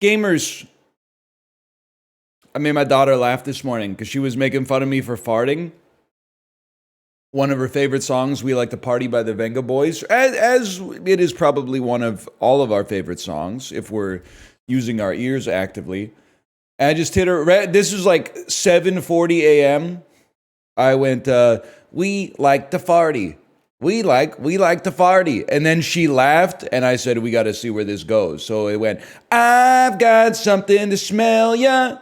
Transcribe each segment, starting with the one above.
Gamers. I made my daughter laugh this morning because she was making fun of me for farting. One of her favorite songs, We Like to Party by the Wenger Boys, as it is probably one of all of our favorite songs if we're using our ears actively. And I just hit her, this was like 7:40 a.m. I went, we like to farty. We like to farty. And then she laughed, and I said, we got to see where this goes. So it went, I've got something to smell ya.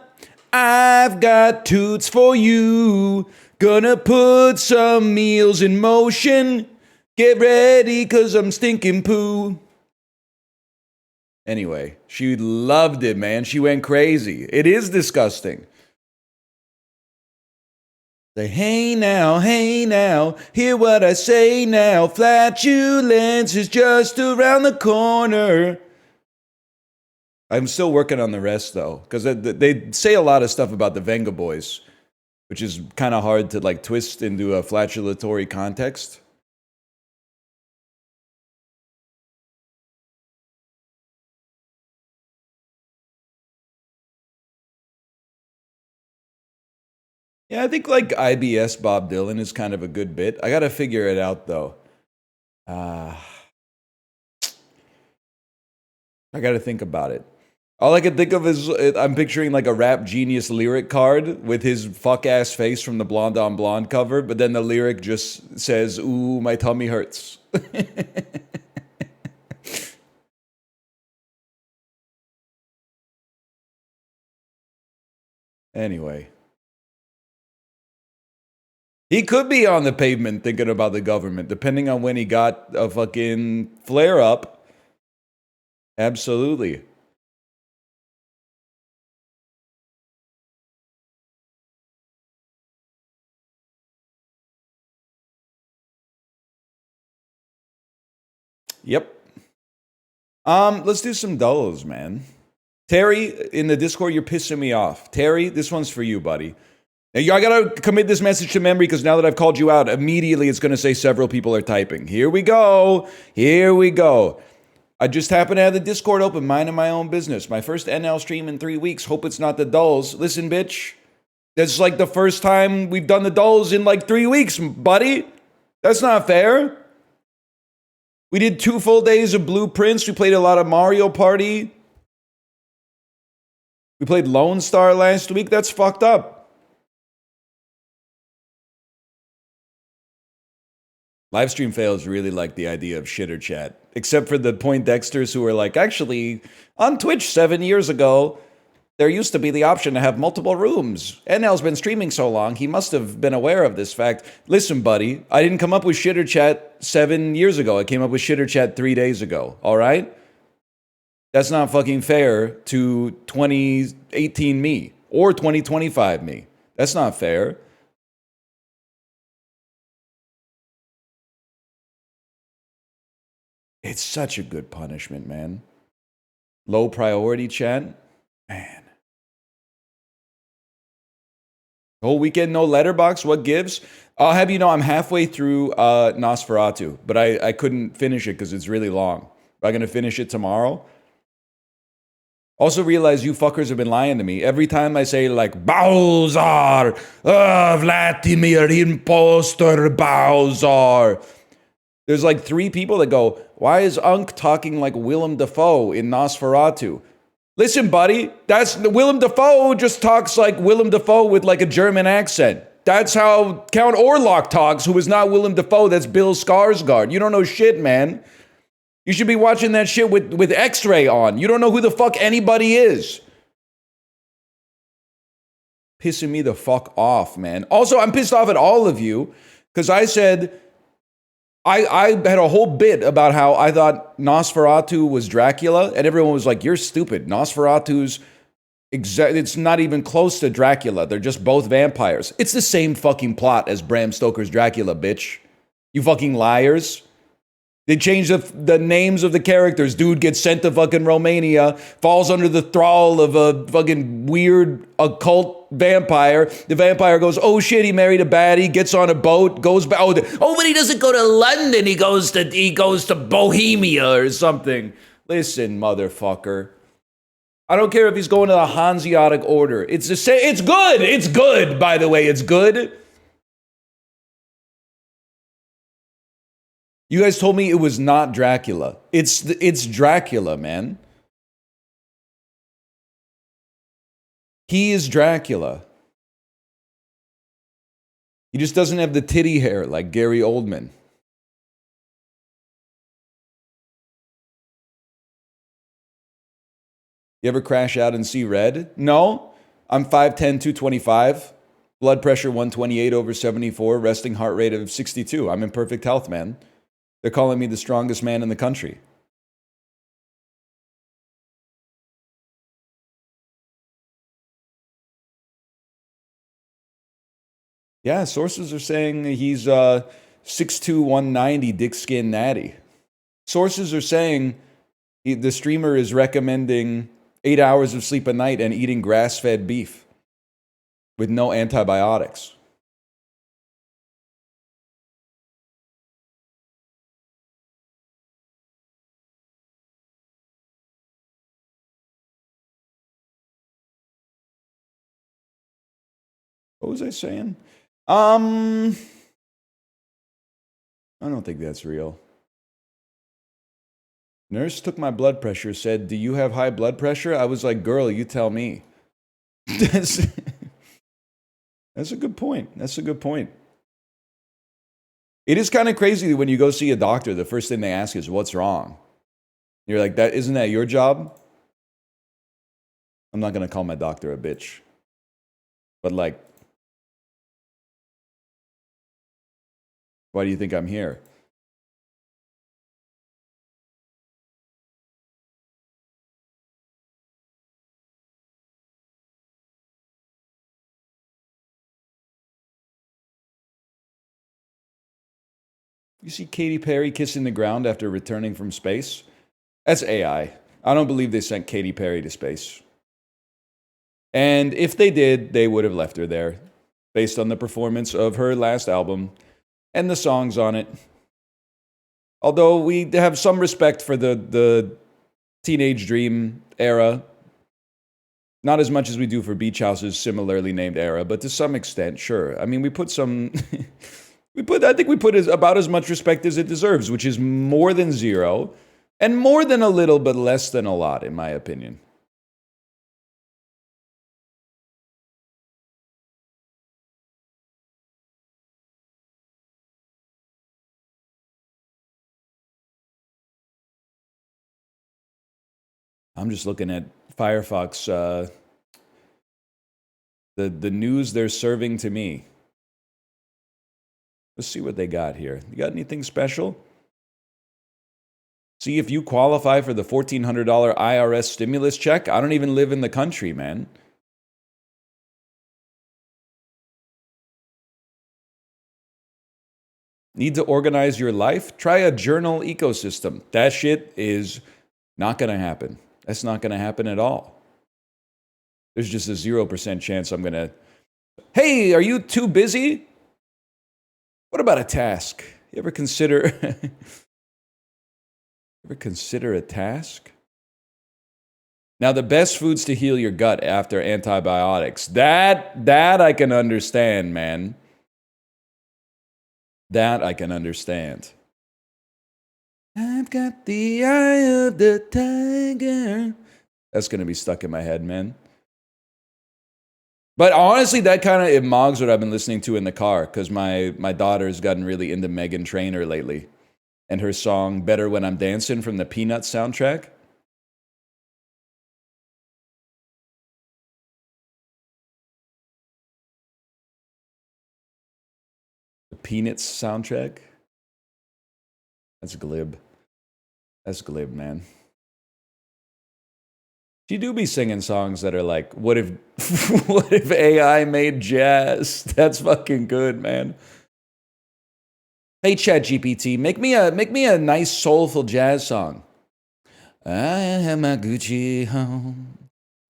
I've got toots for you. Gonna put some meals in motion. Get ready, cause I'm stinking poo. Anyway, she loved it, man. She went crazy. It is disgusting. Say, hey now, hear what I say now. Flatulence is just around the corner. I'm still working on the rest, though, because they say a lot of stuff about the Wenger Boys, which is kind of hard to, like, twist into a flatulatory context. Yeah, I think, like, IBS Bob Dylan is kind of a good bit. I gotta figure it out, though. I gotta think about it. All I can think of is I'm picturing like a Rap Genius lyric card with his fuck-ass face from the Blonde on Blonde cover, but then the lyric just says, ooh, my tummy hurts. Anyway. He could be on the pavement thinking about the government, depending on when he got a fucking flare-up. Absolutely. Yep. Let's do some dulls, man. Terry, in the Discord, you're pissing me off. Terry, this one's for you, buddy. Now, I gotta commit this message to memory because now that I've called you out, immediately it's gonna say several people are typing. Here we go. Here we go. I just happen to have the Discord open, minding my own business. My first NL stream in 3 weeks. Hope it's not the dulls. Listen, bitch. That's like the first time we've done the dulls in like 3 weeks, buddy. That's not fair. We did 2 full days of Blueprints. We played a lot of Mario Party. We played Lone Star last week. That's fucked up. Livestream fails really like the idea of shitter chat. Except for the Poindexters who are like, actually, on Twitch 7 years ago, there used to be the option to have multiple rooms. NL's been streaming so long, he must have been aware of this fact. Listen, buddy, I didn't come up with shitter chat 7 years ago. I came up with shitter chat 3 days ago, all right? That's not fucking fair to 2018 me or 2025 me. That's not fair. It's such a good punishment, man. Low priority chat? Man. Whole weekend, no letterbox. What gives? I'll have you know I'm halfway through Nosferatu, but I couldn't finish it because it's really long. I'm going to finish it tomorrow. Also realize you fuckers have been lying to me. Every time I say like, Bazaar, Vladimir, imposter, Bazaar. There's like 3 people that go, why is Unk talking like Willem Dafoe in Nosferatu? Listen, buddy, that's Willem Dafoe just talks like Willem Dafoe with like a German accent. That's how Count Orlok talks, who is not Willem Dafoe. That's Bill Skarsgård. You don't know shit, man. You should be watching that shit with X-ray on. You don't know who the fuck anybody is. Pissing me the fuck off, man. Also, I'm pissed off at all of you because I said I had a whole bit about how I thought Nosferatu was Dracula, and everyone was like, you're stupid. Nosferatu's it's not even close to Dracula. They're just both vampires. It's the same fucking plot as Bram Stoker's Dracula, bitch. You fucking liars. They changed the names of the characters. Dude gets sent to fucking Romania, falls under the thrall of a fucking weird occult vampire. The vampire goes, oh shit, he married a baddie, gets on a boat, goes back. Oh, but he doesn't go to London. He goes to Bohemia or something. Listen, motherfucker. I don't care if he's going to the Hanseatic Order. It's the same. It's good. It's good, by the way. It's good. You guys told me it was not Dracula. It's Dracula, man. He is Dracula. He just doesn't have the titty hair like Gary Oldman. You ever crash out and see red? No. I'm 5'10", 225. Blood pressure 128/74. Resting heart rate of 62. I'm in perfect health, man. They're calling me the strongest man in the country. Yeah, sources are saying he's 6'2", 190, dick skin natty. Sources are saying the streamer is recommending 8 hours of sleep a night and eating grass-fed beef with no antibiotics. What was I saying? I don't think that's real. Nurse took my blood pressure, said, "Do you have high blood pressure?" I was like, "Girl, you tell me." That's a good point. That's a good point. It is kind of crazy when you go see a doctor, the first thing they ask is, "What's wrong?" You're like, isn't that your job? I'm not going to call my doctor a bitch. But like, why do you think I'm here? You see Katy Perry kissing the ground after returning from space? That's AI. I don't believe they sent Katy Perry to space. And if they did, they would have left her there, based on the performance of her last album and the songs on it. Although we have some respect for the Teenage Dream era. Not as much as we do for Beach House's similarly named era, but to some extent, sure. I mean, we put some... I think we put about as much respect as it deserves, which is more than zero, and more than a little, but less than a lot, in my opinion. I'm just looking at Firefox, the news they're serving to me. Let's see what they got here. You got anything special? See if you qualify for the $1,400 IRS stimulus check. I don't even live in the country, man. Need to organize your life? Try a journal ecosystem. That shit is not going to happen. That's not going to happen at all. There's just a 0% chance I'm going to... Hey, are you too busy? What about a task? You ever consider a task? Now, the best foods to heal your gut after antibiotics. That I can understand, man. That I can understand. I've got the eye of the tiger. That's going to be stuck in my head, man. But honestly, that kind of mogs what I've been listening to in the car, because my daughter's gotten really into Meghan Trainor lately. And her song, Better When I'm Dancing, from the Peanuts soundtrack. The Peanuts soundtrack? That's glib. That's glib, man. She do be singing songs that are like, what if what if AI made jazz? That's fucking good, man. Hey, ChatGPT, make me a nice soulful jazz song. I have my Gucci home.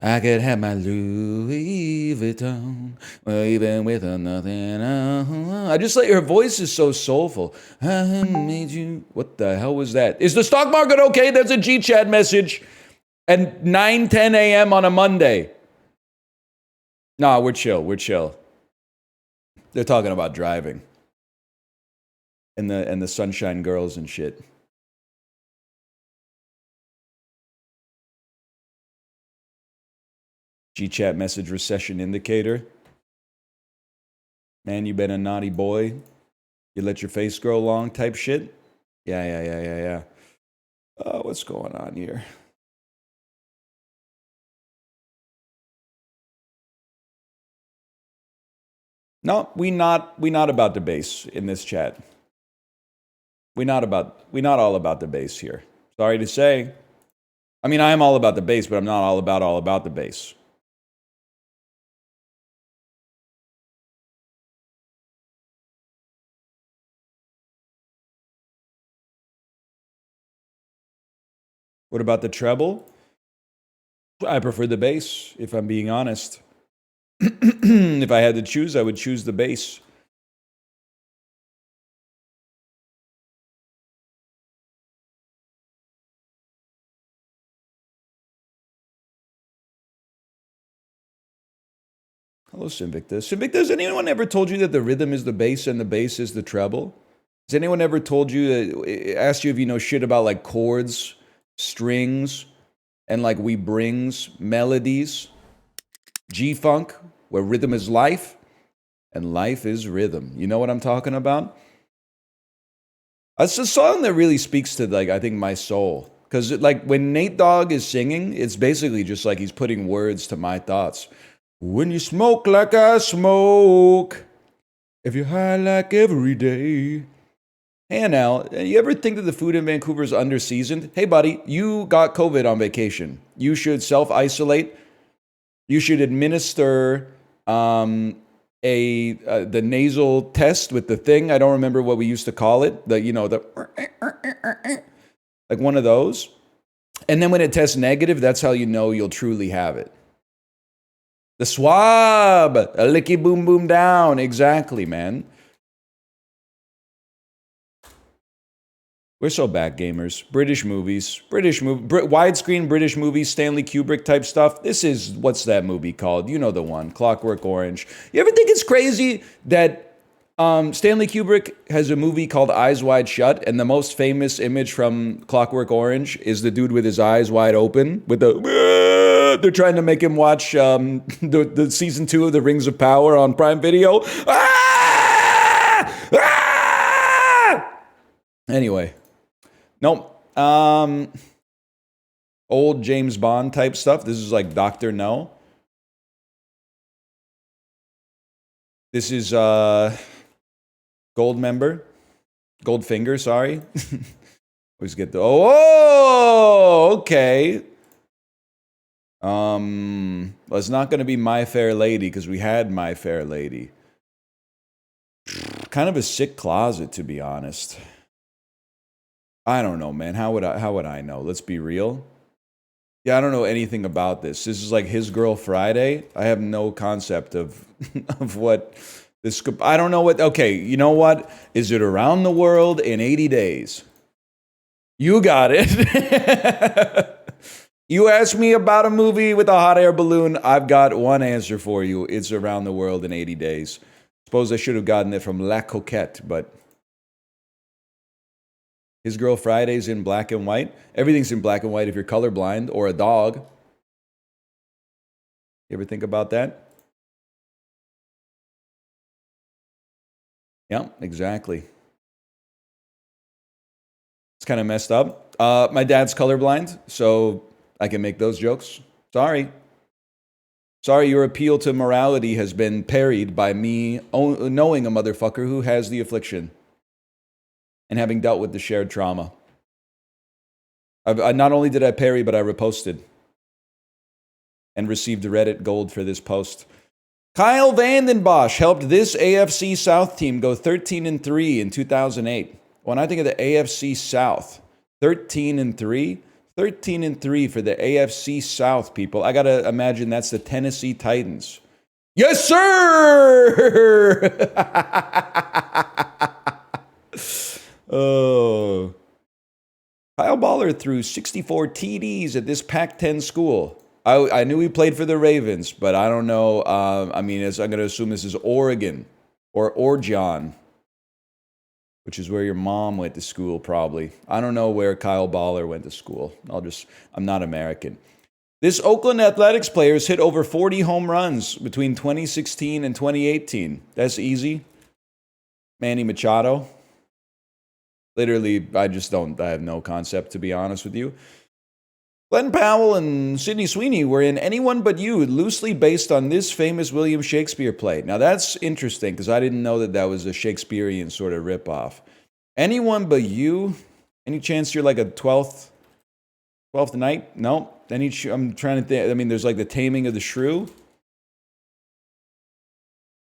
I could have my Louis Vuitton. Well, even with a nothing. I just like her voice is so soulful. I made you. What the hell was that? Is the stock market okay? That's a G-chat message. And 9, 10 a.m. on a Monday. Nah, we're chill. We're chill. They're talking about driving. And the Sunshine Girls and shit. G-chat message recession indicator. Man, you been a naughty boy. You let your face grow long type shit. Yeah. What's going on here? No, we not about the base in this chat. We not all about the base here. Sorry to say. I mean, I am all about the base, but I'm not all about the base. What about the treble? I prefer the bass, if I'm being honest. If I had to choose, I would choose the bass. Hello, Sinvicta. Sinvicta, has anyone ever told you that the rhythm is the bass and the bass is the treble? Has anyone ever told you, asked you if you know shit about like chords, strings, and like we brings, melodies? G-funk, where rhythm is life, and life is rhythm. You know what I'm talking about? It's a song that really speaks to, like, I think my soul. Because, like, when Nate Dogg is singing, it's basically just like he's putting words to my thoughts. When you smoke like I smoke, if you're high like every day. Hey, Anel, you ever think that the food in Vancouver is under-seasoned? Hey, buddy, you got COVID on vacation. You should self-isolate. You should administer the nasal test with the thing. I don't remember what we used to call it. Like one of those. And then when it tests negative, that's how you know you'll truly have it. The swab, a licky boom boom down. Exactly, man. We're so back gamers. British movies, widescreen British movies, Stanley Kubrick type stuff. This is, what's that movie called? You know the one, Clockwork Orange. You ever think it's crazy that Stanley Kubrick has a movie called Eyes Wide Shut, and the most famous image from Clockwork Orange is the dude with his eyes wide open with the... They're trying to make him watch the season 2 of The Rings of Power on Prime Video. Anyway. Nope. Old James Bond type stuff. This is like Dr. No. This is Goldfinger, sorry. Always get the okay. Well, it's not going to be My Fair Lady because we had My Fair Lady. Kind of a sick closet, to be honest. I don't know, man. How would I know? Let's be real. Yeah, I don't know anything about this. This is like His Girl Friday. I have no concept of what this. I don't know what. Okay, you know what? Is it Around the World in 80 Days? You got it. You asked me about a movie with a hot air balloon. I've got one answer for you. It's Around the World in 80 Days. Suppose I should have gotten it from La Coquette, but His Girl Friday's in black and white. Everything's in black and white if you're colorblind or a dog. You ever think about that? Yeah, exactly. It's kind of messed up. My dad's colorblind, so I can make those jokes. Sorry, your appeal to morality has been parried by me knowing a motherfucker who has the affliction and having dealt with the shared trauma. Not only did I parry, but I reposted and received Reddit gold for this post. Kyle Vandenbosch helped this AFC South team go 13-3 in 2008. When I think of the AFC South, 13-3, 13-3 for the AFC South, people. I gotta imagine that's the Tennessee Titans. Yes, sir! Oh. Kyle Baller threw 64 TDs at this Pac-10 school. I knew he played for the Ravens, but I don't know. I mean, I'm going to assume this is Oregon or Oregon, which is where your mom went to school, probably. I don't know where Kyle Baller went to school. I'm not American. This Oakland Athletics player has hit over 40 home runs between 2016 and 2018. That's easy. Manny Machado. Literally, I have no concept, to be honest with you. Glenn Powell and Sidney Sweeney were in Anyone But You, loosely based on this famous William Shakespeare play. Now, that's interesting, because I didn't know that was a Shakespearean sort of ripoff. Anyone But You? Any chance you're like a 12th night? No. I'm trying to think. I mean, there's like The Taming of the Shrew.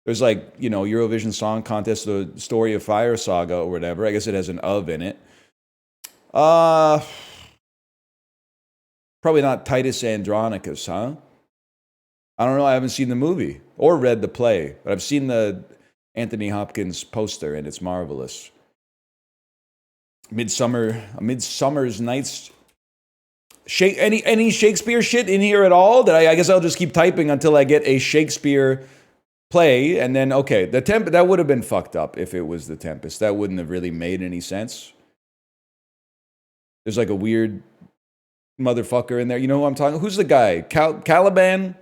There's like, Eurovision Song Contest, the Story of Fire Saga or whatever. I guess it has an of in it. Probably not Titus Andronicus, huh? I don't know. I haven't seen the movie or read the play, but I've seen the Anthony Hopkins poster, and it's marvelous. Midsummer's Night's... Any Shakespeare shit in here at all? I guess I'll just keep typing until I get a Shakespeare play, and then, okay, that would have been fucked up if it was The Tempest. That wouldn't have really made any sense. There's like a weird motherfucker in there. You know who I'm talking? Who's the guy? Caliban?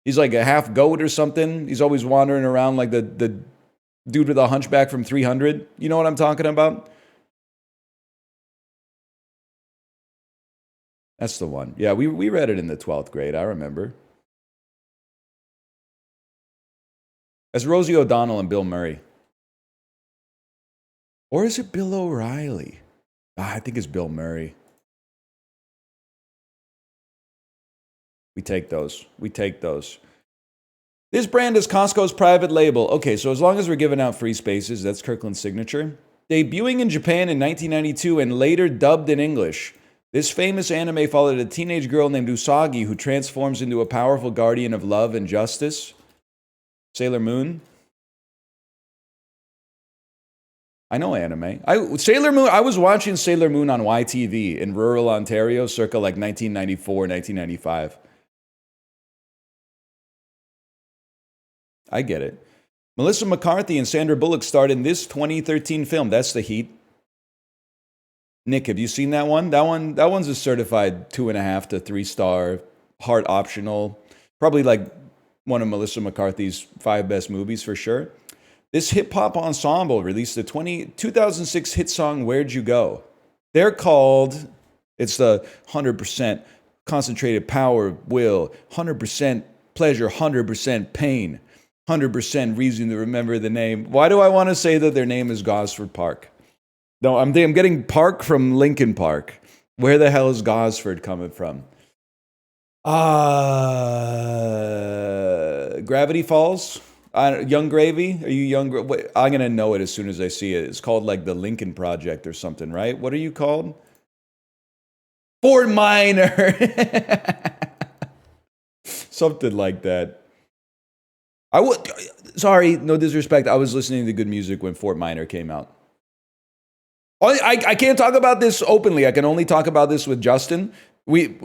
He's like a half goat or something. He's always wandering around like the dude with a hunchback from 300. You know what I'm talking about? That's the one. Yeah, we read it in the 12th grade, I remember. That's Rosie O'Donnell and Bill Murray. Or is it Bill O'Reilly? I think it's Bill Murray. We take those. This brand is Costco's private label. Okay, so as long as we're giving out free spaces, that's Kirkland's signature. Debuting in Japan in 1992 and later dubbed in English, this famous anime followed a teenage girl named Usagi who transforms into a powerful guardian of love and justice. Sailor Moon. I know anime. Sailor Moon. I was watching Sailor Moon on YTV in rural Ontario circa like 1994, 1995. I get it. Melissa McCarthy and Sandra Bullock starred in this 2013 film. That's The Heat. Nick, have you seen that one? That one's a certified 2.5 to 3-star, heart optional. Probably like one of Melissa McCarthy's 5 best movies for sure. This hip-hop ensemble released the 2006 hit song, Where'd You Go? They're called, it's the 100% concentrated power of will, 100% pleasure, 100% pain, 100% reason to remember the name. Why do I want to say that their name is Gosford Park? No, I'm getting Park from Linkin Park. Where the hell is Gosford coming from? Gravity Falls? Young Gravy? Are you Young? Wait, I'm going to know it as soon as I see it. It's called like the Lincoln Project or something, right? What are you called? Fort Minor. Something like that. Sorry, no disrespect. I was listening to good music when Fort Minor came out. I can't talk about this openly. I can only talk about this with Justin.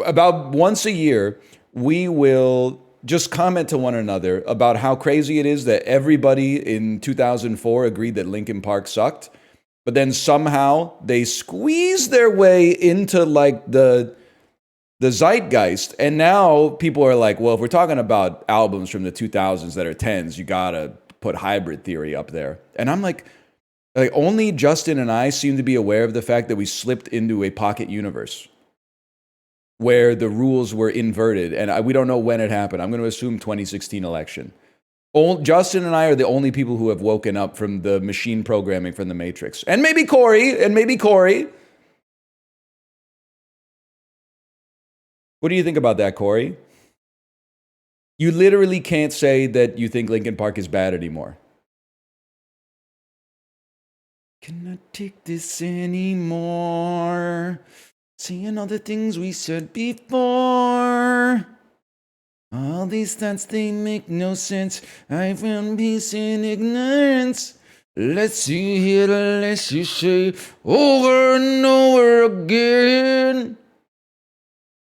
About once a year, we will just comment to one another about how crazy it is that everybody in 2004 agreed that Linkin Park sucked, but then somehow they squeezed their way into like the zeitgeist, and now people are like, well, if we're talking about albums from the 2000s that are 10s, you gotta put Hybrid Theory up there. And I'm like only Justin and I seem to be aware of the fact that we slipped into a pocket universe where the rules were inverted, and we don't know when it happened. I'm going to assume 2016 election. Justin and I are the only people who have woken up from the machine programming from the Matrix. And maybe Corey. What do you think about that, Corey? You literally can't say that you think Linkin Park is bad anymore. Cannot take this anymore. Seeing all the things we said before. All these thoughts, they make no sense. I found peace in ignorance. Let's see here, let's you say over and over again.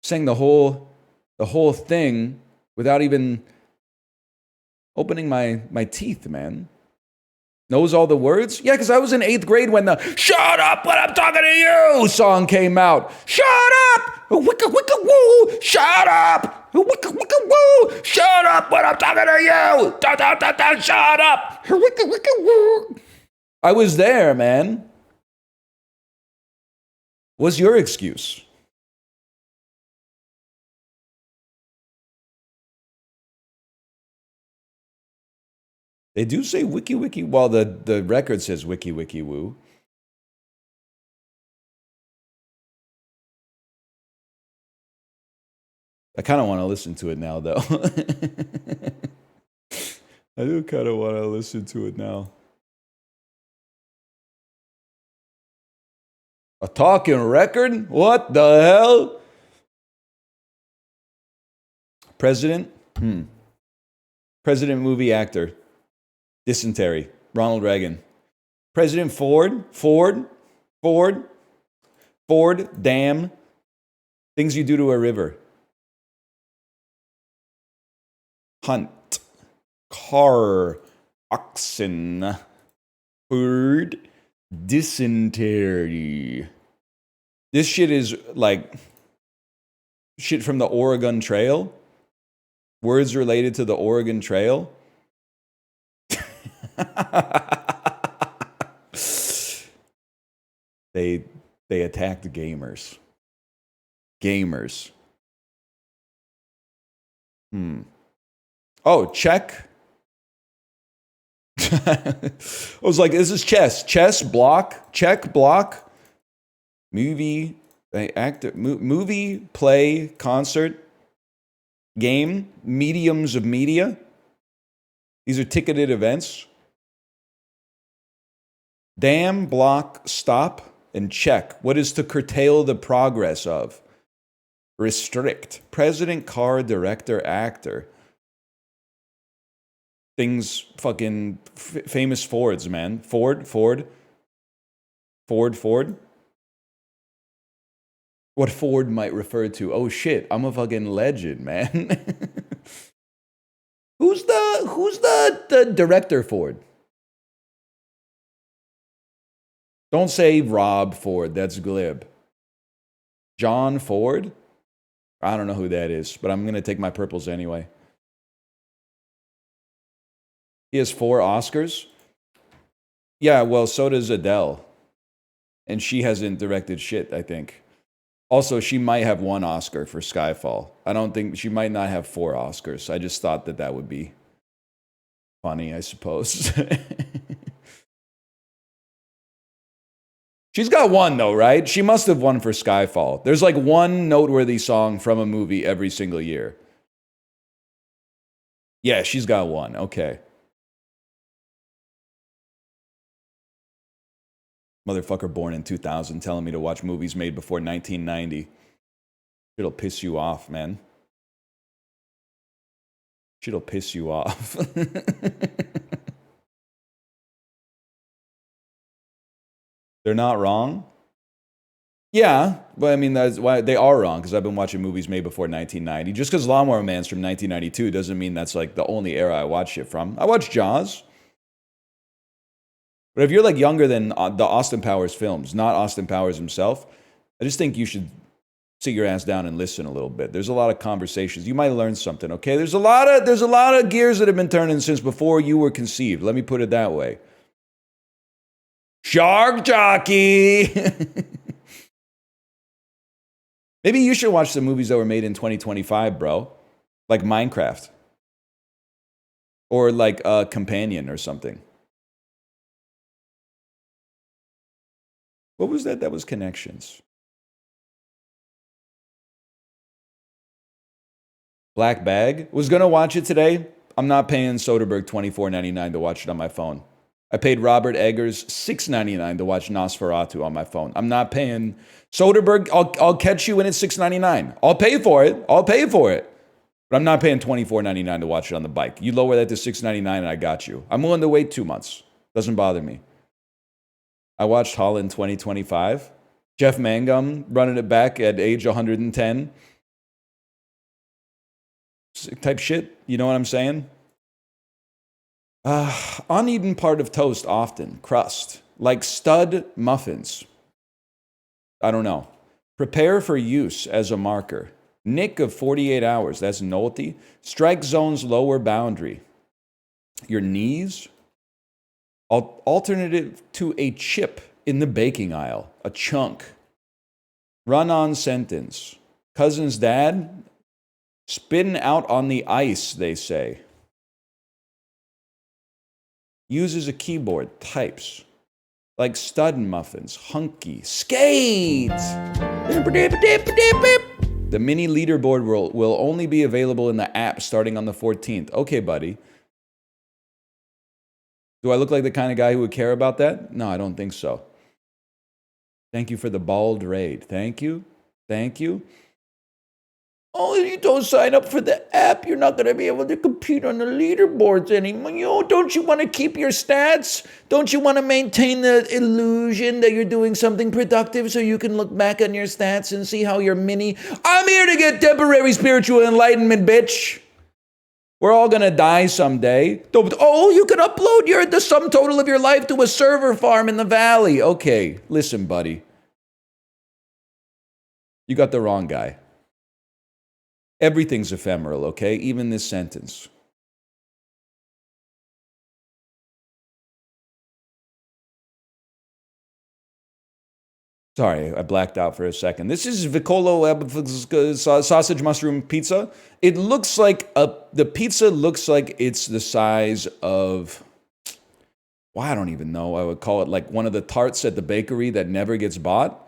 Sang the whole thing without even opening my teeth, man. Knows all the words? Yeah, because I was in 8th grade when the "Shut up when I'm talking to you" song came out. Shut up! Wicka wicka woo! Shut up! Wicka wicka woo! Shut up when I'm talking to you! Da da da da! Shut up! Wicka wicka woo! I was there, man. What's your excuse? They do say wiki wiki. Well, the record says wiki wiki woo. I kind of want to listen to it now, though. I do kind of want to listen to it now. A talking record? What the hell? President? President movie actor. Dysentery. Ronald Reagan. President Ford? Ford? Dam. Things you do to a river. Hunt. Car. Oxen. Herd. Dysentery. This shit is like shit from the Oregon Trail. Words related to the Oregon Trail. They attacked gamers. Oh, check. I was like, this is chess. Chess, block, check, block. Movie, actor, movie, play, concert, game, mediums of media. These are ticketed events. Dam, block, stop, and check. What is to curtail the progress of? Restrict. President, car, director, actor. Things fucking famous Fords, man. Ford. What Ford might refer to. Oh shit, I'm a fucking legend, man. Who's the director Ford? Don't say Rob Ford, that's glib. John Ford? I don't know who that is, but I'm gonna take my purples anyway. He has 4 Oscars? Yeah, well, so does Adele. And she hasn't directed shit, I think. Also, she might have 1 Oscar for Skyfall. I don't think, she might not have 4 Oscars. I just thought that would be funny, I suppose. She's got 1 though, right? She must have won for Skyfall. There's like 1 noteworthy song from a movie every single year. Yeah, she's got 1. Okay. Motherfucker born in 2000 telling me to watch movies made before 1990. It'll piss you off, man. Shit'll piss you off. They're not wrong? Yeah, but I mean, that's why they are wrong, because I've been watching movies made before 1990. Just because Lawnmower Man's from 1992 doesn't mean that's like the only era I watch it from. I watched Jaws. But if you're like younger than the Austin Powers films, not Austin Powers himself, I just think you should sit your ass down and listen a little bit. There's a lot of conversations. You might learn something, okay? There's a lot of gears that have been turning since before you were conceived. Let me put it that way. Shark Jockey! Maybe you should watch some movies that were made in 2025, bro. Like Minecraft. Or like a Companion or something. What was that? That was Connections. Black Bag. Was gonna watch it today. I'm not paying Soderbergh $24.99 to watch it on my phone. I paid Robert Eggers $6.99 to watch Nosferatu on my phone. I'm not paying Soderbergh. I'll catch you when it's $6.99. I'll pay for it. But I'm not paying $24.99 to watch it on the bike. You lower that to $6.99 and I got you. I'm willing to wait 2 months. Doesn't bother me. I watched Holland 2025. Jeff Mangum running it back at age 110. Type shit. You know what I'm saying? Uneaten part of toast often. Crust. Like stud muffins. I don't know. Prepare for use as a marker. Nick of 48 hours. That's Nolte. Strike zone's lower boundary. Your knees. Alternative to a chip in the baking aisle. A chunk. Run-on sentence. Cousin's dad. Spitting out on the ice, they say. Uses a keyboard. Types. Like stud muffins. Hunky. Skates! The mini leaderboard will only be available in the app starting on the 14th. Okay, buddy. Do I look like the kind of guy who would care about that? No, I don't think so. Thank you for the bald raid. Thank you. Thank you. Oh, you don't sign up for the app, you're not going to be able to compete on the leaderboards anymore. Don't you want to keep your stats? Don't you want to maintain the illusion that you're doing something productive so you can look back on your stats and see how you're mini? I'm here to get temporary spiritual enlightenment, bitch. We're all going to die someday. Oh, you can upload the sum total of your life to a server farm in the valley. Okay, listen, buddy. You got the wrong guy. Everything's ephemeral, okay? Even this sentence. Sorry, I blacked out for a second. This is Vicolo sausage mushroom pizza. It looks like the pizza looks like it's the size of, well, I don't even know. I would call it like one of the tarts at the bakery that never gets bought.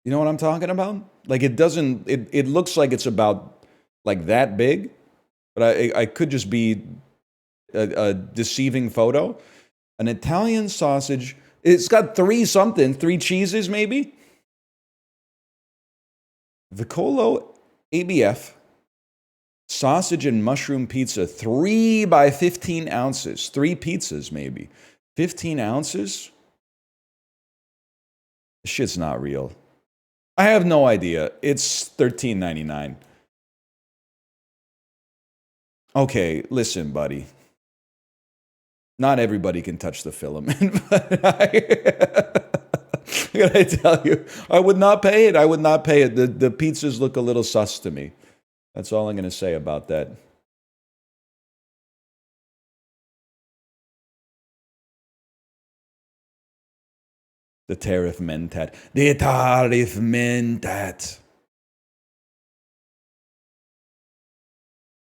You know what I'm talking about? Like it looks like it's about like that big, but I could just be a deceiving photo. An Italian sausage. It's got three cheeses maybe. Vicolo ABF sausage and mushroom pizza, 3 by 15 ounces. 3 pizzas maybe. 15 ounces? This shit's not real. I have no idea. It's $13.99. Okay, listen, buddy. Not everybody can touch the filament, but I gotta tell you, I would not pay it. I would not pay it. The pizzas look a little sus to me. That's all I'm gonna say about that. The tariff mentat. The tariff mentat.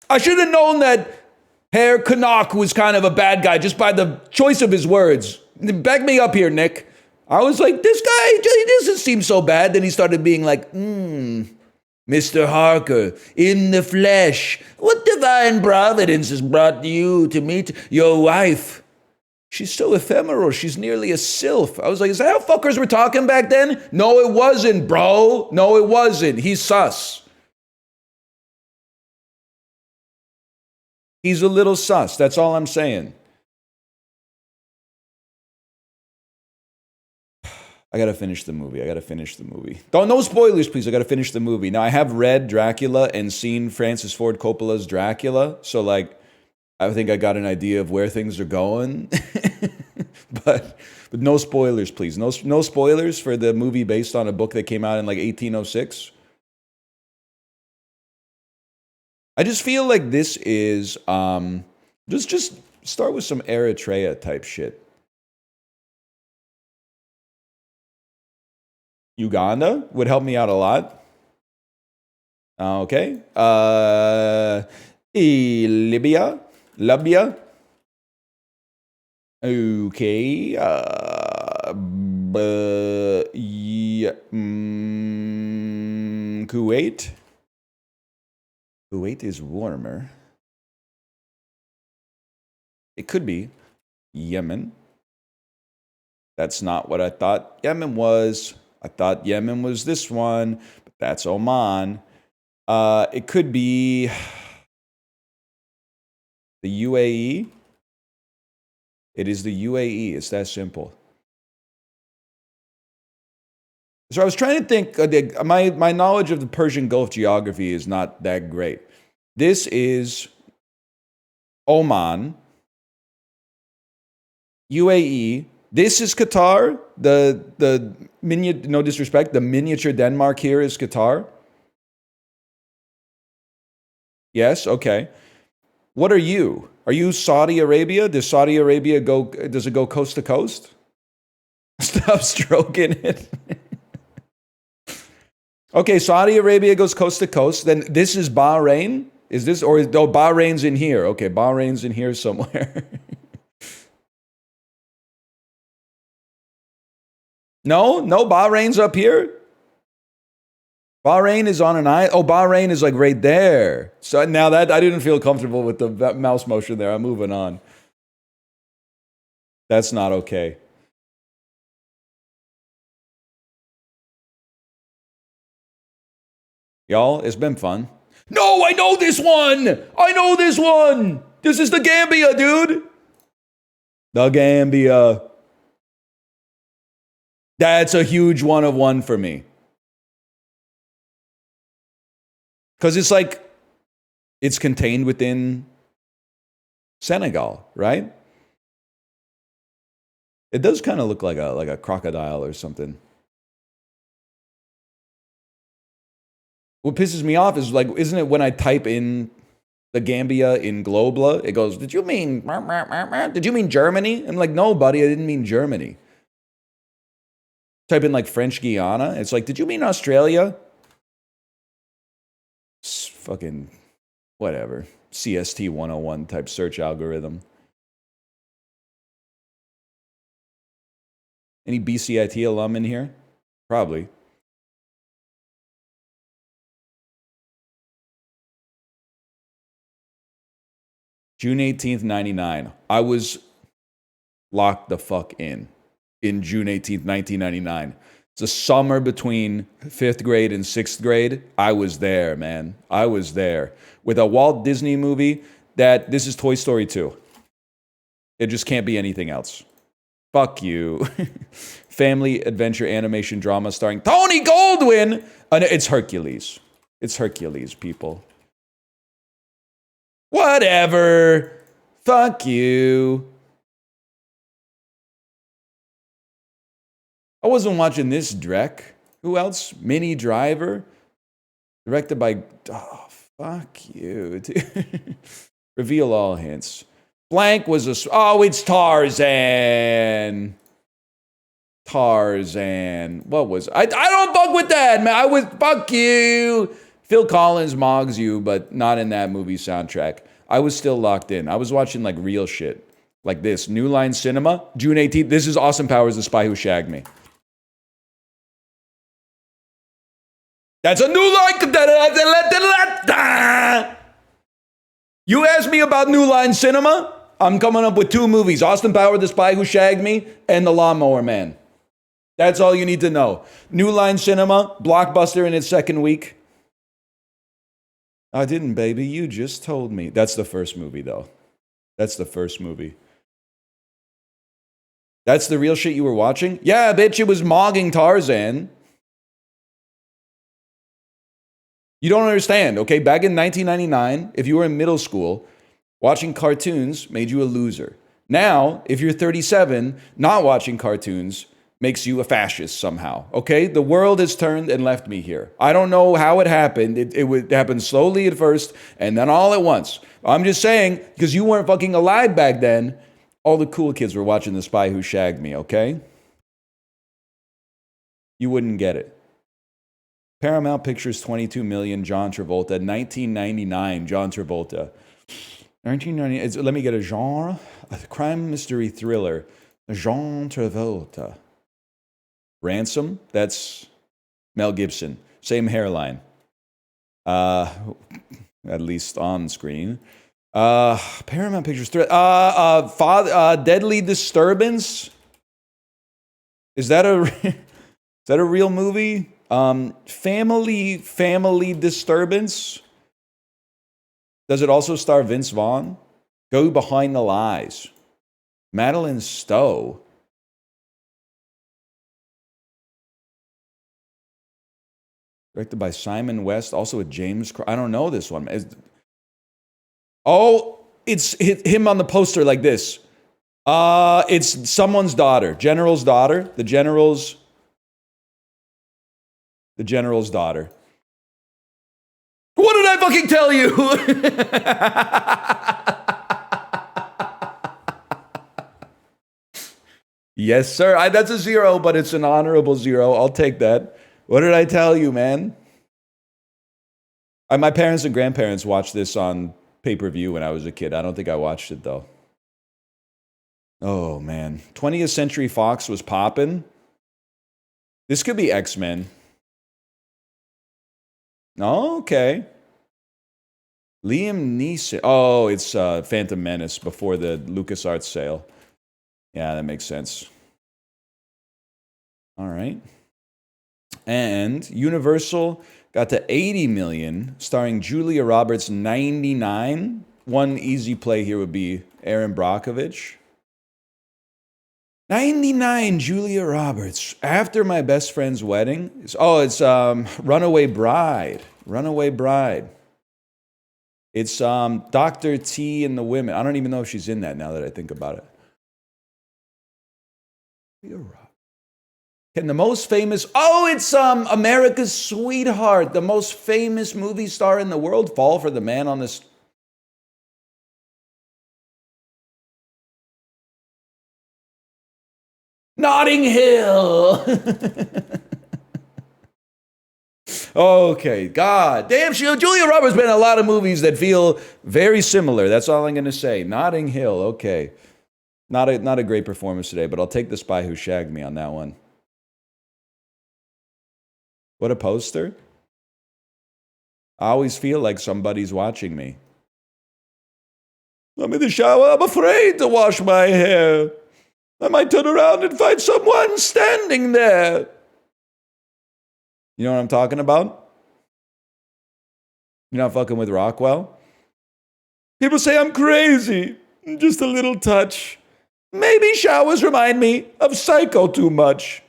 I should have known that Herr Canuck was kind of a bad guy just by the choice of his words. Back me up here, Nick. I was like, this guy, he doesn't seem so bad. Then he started being like, Mr. Harker, in the flesh, what divine providence has brought you to meet your wife? She's so ephemeral. She's nearly a sylph. I was like, is that how fuckers were talking back then? No, it wasn't, bro. No, it wasn't. He's sus. He's a little sus. That's all I'm saying. I gotta finish the movie. No spoilers, please. I gotta finish the movie. Now, I have read Dracula and seen Francis Ford Coppola's Dracula. So, like, I think I got an idea of where things are going. but no spoilers, please. No spoilers for the movie based on a book that came out in like 1806. I just feel like this is just start with some Eritrea type shit. Uganda would help me out a lot. Okay. Libya. Okay. Kuwait. Kuwait is warmer. It could be Yemen. That's not what I thought Yemen was. I thought Yemen was this one, but that's Oman. It could be the UAE. It is the UAE. It's that simple. So I was trying to think, my knowledge of the Persian Gulf geography is not that great. This is Oman, UAE. This is Qatar. No disrespect, the miniature Denmark here is Qatar. Yes, okay. What are you? Are you Saudi Arabia? Does Saudi Arabia does it go coast to coast? Stop stroking it. Okay, Saudi Arabia goes coast to coast. Then this is Bahrain? Is this, or no, Bahrain's in here. Okay, Bahrain's in here somewhere. No, Bahrain's up here. Bahrain is on an island. Oh, Bahrain is like right there. So now that I didn't feel comfortable with the mouse motion there. I'm moving on. That's not okay. Y'all, it's been fun. No, I know this one. I know this one. This is the Gambia, dude. The Gambia. That's a huge one of one for me. Because it's like, it's contained within Senegal, right? It does kind of look like a crocodile or something. What pisses me off is like, isn't it when I type in the Gambia in Globla, it goes, did you mean Germany? I'm like, no, buddy, I didn't mean Germany. Type in like French Guiana. It's like, did you mean Australia? Fucking whatever. CST 101 type search algorithm. Any BCIT alum in here? Probably. June 18th, 99. I was locked the fuck in June 18th, 1999. It's a summer between 5th grade and 6th grade. I was there, man. I was there. With a Walt Disney movie this is Toy Story 2. It just can't be anything else. Fuck you. Family adventure animation drama starring Tony Goldwyn. It's Hercules. It's Hercules, people. Whatever. Fuck you. I wasn't watching this Drek. Who else? Minnie Driver. Directed by... Oh, fuck you, dude. Reveal all hints. Blank was a... Oh, it's Tarzan. Tarzan. What was... I don't fuck with that, man. Fuck you. Phil Collins mogs you, but not in that movie soundtrack. I was still locked in. I was watching like real shit. Like this. New Line Cinema. June 18th. This is Austin Powers, The Spy Who Shagged Me. That's a new line. You asked me about New Line Cinema? I'm coming up with 2 movies. Austin Powers, The Spy Who Shagged Me, and The Lawnmower Man. That's all you need to know. New Line Cinema, blockbuster in its 2nd week. I didn't, baby. You just told me. That's the first movie, though. That's the first movie. That's the real shit you were watching? Yeah, bitch, it was mogging Tarzan. You don't understand, okay? Back in 1999, if you were in middle school, watching cartoons made you a loser. Now, if you're 37, not watching cartoons makes you a fascist somehow, okay? The world has turned and left me here. I don't know how it happened. It would happen slowly at first, and then all at once. I'm just saying, because you weren't fucking alive back then, all the cool kids were watching The Spy Who Shagged Me, okay? You wouldn't get it. Paramount Pictures, 22 million, John Travolta. 1999, John Travolta. 1990, let me get a genre. A crime mystery thriller. John Travolta. Ransom, that's Mel Gibson. Same hairline. At least on screen. Paramount Pictures thriller. Deadly Disturbance. Is that a real movie? Family Disturbance. Does it also star Vince Vaughn? Go Behind the Lies. Madeline Stowe. Directed by Simon West, also with James. I don't know this one. It's him on the poster like this. It's someone's daughter, general's daughter. The general's daughter. What did I fucking tell you? Yes, sir. That's a 0, but it's an honorable 0. I'll take that. What did I tell you, man? My parents and grandparents watched this on pay-per-view when I was a kid. I don't think I watched it, though. Oh, man. 20th Century Fox was popping. This could be X-Men. Oh, okay. Liam Neeson. Oh, it's Phantom Menace before the LucasArts sale. Yeah, that makes sense. All right. And Universal got to 80 million, starring Julia Roberts, 99. One easy play here would be Aaron Brockovich. 99, Julia Roberts. After My Best Friend's Wedding. It's Runaway Bride. Runaway Bride. It's Dr. T and the Women. I don't even know if she's in that now that I think about it. Can the most famous... Oh, it's America's Sweetheart. The most famous movie star in the world fall for the man on this... Notting Hill. Okay, God damn, Julia Roberts been in a lot of movies that feel very similar. That's all I'm going to say. Notting Hill, okay. Not a great performance today, but I'll take The Spy Who Shagged Me on that one. What a poster. I always feel like somebody's watching me. I'm in the shower. I'm afraid to wash my hair. I might turn around and find someone standing there. You know what I'm talking about? You're not fucking with Rockwell? People say I'm crazy. Just a little touch. Maybe showers remind me of Psycho too much.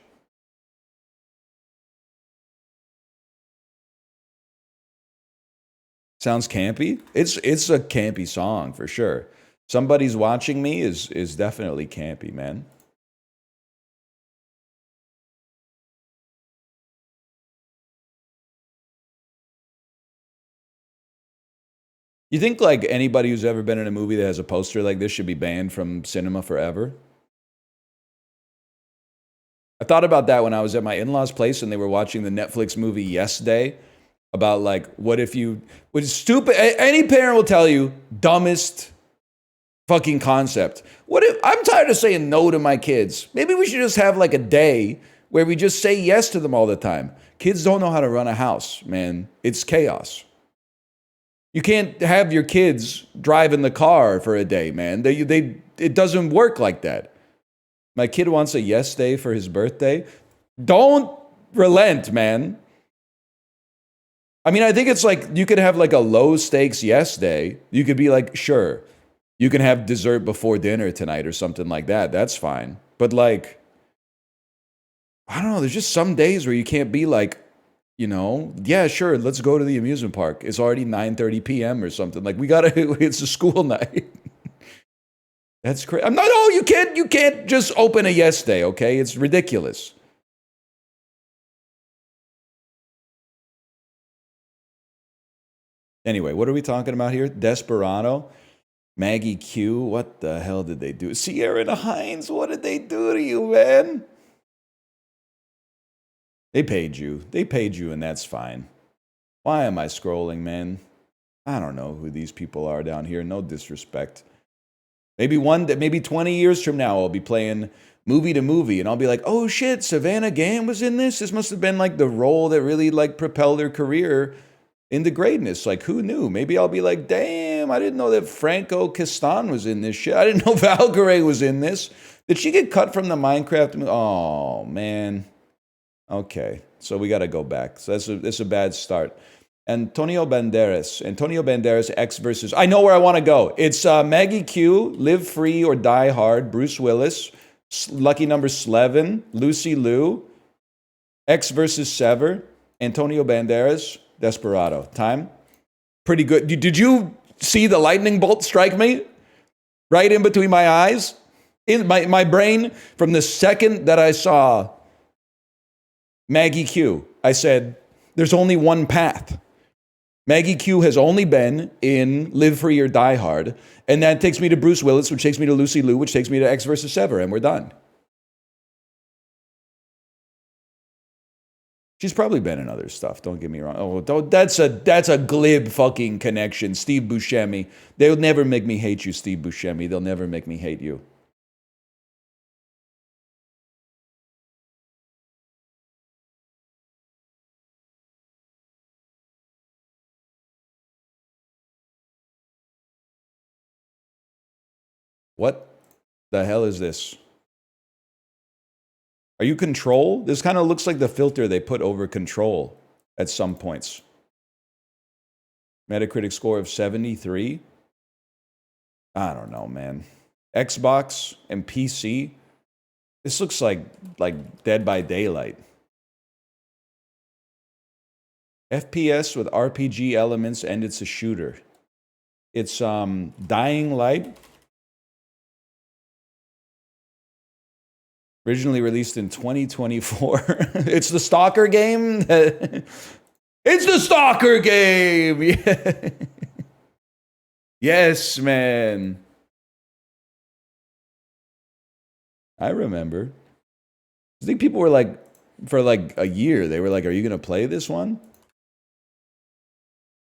Sounds campy? It's a campy song for sure. Somebody's Watching Me is definitely campy, man. You think like anybody who's ever been in a movie that has a poster like this should be banned from cinema forever? I thought about that when I was at my in-laws' place and they were watching the Netflix movie Yes Day about like, what if you... Which is stupid. Any parent will tell you, dumbest fucking concept. What if... I'm tired of saying no to my kids. Maybe we should just have like a day where we just say yes to them all the time. Kids don't know how to run a house, man. It's chaos. You can't have your kids driving the car for a day, man. It doesn't work like that. My kid wants a yes day for his birthday. Don't relent, man. I mean, I think it's like you could have like a low stakes yes day. You could be like, sure, you can have dessert before dinner tonight or something like that. That's fine. But like, I don't know. There's just some days where you can't be like, you know, yeah, sure, let's go to the amusement park. It's already 9:30 p.m. or something. Like, it's a school night. That's crazy. I'm not, oh, you can't just open a yes day, okay? It's ridiculous. Anyway, what are we talking about here? Desperado, Maggie Q, what the hell did they do? Sierra and Hines, what did they do to you, man? They paid you, and that's fine. Why am I scrolling, man? I don't know who these people are down here. No disrespect. Maybe 20 years from now, I'll be playing movie to movie, and I'll be like, oh shit, Savannah Gam was in this? This must have been like the role that really like propelled her career into greatness. Like, who knew? Maybe I'll be like, damn, I didn't know that Franco Castan was in this shit. I didn't know Valkyrie was in this. Did she get cut from the Minecraft movie? Oh, man. Okay, so we got to go back. So that's a bad start. Antonio Banderas. Antonio Banderas X versus. I know where I want to go. It's Maggie Q, Live Free or Die Hard, Bruce Willis, Lucky Number Slevin, Lucy Liu, X versus Sever, Antonio Banderas, Desperado. Time? Pretty good. Did you see the lightning bolt strike me? Right in between my eyes? In my brain, from the second that I saw Maggie Q, I said, there's only one path. Maggie Q has only been in Live Free or Die Hard, and that takes me to Bruce Willis, which takes me to Lucy Liu, which takes me to X versus Sever, and we're done. She's probably been in other stuff, don't get me wrong. Oh, that's a glib fucking connection. Steve Buscemi. They'll never make me hate you, Steve Buscemi. They'll never make me hate you. What the hell is this? Are you Control? This kind of looks like the filter they put over Control at some points. Metacritic score of 73. I don't know, man. Xbox and PC. This looks like Dead by Daylight. FPS with RPG elements, and it's a shooter. It's Dying Light. Originally released in 2024. It's the Stalker game. It's the Stalker game. Yeah. Yes, man. I remember. I think people were like, for like a year, they were like, are you going to play this one?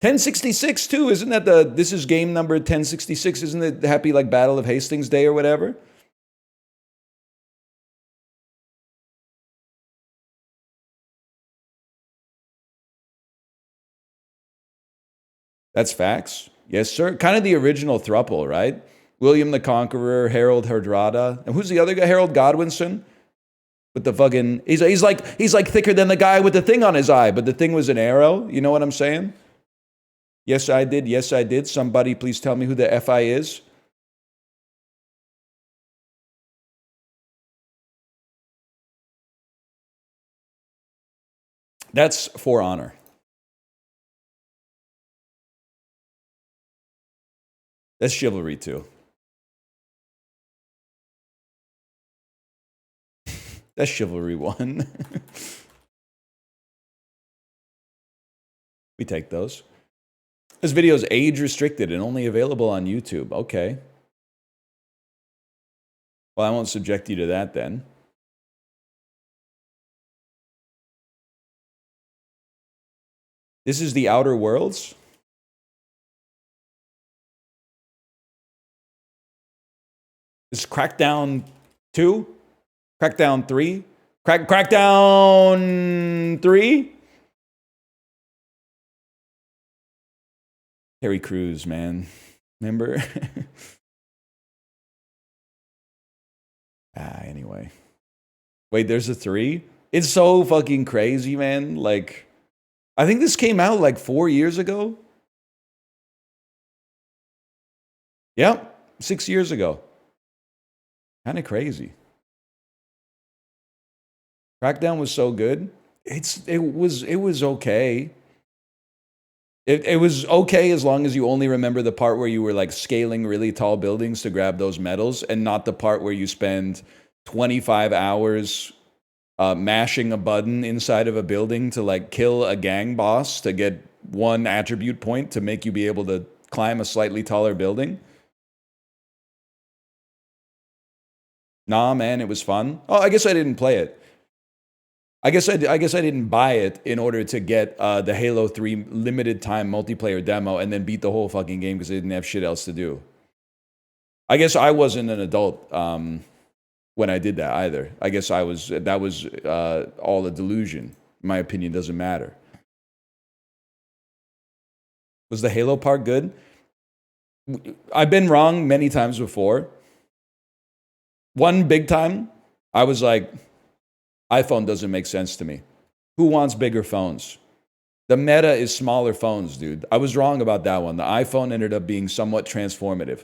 1066 too. Isn't that this is game number 1066. Isn't it Happy like Battle of Hastings Day or whatever? That's facts. Yes, sir. Kind of the original thruple, right? William the Conqueror, Harold Hardrada. And who's the other guy? Harold Godwinson? With the fucking... He's like thicker than the guy with the thing on his eye, but the thing was an arrow. You know what I'm saying? Yes, I did. Yes, I did. Somebody please tell me who the FI is. That's For Honor. That's Chivalry too. That's Chivalry 1. We take those. This video is age restricted and only available on YouTube. Okay. Well, I won't subject you to that then. This is The Outer Worlds. This is Crackdown 2? Crackdown 3? Crackdown 3? Terry Crews, man. Remember? Anyway. Wait, there's a 3? It's so fucking crazy, man. Like, I think this came out like 4 years ago. Yep, 6 years ago. Kind of crazy. Crackdown was so good. It was okay. It was okay as long as you only remember the part where you were like scaling really tall buildings to grab those medals, and not the part where you spend 25 hours mashing a button inside of a building to like kill a gang boss to get one attribute point to make you be able to climb a slightly taller building. Nah, man, it was fun. Oh, I guess I didn't play it. I guess I didn't buy it in order to get the Halo 3 limited time multiplayer demo and then beat the whole fucking game because I didn't have shit else to do. I guess I wasn't an adult when I did that either. I guess that was all a delusion. My opinion doesn't matter. Was the Halo part good? I've been wrong many times before. One big time, I was like, iPhone doesn't make sense to me. Who wants bigger phones? The meta is smaller phones, dude. I was wrong about that one. The iPhone ended up being somewhat transformative.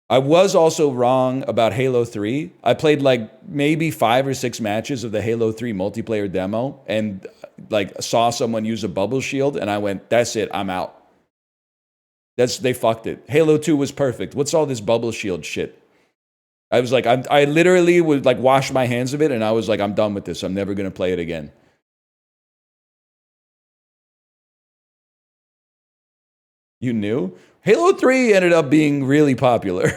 I was also wrong about Halo 3. I played like maybe 5 or 6 matches of the Halo 3 multiplayer demo and like saw someone use a bubble shield and I went, that's it, I'm out. They fucked it. Halo 2 was perfect. What's all this bubble shield shit? I was like, I literally would like wash my hands of it and I was like, I'm done with this. I'm never going to play it again. You knew? Halo 3 ended up being really popular.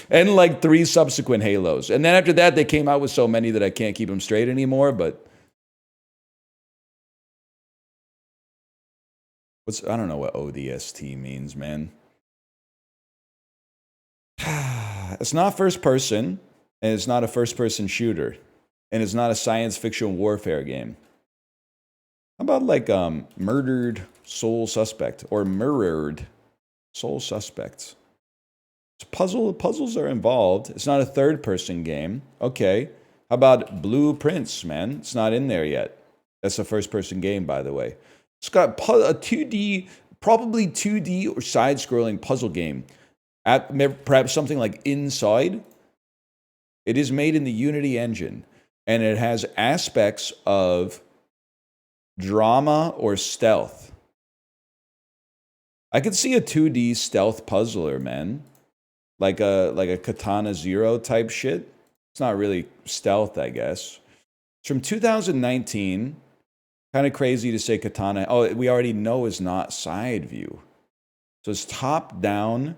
And like 3 subsequent Halos. And then after that, they came out with so many that I can't keep them straight anymore, but I don't know what ODST means, man. It's not first person, and it's not a first person shooter, and it's not a science fiction warfare game. How about like murdered sole suspect or mirrored sole suspects? It's puzzles are involved. It's not a third person game. Okay. How about Blueprints, man? It's not in there yet. That's a first person game, by the way. It's got a 2D, probably 2D or side scrolling puzzle game. Perhaps something like Inside. It is made in the Unity engine, and it has aspects of drama or stealth. I could see a 2D stealth puzzler, man. Like a Katana Zero type shit. It's not really stealth, I guess. It's from 2019. Kind of crazy to say Katana. Oh, we already know is not side view. So it's top down.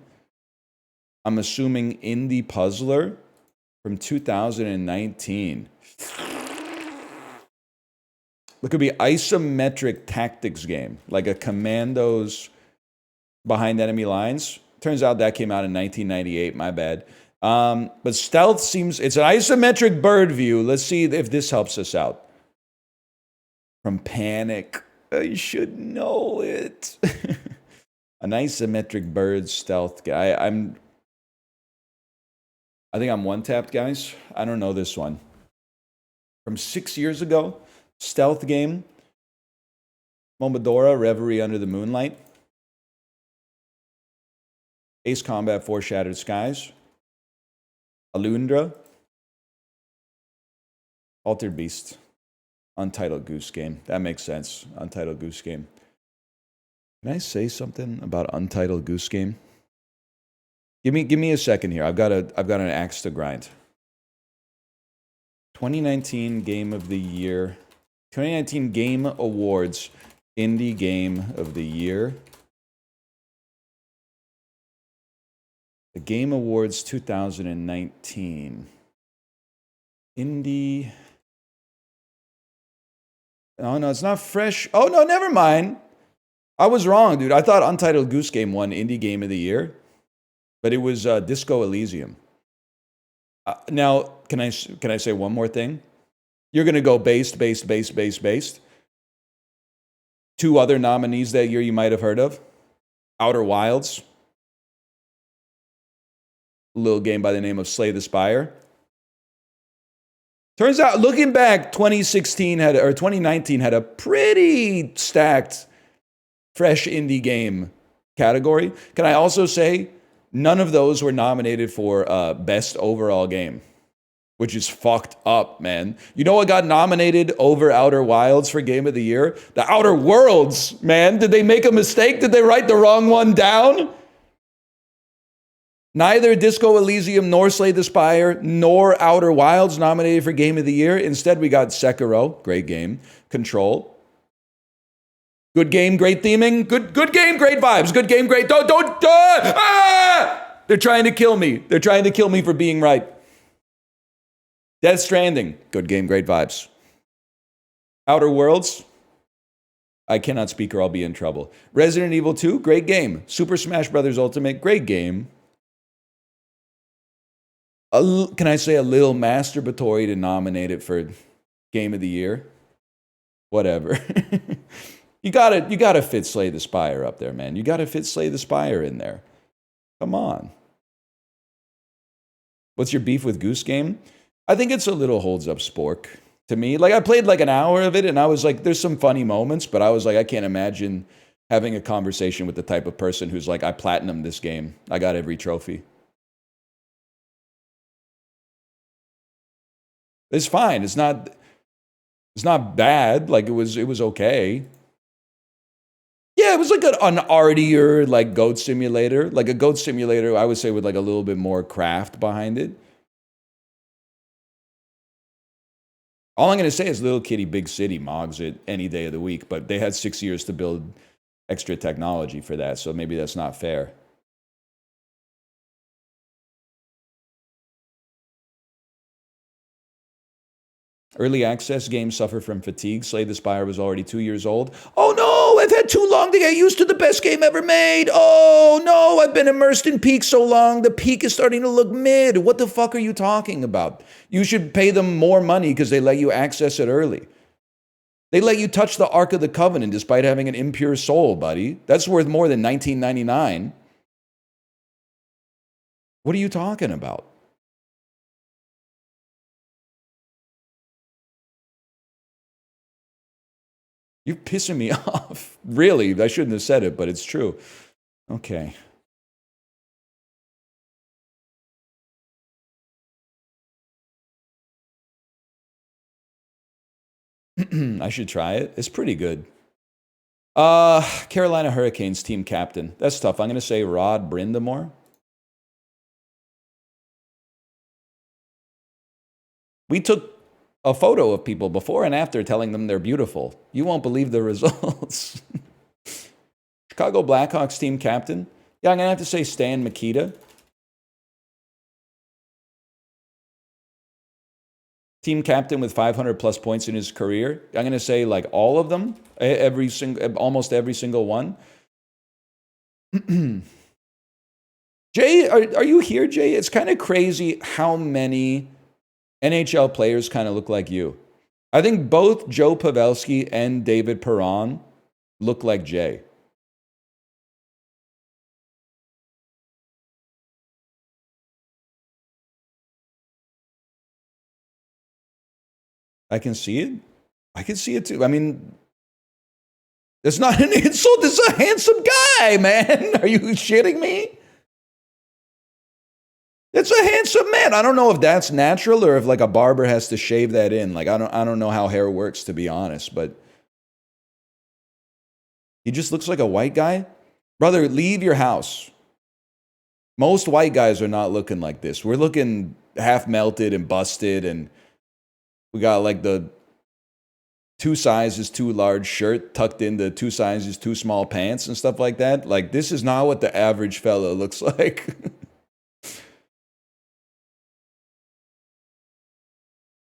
I'm assuming indie puzzler from 2019. It could be isometric tactics game, like a commandos behind enemy lines. Turns out that came out in 1998, my bad. But stealth seems, it's an isometric bird view. Let's see if this helps us out. From Panic, I should know it. An isometric bird stealth guy. I think I'm one-tapped, guys. I don't know this one. From 6 years ago, stealth game. Momodora, Reverie Under the Moonlight. Ace Combat 4 Shattered Skies. Alundra. Altered Beast. Untitled Goose Game. That makes sense. Untitled Goose Game. Can I say something about Untitled Goose Game? Give me a second here. I've got an axe to grind. 2019 Game of the Year. 2019 Game Awards. Indie Game of the Year. The Game Awards 2019. Indie. Oh, no, it's not fresh. Oh, no, never mind. I was wrong, dude. I thought Untitled Goose Game won Indie Game of the Year. But it was Disco Elysium. Now, can I say one more thing? You're going to go based. 2 other nominees that year you might have heard of. Outer Wilds. A little game by the name of Slay the Spire. Turns out, looking back, 2019 had a pretty stacked, fresh indie game category. Can I also say, none of those were nominated for best overall game, which is fucked up, man. You know what got nominated over Outer Wilds for Game of the Year? The Outer Worlds, man. Did they make a mistake? Did they write the wrong one down? Neither Disco Elysium nor Slay the Spire nor Outer Wilds nominated for Game of the Year. Instead, we got Sekiro, great game. Control. Good game, great theming. Good game, great vibes. Good game, great. Don't. They're trying to kill me. They're trying to kill me for being right. Death Stranding. Good game, great vibes. Outer Worlds. I cannot speak or I'll be in trouble. Resident Evil 2. Great game. Super Smash Bros. Ultimate. Great game. Can I say a little masturbatory to nominate it for Game of the Year? Whatever. You gotta fit Slay the Spire up there, man. You gotta fit Slay the Spire in there. Come on. What's your beef with Goose Game? I think it's a little holds up spork. to me. Like I played like an hour of it and I was like, there's some funny moments, but I was like, I can't imagine having a conversation with the type of person who's like, I platinumed this game. I got every trophy. It's fine. It's not bad. Like it was okay. Yeah, it was like an artier like goat simulator. Like a goat simulator, I would say with like a little bit more craft behind it. All I'm going to say is Little Kitty Big City mogs it any day of the week, but they had 6 years to build extra technology for that, so maybe that's not fair. Early access games suffer from fatigue. Slay the Spire was already 2 years old. Oh no, I've had too long to get used to the best game ever made. Oh no, I've been immersed in Peak so long, the Peak is starting to look mid. What the fuck are you talking about? You should pay them more money because they let you access it early. They let you touch the Ark of the Covenant despite having an impure soul, buddy. That's worth more than $19.99. What are you talking about? You're pissing me off. Really, I shouldn't have said it, but it's true. Okay. I should try it. It's pretty good. Carolina Hurricanes team captain. That's tough. I'm going to say Rod Brindamore. We took a photo of people before and after telling them they're beautiful. You won't believe the results. Chicago Blackhawks team captain. Yeah, I'm going to have to say Stan Mikita. Team captain with 500 plus points in his career. I'm going to say like all of them, almost every single one. Jay, are you here, Jay? It's kind of crazy how many NHL players kind of look like you. I think both Joe Pavelski and David Perron look like Jay. I can see it. I can see it too. I mean, that's not an insult. This is a handsome guy, man. Are you shitting me? It's a handsome man. I don't know if that's natural or if like a barber has to shave that in. Like I don't know how hair works, to be honest, but he just looks like a white guy. Brother, leave your house. Most white guys are not looking like this. We're looking half melted and busted, and we got like the 2 sizes too large shirt tucked into 2 sizes too small pants and stuff like that. Like this is not what the average fella looks like.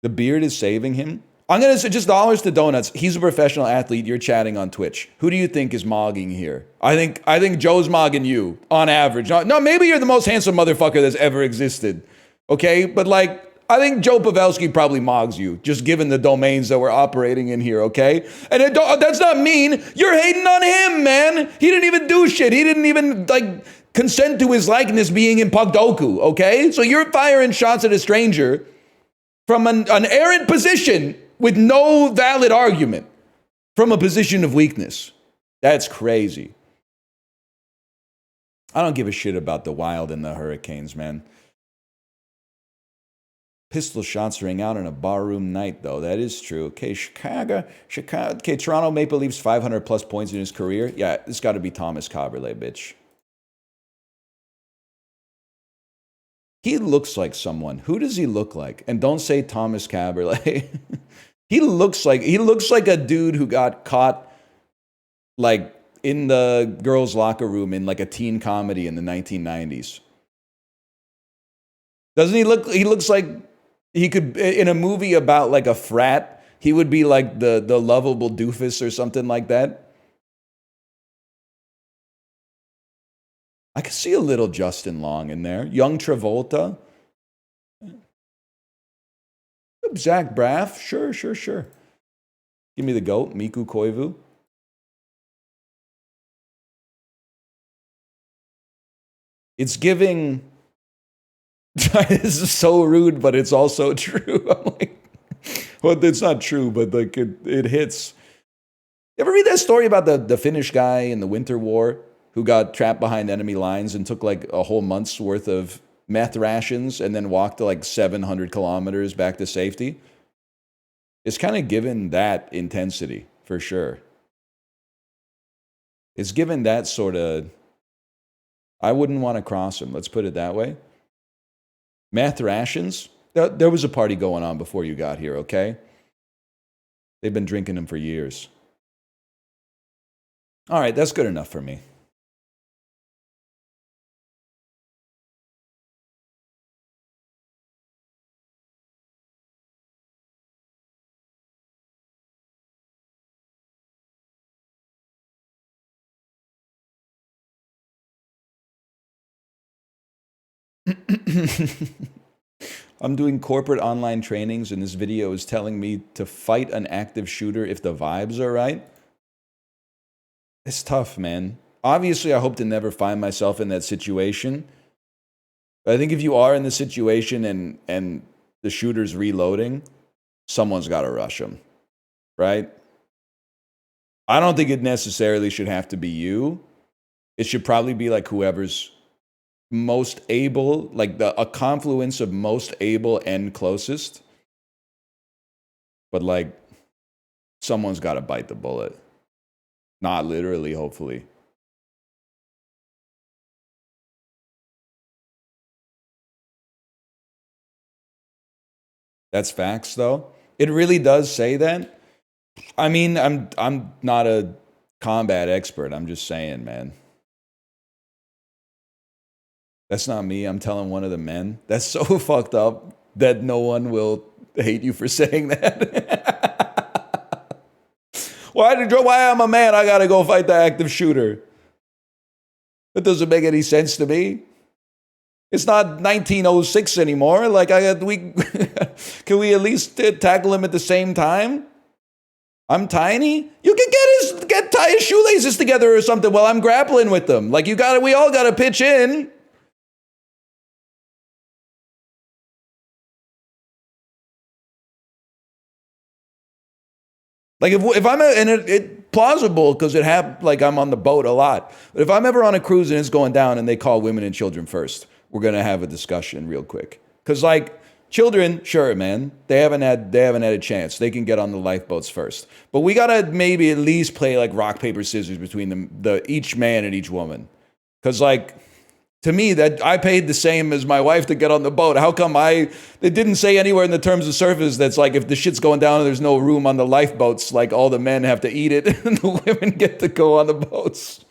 The beard is saving him. I'm going to say just dollars to donuts. He's a professional athlete. You're chatting on Twitch. Who do you think is mogging here? I think Joe's mogging you on average. No, maybe you're the most handsome motherfucker that's ever existed. Okay? But like, I think Joe Pavelski probably mogs you, just given the domains that we're operating in here, okay? And that's not mean. You're hating on him, man. He didn't even do shit. He didn't even, like, consent to his likeness being in Pugdoku, okay? So you're firing shots at a stranger from an errant position with no valid argument from a position of weakness. That's crazy. I don't give a shit about the Wild and the Hurricanes, man. Pistol shots ring out on a barroom night, though. That is true. Okay, Chicago. Okay, Toronto Maple Leafs 500 plus points in his career. Yeah, it's got to be Thomas Caberlet, bitch. He looks like someone. Who does he look like? And don't say Thomas Caberlet. He looks like a dude who got caught like in the girls' locker room in like a teen comedy in the 1990s. Doesn't he look? He looks like he could in a movie about like a frat. He would be like the lovable doofus or something like that. I could see a little Justin Long in there. Young Travolta. Zach Braff. Sure. Give me the GOAT, Miku Koivu. It's giving... This is so rude, but it's also true. I'm like, Well, it's not true, but like it hits. You ever read that story about the Finnish guy in the Winter War who got trapped behind enemy lines and took like a whole month's worth of meth rations and then walked to like 700 kilometers back to safety? It's kind of given that intensity, for sure. It's given that sort of, I wouldn't want to cross him, let's put it that way. Meth rations? There was a party going on before you got here, okay? They've been drinking them for years. All right, that's good enough for me. I'm doing corporate online trainings, and this video is telling me to fight an active shooter if the vibes are right. It's tough, man. Obviously, I hope to never find myself in that situation. But I think if you are in the situation and the shooter's reloading, someone's got to rush him, right? I don't think it necessarily should have to be you. It should probably be like whoever's most able, like a confluence of most able and closest. But like, someone's got to bite the bullet. Not literally, hopefully. That's facts, though. It really does say that. I mean, I'm not a combat expert. I'm just saying, man. That's not me. I'm telling one of the men. That's so fucked up that no one will hate you for saying that. Why I'm a man, I gotta go fight the active shooter. That doesn't make any sense to me. It's not 1906 anymore. Like, can we at least tackle him at the same time? I'm tiny. You can tie his shoelaces together or something while I'm grappling with them. Like, we all gotta pitch in. Like if I'm plausible because it happened. Like I'm on the boat a lot. But if I'm ever on a cruise and it's going down and they call women and children first, we're gonna have a discussion real quick. Because like children, sure, man, they haven't had a chance. They can get on the lifeboats first. But we gotta maybe at least play like rock paper scissors between them, each man and each woman. Because like. To me, that I paid the same as my wife to get on the boat. How come it didn't say anywhere in the terms of service that's like if the shit's going down and there's no room on the lifeboats, like all the men have to eat it and the women get to go on the boats.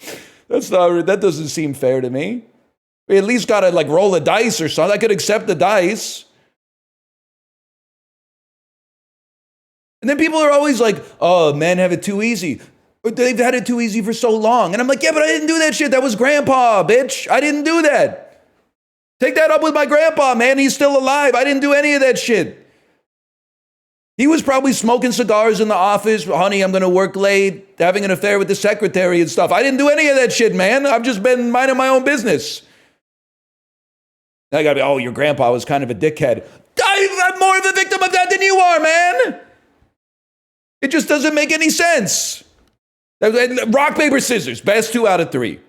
That doesn't seem fair to me. We at least gotta like roll a dice or something. I could accept the dice. And then people are always like, oh, men have it too easy. They've had it too easy for so long. And I'm like, yeah, but I didn't do that shit. That was grandpa, bitch. I didn't do that. Take that up with my grandpa, man. He's still alive. I didn't do any of that shit. He was probably smoking cigars in the office. Honey, I'm going to work late, having an affair with the secretary and stuff. I didn't do any of that shit, man. I've just been minding my own business. I got to be, oh, your grandpa was kind of a dickhead. I'm more of a victim of that than you are, man. It just doesn't make any sense. Rock, paper, scissors. Best 2 out of 3.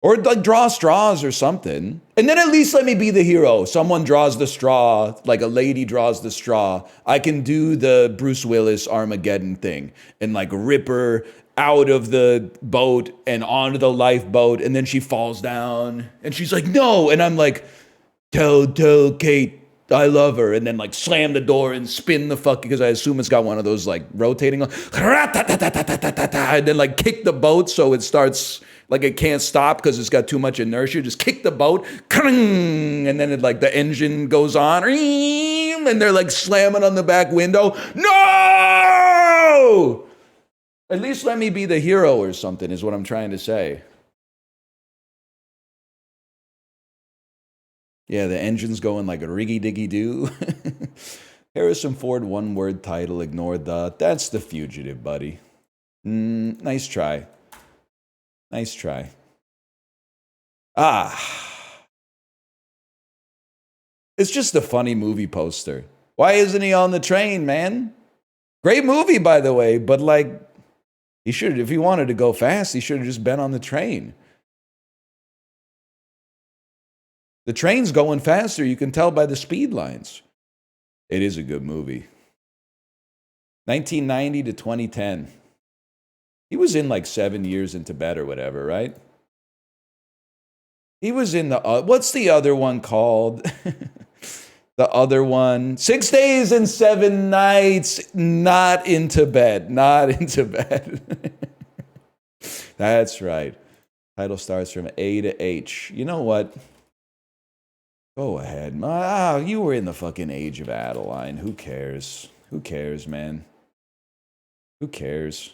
Or like draw straws or something. And then at least let me be the hero. Someone draws the straw, like a lady draws the straw. I can do the Bruce Willis Armageddon thing and like rip her out of the boat and onto the lifeboat. And then she falls down and she's like, no. And I'm like, tell Kate. I love her, and then like slam the door and spin the fuck because I assume it's got one of those like rotating, and then like kick the boat so it starts like it can't stop because it's got too much inertia. Just kick the boat, and then it like the engine goes on, and they're like slamming on the back window. No! At least let me be the hero or something is what I'm trying to say. Yeah, the engine's going like a riggy-diggy-doo. Harrison Ford, one-word title, ignored the... That's The Fugitive, buddy. Nice try. Nice try. Ah. It's just a funny movie poster. Why isn't he on the train, man? Great movie, by the way, but like, he should, if he wanted to go fast, he should have just been on the train. The train's going faster, you can tell by the speed lines. It is a good movie. 1990 to 2010. He was in like 7 years in Tibet or whatever, right? He was in the, what's the other one called? The other one, 6 days and 7 nights, not in Tibet, not in Tibet. That's right. Title starts from A to H. You know what? Go ahead. You were in the fucking age of Adeline. Who cares? Who cares, man? Who cares?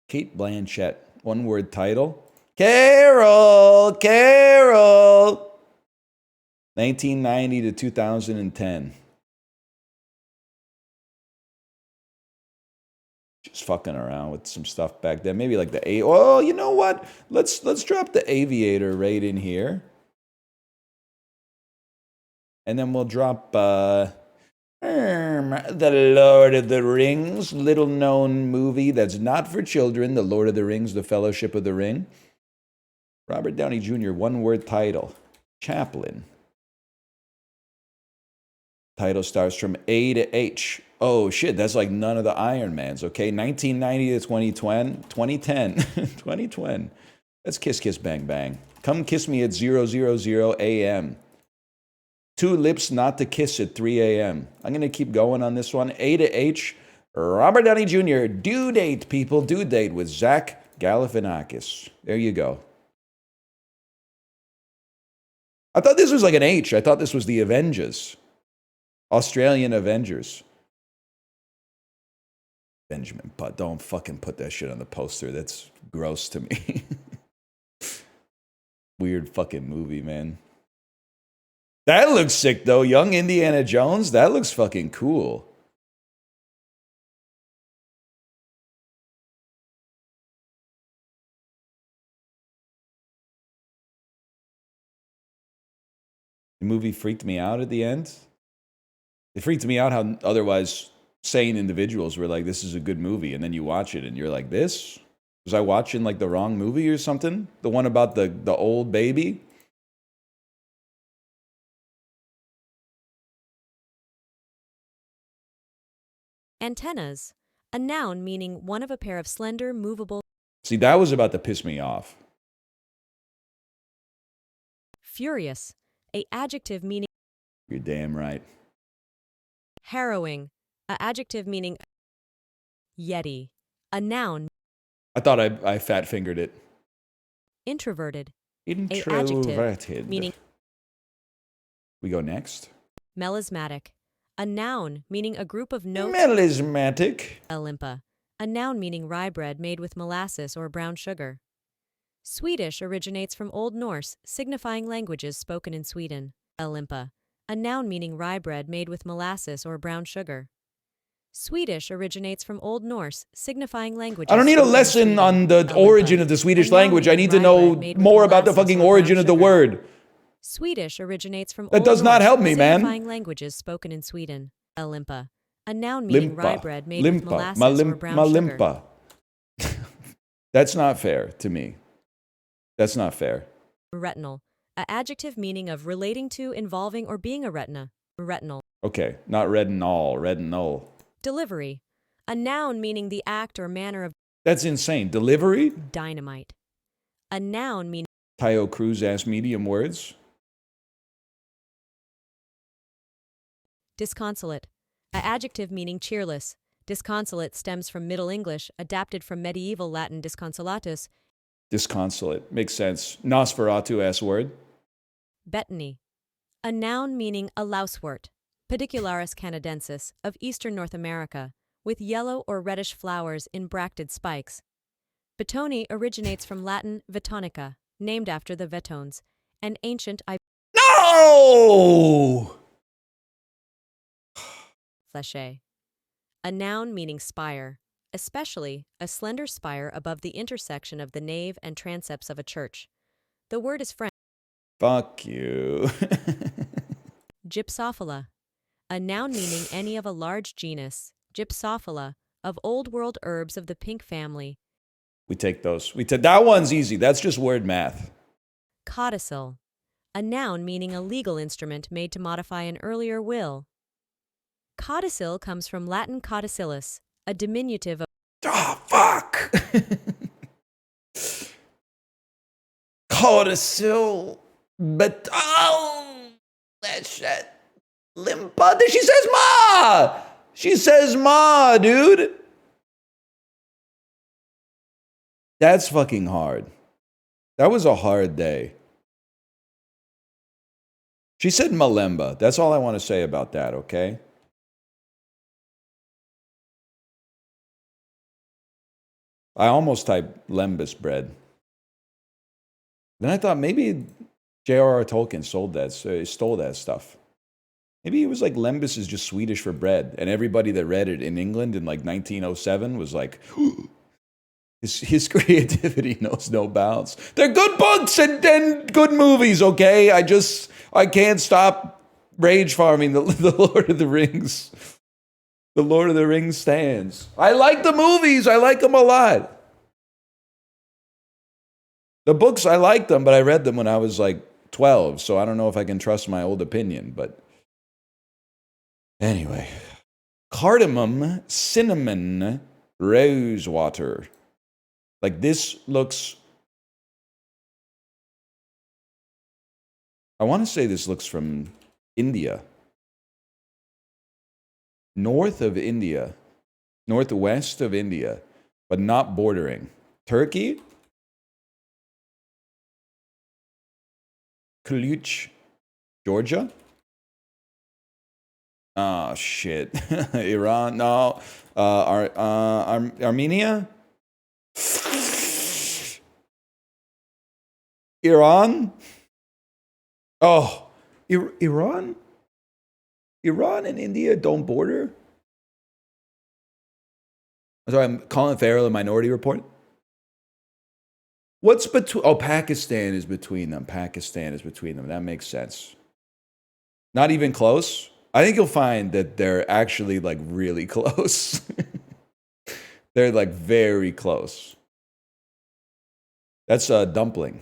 Kate Blanchett, one word title. Carol, Carol. 1990 to 2010. Just fucking around with some stuff back then. Maybe like the oh, you know what? Let's drop the Aviator right in here. And then we'll drop the Lord of the Rings, little known movie that's not for children, The Lord of the Rings, The Fellowship of the Ring. Robert Downey Jr., one word title. Chaplin. Title starts from A to H. Oh shit, that's like none of the Iron Mans, okay? 1990 to 2010. 2010. That's Kiss Kiss Bang Bang. Come kiss me at 000 a.m. Two lips not to kiss at 3 a.m. I'm going to keep going on this one. A to H. Robert Downey Jr. Due date, people. Due date with Zach Galifianakis. There you go. I thought this was like an H. I thought this was the Avengers. Australian Avengers. Benjamin Butt. Don't fucking put that shit on the poster. That's gross to me. Weird fucking movie, man. That looks sick, though. Young Indiana Jones. That looks fucking cool. The movie freaked me out at the end. It freaked me out how otherwise sane individuals were like, this is a good movie. And then you watch it and you're like, this? Was I watching like the wrong movie or something? The one about the old baby? Antennas. A noun meaning one of a pair of slender, movable. See, that was about to piss me off. Furious. A adjective meaning. You're damn right. Harrowing. A adjective meaning. Yeti. A noun. I thought I fat fingered it. Introverted. Introverted. A adjective meaning. We go next. Melismatic. A noun meaning a group of notes. Melismatic. Olympa. A noun meaning rye bread made with molasses or brown sugar. Swedish originates from Old Norse, signifying languages spoken in Sweden. Olympa. A noun meaning rye bread made with molasses or brown sugar. Swedish originates from Old Norse, signifying languages. I don't need a lesson on the origin of the Swedish language. I need to know more about the fucking origin of the word. Swedish originates from That does not help me, man. signifying languages spoken in Sweden. Olympa. A noun meaning rye bread made with molasses or brown sugar. That's not fair to me. That's not fair. Retinal. A adjective meaning of relating to, involving, or being a retina. Retinal. Okay, not retinol, retinol. Delivery. A noun meaning the act or manner of. That's insane. Delivery? Dynamite. A noun meaning. Tayo Cruz asked medium words. Disconsolate. A adjective meaning cheerless. Disconsolate stems from Middle English, adapted from medieval Latin disconsolatus. Disconsolate. Makes sense. Nosferatu asked word. Betony. A noun meaning a lousewort, Pedicularis canadensis, of eastern North America, with yellow or reddish flowers in bracted spikes. Betony originates from Latin vetonica, named after the Vetones, an ancient No! Flèche. A noun meaning spire, especially a slender spire above the intersection of the nave and transepts of a church. The word is French. Fuck you. Gypsophila. A noun meaning any of a large genus, Gypsophila, of Old World herbs of the pink family. We take those. That one's easy. That's just word math. Codicil. A noun meaning a legal instrument made to modify an earlier will. Codicil comes from Latin codicillus, a diminutive of Oh, fuck! Codicil. But, oh, that shit. Limpa. She says ma! She says ma, dude. That's fucking hard. That was a hard day. She said malemba. That's all I want to say about that, okay? I almost typed lembas bread. Then I thought maybe J.R.R. Tolkien stole that stuff. Maybe it was like lembas is just Swedish for bread, and everybody that read it in England in like 1907 was like, his creativity knows no bounds. They're good books and good movies, okay? I can't stop rage farming the Lord of the Rings. The Lord of the Rings stands. I like the movies. I like them a lot. The books, I liked them, but I read them when I was like 12, so I don't know if I can trust my old opinion, but anyway. Cardamom, cinnamon, rosewater. Like this looks... I want to say this looks from India. North of India. Northwest of India. But not bordering. Turkey? Kluch, Georgia? Oh, shit. Iran? No. Armenia? Iran? Oh, Iran? Iran and India don't border? Sorry, I'm Colin Farrell, a Minority Report. What's between... Oh, Pakistan is between them. Pakistan is between them. That makes sense. Not even close? I think you'll find that they're actually, like, really close. They're, like, very close. That's a dumpling.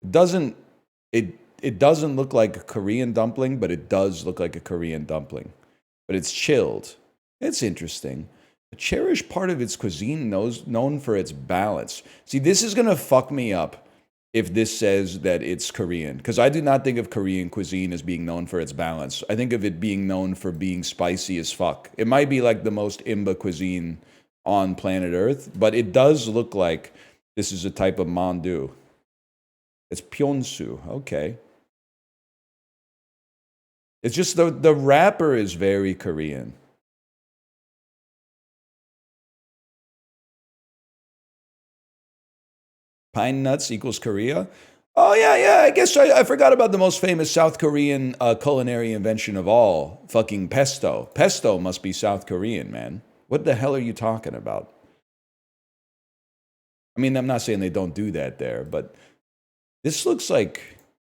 It doesn't look like a Korean dumpling, but it does look like a Korean dumpling. But it's chilled. It's interesting. A cherished part of its cuisine known for its balance. See, this is going to fuck me up if this says that it's Korean. Because I do not think of Korean cuisine as being known for its balance. I think of it being known for being spicy as fuck. It might be like the most imba cuisine on planet Earth, but it does look like this is a type of mandu. It's pyeonsu. Okay. It's just the wrapper is very Korean. Pine nuts equals Korea? Oh, yeah. I guess I forgot about the most famous South Korean culinary invention of all. Fucking pesto. Pesto must be South Korean, man. What the hell are you talking about? I mean, I'm not saying they don't do that there, but this looks like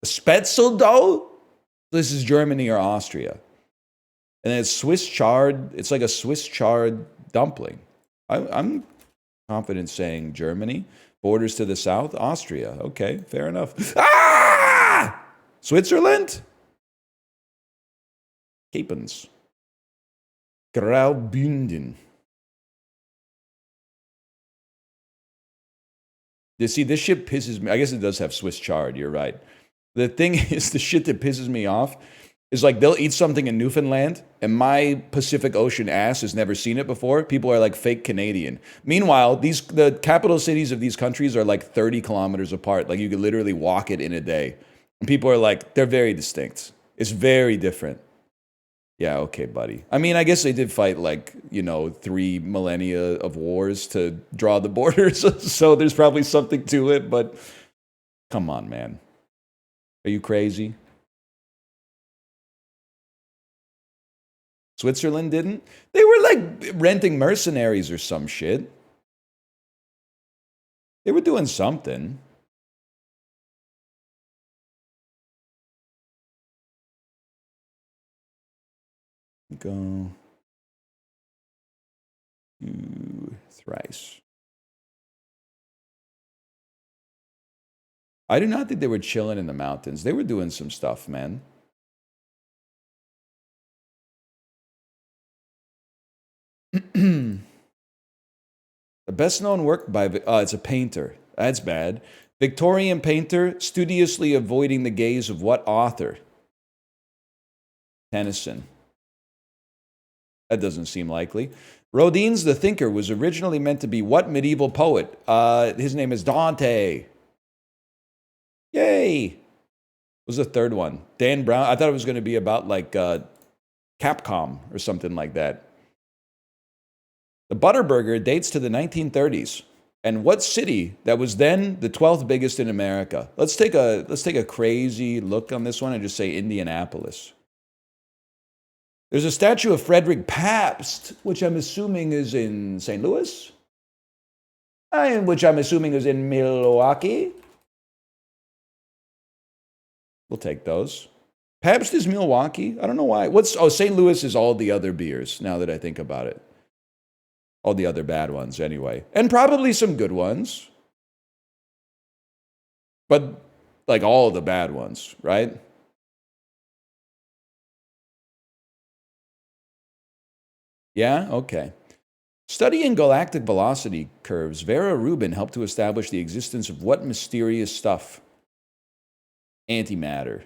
a spetzel dough? This is Germany or Austria. And then it's Swiss chard. It's like a Swiss chard dumpling. I'm confident saying Germany. Borders to the south, Austria. Okay, fair enough. Ah! Switzerland? Capens. Graubünden. You see, this shit pisses me. I guess it does have Swiss chard, you're right. The thing is, the shit that pisses me off is like they'll eat something in Newfoundland and my Pacific Ocean ass has never seen it before. People are like fake Canadian. Meanwhile, the capital cities of these countries are like 30 kilometers apart. Like you could literally walk it in a day. And people are like, they're very distinct. It's very different. Yeah, okay, buddy. I mean, I guess they did fight like, 3 millennia of wars to draw the borders. So there's probably something to it, but come on, man. Are you crazy? Switzerland didn't? They were like renting mercenaries or some shit. They were doing something. Go thrice. I do not think they were chilling in the mountains. They were doing some stuff, man. The best known work by, it's a painter. That's bad. Victorian painter, studiously avoiding the gaze of what author? Tennyson. That doesn't seem likely. Rodin's The Thinker was originally meant to be what medieval poet? His name is Dante. Yay! What was the third one? Dan Brown. I thought it was going to be about like Capcom or something like that. The Butterburger dates to the 1930s. And what city that was then the 12th biggest in America? Let's take a crazy look on this one and just say Indianapolis. There's a statue of Frederick Pabst, which I'm assuming is in St. Louis, which I'm assuming is in Milwaukee. We'll take those. Pabst is Milwaukee. I don't know why. St. Louis is all the other beers, now that I think about it. All the other bad ones, anyway. And probably some good ones. But, like, all the bad ones, right? Yeah? Okay. Studying galactic velocity curves, Vera Rubin helped to establish the existence of what mysterious stuff? Antimatter.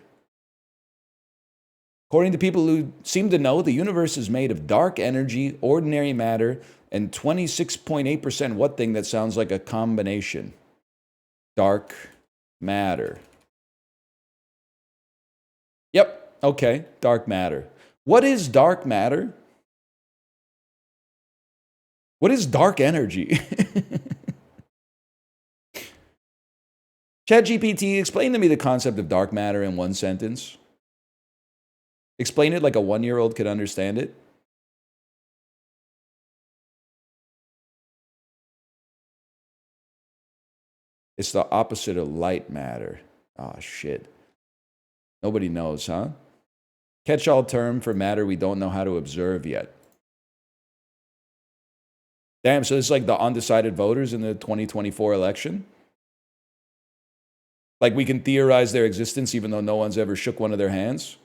According to people who seem to know, the universe is made of dark energy, ordinary matter, and 26.8% what thing that sounds like a combination? Dark matter. Yep, okay, dark matter. What is dark matter? What is dark energy? ChatGPT, explain to me the concept of dark matter in one sentence. Explain it like a 1-year-old could understand it. It's the opposite of light matter. Oh, shit. Nobody knows, huh? Catch-all term for matter we don't know how to observe yet. Damn, so it's like the undecided voters in the 2024 election? Like we can theorize their existence even though no one's ever shook one of their hands?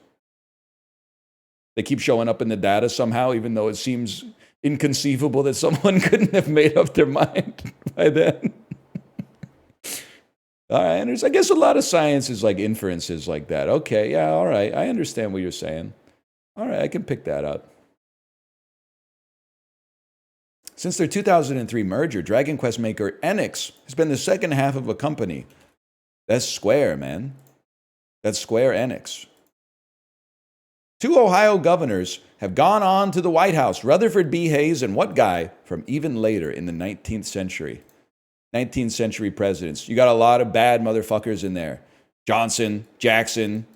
They keep showing up in the data somehow, even though it seems inconceivable that someone couldn't have made up their mind by then. All right, I guess a lot of science is like inferences like that. Okay, yeah, all right, I understand what you're saying. All right, I can pick that up. Since their 2003 merger, Dragon Quest maker Enix has been the second half of a company. That's Square, man. That's Square Enix. 2 Ohio governors have gone on to the White House. Rutherford B. Hayes and what guy from even later in the 19th century? 19th century presidents. You got a lot of bad motherfuckers in there. Johnson, Jackson,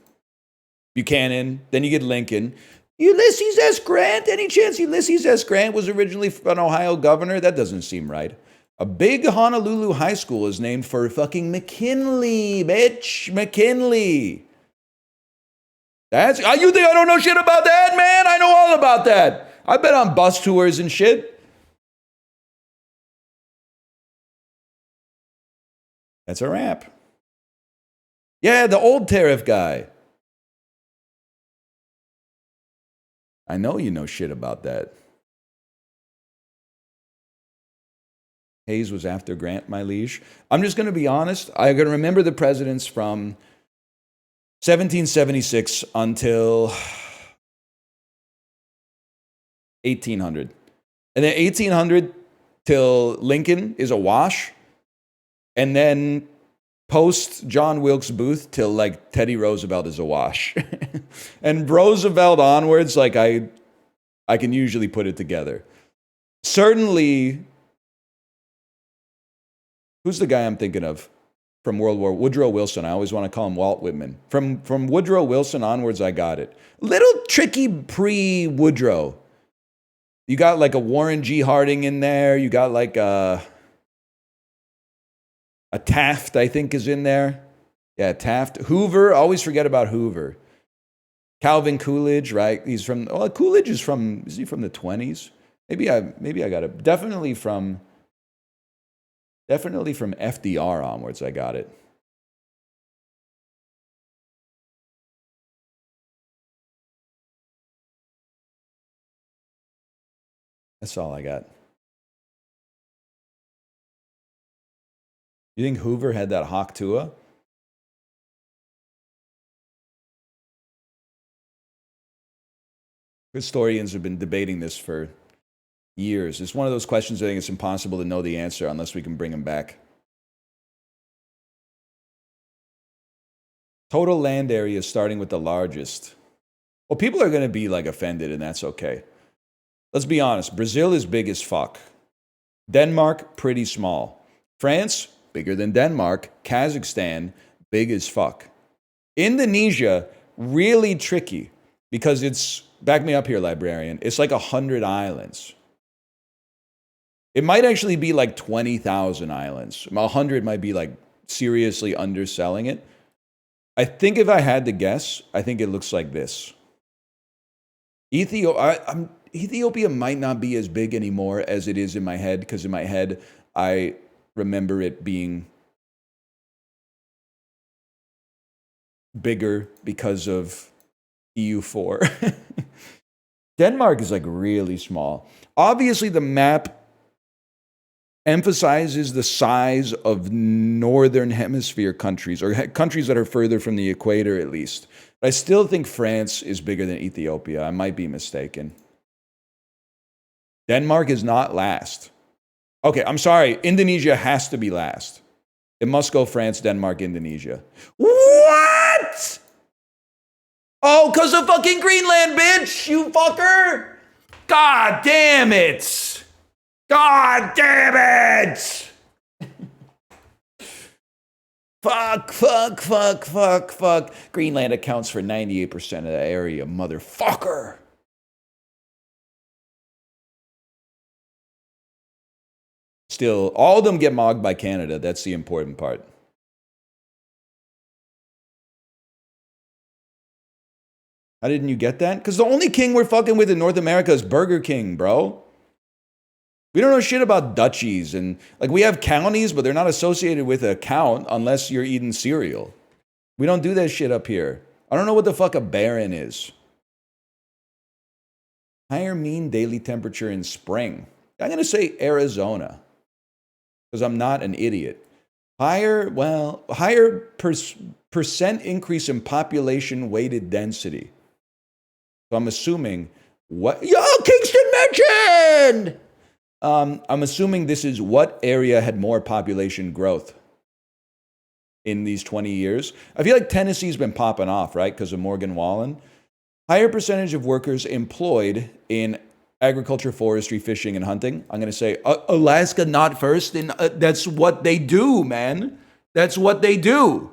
Buchanan. Then you get Lincoln. Ulysses S. Grant? Any chance Ulysses S. Grant was originally an Ohio governor? That doesn't seem right. A big Honolulu high school is named for fucking McKinley, bitch. McKinley. You think I don't know shit about that, man? I know all about that. I've been on bus tours and shit. That's a wrap. Yeah, the old tariff guy. I know you know shit about that. Hayes was after Grant, my liege. I'm just going to be honest. I'm going to remember the presidents from 1776 until 1800. And then 1800 till Lincoln is a wash. And then post John Wilkes Booth till like Teddy Roosevelt is a wash. And Roosevelt onwards, like I can usually put it together. Certainly, who's the guy I'm thinking of from World War? Woodrow Wilson. I always want to call him Walt Whitman. From Woodrow Wilson onwards, I got it. Little tricky pre-Woodrow. You got like a Warren G. Harding in there. You got like A Taft, I think, is in there. Yeah, Taft. Hoover. Always forget about Hoover. Calvin Coolidge, right? He's from. Well, Coolidge is from. Is he from the 20s? Maybe I got it. Definitely from FDR onwards. I got it. That's all I got. You think Hoover had that Hawk Tuah? Historians have been debating this for years. It's one of those questions I think it's impossible to know the answer unless we can bring them back. Total land area starting with the largest. Well, people are going to be like offended, and that's okay. Let's be honest. Brazil is big as fuck. Denmark, pretty small. France, bigger than Denmark. Kazakhstan, big as fuck. Indonesia, really tricky because it's, back me up here, librarian, it's like 100 islands. It might actually be like 20,000 islands. 100 might be like seriously underselling it. I think if I had to guess, I think it looks like this. Ethiopia might not be as big anymore as it is in my head, because in my head, I remember it being bigger because of EU4. Denmark is like really small. Obviously, the map emphasizes the size of northern hemisphere countries, or countries that are further from the equator at least. But I still think France is bigger than Ethiopia. I might be mistaken. Denmark is not last. Okay, I'm sorry. Indonesia has to be last. It must go France, Denmark, Indonesia. What? Oh, because of fucking Greenland, bitch, you fucker. God damn it. God damn it. Fuck. Greenland accounts for 98% of the area, motherfucker. Still, all of them get mogged by Canada. That's the important part. How didn't you get that? Because the only king we're fucking with in North America is Burger King, bro. We don't know shit about duchies, and like we have counties, but they're not associated with a count unless you're eating cereal. We don't do that shit up here. I don't know what the fuck a baron is. Higher mean daily temperature in spring. I'm going to say Arizona, because I'm not an idiot. Higher percent increase in population weighted density. So I'm assuming Kingston mentioned! I'm assuming this is what area had more population growth in these 20 years. I feel like Tennessee's been popping off, right? Because of Morgan Wallen. Higher percentage of workers employed in agriculture, forestry, fishing, and hunting. I'm going to say Alaska not first. And that's what they do, man. That's what they do.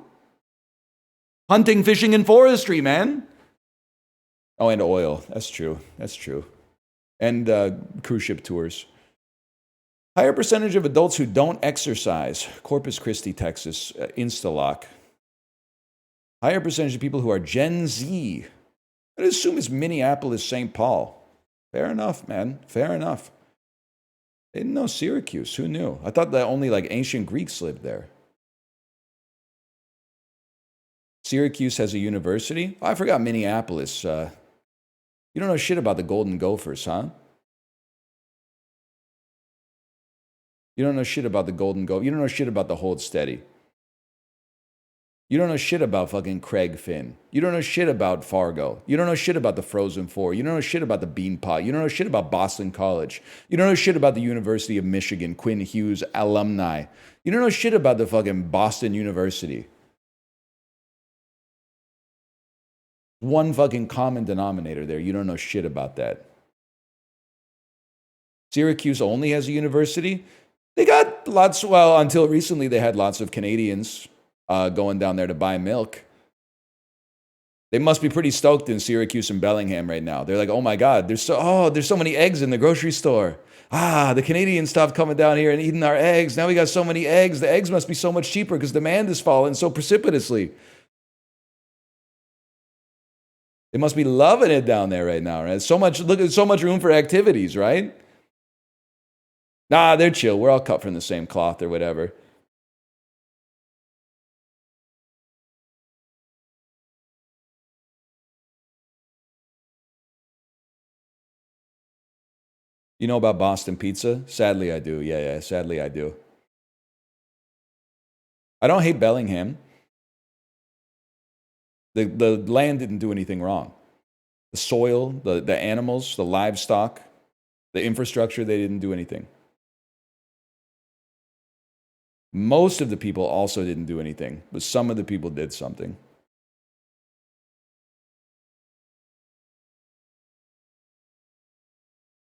Hunting, fishing, and forestry, man. Oh, and oil. That's true. And cruise ship tours. Higher percentage of adults who don't exercise. Corpus Christi, Texas. Instalock. Higher percentage of people who are Gen Z. I'd assume it's Minneapolis, St. Paul. Fair enough, man. Fair enough. They didn't know Syracuse. Who knew? I thought that only like ancient Greeks lived there. Syracuse has a university? Oh, I forgot Minneapolis. You don't know shit about the Golden Gophers, huh? You don't know shit about the Golden Gophers. You don't know shit about the Hold Steady. You don't know shit about fucking Craig Finn. You don't know shit about Fargo. You don't know shit about the Frozen Four. You don't know shit about the Beanpot. You don't know shit about Boston College. You don't know shit about the University of Michigan, Quinn Hughes alumni. You don't know shit about the fucking Boston University. One fucking common denominator there. You don't know shit about that. Syracuse only has a university. They got lots, well, until recently they had lots of Canadians going down there to buy milk. They must be pretty stoked in Syracuse and Bellingham right now. They're like, oh my God, there's so many eggs in the grocery store. The Canadian stuff coming down here and eating our eggs. Now we got so many eggs. The eggs must be so much cheaper because demand has fallen so precipitously. They must be loving it down there right now, right? So much room for activities, right? Nah, they're chill. We're all cut from the same cloth or whatever. You know about Boston pizza? Sadly, I do. Yeah, sadly, I do. I don't hate Bellingham. The land didn't do anything wrong. The soil, the animals, the livestock, the infrastructure, they didn't do anything. Most of the people also didn't do anything, but some of the people did something.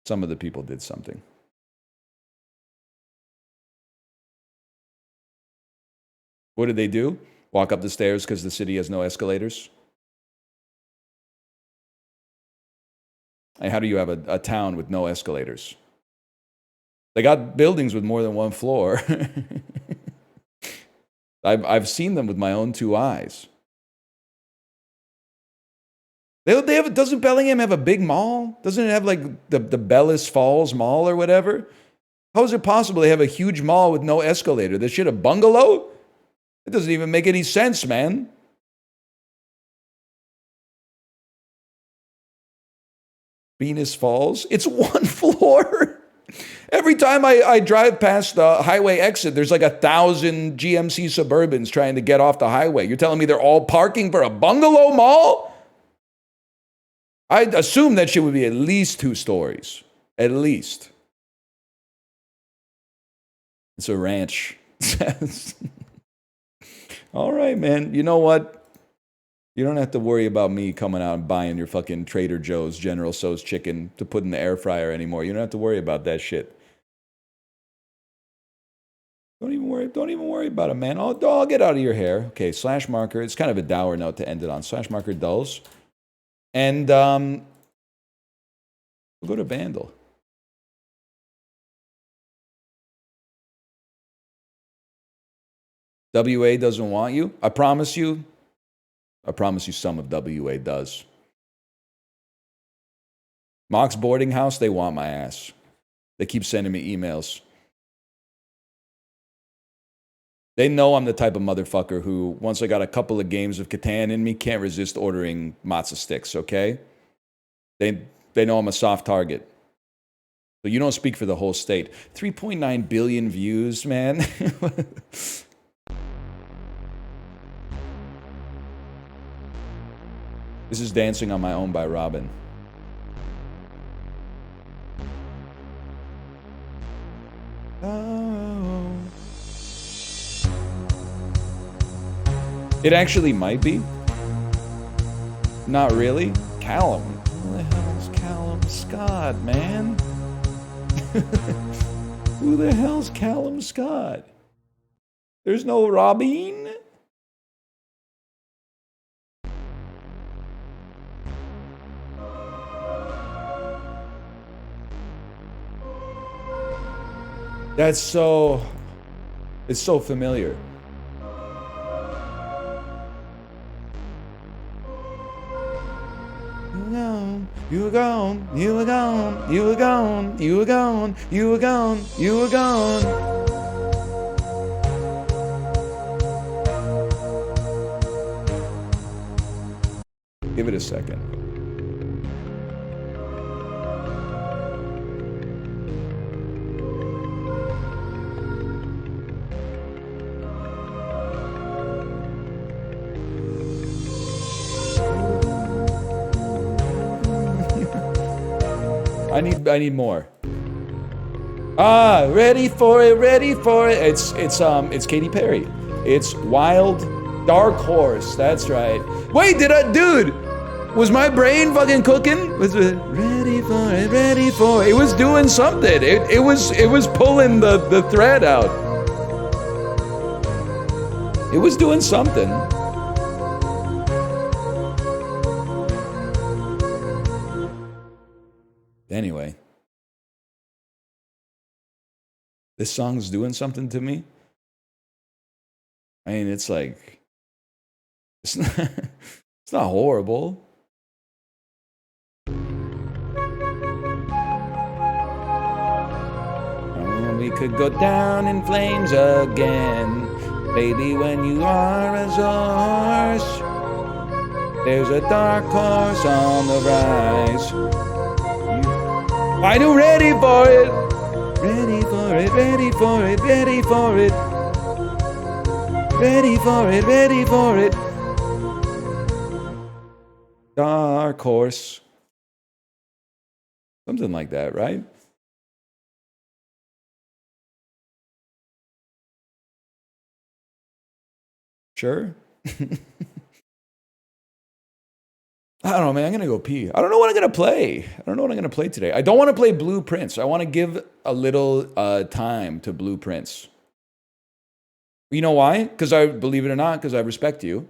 Some of the people did something. What did they do? Walk up the stairs because the city has no escalators? And how do you have a town with no escalators? They got buildings with more than one floor. I've seen them with my own two eyes. Doesn't Bellingham have a big mall? Doesn't it have like the Bellis Falls Mall or whatever? How is it possible they have a huge mall with no escalator? This shit a bungalow? It doesn't even make any sense, man. Venus Falls? It's one floor. Every time I drive past the highway exit, there's like 1,000 GMC Suburbans trying to get off the highway. You're telling me they're all parking for a bungalow mall? I'd assume that shit would be at least 2 stories. At least. It's a ranch. All right, man. You know what? You don't have to worry about me coming out and buying your fucking Trader Joe's General Tso's chicken to put in the air fryer anymore. You don't have to worry about that shit. Don't even worry about it, man. I'll get out of your hair. Okay, slash marker. It's kind of a dour note to end it on. Slash marker dulls. And we'll go to Vandal. WA doesn't want you. I promise you some of WA does. Mock's boarding house, they want my ass. They keep sending me emails. They know I'm the type of motherfucker who, once I got a couple of games of Catan in me, can't resist ordering matzo sticks, okay? They know I'm a soft target. So you don't speak for the whole state. 3.9 billion views, man. This is Dancing on My Own by Robin. Oh. It actually might be. Not really. Callum. Who the hell's Callum Scott, man? Who the hell's Callum Scott? There's no Robin? It's so familiar. You were gone, you were gone, you were gone, you were gone, you were gone, you were gone. Give it a second. I need more. Ready for it, ready for it. It's Katy Perry. It's Wild Dark Horse. That's right. Wait, dude, was my brain fucking cooking? Was it ready for it, ready for it? It was doing something. It was pulling the thread out. It was doing something. Anyway. This song's doing something to me. I mean, it's like, it's not, it's not horrible. Oh, we could go down in flames again. Baby, when you are as a horse, there's a dark horse on the rise. Why do ready for it? Ready for it, ready for it, ready for it. Ready for it, ready for it. Dark horse. Something like that, right? Sure. I don't know, man. I'm going to go pee. I don't know what I'm going to play. I don't know what I'm going to play today. I don't want to play Blueprints. I want to give a little time to Blueprints. You know why? Because I, believe it or not, because I respect you.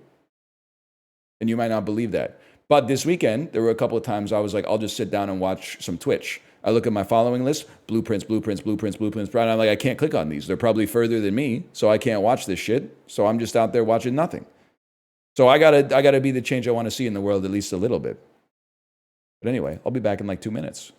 And you might not believe that. But this weekend, there were a couple of times I was like, I'll just sit down and watch some Twitch. I look at my following list, Blueprints, Blueprints, Blueprints, Blueprints. And I'm like, I can't click on these. They're probably further than me, so I can't watch this shit. So I'm just out there watching nothing. So I gotta be the change I want to see in the world at least a little bit. But anyway, I'll be back in like 2 minutes.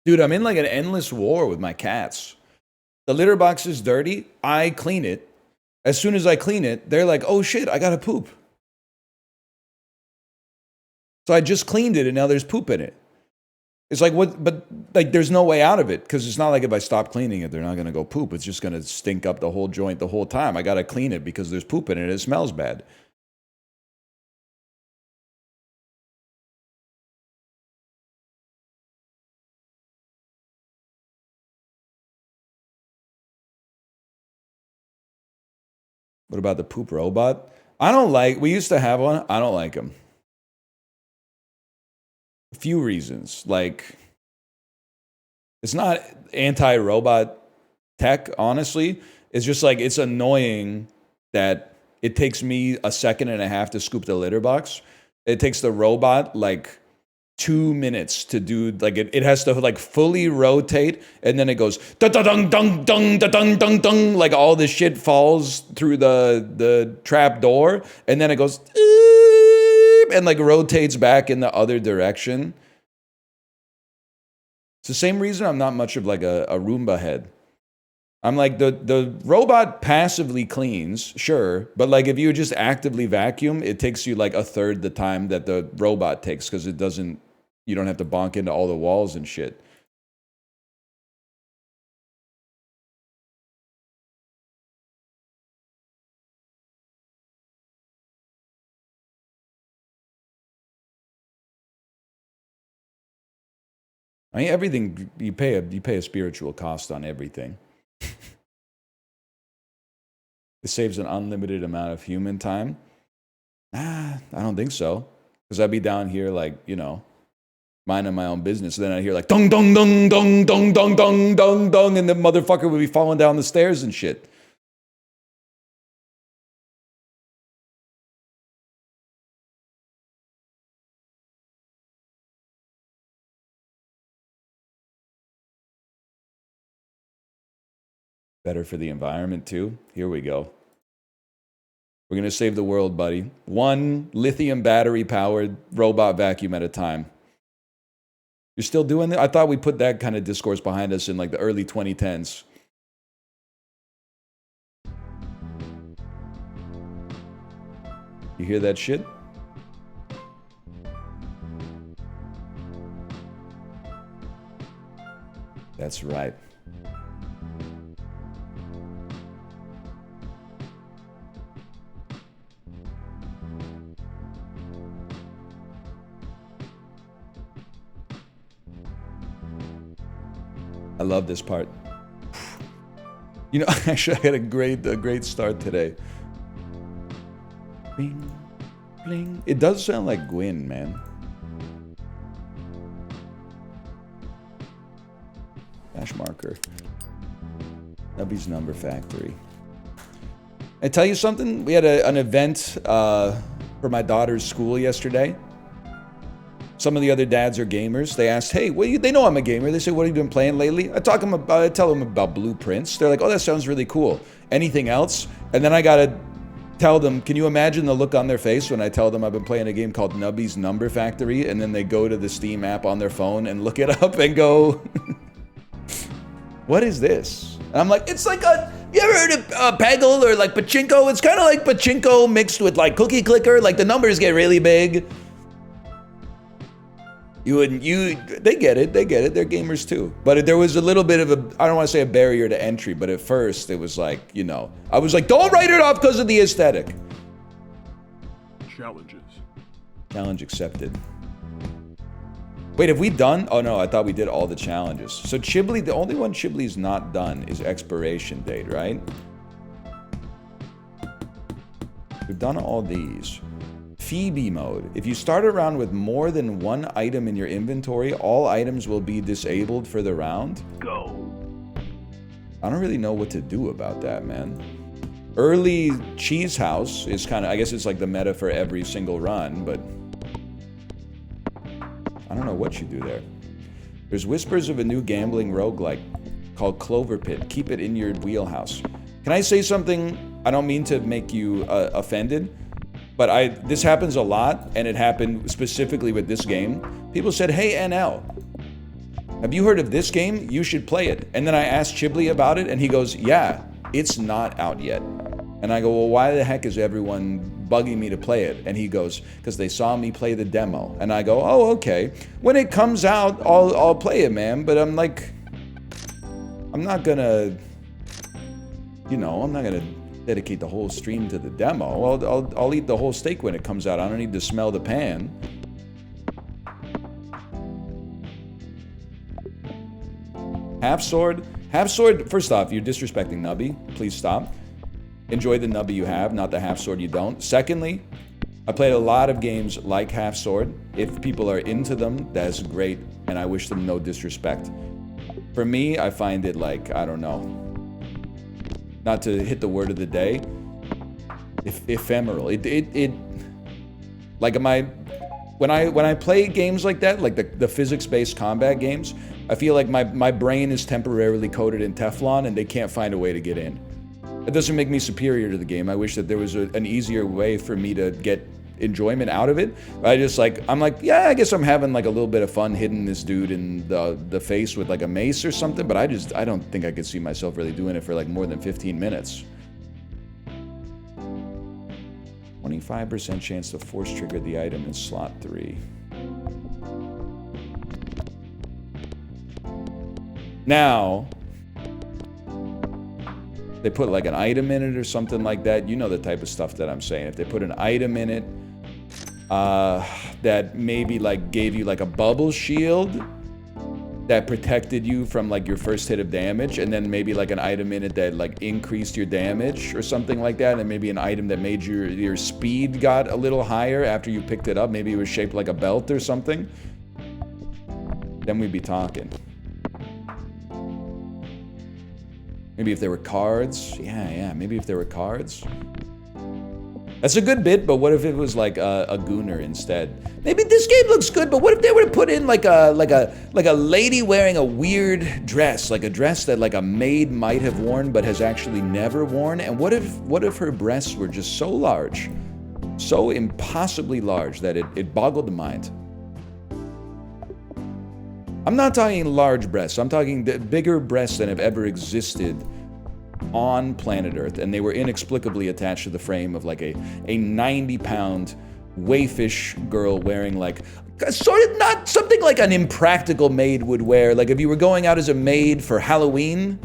Dude, I'm in like an endless war with my cats. The litter box is dirty. I clean it. As soon as I clean it, they're like, oh shit, I gotta poop. So I just cleaned it and now there's poop in it. It's like, what? But like, there's no way out of it because it's not like if I stop cleaning it, they're not gonna go poop. It's just gonna stink up the whole joint the whole time. I gotta clean it because there's poop in it. It smells bad. What about the poop robot? I don't like, we used to have one. I don't like him. A few reasons. Like, it's not anti-robot tech, honestly. It's just like, it's annoying that it takes me a second and a half to scoop the litter box. It takes the robot like 2 minutes to do, like it has to like fully rotate, and then it goes dung dung dung dung dung dung dung, like all this shit falls through the trap door, and then it goes and like rotates back in the other direction. It's the same reason I'm not much of like a Roomba head. I'm like, the robot passively cleans, sure, but like if you just actively vacuum, it takes you like a third the time that the robot takes, because it doesn't, you don't have to bonk into all the walls and shit. I mean, everything, you pay a spiritual cost on everything. It saves an unlimited amount of human time. I don't think so. Because I'd be down here like, you know, minding my own business. And then I hear like, dong, dong, dong, dong, dong, dong, dong, dong, dong. And the motherfucker would be falling down the stairs and shit. Better for the environment too. Here we go. We're going to save the world, buddy. One lithium battery powered robot vacuum at a time. You're still doing that? I thought we put that kind of discourse behind us in like the early 2010s. You hear that shit? That's right. I love this part. You know, actually, I had a great start today. Bing, bling. It does sound like Gwyn, man. Dash marker. Nubby's Number Factory. I tell you something. We had an event for my daughter's school yesterday. Some of the other dads are gamers. They asked, hey, they know I'm a gamer. They say, what have you been playing lately? I tell them about Blueprints. They're like, oh, that sounds really cool. Anything else? And then I got to tell them, can you imagine the look on their face when I tell them I've been playing a game called Nubby's Number Factory, and then they go to the Steam app on their phone and look it up and go, what is this? And I'm like, it's like you ever heard of Peggle or like Pachinko? It's kind of like Pachinko mixed with like Cookie Clicker. Like the numbers get really big. They get it. They're gamers too. But there was a little bit of I don't want to say a barrier to entry, but at first it was like, you know, I was like, don't write it off because of the aesthetic. Challenges. Challenge accepted. Wait, have we done? Oh no, I thought we did all the challenges. So Chibli, the only one Chibli's not done is expiration date, right? We've done all these. Phoebe mode. If you start a round with more than one item in your inventory, all items will be disabled for the round. Go. I don't really know what to do about that, man. Early cheese house is kind of, I guess it's like the meta for every single run, but I don't know what you do there. There's whispers of a new gambling roguelike called Clover Pit. Keep it in your wheelhouse. Can I say something? I don't mean to make you offended, but this happens a lot, and it happened specifically with this game. People said, hey, NL, have you heard of this game? You should play it. And then I asked Chibli about it, and he goes, yeah, it's not out yet. And I go, well, why the heck is everyone bugging me to play it? And he goes, because they saw me play the demo. And I go, oh, okay. When it comes out, I'll play it, man. But I'm like, I'm not gonna, you know, I'm not gonna dedicate the whole stream to the demo. I'll eat the whole steak when it comes out. I don't need to smell the pan. Half sword, first off, you're disrespecting Nubby. Please stop. enjoy the Nubby you have, not the half sword you don't. Secondly, I played a lot of games like half sword. If people are into them, that's great, and I wish them no disrespect. For me, I find it like, I don't know, not to hit the word of the day, ephemeral. Like when I play games like that, like the physics-based combat games, I feel like my brain is temporarily coated in Teflon and they can't find a way to get in. It doesn't make me superior to the game. I wish that there was an easier way for me to get enjoyment out of it. I'm like, yeah, I guess I'm having like a little bit of fun hitting this dude in the face with like a mace or something, but I don't think I could see myself really doing it for like more than 15 minutes. 25% chance to force trigger the item in slot 3. Now, they put like an item in it or something like that. You know the type of stuff that I'm saying. If they put an item in it that maybe like gave you like a bubble shield that protected you from like your first hit of damage, and then maybe like an item in it that like increased your damage or something like that, and maybe an item that made your speed got a little higher after you picked it up. Maybe it was shaped like a belt or something. Then we'd be talking. Maybe if there were cards. Yeah, maybe if there were cards. That's a good bit, but what if it was like a gooner instead? Maybe this game looks good, but what if they were to put in like a lady wearing a weird dress, like a dress that like a maid might have worn but has actually never worn? And what if her breasts were just so large, so impossibly large that it boggled the mind? I'm not talking large breasts. I'm talking the bigger breasts than have ever existed on planet Earth, and they were inexplicably attached to the frame of like a 90-pound wayfish girl wearing like sort of not something like an impractical maid would wear. Like if you were going out as a maid for Halloween,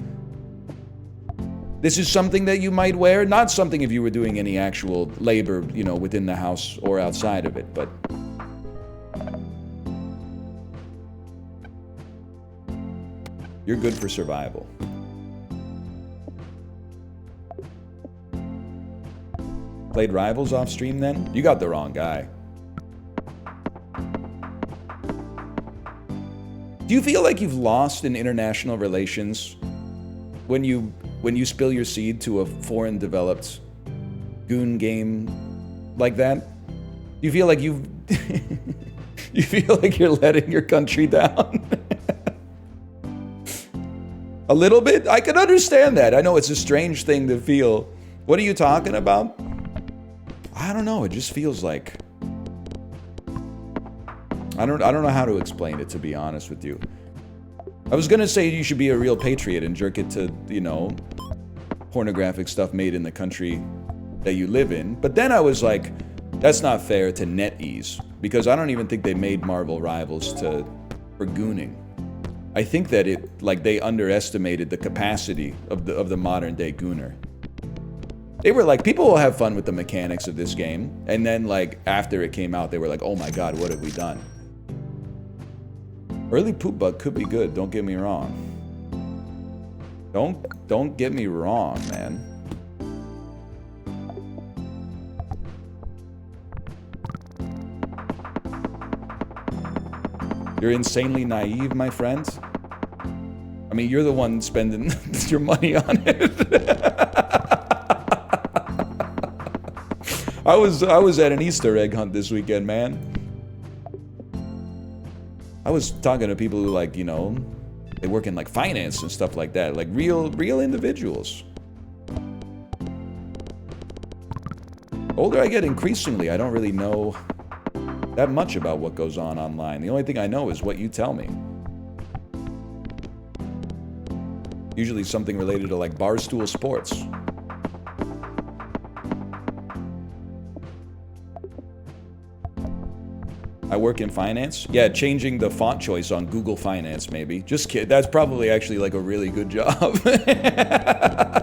this is something that you might wear. Not something if you were doing any actual labor, you know, within the house or outside of it, but you're good for survival. Played Rivals off stream then? You got the wrong guy. Do you feel like you've lost in international relations when you spill your seed to a foreign developed goon game like that? You feel like you feel like you're letting your country down? A little bit? I can understand that. I know it's a strange thing to feel. What are you talking about? I don't know. It just feels like I don't know how to explain it, to be honest with you. I was gonna say you should be a real patriot and jerk it to, you know, pornographic stuff made in the country that you live in. But then I was like, that's not fair to NetEase, because I don't even think they made Marvel Rivals for gooning. I think that they underestimated the capacity of the modern day gooner. They were like, people will have fun with the mechanics of this game, and then like after it came out, they were like, oh my god, what have we done? Early Poop Bug could be good, don't get me wrong. Don't get me wrong, man. You're insanely naive, my friend. I mean, you're the one spending your money on it. I was at an Easter egg hunt this weekend, man. I was talking to people who, like, you know, they work in like finance and stuff like that, like real individuals. The older I get, increasingly, I don't really know that much about what goes on online. The only thing I know is what you tell me. Usually something related to like Barstool Sports. I work in finance. Yeah, changing the font choice on Google Finance, maybe. Just kidding. That's probably actually like a really good job.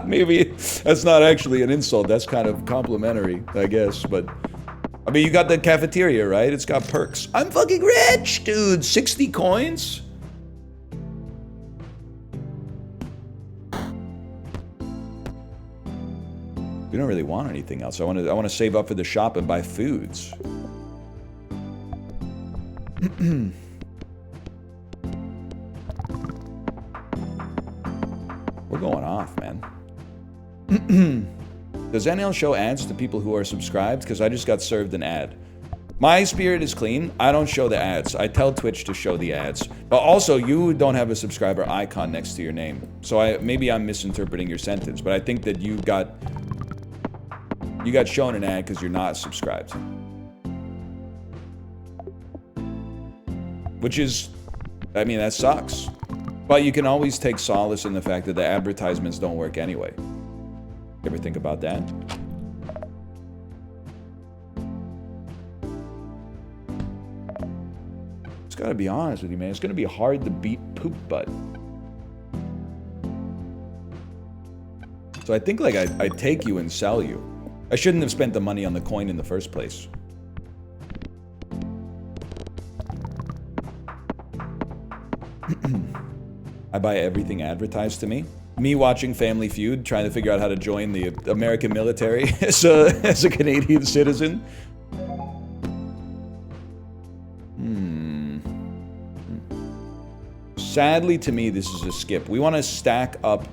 Maybe that's not actually an insult. That's kind of complimentary, I guess. But I mean, you got the cafeteria, right? It's got perks. I'm fucking rich, dude. 60 coins? We don't really want anything else. I want to save up for the shop and buy foods. We're going off, man. Does NL show ads to people who are subscribed? Because I just got served an ad. My spirit is clean. I don't show the ads. I tell Twitch to show the ads. But also, you don't have a subscriber icon next to your name. So maybe I'm misinterpreting your sentence. But I think that you got shown an ad because you're not subscribed. Which is, I mean, that sucks. But you can always take solace in the fact that the advertisements don't work anyway. You ever think about that? Just gotta be honest with you, man. It's gonna be hard to beat poop butt. So I think like I take you and sell you. I shouldn't have spent the money on the coin in the first place. I buy everything advertised to me. Me watching Family Feud, trying to figure out how to join the American military as a Canadian citizen. Sadly, to me, this is a skip. We want to stack up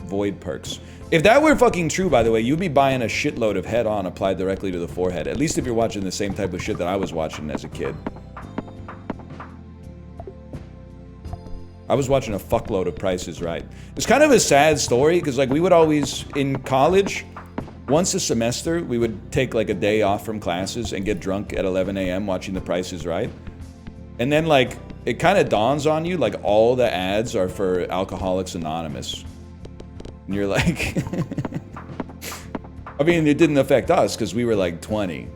void perks. If that were fucking true, by the way, you'd be buying a shitload of head-on applied directly to the forehead. At least if you're watching the same type of shit that I was watching as a kid. I was watching a fuckload of Price is Right. It's kind of a sad story, because like we would always, in college, once a semester, we would take like a day off from classes and get drunk at 11 a.m. watching the Price is Right. And then like, it kind of dawns on you, like all the ads are for Alcoholics Anonymous. And you're like, I mean, it didn't affect us because we were like 20.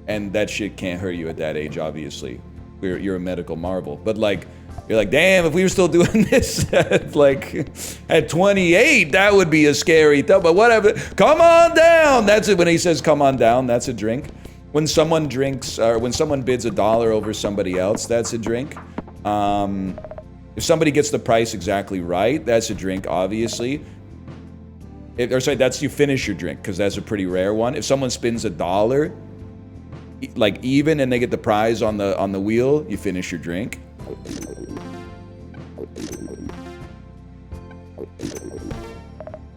And that shit can't hurt you at that age, obviously. You're a medical marvel. But like, you're like, damn, if we were still doing this at like, at 28, that would be a scary thought. But whatever, come on down. That's it. When he says come on down, that's a drink. When someone drinks, or when someone bids $1 over somebody else, that's a drink. If somebody gets the price exactly right, that's a drink, obviously. That's you finish your drink, because that's a pretty rare one. If someone spins $1, like even, and they get the prize on the wheel, you finish your drink.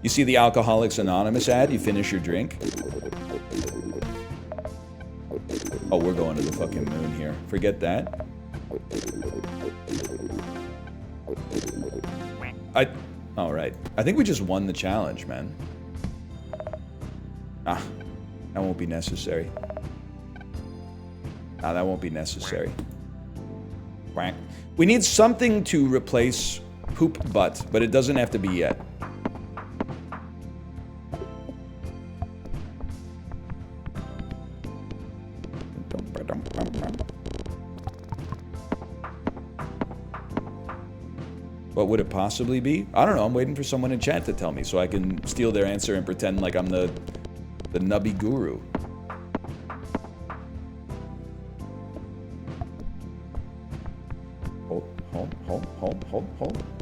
You see the Alcoholics Anonymous ad, you finish your drink. Oh, we're going to the fucking moon here. Forget that. All right. I think we just won the challenge, man. That won't be necessary. That won't be necessary. Quack. We need something to replace poop butt, but it doesn't have to be yet. What would it possibly be? I don't know. I'm waiting for someone in chat to tell me so I can steal their answer and pretend like I'm the Nubby guru.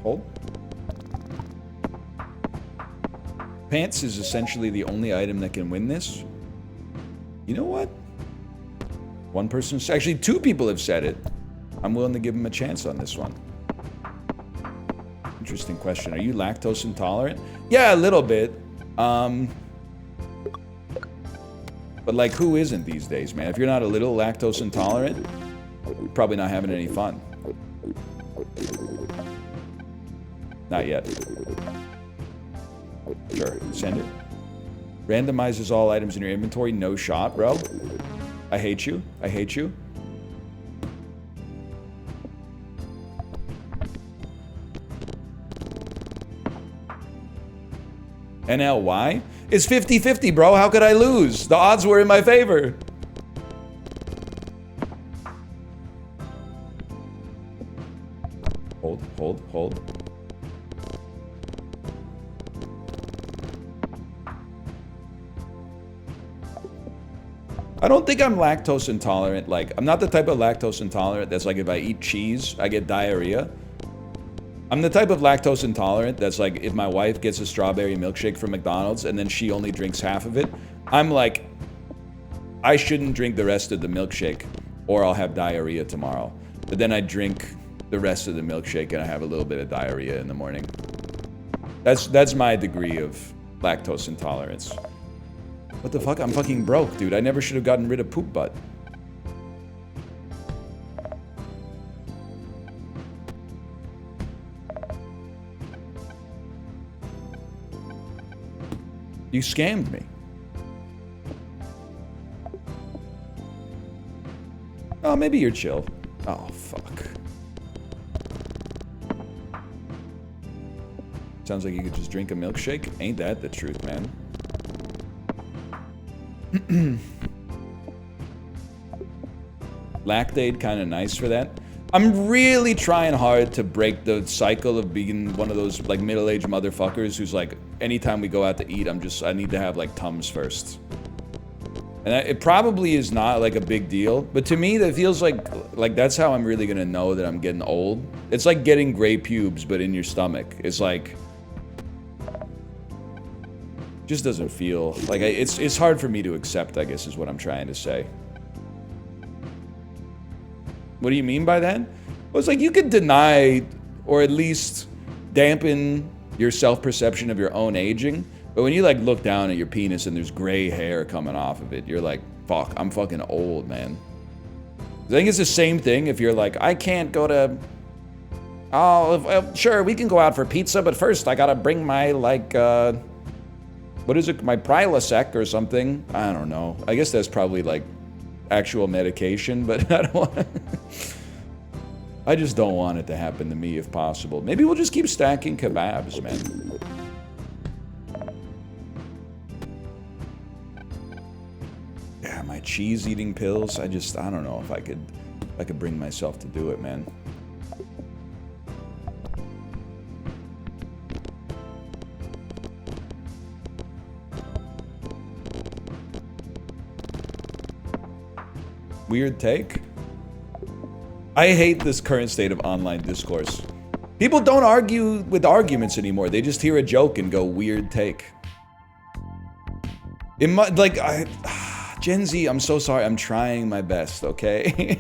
Hold. Pants is essentially the only item that can win this. You know what? One person, actually 2 people have said it. I'm willing to give them a chance on this one. Interesting question. Are you lactose intolerant? Yeah, a little bit. But like, who isn't these days, man? If you're not a little lactose intolerant, you're probably not having any fun. Not yet. Sure, send it. Randomizes all items in your inventory. No shot, bro. I hate you. I hate you. NLY? It's 50-50, bro. How could I lose? The odds were in my favor. Hold. I don't think I'm lactose intolerant. Like, I'm not the type of lactose intolerant that's like if I eat cheese, I get diarrhea. I'm the type of lactose intolerant that's like, if my wife gets a strawberry milkshake from McDonald's and then she only drinks half of it, I'm like, I shouldn't drink the rest of the milkshake or I'll have diarrhea tomorrow. But then I drink the rest of the milkshake and I have a little bit of diarrhea in the morning. That's my degree of lactose intolerance. What the fuck? I'm fucking broke, dude. I never should have gotten rid of poop butt. You scammed me. Oh, maybe you're chill. Oh, fuck. Sounds like you could just drink a milkshake. Ain't that the truth, man? Lactate, kind of nice for that. I'm really trying hard to break the cycle of being one of those like middle-aged motherfuckers who's like, anytime we go out to eat, I need to have like Tums first. And it probably is not like a big deal, but to me that feels like that's how I'm really gonna know that I'm getting old. It's like getting gray pubes, but in your stomach. It's like, just doesn't feel like it's hard for me to accept, I guess is what I'm trying to say. What do you mean by that? Well, it's like you could deny or at least dampen your self-perception of your own aging, but when you like look down at your penis and there's gray hair coming off of it, you're like, fuck, I'm fucking old, man. I think it's the same thing if you're like, I can't go to, oh, sure, we can go out for pizza, but first I gotta bring my like, what is it, my Prilosec or something? I don't know. I guess that's probably like actual medication, but I don't want I just don't want it to happen to me if possible. Maybe we'll just keep stacking kebabs, man. Yeah, my cheese eating pills. I don't know if I could bring myself to do it, man. Weird take. I hate this current state of online discourse. People don't argue with arguments anymore. They just hear a joke and go, weird take. Gen Z, I'm so sorry. I'm trying my best, okay?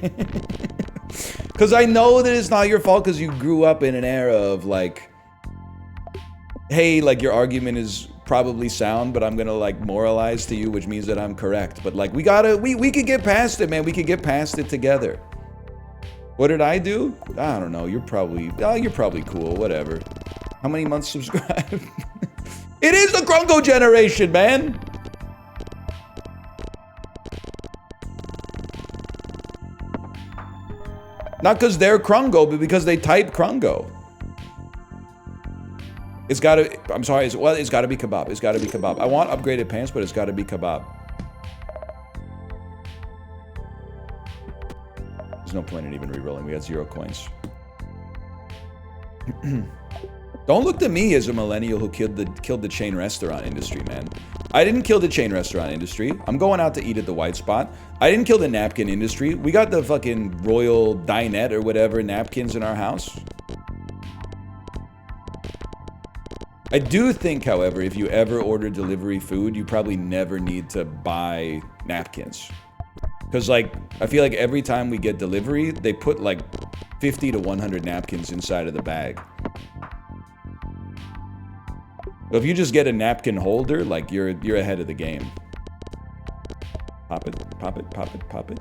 Because I know that it's not your fault because you grew up in an era of like, hey, like your argument is probably sound, but I'm gonna like moralize to you, which means that I'm correct. But like we could get past it, man. We could get past it together. What did I do? I don't know. You're probably cool. Whatever. How many months subscribed? It is the Krungo generation, man. Not because they're Krungo, but because they type Krungo. It's gotta, I'm sorry, it's gotta be kebab. It's gotta be kebab. I want upgraded pants, but it's gotta be kebab. There's no point in even re-rolling. We got 0 coins. Don't look to me as a millennial who killed the chain restaurant industry, man. I didn't kill the chain restaurant industry. I'm going out to eat at the White Spot. I didn't kill the napkin industry. We got the fucking Royal Dinette or whatever napkins in our house. I do think, however, if you ever order delivery food, you probably never need to buy napkins. Because, like, I feel like every time we get delivery, they put, like, 50 to 100 napkins inside of the bag. So if you just get a napkin holder, like, you're ahead of the game. Pop it, pop it, pop it, pop it.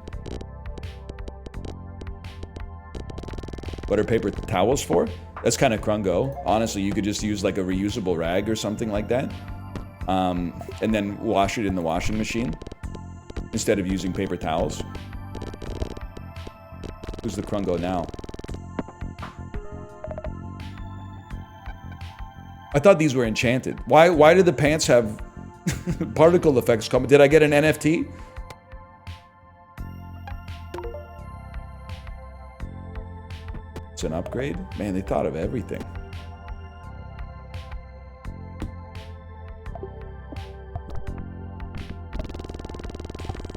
What are paper towels for? That's kind of Krungo. Honestly, you could just use, like, a reusable rag or something like that. And then wash it in the washing machine. Instead of using paper towels. Who's the Krungo now? I thought these were enchanted. Why did the pants have particle effects coming? Did I get an NFT? It's an upgrade? Man, they thought of everything.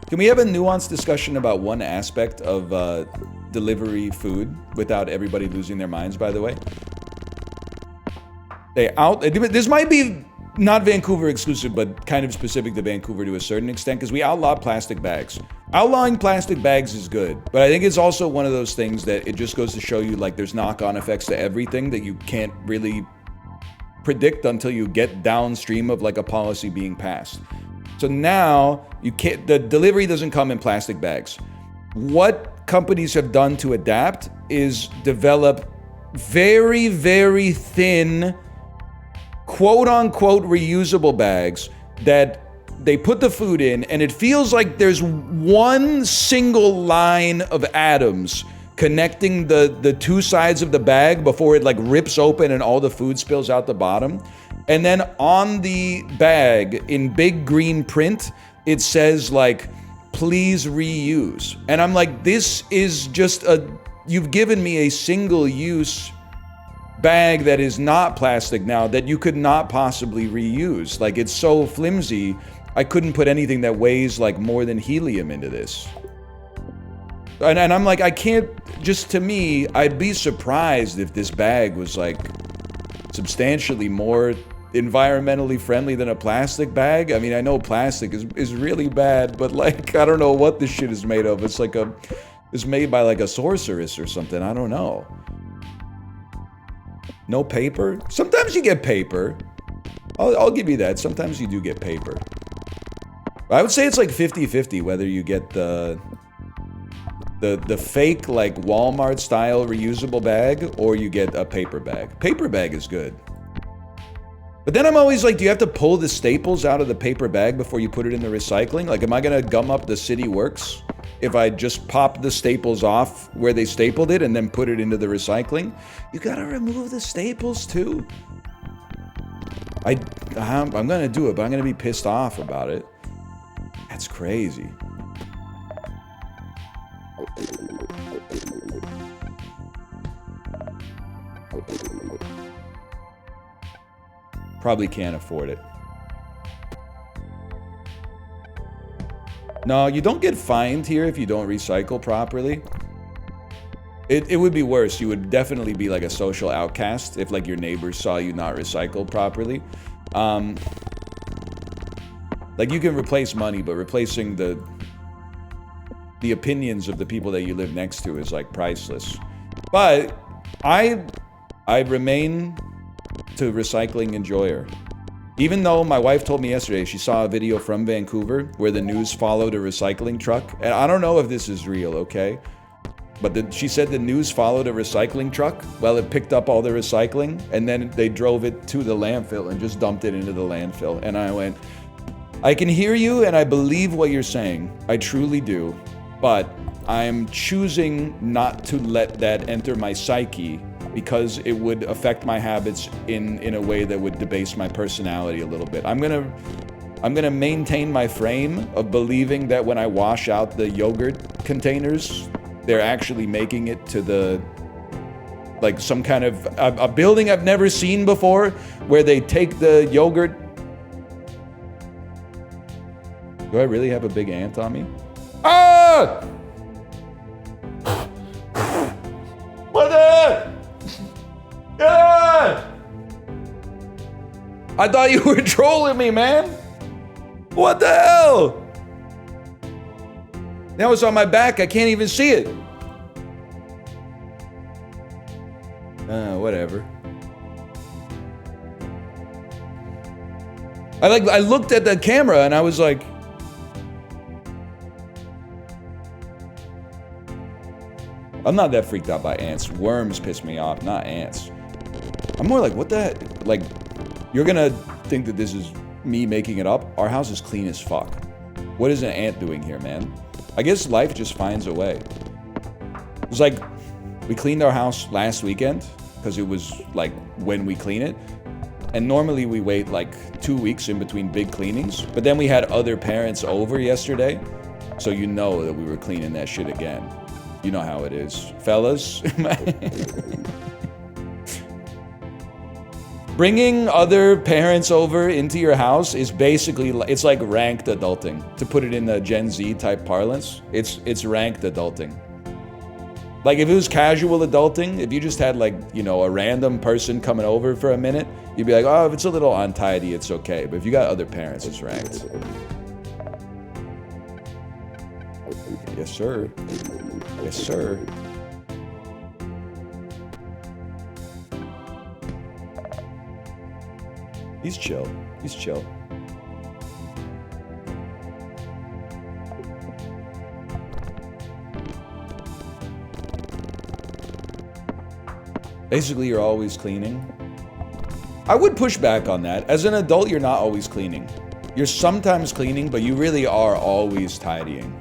Can we have a nuanced discussion about one aspect of delivery food without everybody losing their minds, by the way? This might be not Vancouver exclusive, but kind of specific to Vancouver to a certain extent, because we outlawed plastic bags. Outlawing plastic bags is good, but I think it's also one of those things that it just goes to show you, like, there's knock-on effects to everything that you can't really predict until you get downstream of like a policy being passed. So now you can't, the delivery doesn't come in plastic bags. What companies have done to adapt is develop very, very thin, quote unquote, reusable bags that they put the food in, and it feels like there's one single line of atoms connecting the two sides of the bag before it like rips open and all the food spills out the bottom. And then on the bag in big green print, it says like, please reuse. And I'm like, this is just you've given me a single use bag that is not plastic now that you could not possibly reuse. Like, it's so flimsy, I couldn't put anything that weighs like more than helium into this. And I'm like, I can't, just to me, I'd be surprised if this bag was like substantially more environmentally friendly than a plastic bag. I mean, I know plastic is really bad, but like, I don't know what this shit is made of. It's like it's made by like a sorceress or something. I don't know. No paper? Sometimes you get paper. I'll give you that. Sometimes you do get paper. I would say it's like 50-50 whether you get the fake like Walmart style reusable bag or you get a paper bag. Paper bag is good. But then I'm always like, do you have to pull the staples out of the paper bag before you put it in the recycling? Like, am I gonna gum up the city works if I just pop the staples off where they stapled it and then put it into the recycling? You gotta remove the staples too. I'm gonna do it, but I'm gonna be pissed off about it. That's crazy. Probably can't afford it. No, you don't get fined here if you don't recycle properly. It would be worse. You would definitely be like a social outcast if like your neighbors saw you not recycle properly. Like, you can replace money, but replacing the opinions of the people that you live next to is like priceless. But I remain to recycling enjoyer. Even though my wife told me yesterday she saw a video from Vancouver where the news followed a recycling truck. And I don't know if this is real, okay? But she said the news followed a recycling truck while it picked up all the recycling, and then they drove it to the landfill and just dumped it into the landfill. And I went, I can hear you and I believe what you're saying. I truly do. But I'm choosing not to let that enter my psyche because it would affect my habits in a way that would debase my personality a little bit. I'm gonna maintain my frame of believing that when I wash out the yogurt containers, they're actually making it to the, like, some kind of a building I've never seen before, where they take the yogurt. Do I really have a big ant on me? Ah! What the? Ah! I thought you were trolling me, man. What the hell? Now it's on my back. I can't even see it. Whatever. I looked at the camera and I was like, I'm not that freaked out by ants. Worms piss me off, not ants. I'm more like, what the heck? Like, you're gonna think that this is me making it up? Our house is clean as fuck. What is an ant doing here, man? I guess life just finds a way. It was like, we cleaned our house last weekend, because it was like when we clean it. And normally we wait like 2 weeks in between big cleanings. But then we had other parents over yesterday. So you know that we were cleaning that shit again. You know how it is. Fellas. Bringing other parents over into your house is basically, it's like ranked adulting. To put it in the Gen Z type parlance, it's ranked adulting. Like if it was casual adulting, if you just had like, you know, a random person coming over for a minute, you'd be like, oh, if it's a little untidy, it's okay. But if you got other parents, it's ranked. Yes, sir. Yes, sir. He's chill. He's chill. Basically, you're always cleaning. I would push back on that. As an adult, you're not always cleaning. You're sometimes cleaning, but you really are always tidying.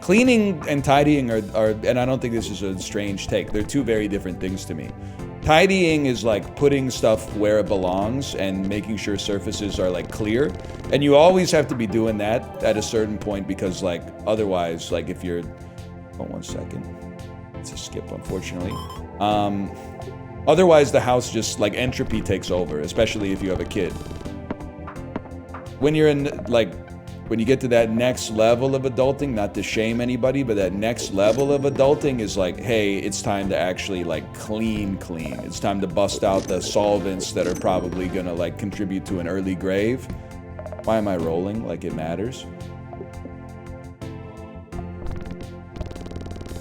Cleaning and tidying are, and I don't think this is a strange take, they're two very different things to me. Tidying is like putting stuff where it belongs and making sure surfaces are like clear. And you always have to be doing that at a certain point because like otherwise, like if you're, hold 1 second. It's a skip, unfortunately. Otherwise the house just like entropy takes over, especially if you have a kid. When you're in like, when you get to that next level of adulting, not to shame anybody, but that next level of adulting is like, hey, it's time to actually like clean. It's time to bust out the solvents that are probably gonna like contribute to an early grave. Why am I rolling like it matters?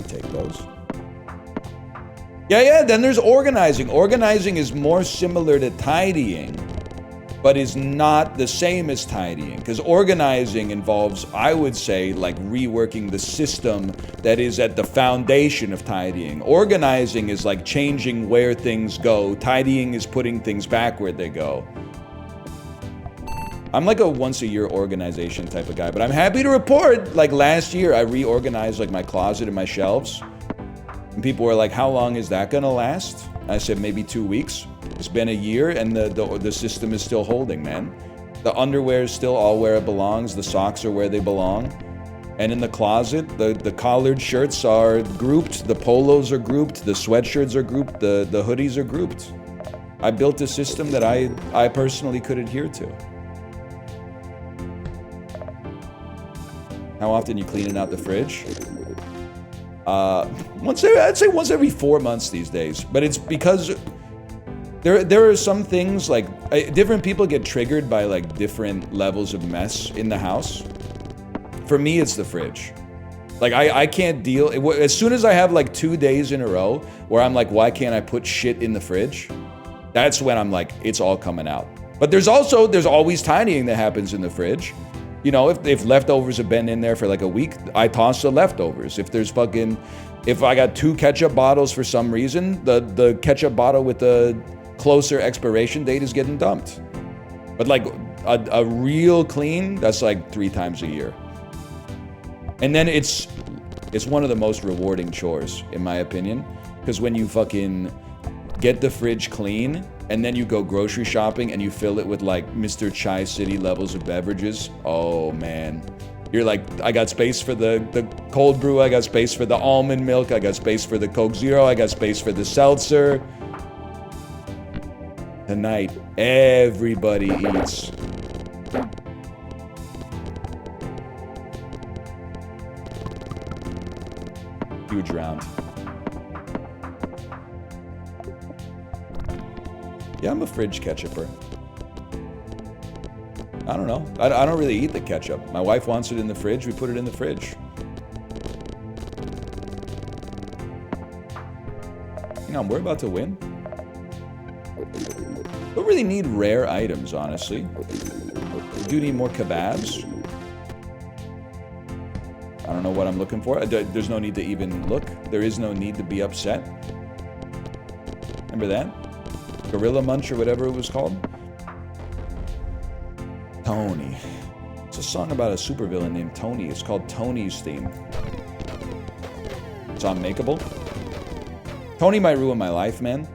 Take those. Yeah, then there's organizing. Organizing is more similar to tidying, but is not the same as tidying, because organizing involves, I would say, like reworking the system that is at the foundation of tidying. Organizing is like changing where things go. Tidying is putting things back where they go. I'm like a once-a-year organization type of guy, but I'm happy to report, like last year, I reorganized like my closet and my shelves. And people were like, how long is that gonna last? I said, maybe 2 weeks. It's been a year and the system is still holding, man. The underwear is still all where it belongs. The socks are where they belong. And in the closet, the collared shirts are grouped. The polos are grouped. The sweatshirts are grouped. The hoodies are grouped. I built a system that I personally could adhere to. How often you cleaning out the fridge? I'd say once every 4 months these days. But it's because there are some things like different people get triggered by like different levels of mess in the house. For me, it's the fridge. Like I can't deal. As soon as I have like 2 days in a row where I'm like, why can't I put shit in the fridge? That's when I'm like, it's all coming out. But there's always tidying that happens in the fridge. You know, if leftovers have been in there for like a week, I toss the leftovers. If I got 2 ketchup bottles for some reason, the ketchup bottle with the closer expiration date is getting dumped. But like a real clean, that's like 3 times a year. And then it's one of the most rewarding chores, in my opinion. Because when you fucking get the fridge clean, and then you go grocery shopping and you fill it with like Mr. Chai City levels of beverages. Oh man. You're like, I got space for the cold brew, I got space for the almond milk, I got space for the Coke Zero, I got space for the seltzer. Tonight, everybody eats. Huge round. Yeah, I'm a fridge ketchuper. I don't know. I don't really eat the ketchup. My wife wants it in the fridge. We put it in the fridge. You know, we're about to win. Don't really need rare items, honestly. We do need more kebabs. I don't know what I'm looking for. There's no need to even look. There is no need to be upset. Remember that? Gorilla Munch or whatever it was called. Tony. It's a song about a supervillain named Tony. It's called Tony's Theme. It's unmakeable. Tony might ruin my life, man.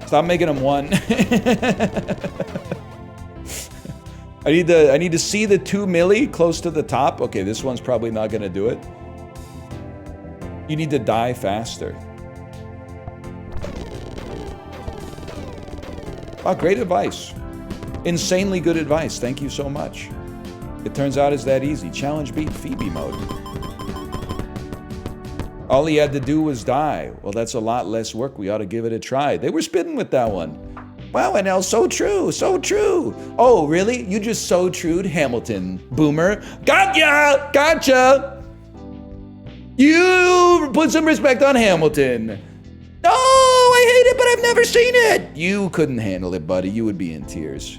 Stop making him one. I need to see the 2 milli close to the top. Okay, this one's probably not gonna do it. You need to die faster. Oh, great advice. Insanely good advice. Thank you so much. It turns out it's that easy. Challenge beat Phoebe mode. All he had to do was die. Well, that's a lot less work. We ought to give it a try. They were spitting with that one. Wow, NL, so true, so true. Oh, really? You just so trued Hamilton, boomer. Gotcha! You put some respect on Hamilton. No, I hate it, but I've never seen it. You couldn't handle it, buddy. You would be in tears.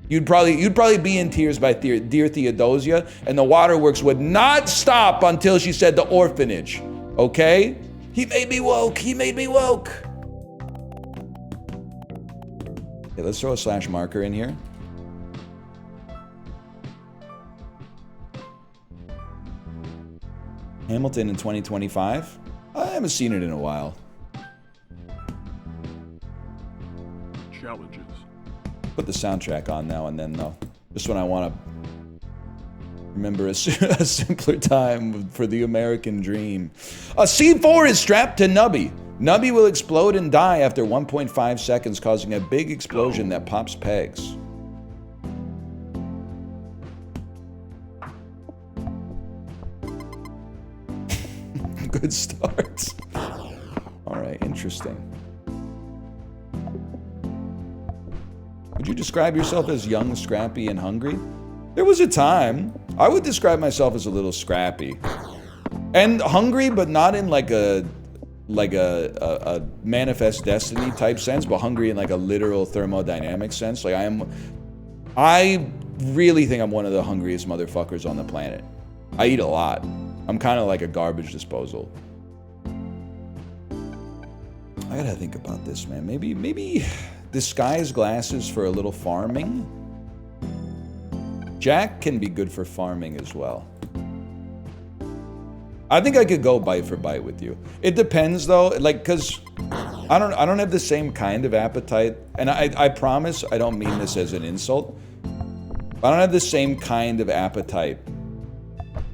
You'd probably be in tears by dear Theodosia, and the waterworks would not stop until she said the orphanage. Okay? He made me woke. He made me woke. Okay, let's throw a slash marker in here. Hamilton in 2025. I haven't seen it in a while. Challenges. Put the soundtrack on now and then, though. Just when I want to remember a simpler time for the American dream. A C4 is strapped to Nubby. Nubby will explode and die after 1.5 seconds, causing a big explosion that pops pegs. Good start. All right, interesting. Would you describe yourself as young, scrappy, and hungry? There was a time. I would describe myself as a little scrappy. And hungry, but not in like a manifest destiny type sense, but hungry in like a literal thermodynamic sense. Like I really think I'm one of the hungriest motherfuckers on the planet. I eat a lot. I'm kind of like a garbage disposal. I gotta think about this, man. Maybe disguise glasses for a little farming. Jack can be good for farming as well. I think I could go bite for bite with you. It depends though, like, cause I don't have the same kind of appetite, and I promise I don't mean this as an insult. I don't have the same kind of appetite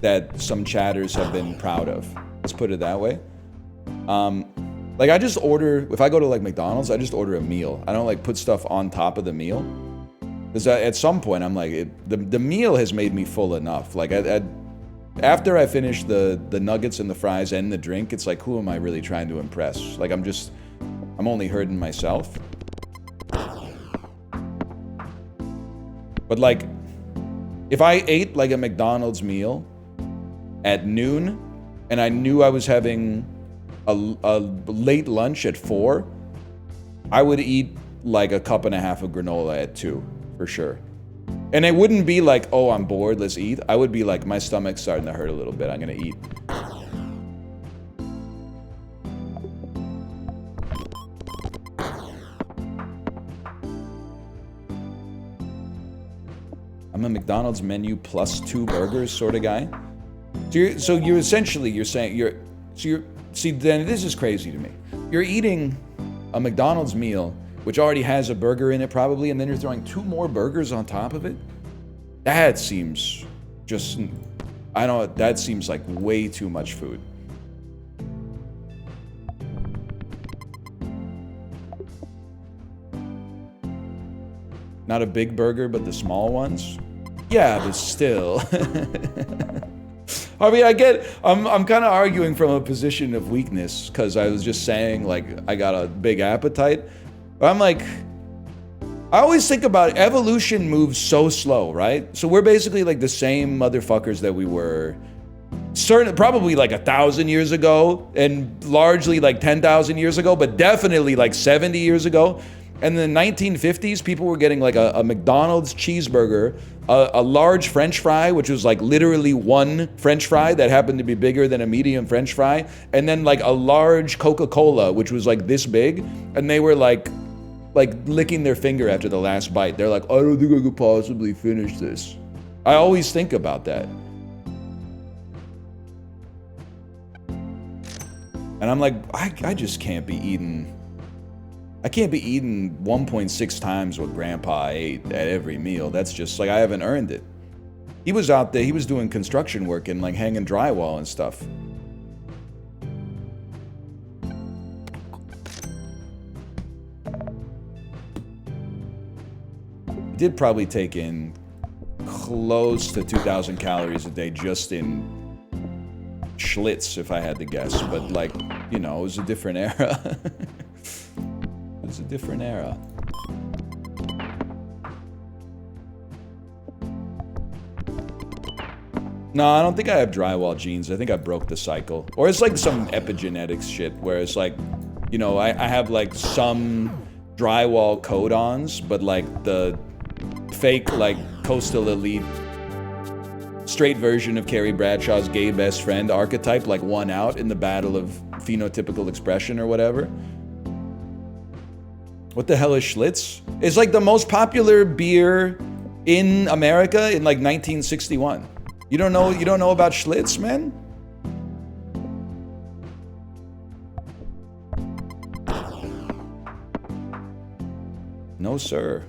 that some chatters have been proud of. Let's put it that way. Like I just order, if I go to like McDonald's, I just order a meal. I don't like put stuff on top of the meal. Because at some point I'm like, the meal has made me full enough. Like after I finish the nuggets and the fries and the drink, it's like, who am I really trying to impress? Like I'm only hurting myself. But like, if I ate like a McDonald's meal at noon and I knew I was having a late lunch at 4, I would eat like a cup and a half of granola at 2, for sure. And it wouldn't be like, oh, I'm bored, let's eat. I would be like, my stomach's starting to hurt a little bit, I'm gonna eat. I'm a McDonald's menu plus 2 burgers sort of guy. So you're essentially saying see, then this is crazy to me. You're eating a McDonald's meal, which already has a burger in it probably, and then you're throwing 2 more burgers on top of it? That seems just, that seems like way too much food. Not a big burger, but the small ones? Yeah, but still. I mean, I'm kind of arguing from a position of weakness because I was just saying, like, I got a big appetite. But I'm like, I always think about evolution moves so slow, right? So we're basically like the same motherfuckers that we were probably like 1,000 years ago and largely like 10,000 years ago, but definitely like 70 years ago. And in the 1950s, people were getting like a McDonald's cheeseburger, a large French fry, which was like literally one French fry that happened to be bigger than a medium French fry, and then like a large Coca-Cola, which was like this big, and they were like licking their finger after the last bite. They're like, I don't think I could possibly finish this. I always think about that. And I'm like, I just can't be eating... I can't be eating 1.6 times what Grandpa ate at every meal. That's just like, I haven't earned it. He was out there, he was doing construction work and like hanging drywall and stuff. did probably take in close to 2,000 calories a day just in Schlitz, if I had to guess. But, like, you know, it was a different era. It was a different era. No, I don't think I have drywall genes. I think I broke the cycle. Or it's like some epigenetics shit where it's like, you know, I have like some drywall codons, but like the fake like coastal elite straight version of Carrie Bradshaw's gay best friend archetype like won out in the battle of phenotypical expression or whatever. What the hell is Schlitz? It's like the most popular beer in America in like 1961. You don't know about Schlitz, man? No, sir.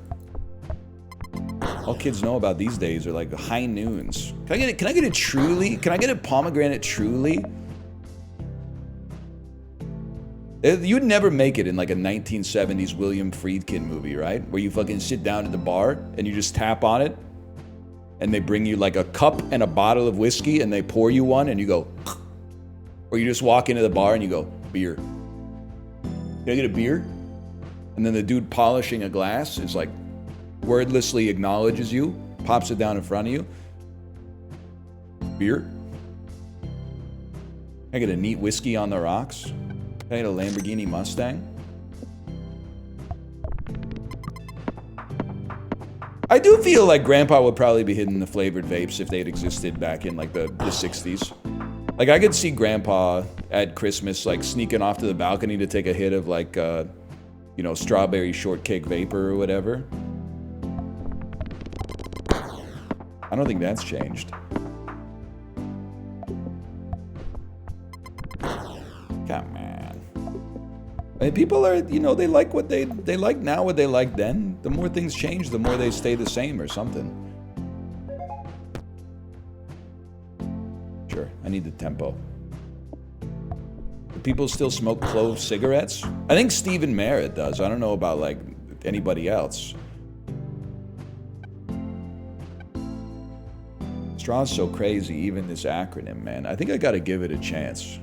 All kids know about these days are like high noons. Can I get a Truly? Can I get a pomegranate Truly? You'd never make it in like a 1970s William Friedkin movie, right? Where you fucking sit down at the bar and you just tap on it and they bring you like a cup and a bottle of whiskey and they pour you one and you go, or you just walk into the bar and you go, beer. Can I get a beer? And then the dude polishing a glass is like, wordlessly acknowledges you, pops it down in front of you. Beer? Can I get a neat whiskey on the rocks? Can I get a Lamborghini Mustang? I do feel like Grandpa would probably be hitting the flavored vapes if they'd existed back in like the 60s. Like I could see Grandpa at Christmas like sneaking off to the balcony to take a hit of like, you know, strawberry shortcake vapor or whatever. I don't think that's changed. Come on. I mean, people are, you know, they like what they like now, what they like then. The more things change, the more they stay the same or something. Sure, I need the tempo. Do people still smoke clove cigarettes? I think Stephen Merritt does. I don't know about, like, anybody else. Straw's so crazy, even this acronym, man. I think I gotta give it a chance.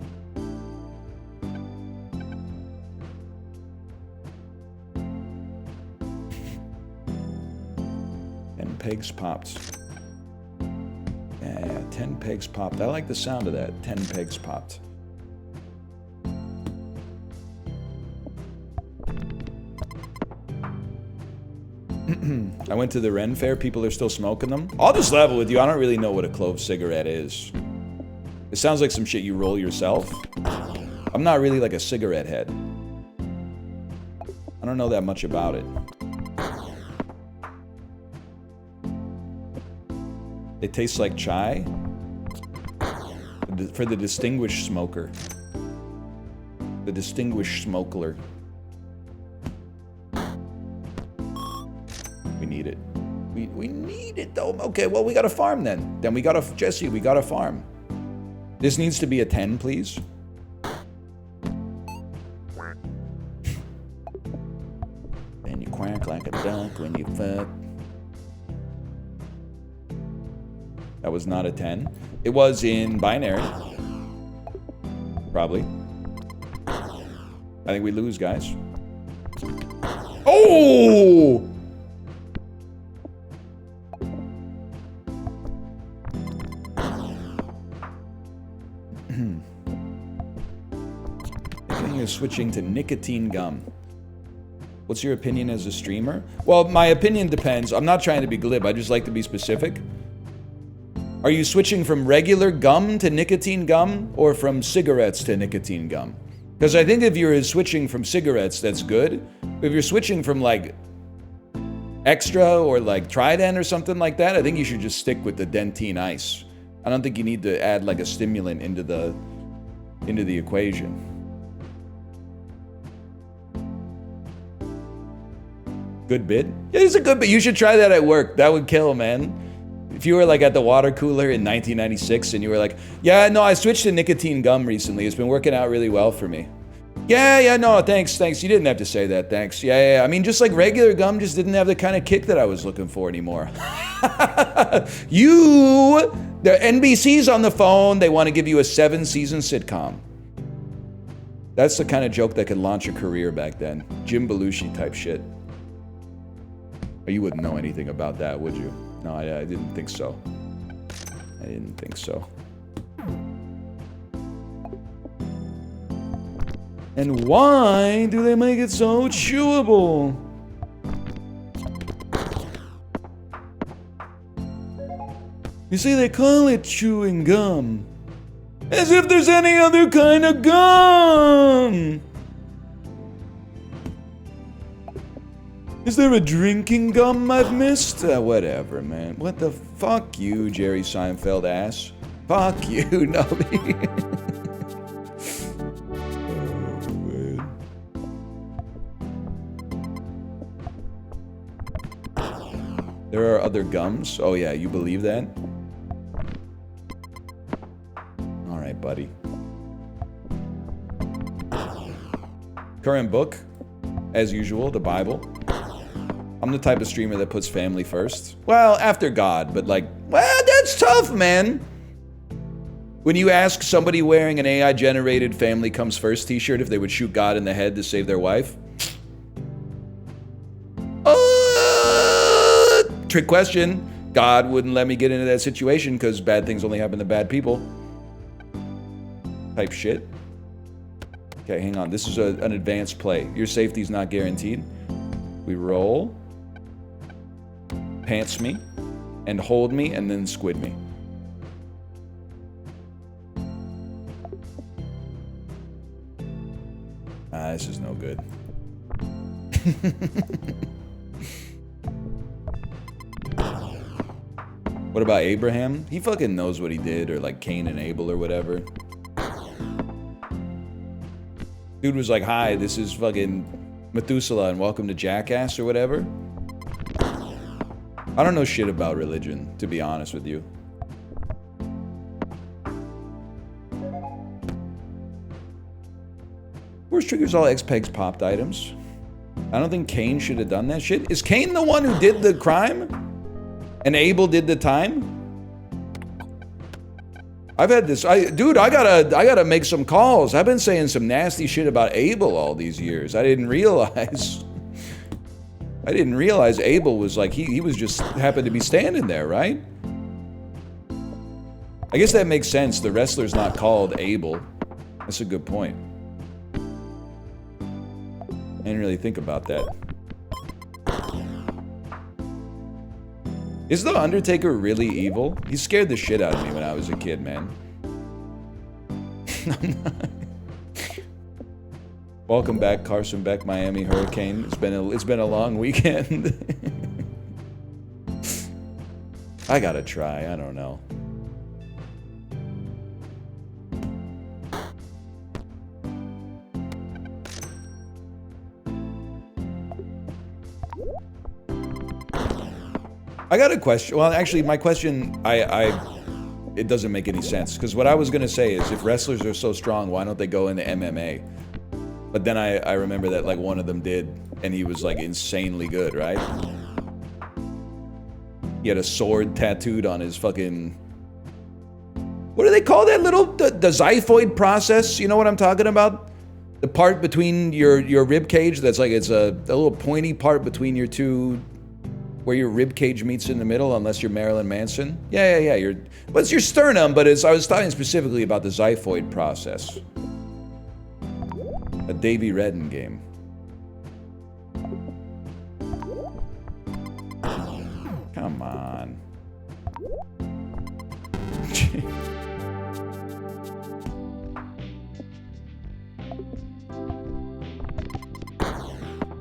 Pegs popped. Yeah, 10 pegs popped. I like the sound of that. 10 pegs popped. I went to the Ren Fair. People are still smoking them. I'll just level with you. I don't really know what a clove cigarette is. It sounds like some shit you roll yourself. I'm not really like a cigarette head. I don't know that much about it. They taste like chai for the distinguished smoker. The distinguished smoker. We need it. We need it though. Okay, well we got to farm then. Then we got to, Jesse, we got to farm. This needs to be a 10, please. And you quack like a duck when you fuck. That was not a 10. It was in binary. Probably. I think we lose, guys. Oh! Thinking of switching to nicotine gum. What's your opinion as a streamer? Well, my opinion depends. I'm not trying to be glib. I just like to be specific. Are you switching from regular gum to nicotine gum or from cigarettes to nicotine gum? Because I think if you're switching from cigarettes, that's good. But if you're switching from like Extra or like Trident or something like that, I think you should just stick with the Dentine Ice. I don't think you need to add like a stimulant into the equation. Good bid? Yeah, it's a good bid. You should try that at work. That would kill, man. If you were like at the water cooler in 1996 and you were like, yeah, no, I switched to nicotine gum recently. It's been working out really well for me. Yeah, no, thanks. You didn't have to say that, thanks. Yeah. I mean, just like regular gum just didn't have the kind of kick that I was looking for anymore. The NBC's on the phone, they want to give you a 7-season sitcom. That's the kind of joke that could launch a career back then. Jim Belushi type shit. You wouldn't know anything about that, would you? No, I didn't think so. I didn't think so. And why do they make it so chewable? You see, they call it chewing gum. As if there's any other kind of gum! Is there a drinking gum I've missed? Whatever, man. What the fuck you, Jerry Seinfeld ass. Fuck you, Nubby. There are other gums? Oh yeah, you believe that? Alright, buddy. Current book, as usual, the Bible. I'm the type of streamer that puts family first. Well, after God, but like, well, that's tough, man. When you ask somebody wearing an AI-generated family comes first t-shirt if they would shoot God in the head to save their wife. Trick question. God wouldn't let me get into that situation because bad things only happen to bad people. Type shit. Okay, hang on. This is an advanced play. Your safety's not guaranteed. We roll. Pants me. And hold me, and then squid me. This is no good. What about Abraham? He fucking knows what he did, or like Cain and Abel or whatever. Dude was like, hi, this is fucking Methuselah and welcome to Jackass or whatever. I don't know shit about religion, to be honest with you. Where's triggers all X-Pegs popped items? I don't think Cain should have done that shit. Is Cain the one who did the crime? And Abel did the time? I've had this, dude, I gotta make some calls. I've been saying some nasty shit about Abel all these years. I didn't realize Abel was like, he was just happened to be standing there, right? I guess that makes sense. The wrestler's not called Abel. That's a good point. I didn't really think about that. Is The Undertaker really evil? He scared the shit out of me when I was a kid, man. Welcome back, Carson Beck, Miami Hurricane. It's been a long weekend. I gotta try, I don't know. I got a question. Well, actually, my question, it doesn't make any sense. Because what I was going to say is, if wrestlers are so strong, why don't they go into MMA? But then I remember that, like, one of them did, and he was, like, insanely good, right? He had a sword tattooed on his fucking... What do they call that little... The xiphoid process? You know what I'm talking about? The part between your rib cage that's like, it's a little pointy part between your two... Where your rib cage meets in the middle, unless you're Marilyn Manson. Yeah. Well, it's your sternum, but I was talking specifically about the xiphoid process. A Davy Redden game. Come on.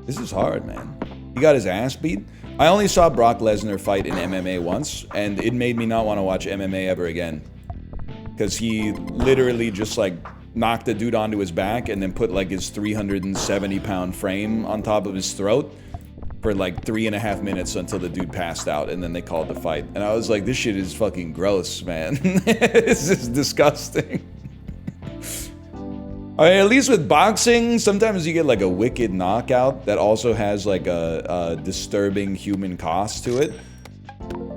This is hard, man. He got his ass beat. I only saw Brock Lesnar fight in MMA once, and it made me not want to watch MMA ever again. Because he literally just, like, knocked the dude onto his back and then put, like, his 370-pound frame on top of his throat for, like, 3.5 minutes until the dude passed out, and then they called the fight. And I was like, this shit is fucking gross, man. This is disgusting. I mean, at least with boxing, sometimes you get like a wicked knockout that also has like a disturbing human cost to it.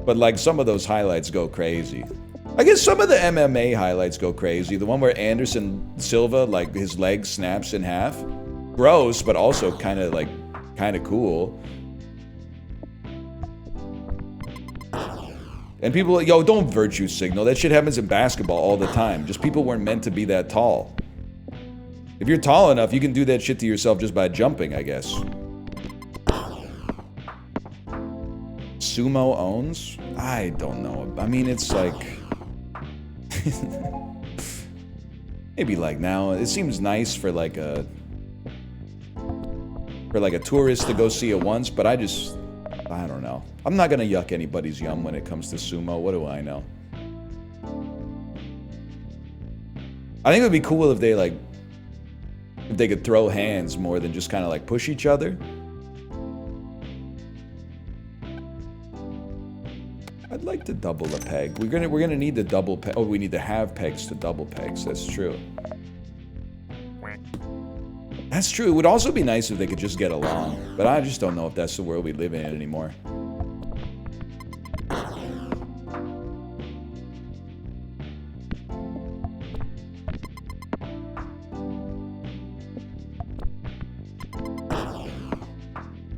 But like some of those highlights go crazy. I guess some of the MMA highlights go crazy. The one where Anderson Silva, like his leg snaps in half. Gross, but also kind of cool. And people, yo, don't virtue signal. That shit happens in basketball all the time. Just people weren't meant to be that tall. If you're tall enough, you can do that shit to yourself just by jumping, I guess. Sumo owns? I don't know. I mean, it's like... maybe like now. It seems nice for like a tourist to go see it once, but I don't know. I'm not gonna yuck anybody's yum when it comes to sumo. What do I know? I think it would be cool if they could throw hands more than just kind of like push each other. I'd like to double a peg. We're gonna need the double peg. Oh, we need to have pegs to double pegs. That's true. That's true. It would also be nice if they could just get along, but I just don't know if that's the world we live in anymore.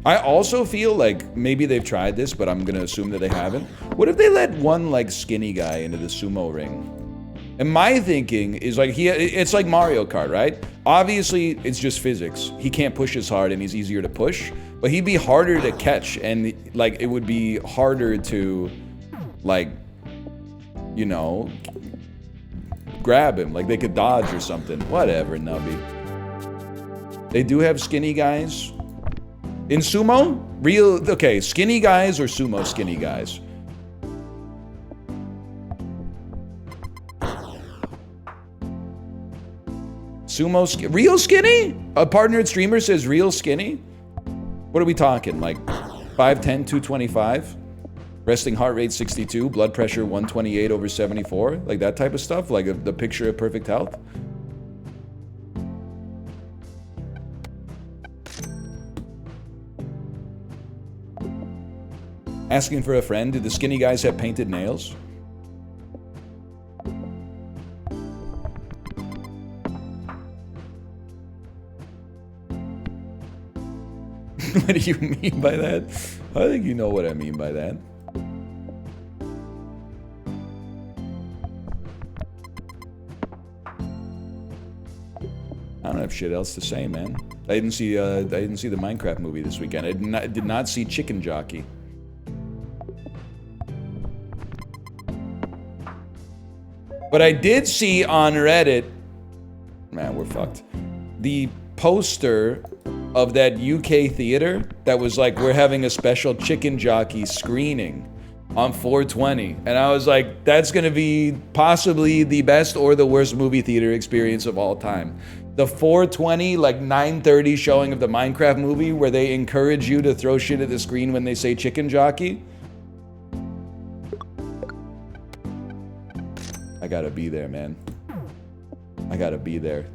I also feel like maybe they've tried this, but I'm gonna assume that they haven't. What if they let one like skinny guy into the sumo ring? And my thinking is like it's like Mario Kart, right? Obviously, it's just physics. He can't push as hard and he's easier to push, but he'd be harder to catch and like it would be harder to like, you know, grab him. Like they could dodge or something. Whatever, Nubby. They do have skinny guys. In sumo? Okay, skinny guys or sumo skinny guys? Real skinny? A partner streamer says real skinny? What are we talking? Like 5'10", 225? Resting heart rate 62, blood pressure 128/74? Like that type of stuff? Like the picture of perfect health? Asking for a friend, do the skinny guys have painted nails? What do you mean by that? I think you know what I mean by that. I don't have shit else to say, man. I didn't see the Minecraft movie this weekend. I did not see Chicken Jockey. But I did see on Reddit, man, we're fucked, the poster of that UK theater that was like, we're having a special Chicken Jockey screening on 420. And I was like, that's gonna be possibly the best or the worst movie theater experience of all time. The 420, like 9:30 showing of the Minecraft movie where they encourage you to throw shit at the screen when they say Chicken Jockey. I gotta be there, man. I gotta be there.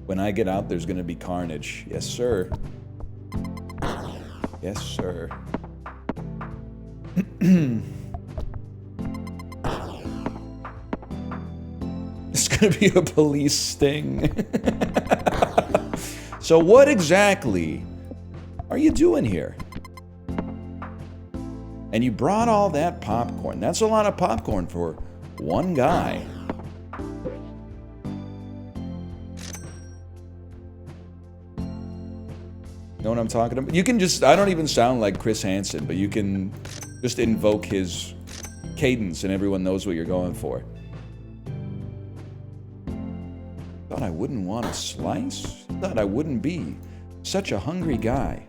When I get out, there's gonna be carnage. Yes, sir. Yes, sir. It's gonna be a police sting. So what exactly are you doing here? And you brought all that popcorn. That's a lot of popcorn for one guy. Know what I'm talking about? You can just, I don't even sound like Chris Hansen, but you can just invoke his cadence and everyone knows what you're going for. Thought I wouldn't want a slice? Thought I wouldn't be such a hungry guy.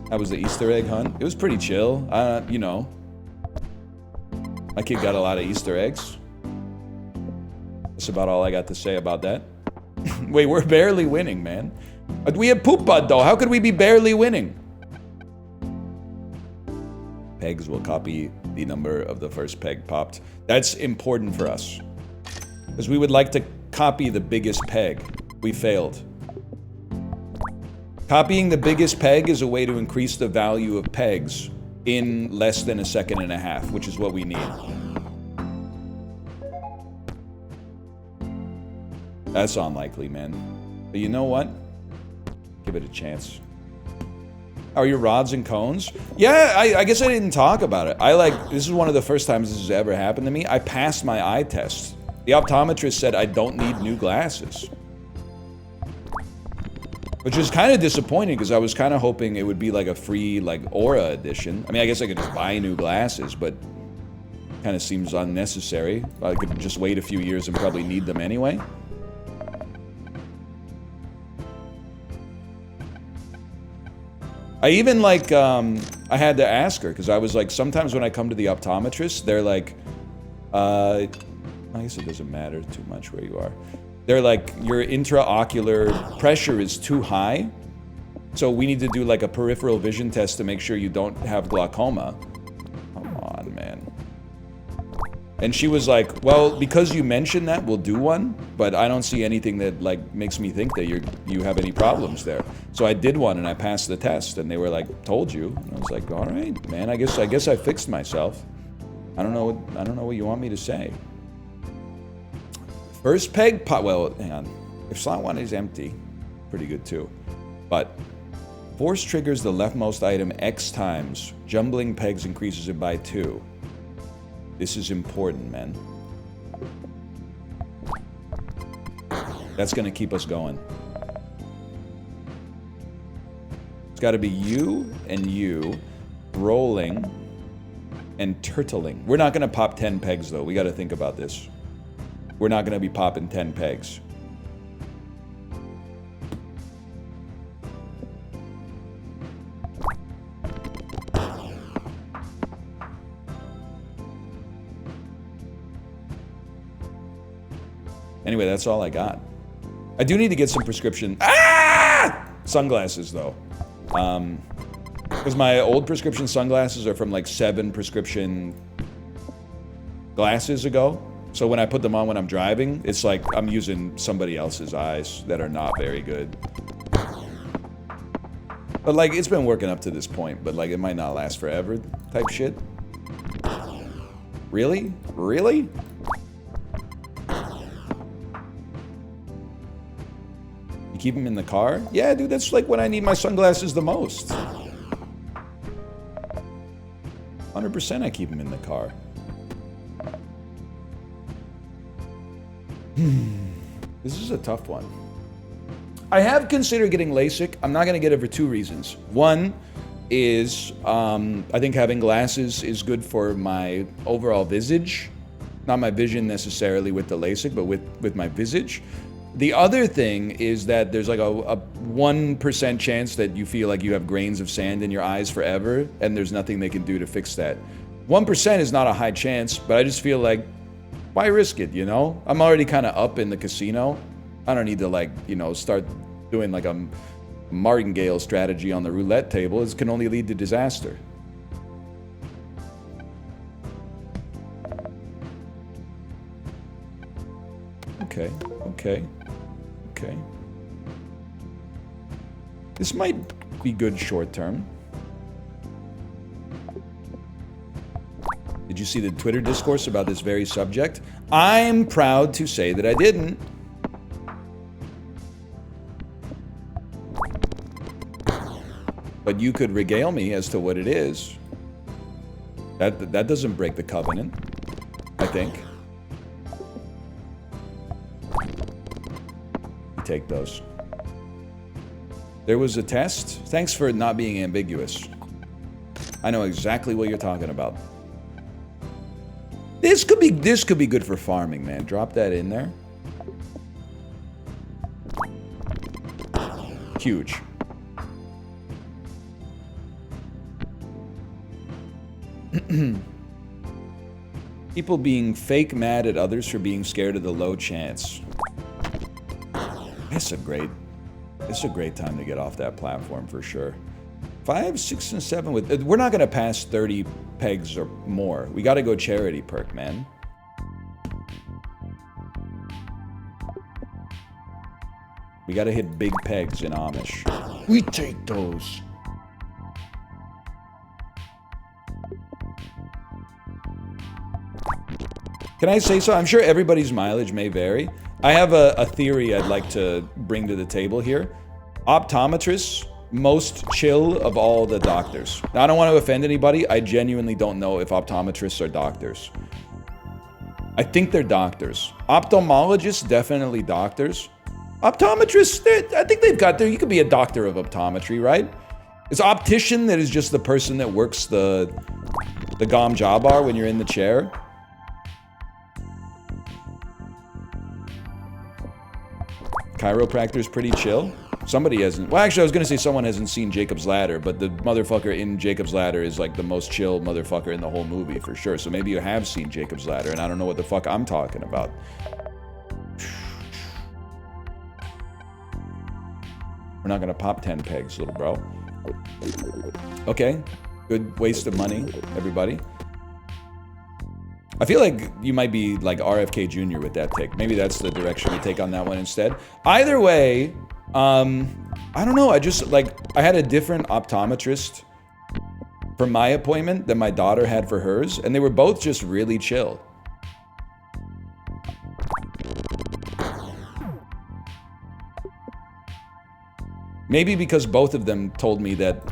How was the Easter egg hunt? It was pretty chill. You know, my kid got a lot of Easter eggs. That's about all I got to say about that. Wait, we're barely winning, man. We have poop bud, though. How could we be barely winning? Pegs will copy the number of the first peg popped. That's important for us. Because we would like to copy the biggest peg. We failed. Copying the biggest peg is a way to increase the value of pegs in less than a second and a half, which is what we need. That's unlikely, man. But you know what? Give it a chance. Are your rods and cones? Yeah, I guess I didn't talk about it. This is one of the first times this has ever happened to me. I passed my eye test. The optometrist said I don't need new glasses. Which is kind of disappointing because I was kind of hoping it would be like a free like Aura edition. I mean, I guess I could just buy new glasses, but kind of seems unnecessary. I could just wait a few years and probably need them anyway. I even like, I had to ask her because I was like, sometimes when I come to the optometrist, they're like, I guess it doesn't matter too much where you are. They're like, your intraocular pressure is too high. So we need to do like a peripheral vision test to make sure you don't have glaucoma. Come on, man. And she was like, well, because you mentioned that, we'll do one. But I don't see anything that like makes me think that you have any problems there. So I did one and I passed the test. And they were like, told you. And I was like, all right, man, I guess I fixed myself. I don't know what you want me to say. First peg pot, well, hang on. If slot 1 is empty, pretty good too. But force triggers the leftmost item X times. Jumbling pegs increases it by 2. This is important, man. That's gonna keep us going. It's gotta be you and you rolling and turtling. We're not gonna pop 10 pegs though. We gotta think about this. We're not going to be popping 10 pegs. Anyway, that's all I got. I do need to get some prescription sunglasses though. Because my old prescription sunglasses are from like 7 prescription glasses ago. So when I put them on when I'm driving, it's like I'm using somebody else's eyes that are not very good. But like, it's been working up to this point, but like, it might not last forever type shit. Really? Really? You keep them in the car? Yeah, dude, that's like when I need my sunglasses the most. 100% I keep them in the car. This is a tough one. I have considered getting LASIK. I'm not going to get it for 2 reasons. One is I think having glasses is good for my overall visage. Not my vision necessarily with the LASIK, but with my visage. The other thing is that there's like a 1% chance that you feel like you have grains of sand in your eyes forever, and there's nothing they can do to fix that. 1% is not a high chance, but I just feel like, why risk it, you know? I'm already kind of up in the casino. I don't need to, like, you know, start doing like a martingale strategy on the roulette table. It can only lead to disaster. Okay. This might be good short term. Did you see the Twitter discourse about this very subject? I'm proud to say that I didn't. But you could regale me as to what it is. That doesn't break the covenant, I think. You take those. There was a test. Thanks for not being ambiguous. I know exactly what you're talking about. This could be good for farming, man. Drop that in there. Huge. People being fake mad at others for being scared of the low chance. It's a great time to get off that platform for sure. 5, 6, and 7 with... We're not going to pass 30 pegs or more. We got to go charity perk, man. We got to hit big pegs in Amish. We take those. Can I say so? I'm sure everybody's mileage may vary. I have a theory I'd like to bring to the table here. Optometrists, most chill of all the doctors. Now, I don't want to offend anybody. I genuinely don't know if optometrists are doctors. I think they're doctors. Ophthalmologists, definitely doctors. Optometrists, I think they've got there. You could be a doctor of optometry, right? Is optician that is just the person that works the gom jabbar when you're in the chair? Chiropractor's pretty chill. Somebody hasn't... Well, actually, I was going to say someone hasn't seen Jacob's Ladder, but the motherfucker in Jacob's Ladder is like the most chill motherfucker in the whole movie, for sure. So maybe you have seen Jacob's Ladder, and I don't know what the fuck I'm talking about. We're not going to pop 10 pegs, little bro. Okay. Good waste of money, everybody. I feel like you might be like RFK Jr. with that take. Maybe that's the direction we take on that one instead. Either way, I don't know. I had a different optometrist for my appointment than my daughter had for hers, and they were both just really chill. Maybe because both of them told me that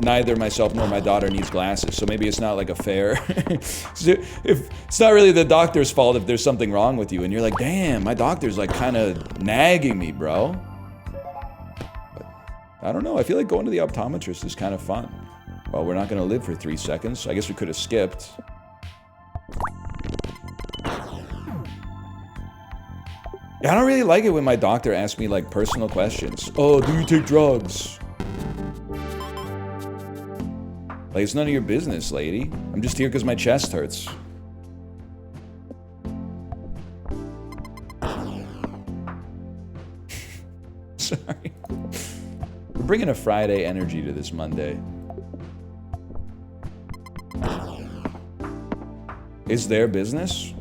neither myself nor my daughter needs glasses, so maybe it's not like a fair... if it's not really the doctor's fault if there's something wrong with you, and you're like, damn, my doctor's like kind of nagging me, bro. But I don't know, I feel like going to the optometrist is kind of fun. Well, we're not going to live for 3 seconds, so I guess we could have skipped. Yeah, I don't really like it when my doctor asks me like personal questions. Oh, do you take drugs? Like, it's none of your business, lady. I'm just here because my chest hurts. Sorry. We're bringing a Friday energy to this Monday. Is their business?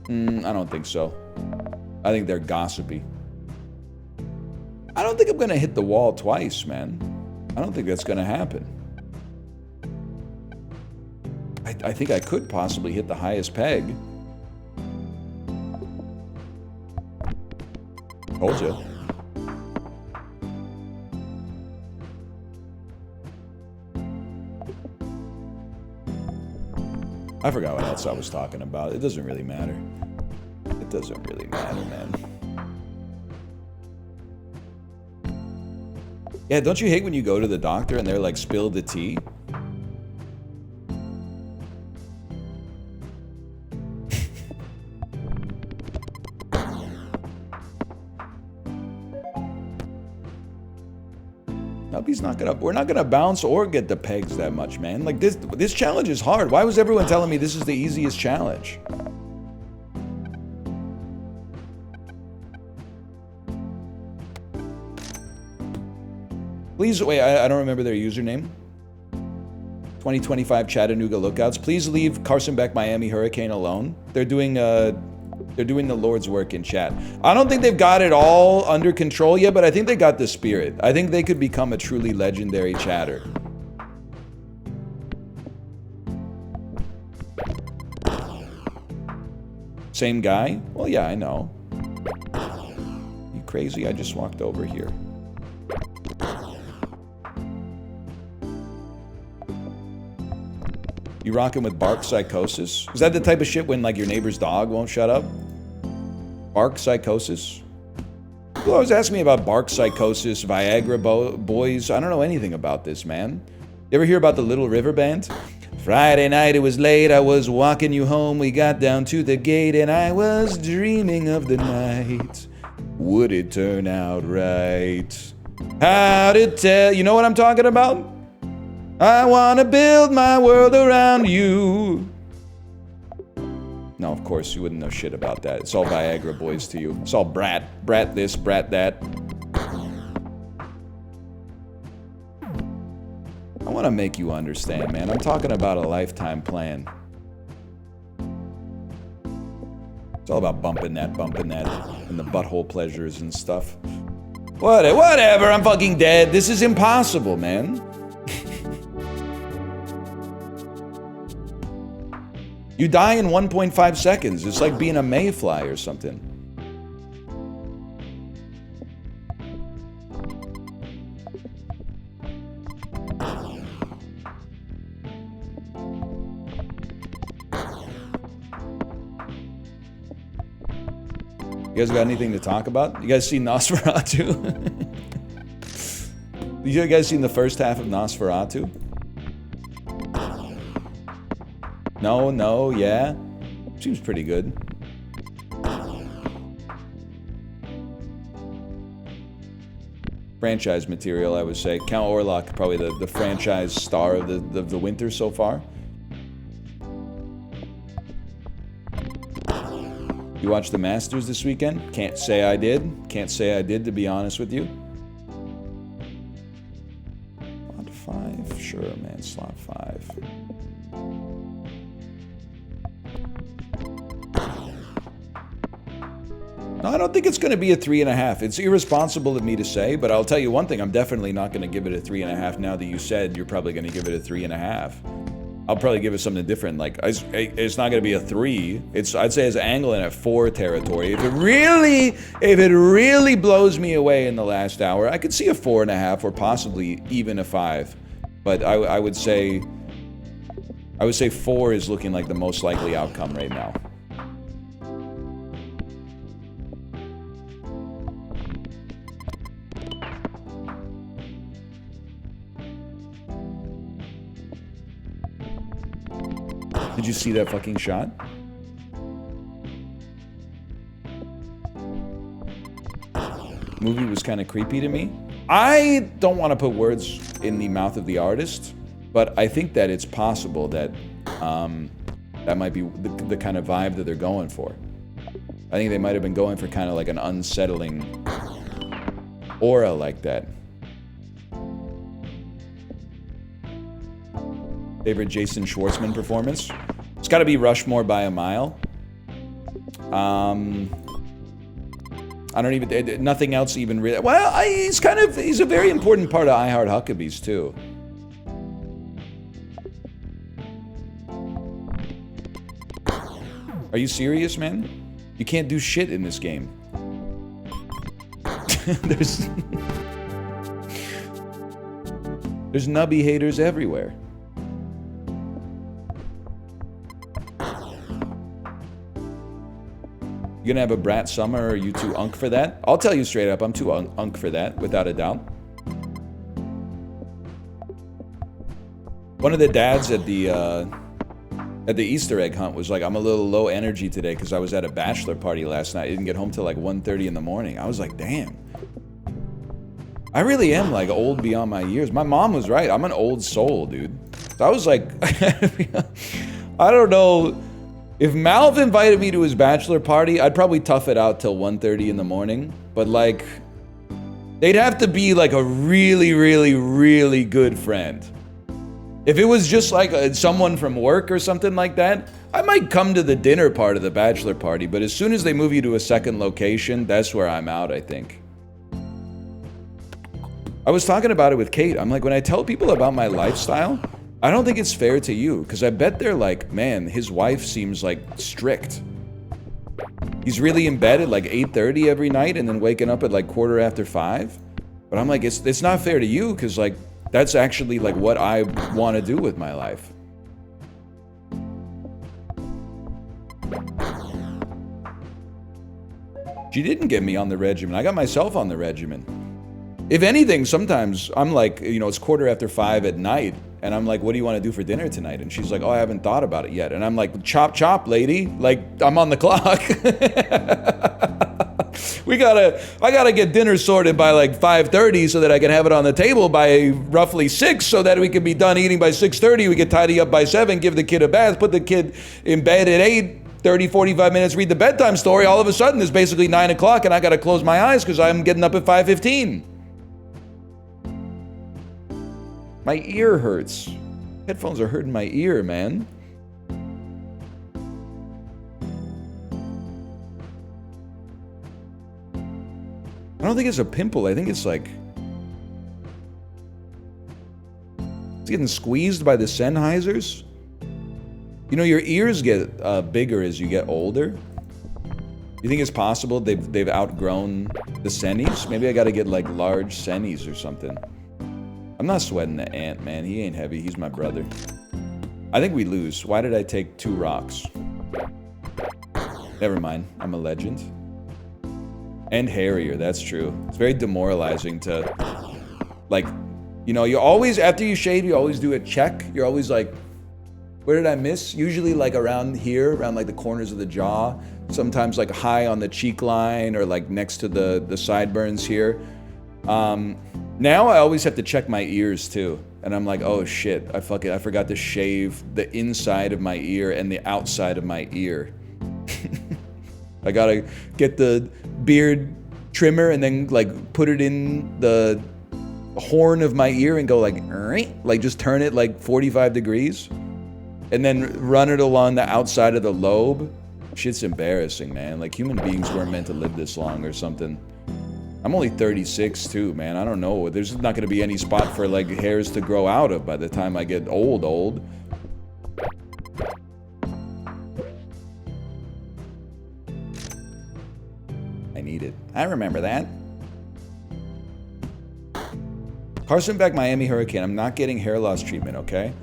I don't think so. I think they're gossipy. I don't think I'm gonna hit the wall twice, man. I don't think that's gonna happen. I think I could possibly hit the highest peg. Told you. I forgot what else I was talking about. It doesn't really matter. It doesn't really matter, man. Yeah, don't you hate when you go to the doctor and they're like, spill the tea? Nubby's not gonna... We're not gonna bounce or get the pegs that much, man. Like, this challenge is hard. Why was everyone telling me this is the easiest challenge? Please, wait, I don't remember their username. 2025 Chattanooga Lookouts. Please leave Carson Beck Miami Hurricane alone. They're doing the Lord's work in chat. I don't think they've got it all under control yet, but I think they got the spirit. I think they could become a truly legendary chatter. Same guy? Well, yeah, I know. You crazy? I just walked over here. You rocking with bark psychosis? Is that the type of shit when like your neighbor's dog won't shut up? Bark psychosis? People always ask me about bark psychosis, Viagra boys. I don't know anything about this, man. You ever hear about the Little River Band? Friday night, it was late, I was walking you home. We got down to the gate and I was dreaming of the night. Would it turn out right? How to tell? You know what I'm talking about? I wanna build my world around you. No, of course, you wouldn't know shit about that. It's all Viagra boys to you. It's all brat this, brat that. want to make you understand, man. I'm talking about a lifetime plan. It's all about bumping that, and the butthole pleasures and stuff. Whatever, I'm fucking dead. This is impossible, man. You die in 1.5 seconds. It's like being a mayfly or something. You guys got anything to talk about? You guys seen Nosferatu? You guys seen the first half of Nosferatu? No, yeah. Seems pretty good. Franchise material, I would say. Count Orlok, probably the franchise star of the winter so far. You watched the Masters this weekend? Can't say I did. Can't say I did, to be honest with you. Slot 5? Sure, man. Slot 5. No, I don't think it's going to be a 3.5. It's irresponsible of me to say, but I'll tell you one thing. I'm definitely not going to give it a 3.5 now that you said you're probably going to give it a 3.5. I'll probably give it something different. Like, it's not going to be a 3. I'd say it's angling at 4 territory. If it really blows me away in the last hour, I could see a 4.5 or possibly even a 5. But I would say 4 is looking like the most likely outcome right now. Did you see that fucking shot? Movie was kind of creepy to me. I don't want to put words in the mouth of the artist, but I think that it's possible that that might be the kind of vibe that they're going for. I think they might have been going for kind of like an unsettling aura like that. Favorite Jason Schwartzman performance? It's got to be Rushmore by a mile. I don't even, nothing else even really, well, he's a very important part of I Heart Huckabees too. Are you serious, man? You can't do shit in this game. There's Nubby haters everywhere. You gonna have a brat summer, or are you too unk for that? I'll tell you straight up, I'm too unk for that, without a doubt. One of the dads at the Easter egg hunt was like, I'm a little low energy today because I was at a bachelor party last night. I didn't get home till like 1:30 in the morning. I was like, damn. I really am like old beyond my years. My mom was right. I'm an old soul, dude. So I was like, I don't know. If Malv invited me to his bachelor party, I'd probably tough it out till 1:30 in the morning. But like, they'd have to be like a really, really, really good friend. If it was just like someone from work or something like that, I might come to the dinner part of the bachelor party. But as soon as they move you to a second location, that's where I'm out, I think. I was talking about it with Kate. I'm like, when I tell people about my lifestyle, I don't think it's fair to you, because I bet they're like, man, his wife seems like strict. He's really in bed at like 8:30 every night and then waking up at like 5:15. But I'm like, it's not fair to you, because like, that's actually like what I want to do with my life. She didn't get me on the regimen. I got myself on the regimen. If anything, sometimes I'm like, you know, it's 5:15 at night, and I'm like, what do you want to do for dinner tonight? And she's like, oh, I haven't thought about it yet. And I'm like, chop, chop, lady. Like, I'm on the clock. I gotta get dinner sorted by like 5:30 so that I can have it on the table by roughly 6, so that we can be done eating by 6:30. We can tidy up by 7, give the kid a bath, put the kid in bed at 8, 30, 45 minutes, read the bedtime story. All of a sudden, it's basically 9 o'clock, and I gotta close my eyes because I'm getting up at 5:15. My ear hurts. Headphones are hurting my ear, man. I don't think it's a pimple. I think it's like... It's getting squeezed by the Sennheisers. You know, your ears get bigger as you get older. You think it's possible they've outgrown the Sennies? Maybe I gotta get like large Sennies or something. I'm not sweating the ant, man. He ain't heavy. He's my brother. I think we lose. Why did I take 2 rocks? Never mind. I'm a legend. And hairier, that's true. It's very demoralizing to, like, you know, you always, after you shave, you always do a check. You're always like, where did I miss? Usually like around here, around like the corners of the jaw. Sometimes like high on the cheek line or like next to the sideburns here. Now I always have to check my ears too. And I'm like, oh shit, I forgot to shave the inside of my ear and the outside of my ear. I gotta get the beard trimmer and then like put it in the horn of my ear and go like just turn it like 45 degrees and then run it along the outside of the lobe. Shit's embarrassing, man. Like human beings weren't meant to live this long or something. I'm only 36 too, man. I don't know. There's not gonna be any spot for like hairs to grow out of by the time I get old. I need it. I remember that. Carson Beck, Miami Hurricane. I'm not getting hair loss treatment, okay?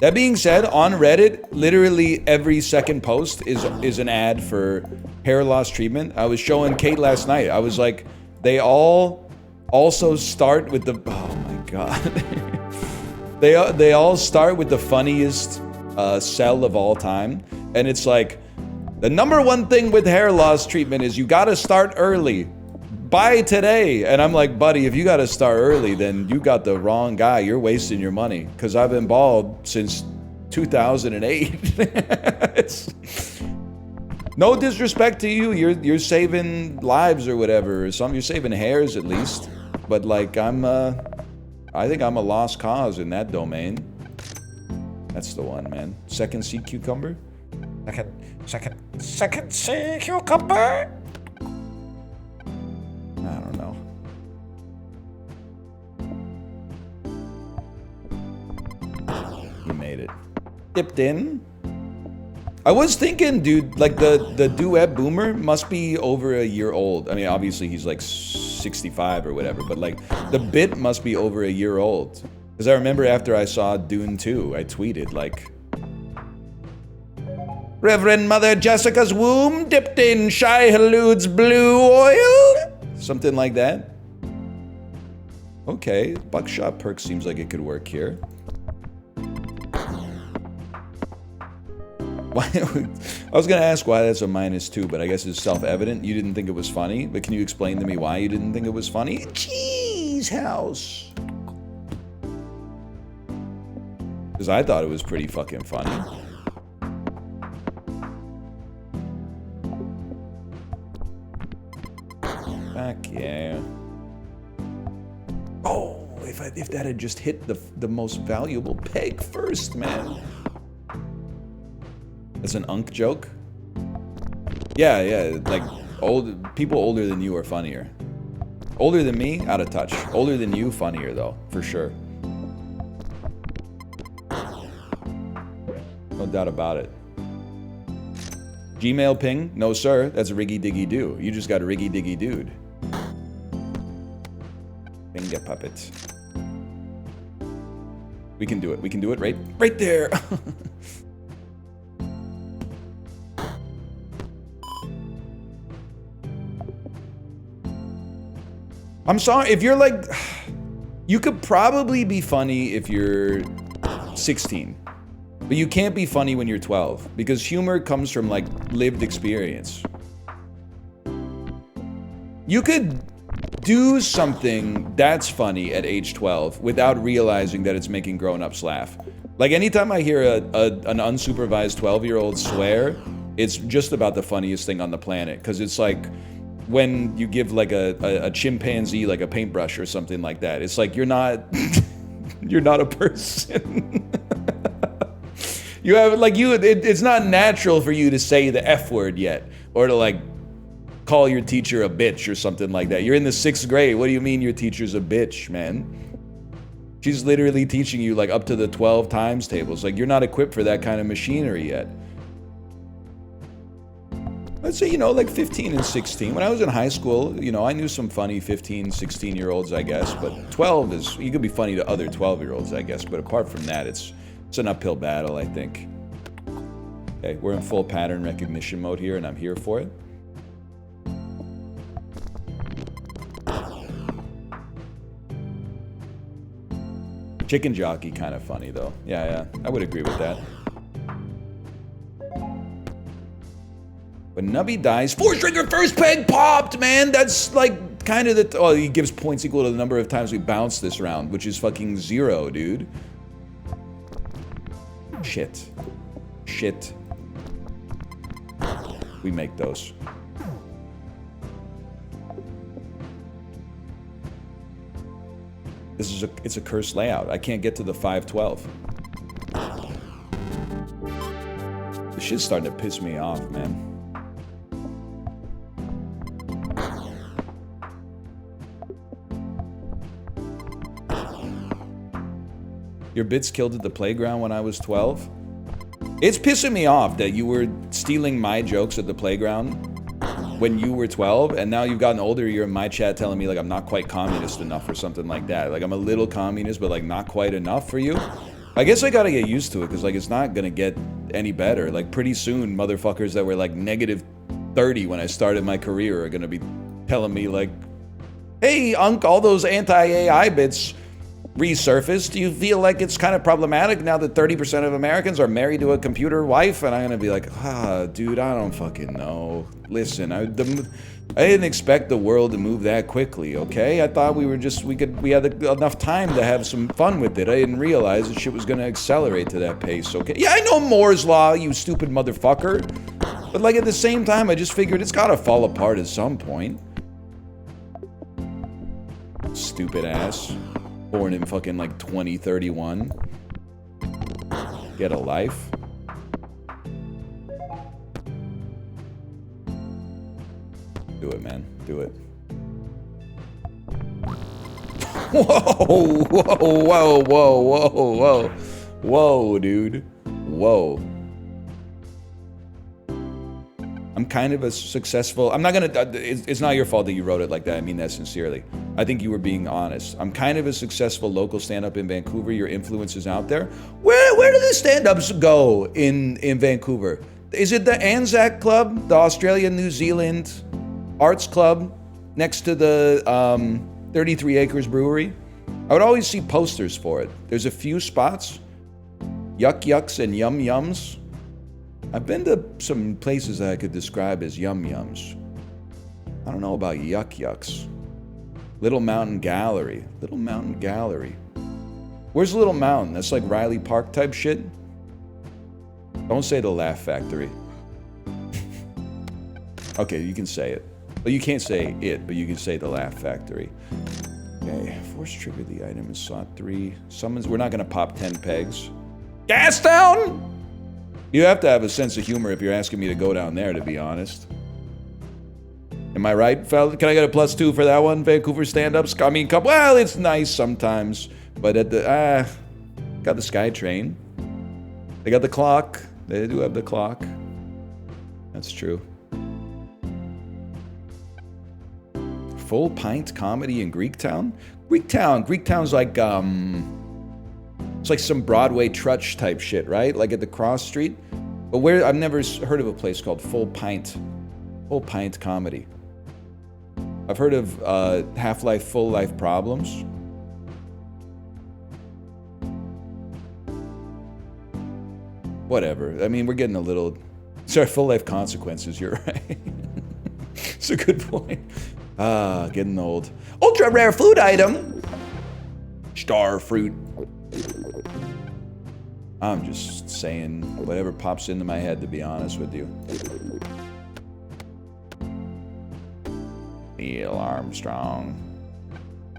That being said, on Reddit, literally every second post is an ad for hair loss treatment. I was showing Kate last night. I was like, they all also start with the... Oh my god. They all start with the funniest sell of all time. And it's like, the #1 thing with hair loss treatment is you gotta start early. Buy today. And I'm like, buddy, if you gotta start early, then you got the wrong guy. You're wasting your money. Because I've been bald since 2008. No disrespect to you. You're saving lives or whatever. Or something. You're saving hairs at least. But like, I think I'm a lost cause in that domain. That's the one, man. Second sea cucumber? Second sea cucumber? I don't know. You made it. Dipped in. I was thinking, dude, like the duet boomer must be over a year old. I mean, obviously he's like 65 or whatever, but like the bit must be over a year old. Because I remember after I saw Dune 2, I tweeted like, Reverend Mother Jessica's womb dipped in Shai Halud's blue oil? Something like that. Okay, buckshot perk seems like it could work here. Why? I was gonna ask why that's a -2, but I guess it's self-evident. You didn't think it was funny, but can you explain to me why you didn't think it was funny? Cheese house. Because I thought it was pretty fucking funny. Fuck yeah. Oh, if that had just hit the most valuable peg first, man. That's an unk joke? Yeah, like people older than you are funnier. Older than me, out of touch. Older than you, funnier though, for sure. No doubt about it. Gmail ping? No sir, that's a riggy diggy do. You just got a riggy diggy dude. Finger puppet. We can do it. We can do it right there. I'm sorry if you're like, you could probably be funny if you're 16, but you can't be funny when you're 12 because humor comes from like lived experience. You could do something that's funny at age 12 without realizing that it's making grown-ups laugh. Like anytime I hear an unsupervised 12-year-old swear, it's just about the funniest thing on the planet because it's like when you give like a chimpanzee like a paintbrush or something like that. It's like you're not You're not a person. You have, like, it's not natural for you to say the F word yet. Or to, like, call your teacher a bitch or something like that. You're in the 6th grade. What do you mean your teacher's a bitch, man? She's literally teaching you, like, up to the 12 times tables. Like, you're not equipped for that kind of machinery yet. Let's say, you know, like 15 and 16. When I was in high school, you know, I knew some funny 15, 16-year-olds, I guess. But 12 is, you could be funny to other 12-year-olds, I guess. But apart from that, it's an uphill battle, I think. Okay, we're in full pattern recognition mode here, and I'm here for it. Chicken jockey, kind of funny, though. Yeah, I would agree with that. When Nubby dies, force trigger first peg popped, man! That's like kind of the... Oh, he gives points equal to the number of times we bounced this round, which is fucking 0, dude. Shit. Shit. We make those. It's a cursed layout. I can't get to the 512. This shit's starting to piss me off, man. Your bits killed at the playground when I was 12? It's pissing me off that you were stealing my jokes at the playground when you were 12, and now you've gotten older, you're in my chat telling me, like, I'm not quite communist enough or something like that. Like, I'm a little communist, but, like, not quite enough for you? I guess I gotta get used to it, because, like, it's not gonna get any better. Like, pretty soon, motherfuckers that were, like, -30 when I started my career are gonna be telling me, like, hey, Unc, all those anti-AI bits resurfaced. Do you feel like it's kind of problematic now that 30% of Americans are married to a computer wife? And I'm gonna be like, dude, I don't fucking know. Listen, I didn't expect the world to move that quickly, okay? I thought we had enough time to have some fun with it. I didn't realize that shit was gonna accelerate to that pace, okay? Yeah, I know Moore's Law, you stupid motherfucker. But, like, at the same time, I just figured it's gotta fall apart at some point. Stupid ass. Born in fucking, like, 2031. Get a life. Do it, man. Do it. Whoa, whoa, whoa, whoa, whoa, whoa, dude. Whoa. I'm kind of a successful... I'm not gonna... It's not your fault that you wrote it like that. I mean that sincerely. I think you were being honest. I'm kind of a successful local stand-up in Vancouver. Your influence is out there. Where do the stand-ups go in Vancouver? Is it the Anzac Club? The Australia-New Zealand Arts Club? Next to the 33 Acres Brewery? I would always see posters for it. There's a few spots. Yuck Yucks and Yum Yums. I've been to some places that I could describe as Yum Yums. I don't know about Yuck Yucks. Little Mountain Gallery. Little Mountain Gallery. Where's Little Mountain? That's like Riley Park type shit? Don't say the Laugh Factory. Okay, you can say it. Well, you can't say it, but you can say the Laugh Factory. Okay, force trigger the item is sought 3. Summons, we're not gonna pop 10 pegs. Gas down? You have to have a sense of humor if you're asking me to go down there, to be honest. Am I right, fella? Can I get a +2 for that one? Vancouver stand-ups? I mean, well, it's nice sometimes, but at the, got the SkyTrain. They got the clock. They do have the clock. That's true. Full pint comedy in Greektown? Greektown's like, it's like some Broadway trutch type shit, right? Like at the cross street. But where, I've never heard of a place called Full Pint Comedy. I've heard of Half-Life, Full Life Problems. Whatever. I mean, we're getting a little... Sorry, Full Life Consequences, you're right. It's a good point. Getting old. Ultra rare food item! Star fruit. I'm just saying whatever pops into my head, to be honest with you. Neil Armstrong.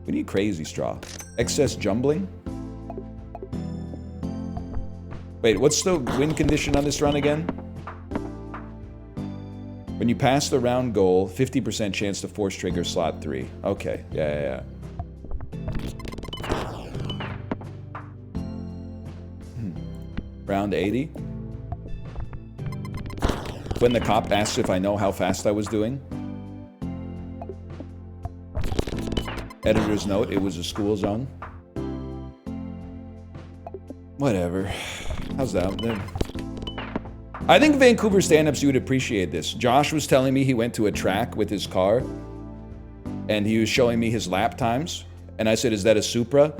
We need crazy straw. Excess jumbling? Wait, what's the win condition on this run again? When you pass the round goal, 50% chance to force trigger slot 3. Okay, yeah. Round 80. When the cop asks if I know how fast I was doing. Editor's note, it was a school zone. Whatever. How's that? I think Vancouver stand-ups, you would appreciate this. Josh was telling me he went to a track with his car, and he was showing me his lap times. And I said, is that a Supra?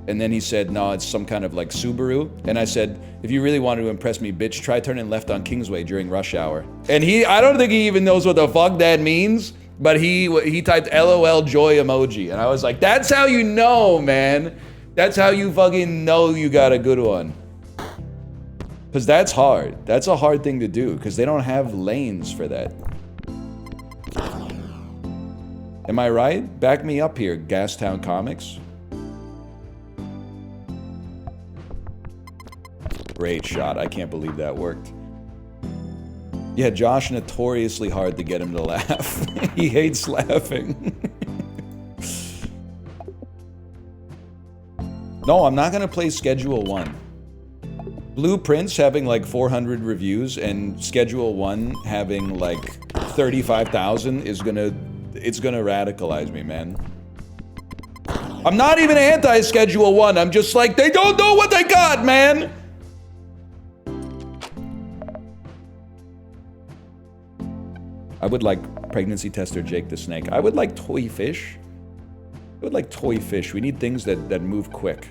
And then he said, no, it's some kind of like Subaru. And I said, if you really wanted to impress me, bitch, try turning left on Kingsway during rush hour. And I don't think he even knows what the fuck that means, but he typed LOL joy emoji. And I was like, that's how you know, man. That's how you fucking know you got a good one. Because that's hard. That's a hard thing to do, because they don't have lanes for that. Am I right? Back me up here, Gastown Comics. Great shot. I can't believe that worked. Yeah, Josh, notoriously hard to get him to laugh. He hates laughing. No, I'm not going to play Schedule 1. Blueprints having like 400 reviews and Schedule 1 having like 35,000 is it's gonna radicalize me, man. I'm not even anti-Schedule 1. I'm just like, they don't know what they got, man. I would like Pregnancy Tester Jake the Snake. I would like Toy Fish. I would like Toy Fish. We need things that move quick.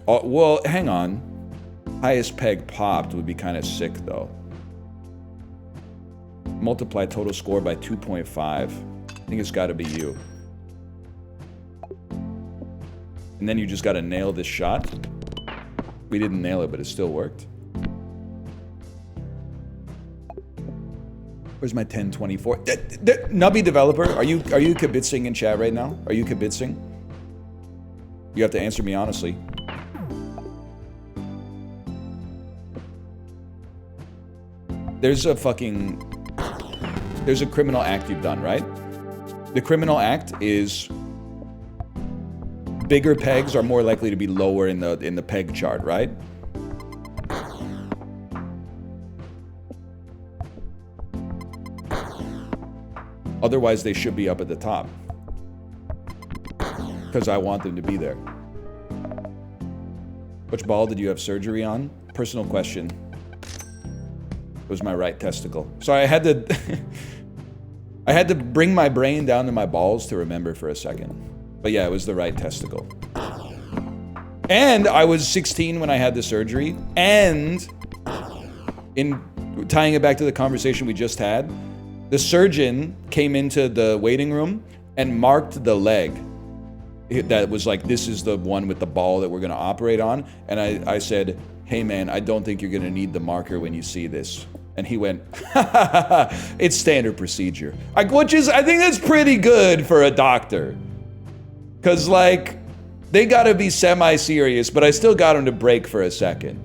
Oh, well, hang on. Highest peg popped would be kind of sick, though. Multiply total score by 2.5. I think it's got to be you. And then you just got to nail this shot. We didn't nail it, but it still worked. Where's my 1024? Nubby developer, are you kibitzing in chat right now? Are you kibitzing? You have to answer me honestly. There's a criminal act you've done, right? The criminal act is bigger pegs are more likely to be lower in the peg chart, right? Otherwise, they should be up at the top. Because I want them to be there. Which ball did you have surgery on? Personal question. It was my right testicle. So I had to... I had to bring my brain down to my balls to remember for a second. But yeah, it was the right testicle. And I was 16 when I had the surgery. And in tying it back to the conversation we just had, the surgeon came into the waiting room and marked the leg. That was like, this is the one with the ball that we're going to operate on. And I said, hey man, I don't think you're going to need the marker when you see this. And he went, it's standard procedure. Which is, I think that's pretty good for a doctor. Because like, they got to be semi-serious, but I still got him to break for a second.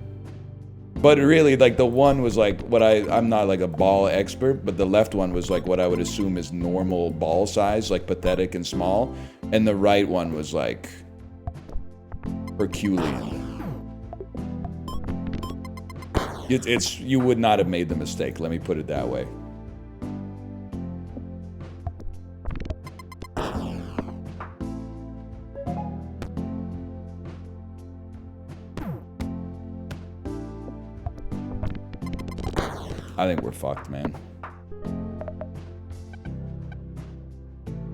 But really, like, the one was like what I'm not like a ball expert, but the left one was like what I would assume is normal ball size, like pathetic and small. And the right one was like Herculean. You would not have made the mistake, let me put it that way. I think we're fucked, man.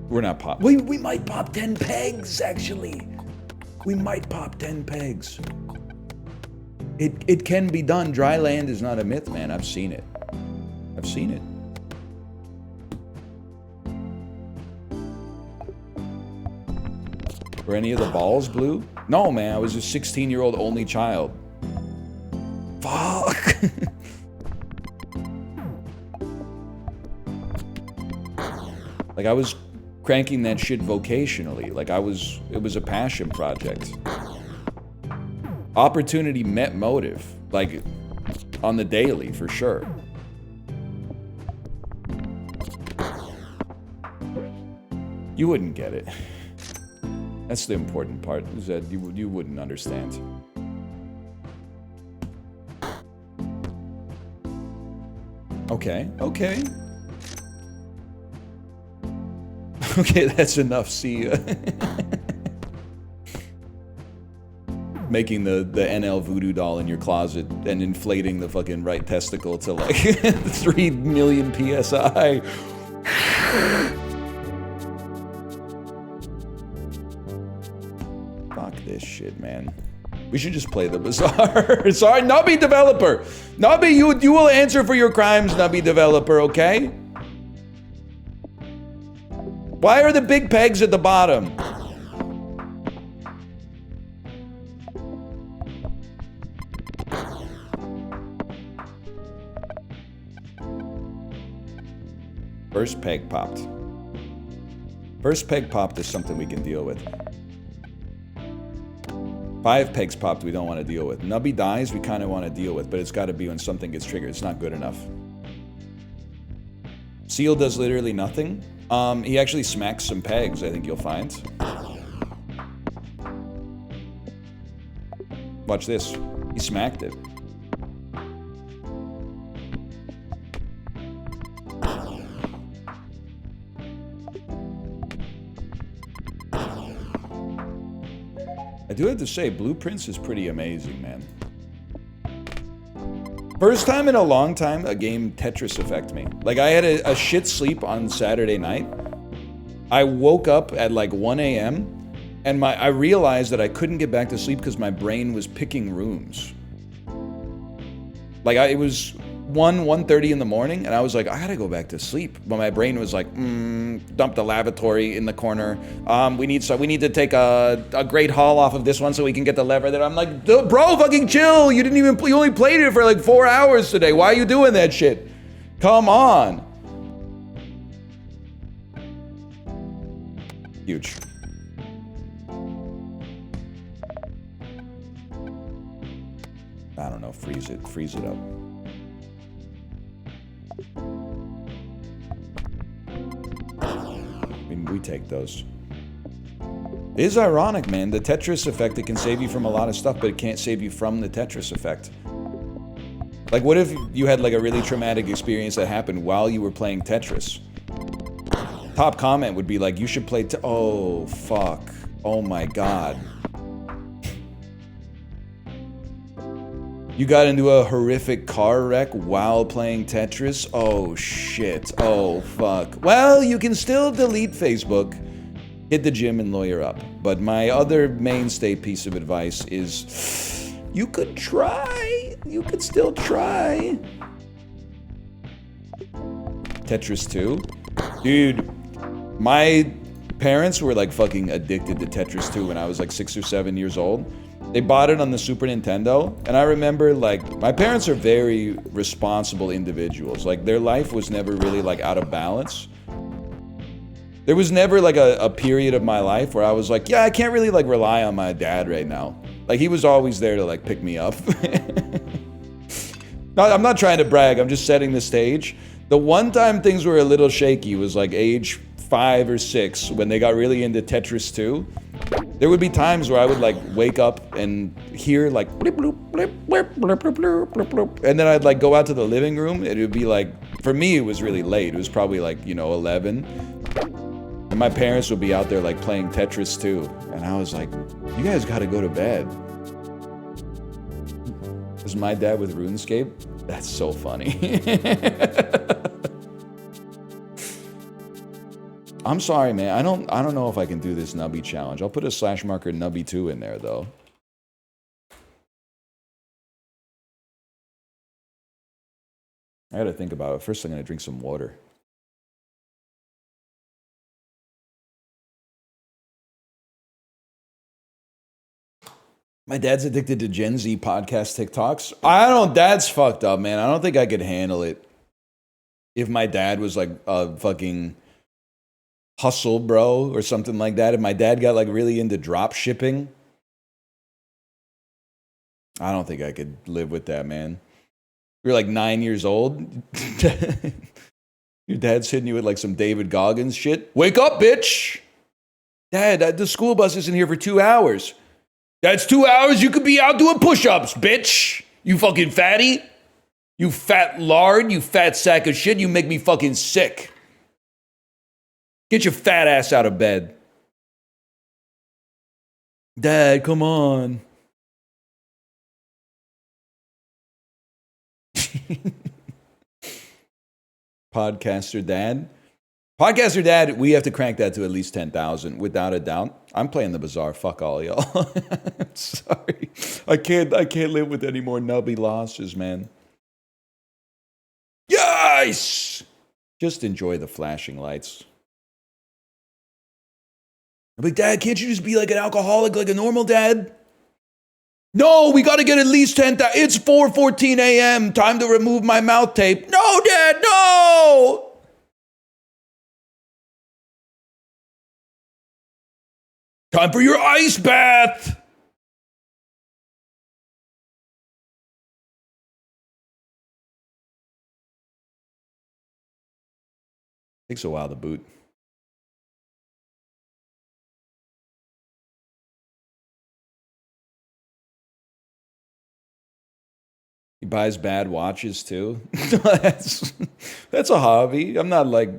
We're not pop. We might pop 10 pegs, actually. We might pop 10 pegs. It can be done. Dry land is not a myth, man. I've seen it. I've seen it. Were any of the balls blue? No, man. I was a 16-year-old only child. Fuck. Like, I was cranking that shit vocationally. Like, it was a passion project. Opportunity met motive. Like, on the daily, for sure. You wouldn't get it. That's the important part, is that you wouldn't understand. Okay, okay. Okay, that's enough, see ya. Making the NL voodoo doll in your closet and inflating the fucking right testicle to like 3 million PSI. Fuck this shit, man. We should just play the Bazaar. Sorry, Nubby developer. Nubby, you will answer for your crimes, Nubby developer, okay? Why are the big pegs at the bottom? First peg popped. First peg popped is something we can deal with. 5 pegs popped we don't want to deal with. Nubby dies we kind of want to deal with, but it's got to be when something gets triggered. It's not good enough. Seal does literally nothing. He actually smacks some pegs, I think you'll find. Watch this. He smacked it. I do have to say, Blueprints is pretty amazing, man. First time in a long time a game Tetris affect me. Like, I had a shit sleep on Saturday night. I woke up at like 1 a.m. and I realized that I couldn't get back to sleep because my brain was picking rooms. Like, it was 1:30 in the morning, and I was like, I gotta go back to sleep. But my brain was like, dump the lavatory in the corner. We need to take a Great Hall off of this one so we can get the lever there. I'm like, bro, fucking chill. You you only played it for like 4 hours today. Why are you doing that shit? Come on. Huge. I don't know, freeze it up. I mean, we take those. It is ironic, man. The Tetris effect, it can save you from a lot of stuff, but it can't save you from the Tetris effect. Like, what if you had like a really traumatic experience that happened while you were playing Tetris? Top comment would be like, you should play oh, fuck. Oh my god. You got into a horrific car wreck while playing Tetris? Oh shit. Oh fuck. Well, you can still delete Facebook, hit the gym, and lawyer up. But my other mainstay piece of advice is, you could try. You could still try. Tetris 2? Dude, my parents were like fucking addicted to Tetris 2 when I was like 6 or 7 years old. They bought it on the Super Nintendo, and I remember, like, my parents are very responsible individuals. Like, their life was never really, like, out of balance. There was never, like, a period of my life where I was like, yeah, I can't really, like, rely on my dad right now. Like, he was always there to, like, pick me up. No, I'm not trying to brag, I'm just setting the stage. The one time things were a little shaky was, like, age 5 or 6, when they got really into Tetris 2. There would be times where I would like wake up and hear like blip, bloop, blip, blip, blip, blip, blip, blip, blip, and then I'd like go out to the living room. It would be like, for me it was really late. It was probably like, you know, 11. And my parents would be out there like playing Tetris 2. And I was like, you guys gotta go to bed. Was my dad with RuneScape? That's so funny. I'm sorry, man. I don't know if I can do this Nubby challenge. I'll put a slash marker Nubby 2 in there, though. I gotta think about it. First, I'm gonna drink some water. My dad's addicted to Gen Z podcast TikToks. Dad's fucked up, man. I don't think I could handle it. If my dad was like a fucking hustle bro or something like that. If my dad got like really into drop shipping, I don't think I could live with that, man. You're like 9 years old. Your dad's hitting you with like some David Goggins shit. Wake up, bitch! Dad, the school bus isn't here for 2 hours. That's 2 hours you could be out doing push-ups, bitch! You fucking fatty! You fat lard, you fat sack of shit, you make me fucking sick. Get your fat ass out of bed. Dad, come on. Podcaster dad. Podcaster dad, we have to crank that to at least 10,000, without a doubt. I'm playing the Bazaar. Fuck all y'all. I'm sorry. I can't live with any more Nubby losses, man. Yes! Just enjoy the flashing lights. I'm like, Dad, can't you just be like an alcoholic like a normal dad? No, we got to get at least 10,000. It's 4:14 a.m. Time to remove my mouth tape. No, Dad, no! Time for your ice bath! Takes a while to boot. He buys bad watches too. that's a hobby. I'm not like.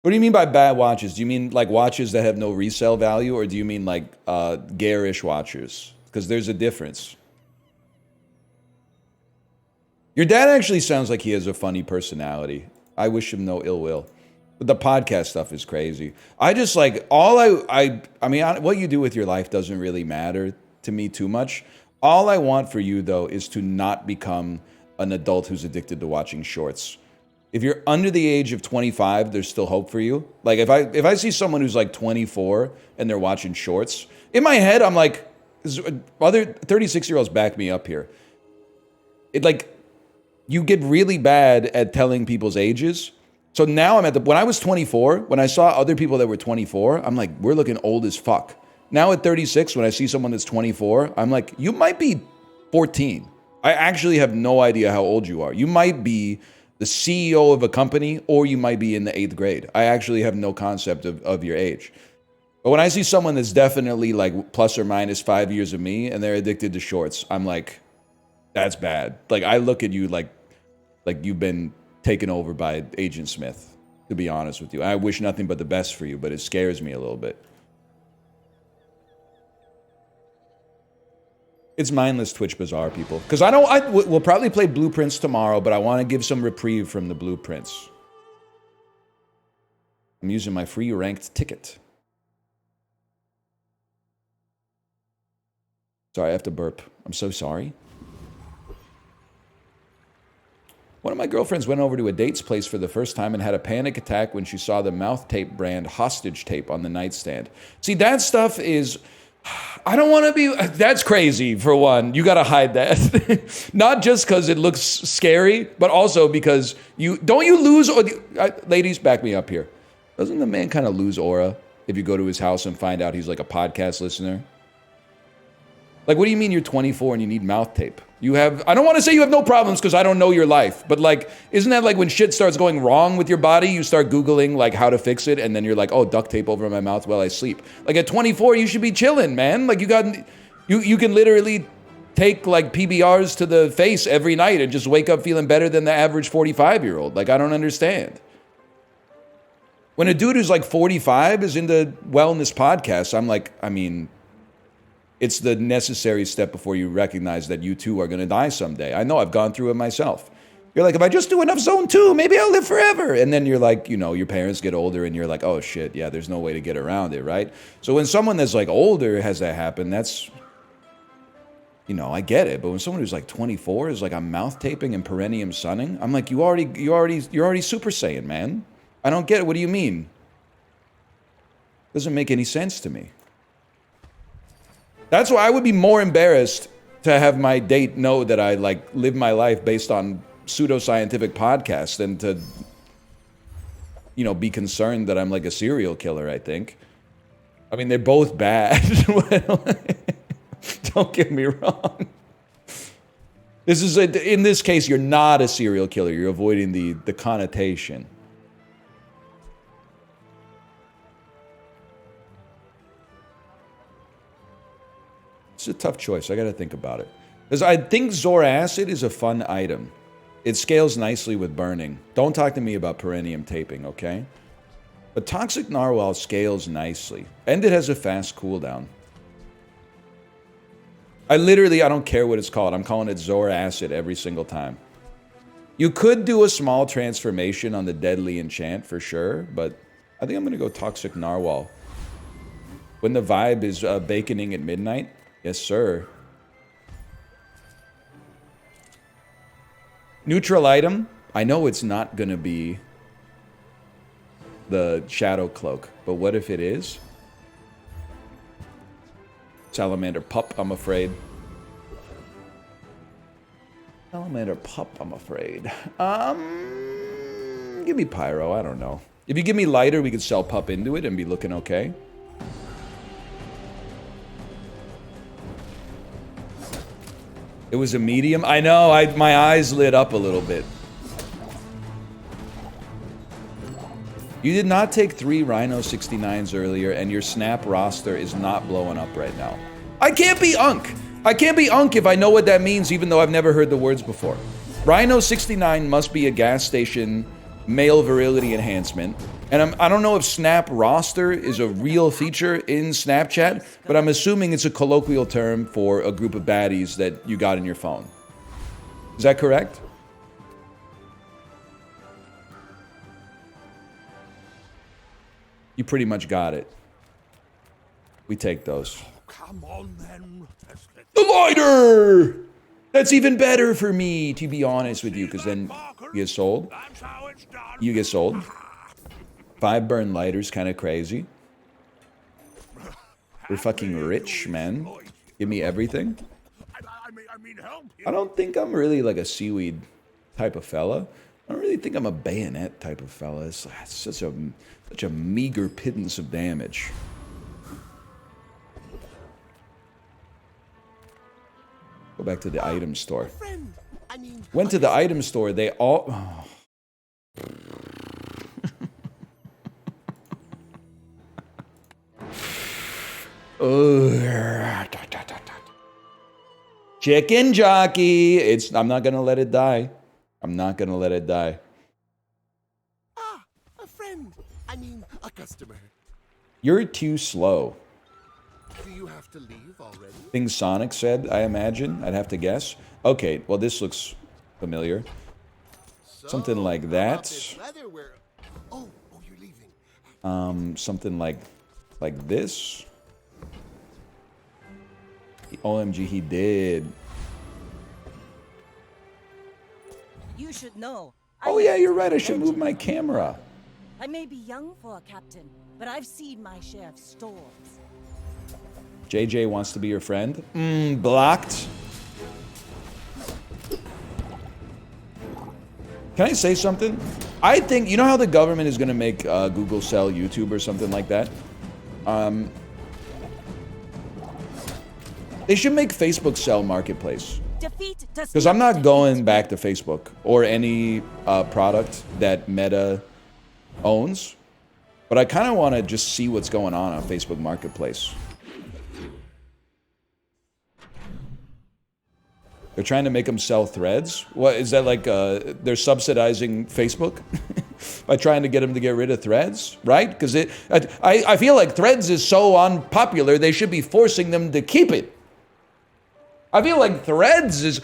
What do you mean by bad watches? Do you mean like watches that have no resale value, or do you mean like garish watches? Because there's a difference. Your dad actually sounds like he has a funny personality. I wish him no ill will. But the podcast stuff is crazy. I just like I mean, what you do with your life doesn't really matter to me too much. All I want for you, though, is to not become an adult who's addicted to watching shorts. If you're under the age of 25, there's still hope for you. Like, if I see someone who's like 24 and they're watching shorts, in my head, I'm like, other 36-year-olds back me up here. It like, you get really bad at telling people's ages. So now I'm when I was 24, when I saw other people that were 24, I'm like, we're looking old as fuck. Now at 36, when I see someone that's 24, I'm like, you might be 14. I actually have no idea how old you are. You might be the CEO of a company, or you might be in the 8th grade. I actually have no concept of your age. But when I see someone that's definitely like plus or minus 5 years of me, and they're addicted to shorts, I'm like, that's bad. Like, I look at you like you've been taken over by Agent Smith, to be honest with you. I wish nothing but the best for you, but it scares me a little bit. It's mindless Twitch Bazaar, people. Because we'll probably play Blueprints tomorrow, but I want to give some reprieve from the Blueprints. I'm using my free ranked ticket. Sorry, I have to burp. I'm so sorry. One of my girlfriends went over to a date's place for the first time and had a panic attack when she saw the mouth tape brand Hostage Tape on the nightstand. See, that stuff is... I don't want to be... That's crazy, for one. You got to hide that. Not just because it looks scary, but also because you... Don't you lose... Ladies, back me up here. Doesn't the man kind of lose aura if you go to his house and find out he's like a podcast listener? Like, what do you mean you're 24 and you need mouth tape? You have... I don't want to say you have no problems because I don't know your life. But, like, isn't that like when shit starts going wrong with your body, you start Googling, like, how to fix it, and then you're like, oh, duct tape over my mouth while I sleep. Like, at 24, you should be chilling, man. Like, you can literally take, like, PBRs to the face every night and just wake up feeling better than the average 45-year-old. Like, I don't understand. When a dude who's, like, 45 is into wellness podcasts, I'm like, I mean... It's the necessary step before you recognize that you too are going to die someday. I know, I've gone through it myself. You're like, if I just do enough zone 2, maybe I'll live forever. And then you're like, you know, your parents get older and you're like, oh shit, yeah, there's no way to get around it, right? So when someone that's like older has that happen, that's, you know, I get it. But when someone who's like 24 is like, I'm mouth taping and perineum sunning, I'm like, you're already Super Saiyan, man. I don't get it. What do you mean? Doesn't make any sense to me. That's why I would be more embarrassed to have my date know that I like live my life based on pseudoscientific podcasts than to, you know, be concerned that I'm like a serial killer, I think. I mean, they're both bad. Don't get me wrong. This is in this case, you're not a serial killer. You're avoiding the connotation. It's a tough choice. I got to think about it. Because I think Zor Acid is a fun item. It scales nicely with burning. Don't talk to me about Perennium taping, okay? But Toxic Narwhal scales nicely. And it has a fast cooldown. I don't care what it's called. I'm calling it Zor Acid every single time. You could do a small transformation on the Deadly Enchant for sure, but I think I'm going to go Toxic Narwhal. When the vibe is baconing at midnight. Yes, sir. Neutral item. I know it's not going to be the Shadow Cloak, but what if it is? Salamander Pup, I'm afraid. Salamander Pup, I'm afraid. Give me Pyro, I don't know. If you give me Lighter, we could sell Pup into it and be looking okay. It was a medium? I know, my eyes lit up a little bit. You did not take 3 Rhino 69s earlier, and your Snap roster is not blowing up right now. I can't be Unk! I can't be Unk if I know what that means, even though I've never heard the words before. Rhino 69 must be a gas station male virility enhancement. And I don't know if Snap roster is a real feature in Snapchat, but I'm assuming it's a colloquial term for a group of baddies that you got in your phone. Is that correct? You pretty much got it. We take those. Oh, come on then. The lighter! That's even better for me, to be honest with you, because then you get sold. You get sold. 5 burn lighters, kind of crazy. We're fucking rich, man. Give me everything. I don't think I'm really like a seaweed type of fella. I don't really think I'm a bayonet type of fella. It's such a meager pittance of damage. Go back to the item store. Went to the item store. They all. Oh. Chicken jockey. I'm not gonna let it die. I'm not gonna let it die. Ah, a friend. I mean, a customer. You're too slow. Do you have to leave already? Things Sonic said, I imagine. I'd have to guess. Okay, well, this looks familiar. Something like that. Oh, you're leaving. Something like this. OMG, he did. You should know. Oh yeah, you're right. I should move my camera. I may be young for a captain, but I've seen my share of storms. JJ wants to be your friend. Blocked. Can I say something? I think, you know how the government is going to make Google sell YouTube or something like that? They should make Facebook sell Marketplace. Because I'm not going back to Facebook or any product that Meta owns. But I kind of want to just see what's going on Facebook Marketplace. They're trying to make them sell threads? What, is that like they're subsidizing Facebook? By trying to get them to get rid of threads? Right? Because I feel like threads is so unpopular, they should be forcing them to keep it. I feel like threads is...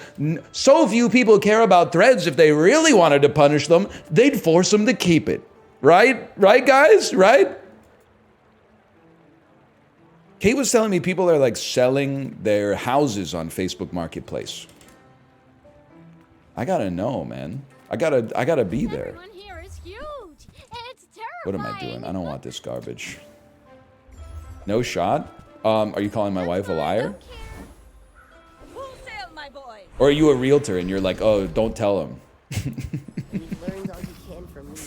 So few people care about threads. If they really wanted to punish them, they'd force them to keep it. Right? Right, guys? Right? Kate was telling me people are like selling their houses on Facebook Marketplace. I gotta know, man. I gotta be there. Everyone here is huge. It's terrifying. What am I doing? I don't want this garbage. No shot? Are you calling my wife a liar? Wholesale, my boy. Or are you a realtor and you're like, oh, don't tell him? You've learned all you can from me.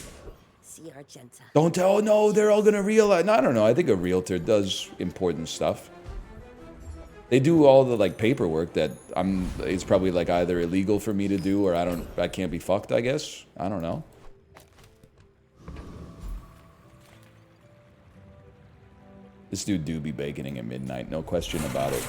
See, Argenta. Don't tell, no, they're all gonna realize. No, I don't know. I think a realtor does important stuff. They do all the like paperwork that it's probably like either illegal for me to do or I can't be fucked, I guess. I don't know. This dude do be baconing at midnight, no question about it.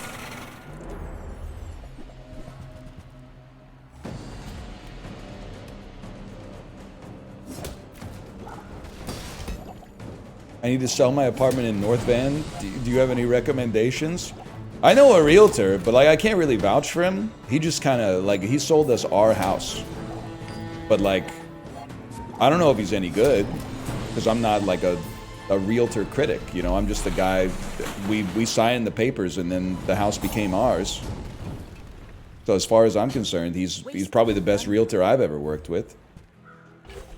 I need to sell my apartment in North Van. Do you have any recommendations? I know a realtor, but like I can't really vouch for him. He just kind of like he sold us our house. But like I don't know if he's any good because I'm not like a realtor critic, you know. I'm just a guy. We signed the papers and then the house became ours. So as far as I'm concerned, he's probably the best realtor I've ever worked with.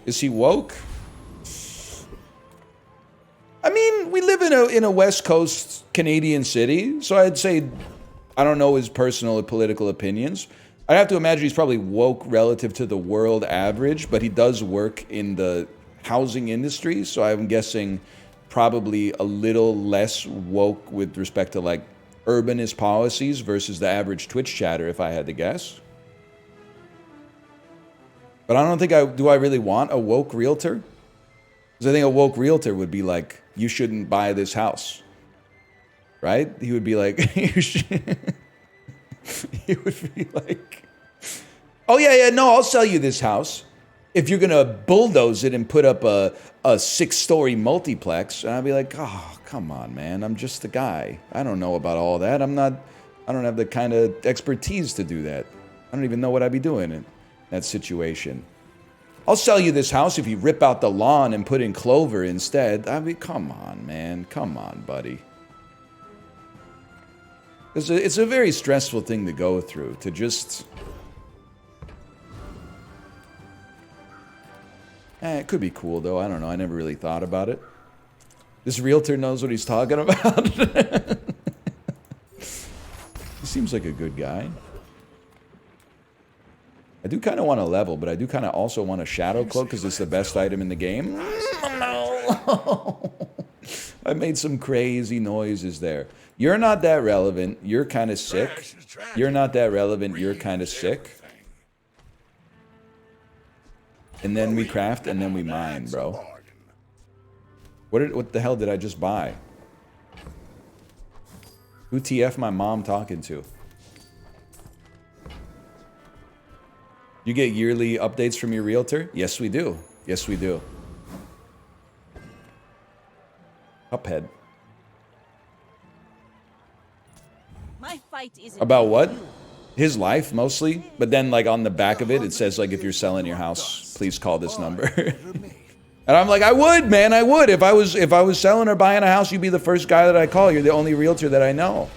Is he woke? I mean, we live in a West Coast Canadian city, so I'd say I don't know his personal political opinions. I'd have to imagine he's probably woke relative to the world average, but he does work in the housing industry, so I'm guessing probably a little less woke with respect to like urbanist policies versus the average Twitch chatter, if I had to guess. But I don't think do I really want a woke realtor? Because I think a woke realtor would be like, you shouldn't buy this house. Right? He would be like, you should. He would be like, oh yeah, no, I'll sell you this house if you're gonna bulldoze it and put up a 6-story multiplex. And I'd be like, oh, come on, man. I'm just a guy. I don't know about all that. I don't have the kind of expertise to do that. I don't even know what I'd be doing in that situation. I'll sell you this house if you rip out the lawn and put in clover instead. I mean, come on, man. Come on, buddy. It's a very stressful thing to go through, to just... it could be cool, though. I don't know. I never really thought about it. This realtor knows what he's talking about. He seems like a good guy. I do kind of want to level, but I do kind of also want a shadow cloak because it's the best item in the game. I made some crazy noises there. You're not that relevant. You're kind of sick. You're not that relevant. You're kind of sick. And then we craft and then we mine, bro. What the hell did I just buy? Who TF my mom talking to? You get yearly updates from your realtor? Yes, we do. Yes, we do. Cuphead. My fight isn't About what? His life, mostly. But then, like, on the back of it, it says, like, if you're selling your house, please call this number. And I'm like, I would, man, I would. If I was selling or buying a house, you'd be the first guy that I call. You're the only realtor that I know.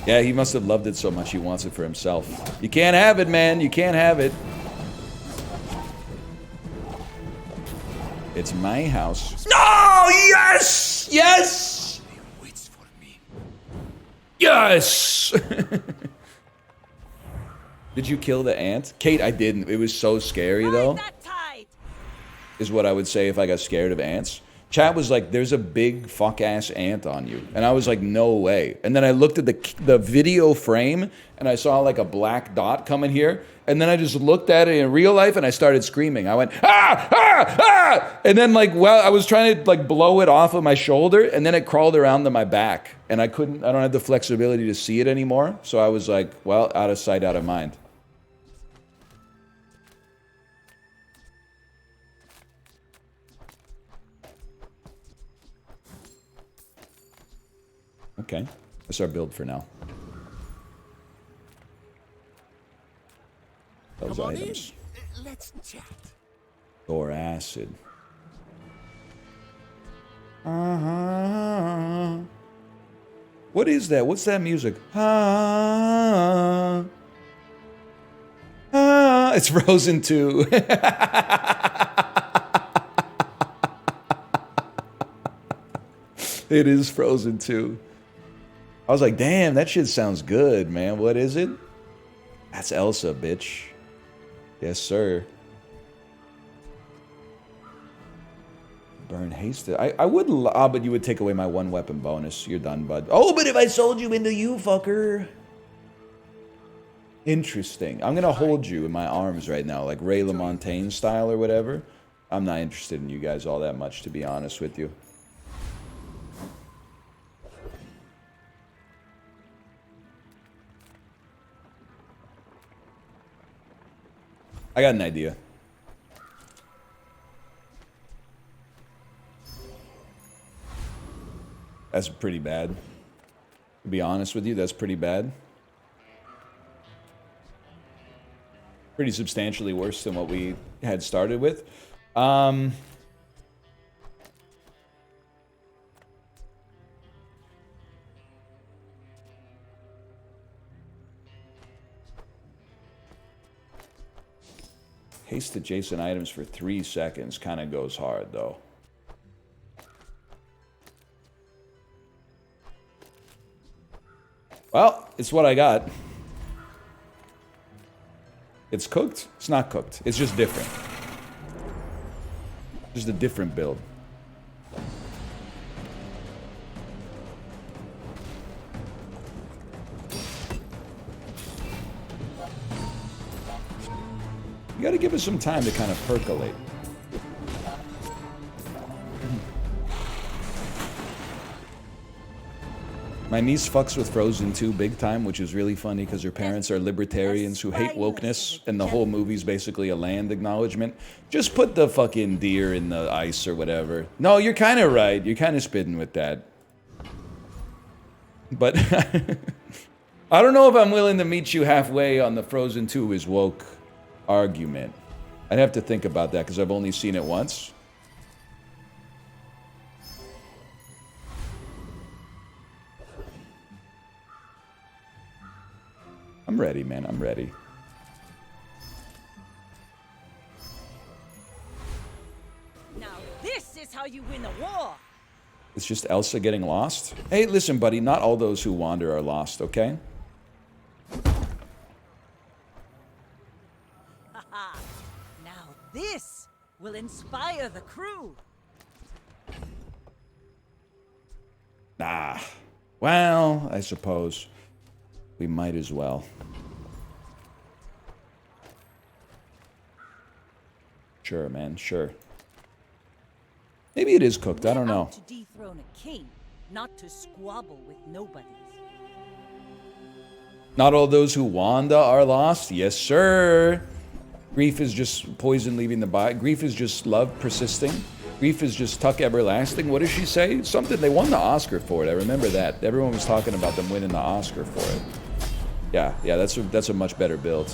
Yeah, he must have loved it so much he wants it for himself. You can't have it, man. You can't have it. It's my house. No! Yes! Yes! Yes! Did you kill the ant? Kate, I didn't. It was so scary, though. Is what I would say if I got scared of ants. Chat was like, there's a big fuck-ass ant on you. And I was like, no way. And then I looked at the video frame, and I saw like a black dot coming here. And then I just looked at it in real life, and I started screaming. I went, ah, ah, ah! And then like, well, I was trying to like blow it off of my shoulder, and then it crawled around to my back. And I don't have the flexibility to see it anymore. So I was like, well, out of sight, out of mind. Okay, that's our build for now. Those items. Let's chat. Or acid. What is that? What's that music? It's Frozen 2. It is Frozen 2. I was like, damn, that shit sounds good, man. What is it? That's Elsa, bitch. Yes, sir. burn hasted. I would, but you would take away my 1 weapon bonus. You're done, bud. Oh, but if I sold you into you, fucker. Interesting. I'm gonna hold you in my arms right now, like Ray LaMontagne style or whatever. I'm not interested in you guys all that much, to be honest with you. I got an idea. That's pretty bad. To be honest with you, that's pretty bad. Pretty substantially worse than what we had started with. Haste adjacent items for 3 seconds kind of goes hard, though. Well, it's what I got. It's cooked? It's not cooked. It's just different. Just a different build. You gotta give it some time to kind of percolate. My niece fucks with Frozen 2 big time, which is really funny because her parents are libertarians who hate wokeness, and the whole movie's basically a land acknowledgement. Just put the fucking deer in the ice or whatever. No, you're kind of right. You're kind of spitting with that. But I don't know if I'm willing to meet you halfway on the Frozen 2 is woke argument. I'd have to think about that because I've only seen it once. I'm ready, man. I'm ready. Now this is how you win a war. It's just Elsa getting lost. Hey, listen, buddy. Not all those who wander are lost, okay? Haha. Now this will inspire the crew. Nah. Well, I suppose we might as well. Sure, man. Sure. Maybe it is cooked. I don't We're know. out to dethrone a king, not to squabble with nobodies. Not all those who wander are lost. Yes, sir. Grief is just poison leaving the body. Grief is just love persisting. Grief is just tuck everlasting. What does she say? Something. They won the Oscar for it. I remember that. Everyone was talking about them winning the Oscar for it. Yeah, that's a much better build.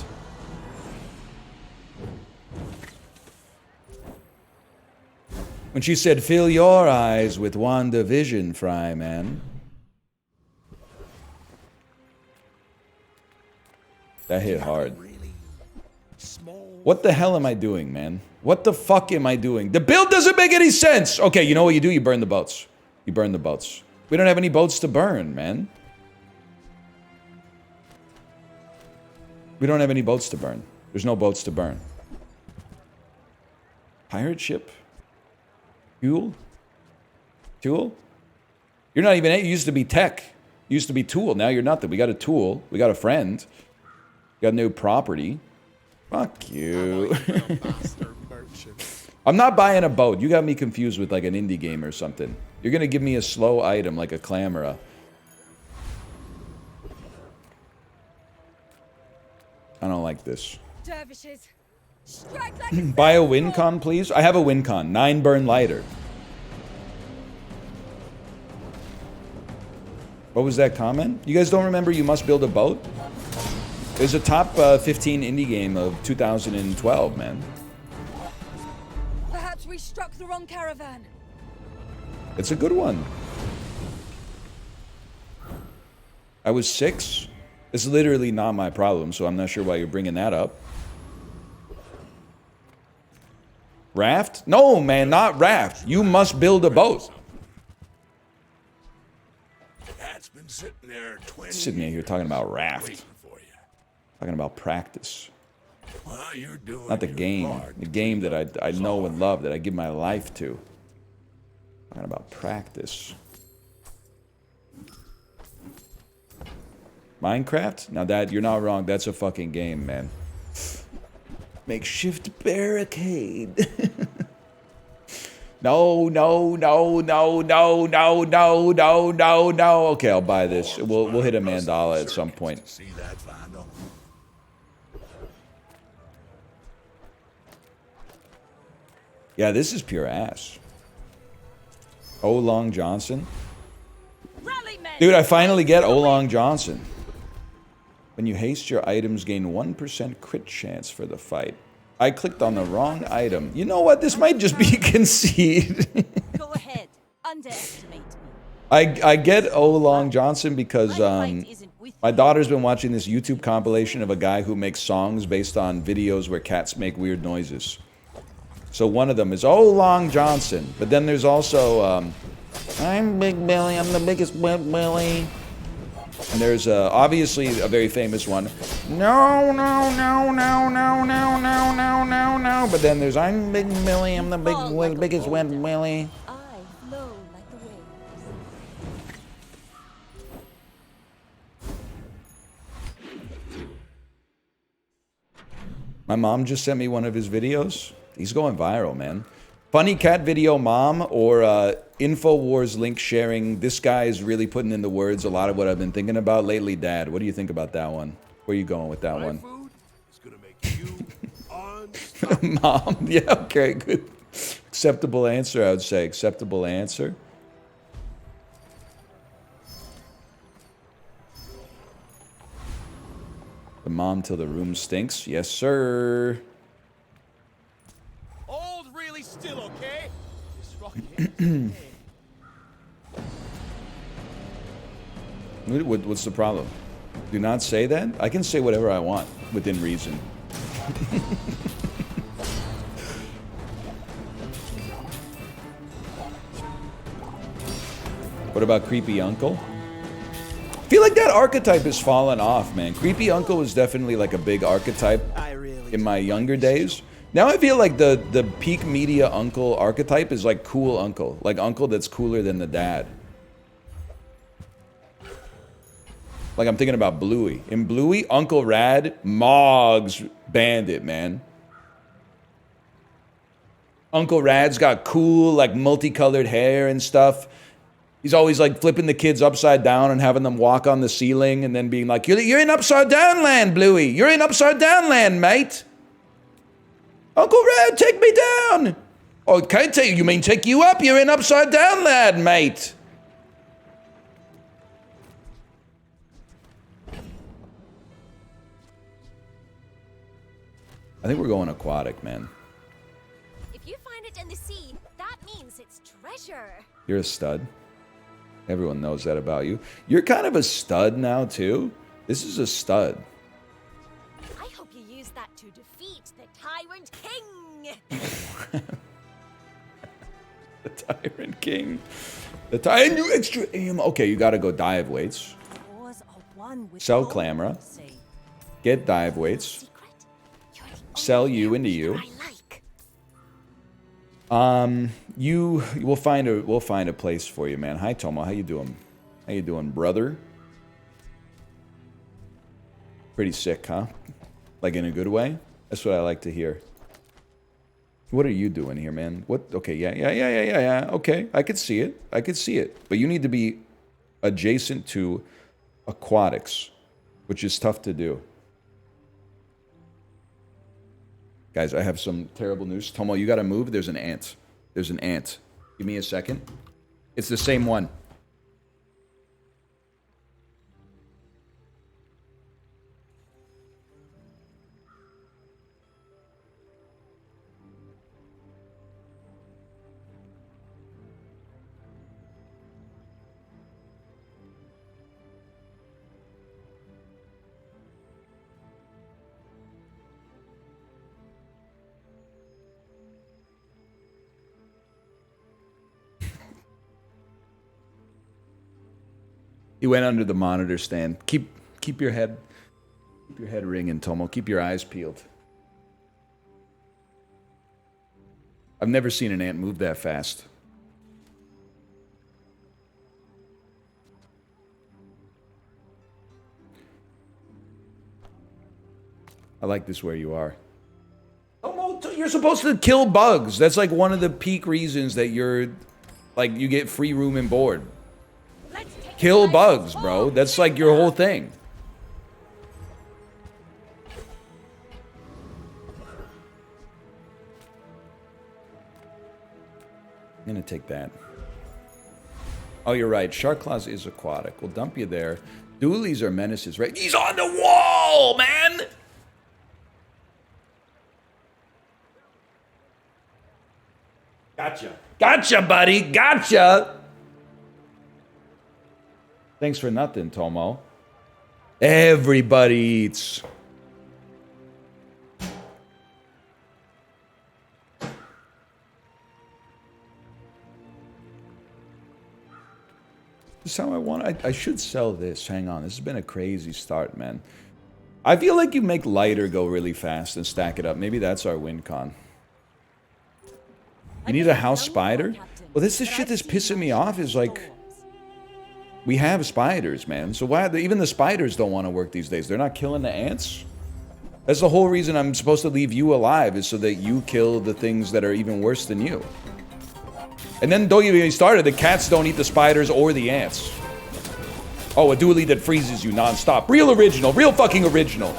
When she said, "Fill your eyes with WandaVision, Fry Man." That hit hard. What the hell am I doing, man? What the fuck am I doing? The build doesn't make any sense! Okay, you know what you do? You burn the boats. You burn the boats. We don't have any boats to burn, man. We don't have any boats to burn. There's no boats to burn. Pirate ship? Fuel? Tool? You're not even... You used to be tech. You used to be tool. Now you're nothing. We got a tool. We got a friend. We got new property. Fuck you. I'm not buying a boat. You got me confused with like an indie game or something. You're gonna give me a slow item like a clamora. I don't like this. Dervishes, strike like Buy a WinCon, please. I have a WinCon. 9 burn lighter. What was that comment? You guys don't remember You Must Build a Boat? It was a top 15 indie game of 2012, man. Perhaps we struck the wrong caravan. It's a good one. I was 6. It's literally not my problem, so I'm not sure why you're bringing that up. Raft? No, man, not raft. You must build a boat. That's been sitting there 20 Sitting here talking about raft. waiting for you. Talking about practice. Well, you're doing Not the your game. part. The game that I know and love, that I give my life to. Talking about practice. Minecraft? Now that you're not wrong, that's a fucking game, man. Makeshift barricade. No, no, no, no, no, no, no, no, no, no. Okay, I'll buy this. We'll hit a mandala at some point. See that, Vando? Yeah, this is pure ass. Oh Long Johnson. Dude, I finally get Oh Long Johnson. When you haste your items, gain 1% crit chance for the fight. I clicked on the wrong item. You know what? This might just be a conceit. Go ahead. Underestimate me. I get Oh Long Johnson because my daughter's been watching this YouTube compilation of a guy who makes songs based on videos where cats make weird noises. So one of them is Oh Long Johnson, but then there's also I'm Big Billy, I'm the biggest Big Billy. And there's obviously a very famous one. No, no, no, no, no, no, no, no, no, no. But then there's I'm Big Billy, I'm the biggest wet Billy. I flow like the waves. My mom just sent me one of his videos. He's going viral, man. Funny cat video mom or InfoWars link sharing. This guy is really putting into words a lot of what I've been thinking about lately, Dad. What do you think about that one? Where are you going with that one? Food is gonna make you unstoppable. Mom, yeah, okay, good. Acceptable answer, I would say. Acceptable answer. The mom till the room stinks. Yes, sir. Old really still okay? This rocky What's the problem? Do not say that? I can say whatever I want within reason. What about Creepy Uncle? I feel like that archetype has fallen off, man. Creepy Uncle was definitely like a big archetype in my younger days. Now I feel like the peak media uncle archetype is like cool uncle. Like uncle that's cooler than the dad. Like I'm thinking about Bluey. In Bluey, Uncle Rad, Mog's bandit, man. Uncle Rad's got cool, like multicolored hair and stuff. He's always like flipping the kids upside down and having them walk on the ceiling and then being like, you're in upside down land, Bluey. You're in upside down land, mate. Uncle Rad, take me down. Oh, can't take you. You mean take you up? You're in upside down land, mate. I think we're going aquatic, man. If you find it in the sea, that means it's treasure. You're a stud. Everyone knows that about you. You're kind of a stud now, too. This is a stud. I hope you use that to defeat the Tyrant King. The Tyrant King. The Tyrant extra aim. Okay, you gotta go dive weights. Wars are won with Sell gold, Clamra. say. Get dive weights. Secret? You're the Sell only you into you. character I like. We'll find a place for you, man. Hi Tomo, how you doing? How you doing, brother? Pretty sick, huh? Like in a good way? That's what I like to hear. What are you doing here, man? What? Okay, yeah. Okay, I could see it. I could see it. But you need to be adjacent to aquatics, which is tough to do. Guys, I have some terrible news. Tomo, you gotta move. There's an ant. There's an ant. Give me a second. It's the same one. He went under the monitor stand. Keep your head ringing, Tomo. Keep your eyes peeled. I've never seen an ant move that fast. I like this where you are. You're supposed to kill bugs. That's like one of the peak reasons that you're, like, you get free room and board. Kill bugs, bro. That's like your whole thing. I'm gonna take that. Oh, you're right. Shark Claws is aquatic. We'll dump you there. Doolies are menaces, right? He's on the wall, man! Gotcha. Gotcha, buddy. Gotcha! Thanks for nothing, Tomo. Everybody eats. This is how I want it. I should sell this. Hang on. This has been a crazy start, man. I feel like you make lighter go really fast and stack it up. Maybe that's our win con. You need a house spider? Well, this is shit that's pissing me off is like... We have spiders, man. So why... Even the spiders don't want to work these days. They're not killing the ants? That's the whole reason I'm supposed to leave you alive, is so that you kill the things that are even worse than you. And then don't even get me started, the cats don't eat the spiders or the ants. Oh, a dually that freezes you non-stop. Real original, real fucking original.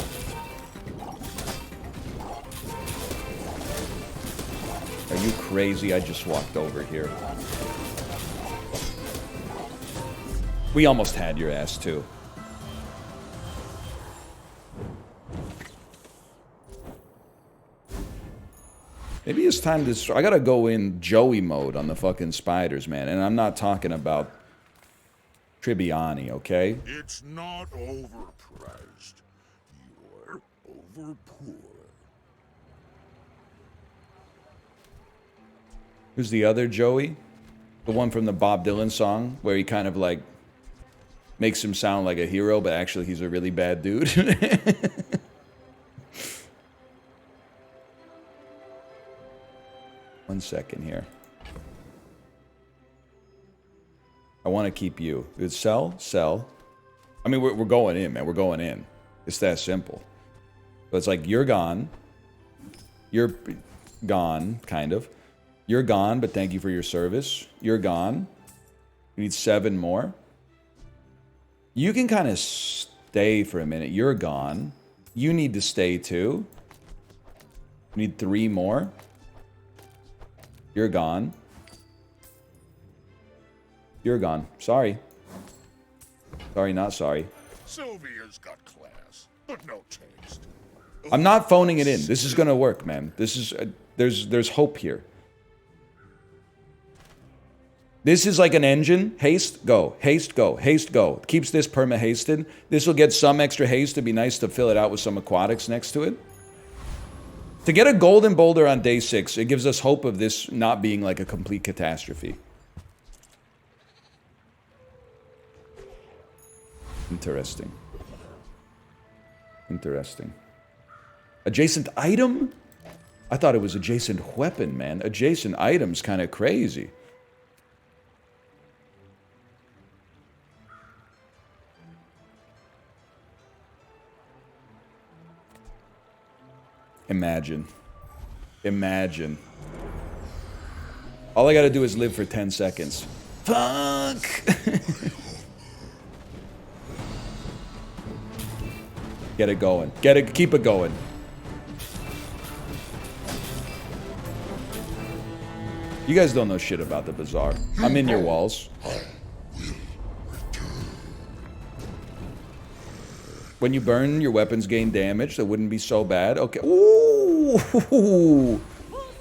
Are you crazy? I just walked over here. We almost had your ass too. Maybe it's time to... I gotta go in Joey mode on the fucking spiders, man. And I'm not talking about Tribbiani, okay? It's not overpriced. You're overpoor. Who's the other Joey? The one from the Bob Dylan song, where he kind of like makes him sound like a hero, but actually he's a really bad dude. 1 second here. I want to keep you. It's sell, sell. I mean, we're going in, man. We're going in. It's that simple. But it's like, you're gone. You're gone, kind of. You're gone, but thank you for your service. You're gone. We need 7 more. You can kind of stay for a minute. You're gone. You need to stay too. We need 3 more. You're gone. You're gone. Sorry. Sorry, not sorry. Sylvia's got class, but no taste. I'm not phoning it in. This is gonna work, man. This is there's hope here. This is like an engine. Haste, go. Haste, go. Haste, go. Keeps this perma-hasted. This will get some extra haste. It'd be nice to fill it out with some aquatics next to it. To get a golden boulder on day 6, it gives us hope of this not being like a complete catastrophe. Interesting. Interesting. Adjacent item? I thought it was adjacent weapon, man. Adjacent item's kind of crazy. Imagine. Imagine. All I gotta do is live for 10 seconds. Fuck! Get it going. Get it, keep it going. You guys don't know shit about the Bazaar. I'm in your walls. When you burn, your weapons gain damage. That wouldn't be so bad. Okay. Ooh. Full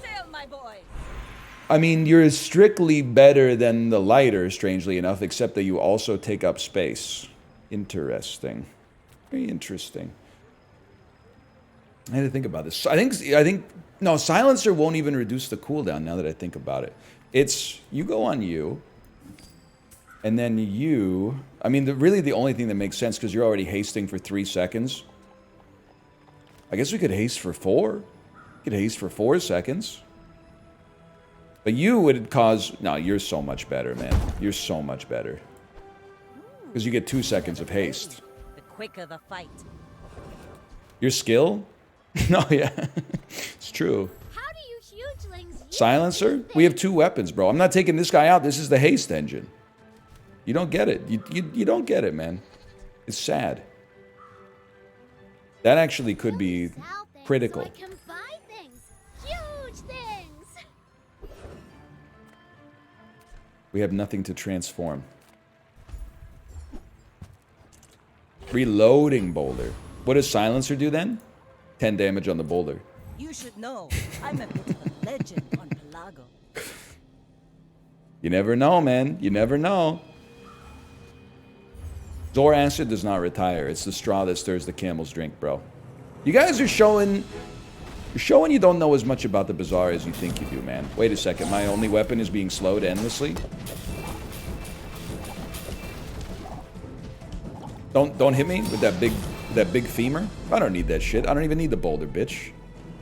sail, my boy. I mean, you're strictly better than the lighter, strangely enough, except that you also take up space. Interesting. Very interesting. I had to think about this. I think no, silencer won't even reduce the cooldown now that I think about it. It's you go on you. And then you... I mean, really the only thing that makes sense, because you're already hasting for 3 seconds. I guess we could haste for 4. We could haste for 4 seconds. But you would cause... No, you're so much better, man. You're so much better. Because you get 2 seconds of haste. The quicker the fight. Your skill? No, yeah. It's true. How do you hugelings use Silencer? these We have things? 2 weapons, bro. I'm not taking this guy out. This is the haste engine. You don't get it. You don't get it, man. It's sad. That actually could be Sell things critical. So I can buy things. Huge things. We have nothing to transform. Reloading boulder. What does Silencer do then? 10 damage on the boulder. You should know, I'm a bit of a legend on Pelago. You never know, man. You never know. Zor acid does not retire. It's the straw that stirs the camel's drink, bro. You guys are showing... You're showing you don't know as much about the Bazaar as you think you do, man. Wait a second. My only weapon is being slowed endlessly? Don't hit me with that big femur. I don't need that shit. I don't even need the boulder, bitch.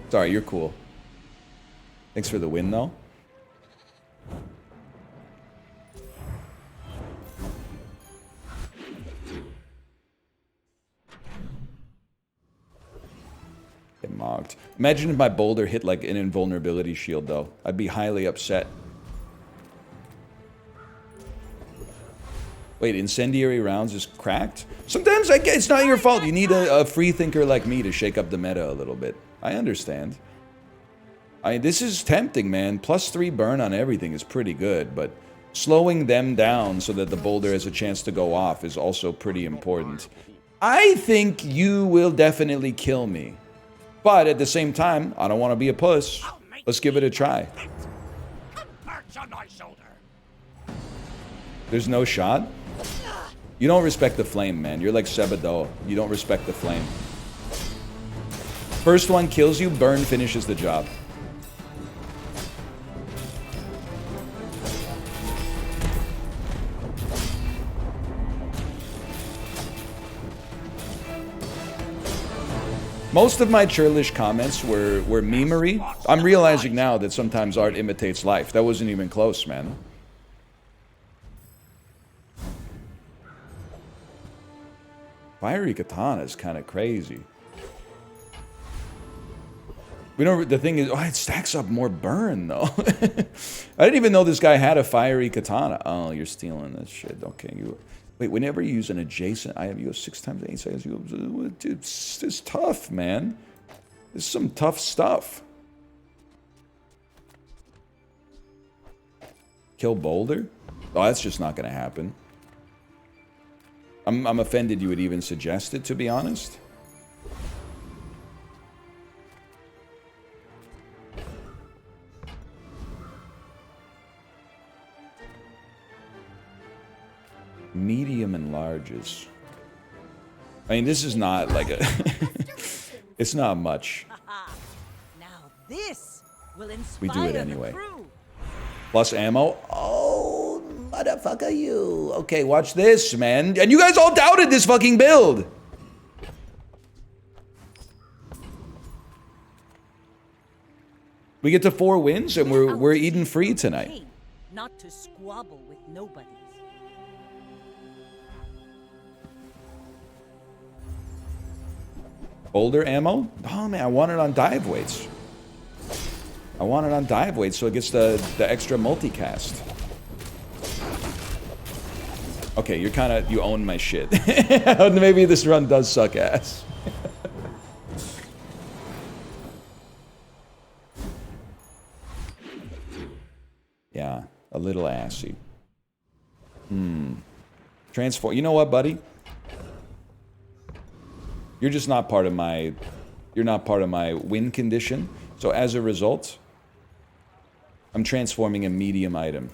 Sorry, you're cool. Thanks for the win, though. Get mocked. Imagine if my boulder hit like an invulnerability shield, though. I'd be highly upset. Wait, incendiary rounds is cracked? Sometimes I get it's not your fault. You need a free thinker like me to shake up the meta a little bit. I understand. I mean, this is tempting, man. +3 burn on everything is pretty good, but slowing them down so that the boulder has a chance to go off is also pretty important. I think you will definitely kill me. But at the same time, I don't want to be a puss. Let's give it a try. Perch on my shoulder. There's no shot? You don't respect the flame, man. You're like Sebado. You don't respect the flame. First one kills you, burn finishes the job. Most of my churlish comments were memery. I'm realizing now that sometimes art imitates life. That wasn't even close, man. Fiery katana is kind of crazy. We don't. The thing is, oh, it stacks up more burn though. I didn't even know this guy had a fiery katana. Oh, you're stealing this shit. Okay, you. Wait, whenever you use an adjacent item, you go 6 times 8 seconds. You go, dude, it's tough, man. This is some tough stuff. Kill boulder? Oh, that's just not gonna happen. I'm offended you would even suggest it, to be honest. Medium and larges. I mean, this is not like a... It's not much. Now this will inspire We do it anyway. the crew. Plus ammo. Oh, motherfucker, you. Okay, watch this, man. And you guys all doubted this fucking build. We get to 4 wins and we're eating free tonight. Not to squabble with nobodies. Boulder ammo? Oh man, I want it on dive weights. I want it on dive weights so it gets the extra multicast. Okay, you're kind of, you own my shit. Maybe this run does suck ass. Yeah, a little assy. Transform. You know what, buddy? You're just not part of my... You're not part of my win condition. So as a result, I'm transforming a medium item.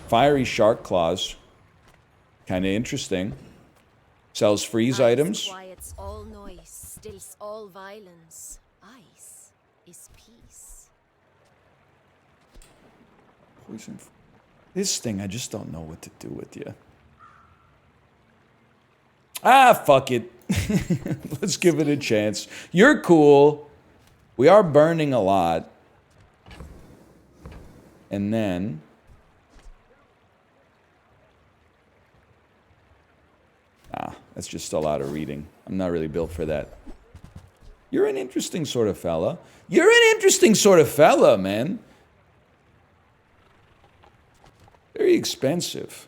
Fiery shark claws. Kind of interesting. Sells freeze items. Quiets all noise, stills all violence. Ice is peace. Poison. This thing, I just don't know what to do with you. Ah, fuck it. Let's give it a chance. You're cool. We are burning a lot. And then... Ah, that's just a lot of reading. I'm not really built for that. You're an interesting sort of fella. You're an interesting sort of fella, man. Very expensive.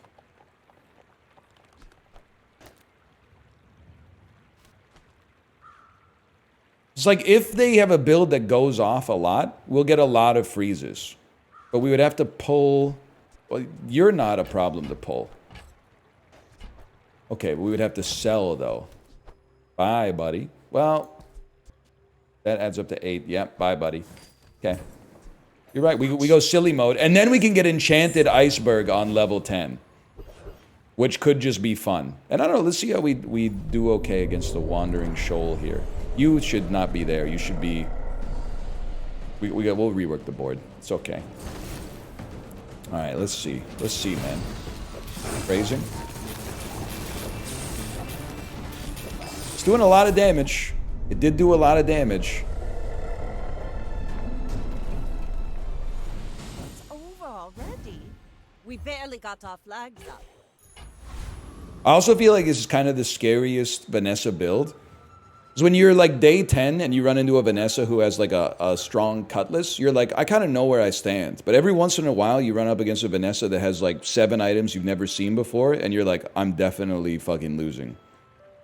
It's like if they have a build that goes off a lot, we'll get a lot of freezes. But we would have to pull... Well, you're not a problem to pull. Okay, we would have to sell, though. Bye, buddy. Well, that adds up to 8. Yep, bye, buddy. Okay. You're right, we go silly mode. And then we can get Enchanted Iceberg on level 10. Which could just be fun. And I don't know, let's see how we do okay against the Wandering Shoal here. You should not be there. You should be... We'll rework the board. It's okay. Alright, let's see. Let's see, man. Phrasing. It's doing a lot of damage. It did do a lot of damage. It's over already. We barely got our flags up. I also feel like this is kind of the scariest Vanessa build. Because when you're like day 10 and you run into a Vanessa who has like a strong cutlass, you're like, I kind of know where I stand. But every once in a while, you run up against a Vanessa that has like 7 items you've never seen before, and you're like, I'm definitely fucking losing.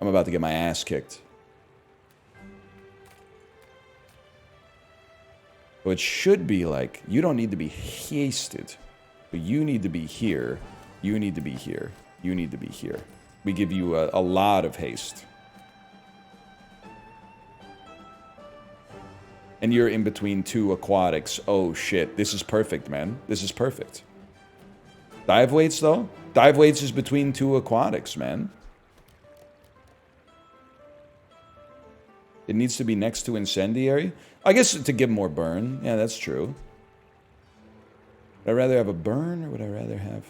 I'm about to get my ass kicked. So it should be like, you don't need to be hasted, but you need to be here. You need to be here. You need to be here. We give you a lot of haste. And you're in between 2 aquatics. Oh shit, this is perfect, man. This is perfect. Dive weights, though? Dive weights is between 2 aquatics, man. It needs to be next to incendiary. I guess to give more burn. Yeah, that's true. Would I rather have a burn, or would I rather have...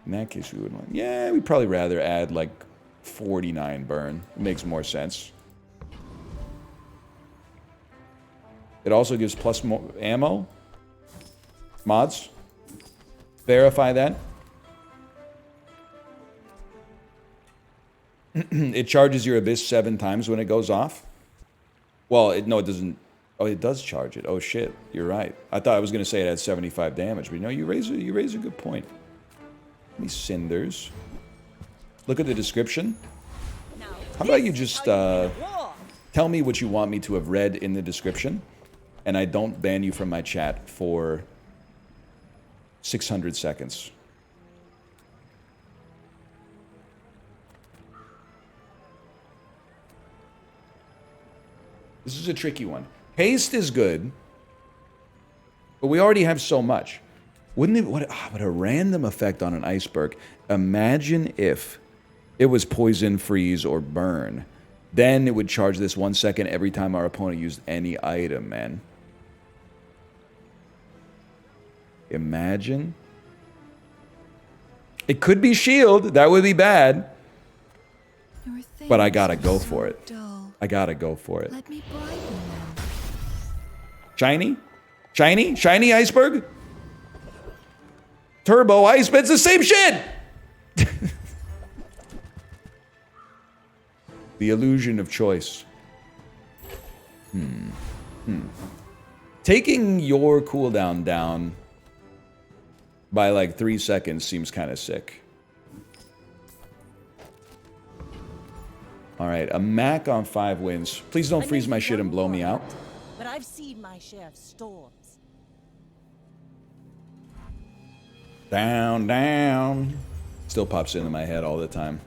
In that case, we would want... Yeah, we'd probably rather add, like... 49 burn. It makes more sense. It also gives plus more ammo. Mods. Verify that. It charges your abyss 7 times when it goes off. Well, no, it doesn't. Oh, it does charge it. Oh shit, you're right. I thought I was gonna say it had 75 damage, but no, you raise a good point. These cinders. Look at the description. How about you just tell me what you want me to have read in the description, and I don't ban you from my chat for 600 seconds. This is a tricky one. Haste is good, but we already have so much. Wouldn't it? What a random effect on an iceberg. Imagine if it was poison, freeze, or burn. Then it would charge this 1 second every time our opponent used any item, man. Imagine. It could be shield. That would be bad. But I gotta go for it. I gotta go for it. Let me brighten them. Shiny? Shiny? Shiny iceberg? Turbo ice, but it's the same shit! The illusion of choice. Taking your cooldown down by like 3 seconds seems kind of sick. Alright, a Mac on 5 wins. Please don't freeze my shit and blow me out. But I've seen my share of storms. Down, down. Still pops into my head all the time.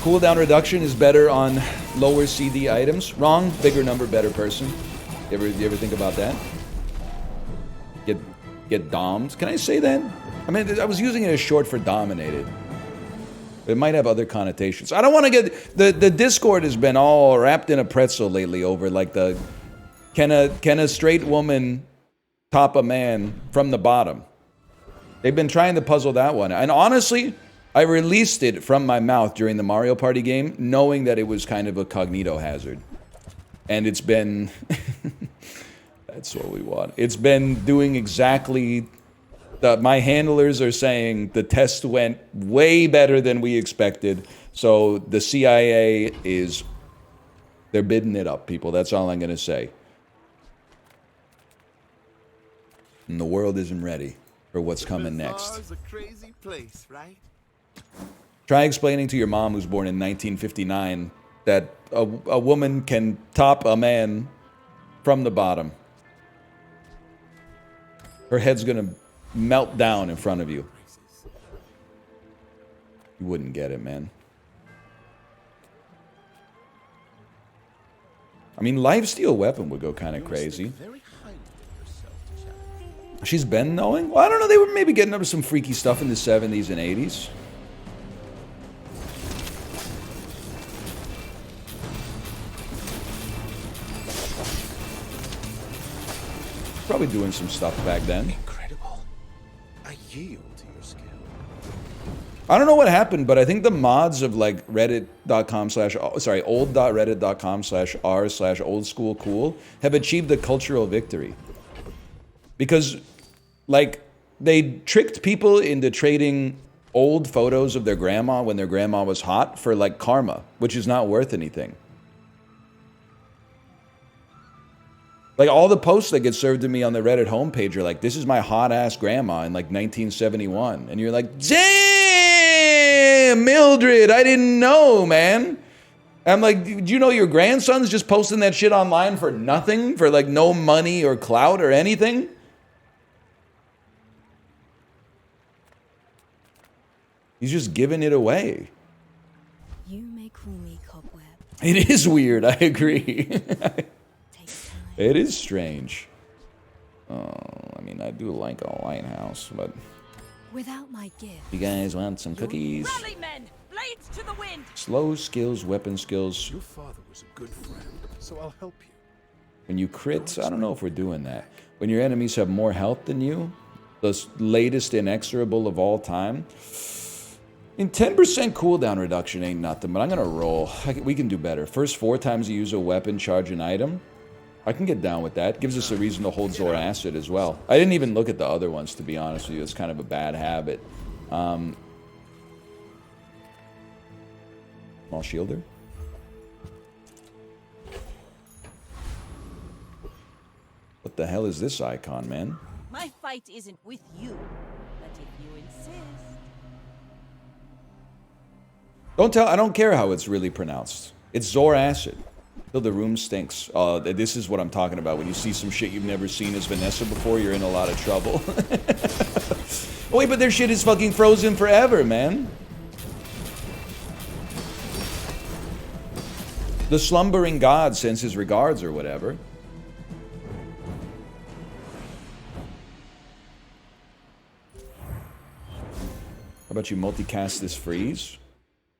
Cooldown reduction is better on lower CD items. Wrong. Bigger number, better person. You ever think about that? Get domed. Can I say that? I mean, I was using it as short for dominated. It might have other connotations. I don't want to get... The Discord has been all wrapped in a pretzel lately over, like, the... Can a straight woman top a man from the bottom? They've been trying to puzzle that one. And honestly, I released it from my mouth during the Mario Party game, knowing that it was kind of a cognito hazard. And it's been... That's what we want. It's been doing exactly... my handlers are saying the test went way better than we expected. So the CIA is... They're bidding it up, people. That's all I'm going to say. And the world isn't ready for what's coming next. Bazaar's a crazy place, right? Try explaining to your mom, who's born in 1959, that a woman can top a man from the bottom. Her head's gonna melt down in front of you. You wouldn't get it, man. I mean, lifesteal weapon would go kind of crazy. Very highly of yourself, child. She's been knowing? Well, I don't know. They were maybe getting up to some freaky stuff in the 70s and 80s. Probably doing some stuff back then. Incredible. I yield to your skill. I don't know what happened, but I think the mods of like old.reddit.com/r/oldschoolcool have achieved a cultural victory. Because like they tricked people into trading old photos of their grandma when their grandma was hot for like karma, which is not worth anything. Like, all the posts that get served to me on the Reddit homepage are like, this is my hot-ass grandma in, like, 1971. And you're like, damn, Mildred, I didn't know, man. I'm like, do you know your grandson's just posting that shit online for nothing? For, like, no money or clout or anything? He's just giving it away. You may call me Cobweb. It is weird, I agree. Take time. It is strange. I mean, I do like a lighthouse, but... Without my gift, You guys want some cookies? Rally, men! Blades to the wind! Slow skills, weapon skills. Your father was a good friend, so I'll help you. When you crit, I don't know if we're doing that. When your enemies have more health than you, the latest inexorable of all time. In 10% cooldown reduction ain't nothing, but I'm gonna roll. We can do better. First 4 times you use a weapon, charge an item. I can get down with that. Gives us a reason to hold Zor Acid as well. I didn't even look at the other ones, to be honest with you. It's kind of a bad habit. Small shielder. What the hell is this icon, man? my fight isn't with you, but if you insist. I don't care how it's really pronounced. It's Zor Acid. Till the room stinks. This is what I'm talking about. When you see some shit you've never seen as Vanessa before, you're in a lot of trouble. Oh, wait, but their shit is fucking frozen forever, man. The slumbering god sends his regards or whatever. How about you multicast this freeze?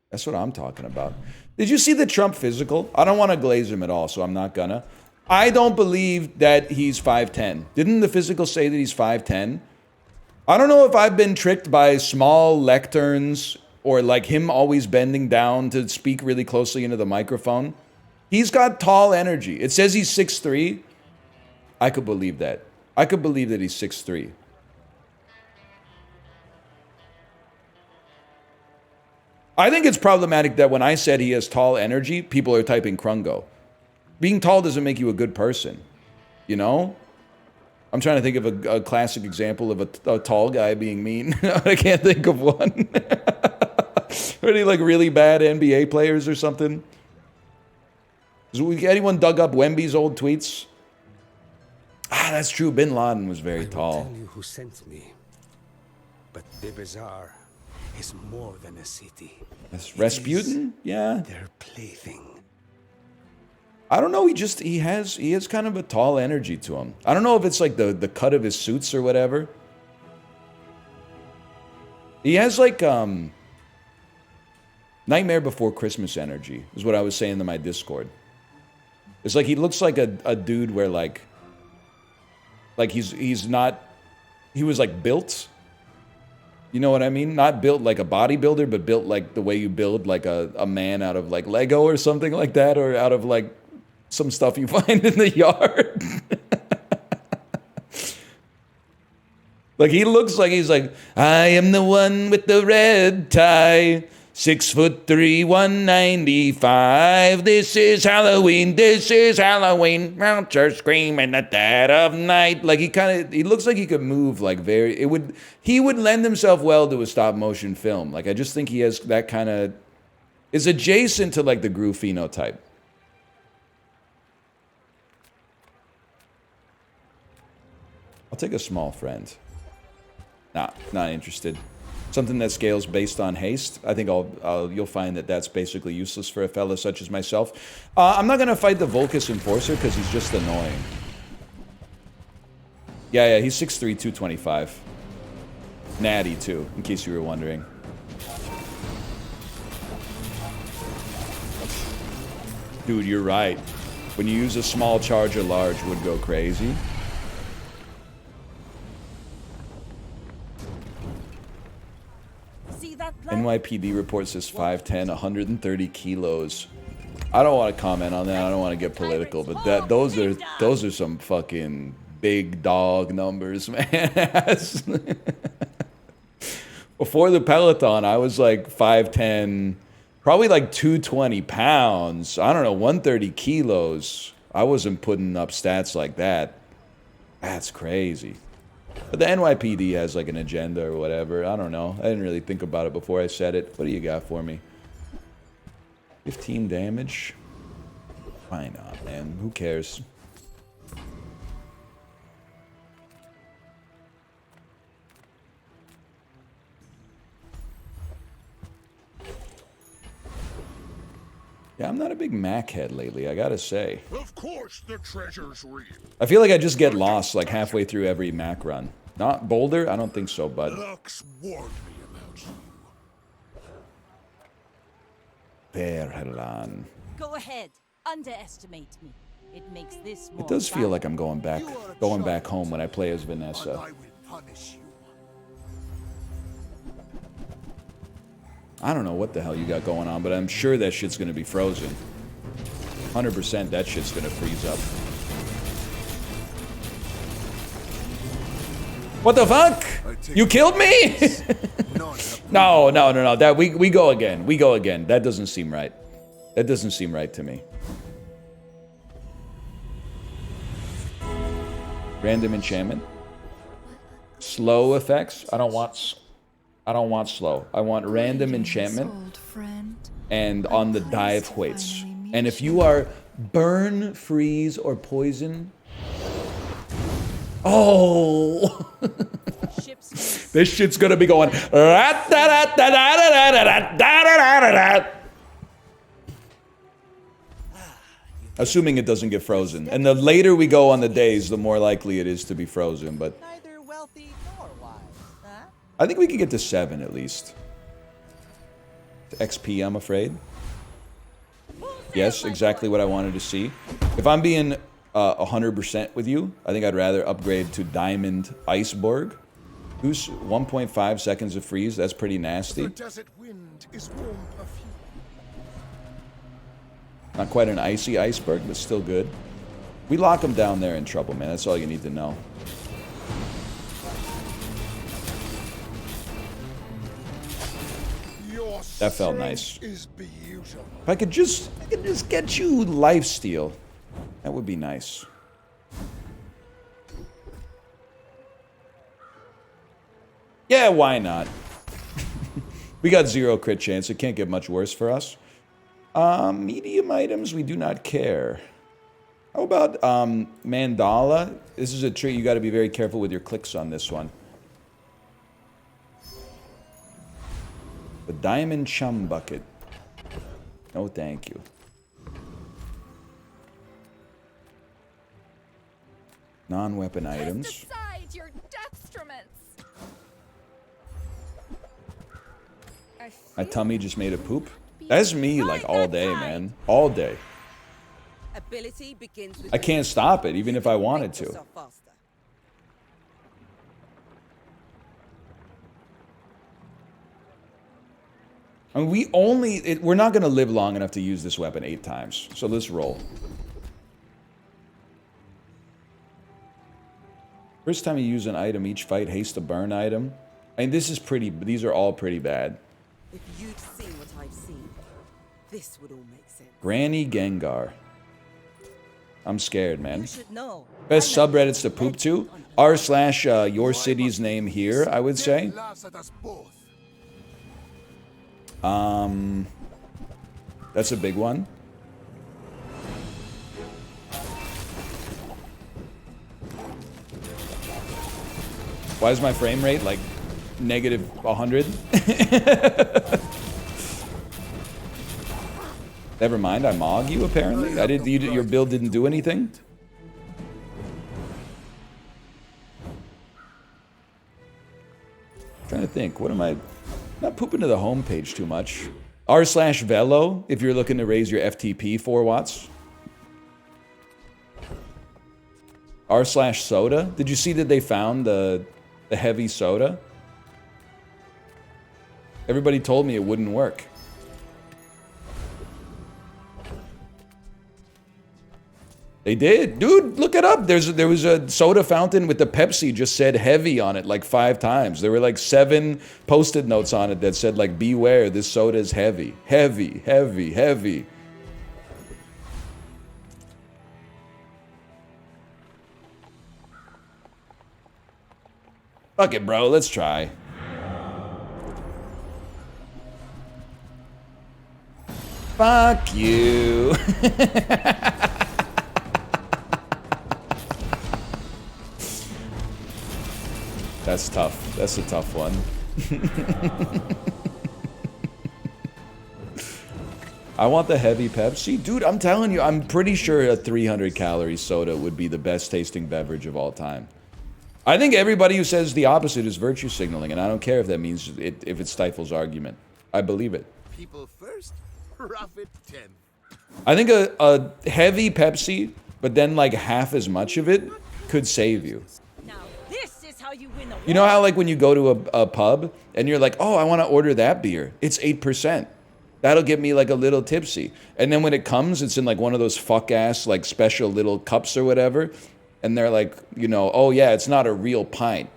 That's what I'm talking about. Did you see the Trump physical? I don't want to glaze him at all, so I'm not gonna. I don't believe that he's 5'10". Didn't the physical say that he's 5'10"? I don't know if I've been tricked by small lecterns or like him always bending down to speak really closely into the microphone. He's got tall energy. It says he's 6'3". I could believe that. I could believe that he's 6'3". I think it's problematic that when I said he has tall energy, people are typing Krungo. Being tall doesn't make you a good person. You know? I'm trying to think of a classic example of a tall guy being mean. I can't think of one. Are they like really bad NBA players or something? Has anyone dug up Wemby's old tweets? Ah, that's true. Bin Laden was very tall. I will tell you who sent me. But the Bazaar is more than a city. That's Rasputin? Yeah. Their plaything. I don't know. He has kind of a tall energy to him. I don't know if it's like the cut of his suits or whatever. He has like Nightmare Before Christmas energy is what I was saying to my Discord. It's like he looks like a dude where like he's not, he was like built. You know what I mean? Not built like a bodybuilder, but built like the way you build like a man out of like Lego or something like that, or out of like some stuff you find in the yard. Like, he looks like he's like, I am the one with the red tie. 6'3", 195. This is Halloween. This is Halloween. Monster screaming at the dead of night. Like, he looks like he could move like he would lend himself well to a stop motion film. Like, I just think he has that kind of, is adjacent to like the Gru phenotype. I'll take a small friend. Nah, not interested. Something that scales based on haste. I think you'll find that that's basically useless for a fella such as myself. I'm not gonna fight the Volcus Enforcer because he's just annoying. Yeah, he's 6'3", 225. Natty too, in case you were wondering. Dude, you're right. When you use a small charger, large would go crazy. NYPD report says 5'10", 130 kilos. I don't want to comment on that. I don't want to get political, but those are some fucking big dog numbers, man. Before the Peloton, I was like 5'10", probably like 220 pounds. I don't know, 130 kilos. I wasn't putting up stats like that. That's crazy. But the NYPD has like an agenda or whatever. I don't know. I didn't really think about it before I said it. What do you got for me? 15 damage? Why not, man? Who cares? Yeah, I'm not a big Mac head lately, I gotta say. Of course the treasure's real. I feel like I just get lost like halfway through every Mac run. Not Boulder? I don't think so, bud. Lux warned me about you. Parental. Go ahead. Underestimate me. It makes this more It does feel like I'm going back You are home when I play as and Vanessa. I will punish you. I don't know what the hell you got going on, but I'm sure that shit's gonna be frozen. 100% that shit's gonna freeze up. What the fuck? You killed me? No. That we go again. We go again. That doesn't seem right. That doesn't seem right to me. Random enchantment. Slow effects. I don't want slow. I want random enchantment. And on the dive weights. And if you are burn, freeze, or poison. Oh! This shit's gonna be going. Assuming it doesn't get frozen. And the later we go on the days, the more likely it is to be frozen. But Neither wealthy nor wise, huh? I think we could get to 7 at least. XP, I'm afraid. Yes, exactly what I wanted to see. If I'm being 100% with you, I think I'd rather upgrade to Diamond Iceberg. Who's 1.5 seconds of freeze? That's pretty nasty. The desert wind is warm perfume. Not quite an icy iceberg, but still good. We lock them down there in trouble, man. That's all you need to know. That felt nice. Is beautiful. If I could just get you lifesteal, that would be nice. Yeah, why not? We got 0 crit chance. It can't get much worse for us. Medium items, we do not care. How about Mandala? This is a trick. You got to be very careful with your clicks on this one. The Diamond Chum Bucket. No, thank you. Non-weapon items. Decide your dextroments. My tummy just made a poop. That's me like all day, man. All day. Ability begins with I can't stop it, even if I wanted to. I mean, we're not going to live long enough to use this weapon 8 times. So let's roll. First time you use an item, each fight haste to burn item. I mean, this is pretty. These are all pretty bad. If you'd seen what I've seen, this would all make sense. Granny Gengar. I'm scared, man. You should know. Best subreddits to poop to? r/ your city's name here, I would say. Laughs at us both. That's a big one. Why is my frame rate like negative 100? Never mind, I mog you apparently. Your build didn't do anything. Trying to think, what am I? Not pooping to the homepage too much. r/velo if you're looking to raise your FTP 4 watts. r/soda. Did you see that they found the heavy soda? Everybody told me it wouldn't work. They did. Dude, look it up. There was a soda fountain with the Pepsi just said heavy on it like 5 times. There were like 7 post-it notes on it that said like, beware, this soda is heavy. Heavy, heavy, heavy. Fuck it, bro. Let's try. Fuck you. That's tough. That's a tough one. I want the heavy Pepsi. Dude, I'm telling you, I'm pretty sure a 300-calorie soda would be the best tasting beverage of all time. I think everybody who says the opposite is virtue signaling, and I don't care if that means if it stifles argument. I believe it. People first, profit 10. I think a heavy Pepsi, but then like half as much of it, could save you. Now this is how you win the You know how like when you go to a pub and you're like, oh, I want to order that beer. It's 8%. That'll get me like a little tipsy. And then when it comes, it's in like one of those fuck ass like special little cups or whatever. And they're like, you know, oh yeah, it's not a real pint.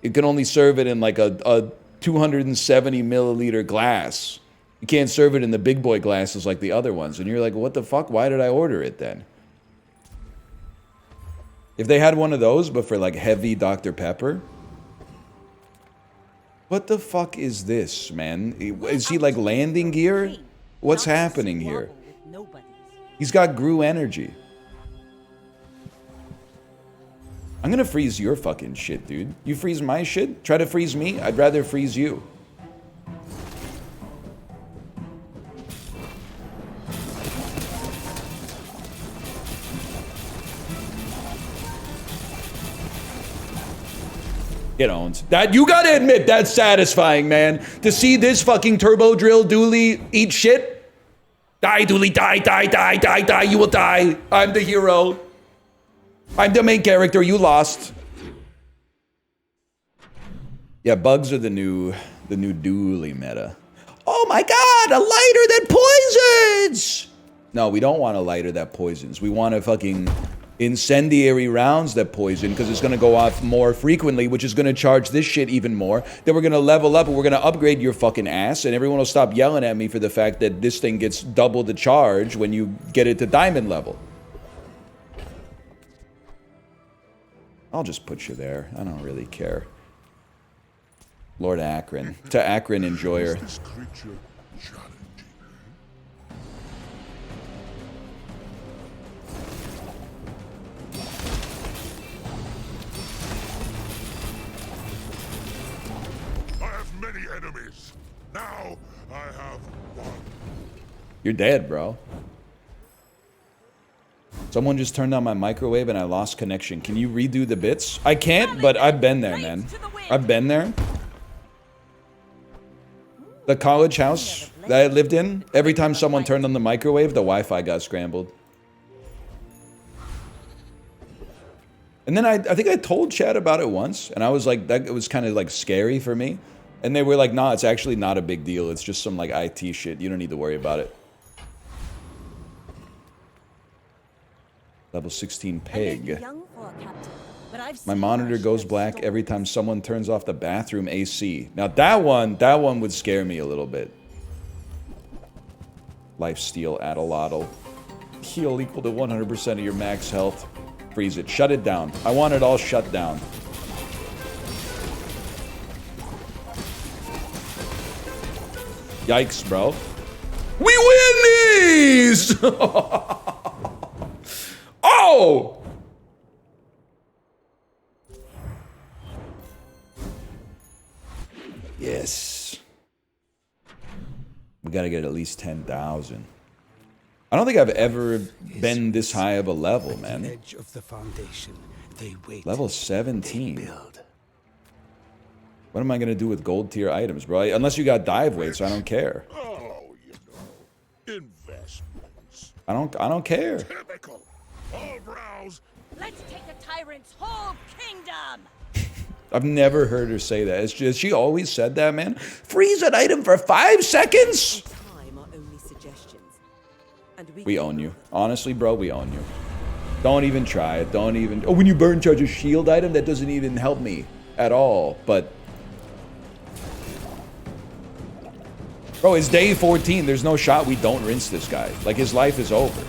You can only serve it in like a 270 milliliter glass. You can't serve it in the big boy glasses like the other ones. And you're like, what the fuck? Why did I order it then? If they had one of those, but for like heavy Dr. Pepper. What the fuck is this, man? Is he like landing gear? What's happening here? He's got Gru energy. I'm gonna freeze your fucking shit, dude. You freeze my shit? Try to freeze me? I'd rather freeze you. Get owned. That, you gotta admit, that's satisfying, man. To see this fucking turbo drill dually eat shit. Die, dually, die, die, die, die, die. You will die. I'm the hero. I'm the main character. You lost. Yeah, bugs are the new dually meta. Oh my god, a lighter that poisons! No, we don't want a lighter that poisons. We want a fucking incendiary rounds that poison, because it's going to go off more frequently, which is going to charge this shit even more. Then we're going to level up and we're going to upgrade your fucking ass, and everyone will stop yelling at me for the fact that this thing gets double the charge when you get it to diamond level. I'll just put you there. I don't really care. Lord Akron. To Akron enjoyer. This creature challenging. I have many enemies. Now I have one. You're dead, bro. Someone just turned on my microwave and I lost connection. Can you redo the bits? I can't, but I've been there, man. I've been there. The college house that I lived in, every time someone turned on the microwave, the Wi-Fi got scrambled. And then I think I told Chad about it once, and I was like, that it was kind of like scary for me. And they were like, nah, it's actually not a big deal. It's just some like IT shit. You don't need to worry about it. Level 16 peg. Young for a captain, but I've My seen monitor my goes shifts black stolen. every time someone turns off the bathroom AC. Now that one would scare me a little bit. Lifesteal Adelotl. Heal equal to 100% of your max health. Freeze it. Shut it down. I want it all shut down. Yikes, bro. We win these! Oh! Yes. We gotta get at least 10,000. I don't think I've ever been this high of a level, man. Edge of the foundation, they wait. Level 17. What am I gonna do with gold tier items, bro? Unless you got dive weights, I don't care. Oh, you know, investments. I don't care. Typical. All browse. Let's take the tyrant's whole kingdom! I've never heard her say that. Has she always said that, man? Freeze an item for 5 seconds? Time are only suggestions. And We own you. Honestly, bro, we own you. Don't even try it. Don't even... Oh, when you burn charge a shield item, that doesn't even help me at all. But... Bro, it's day 14. There's no shot we don't rinse this guy. Like, his life is over.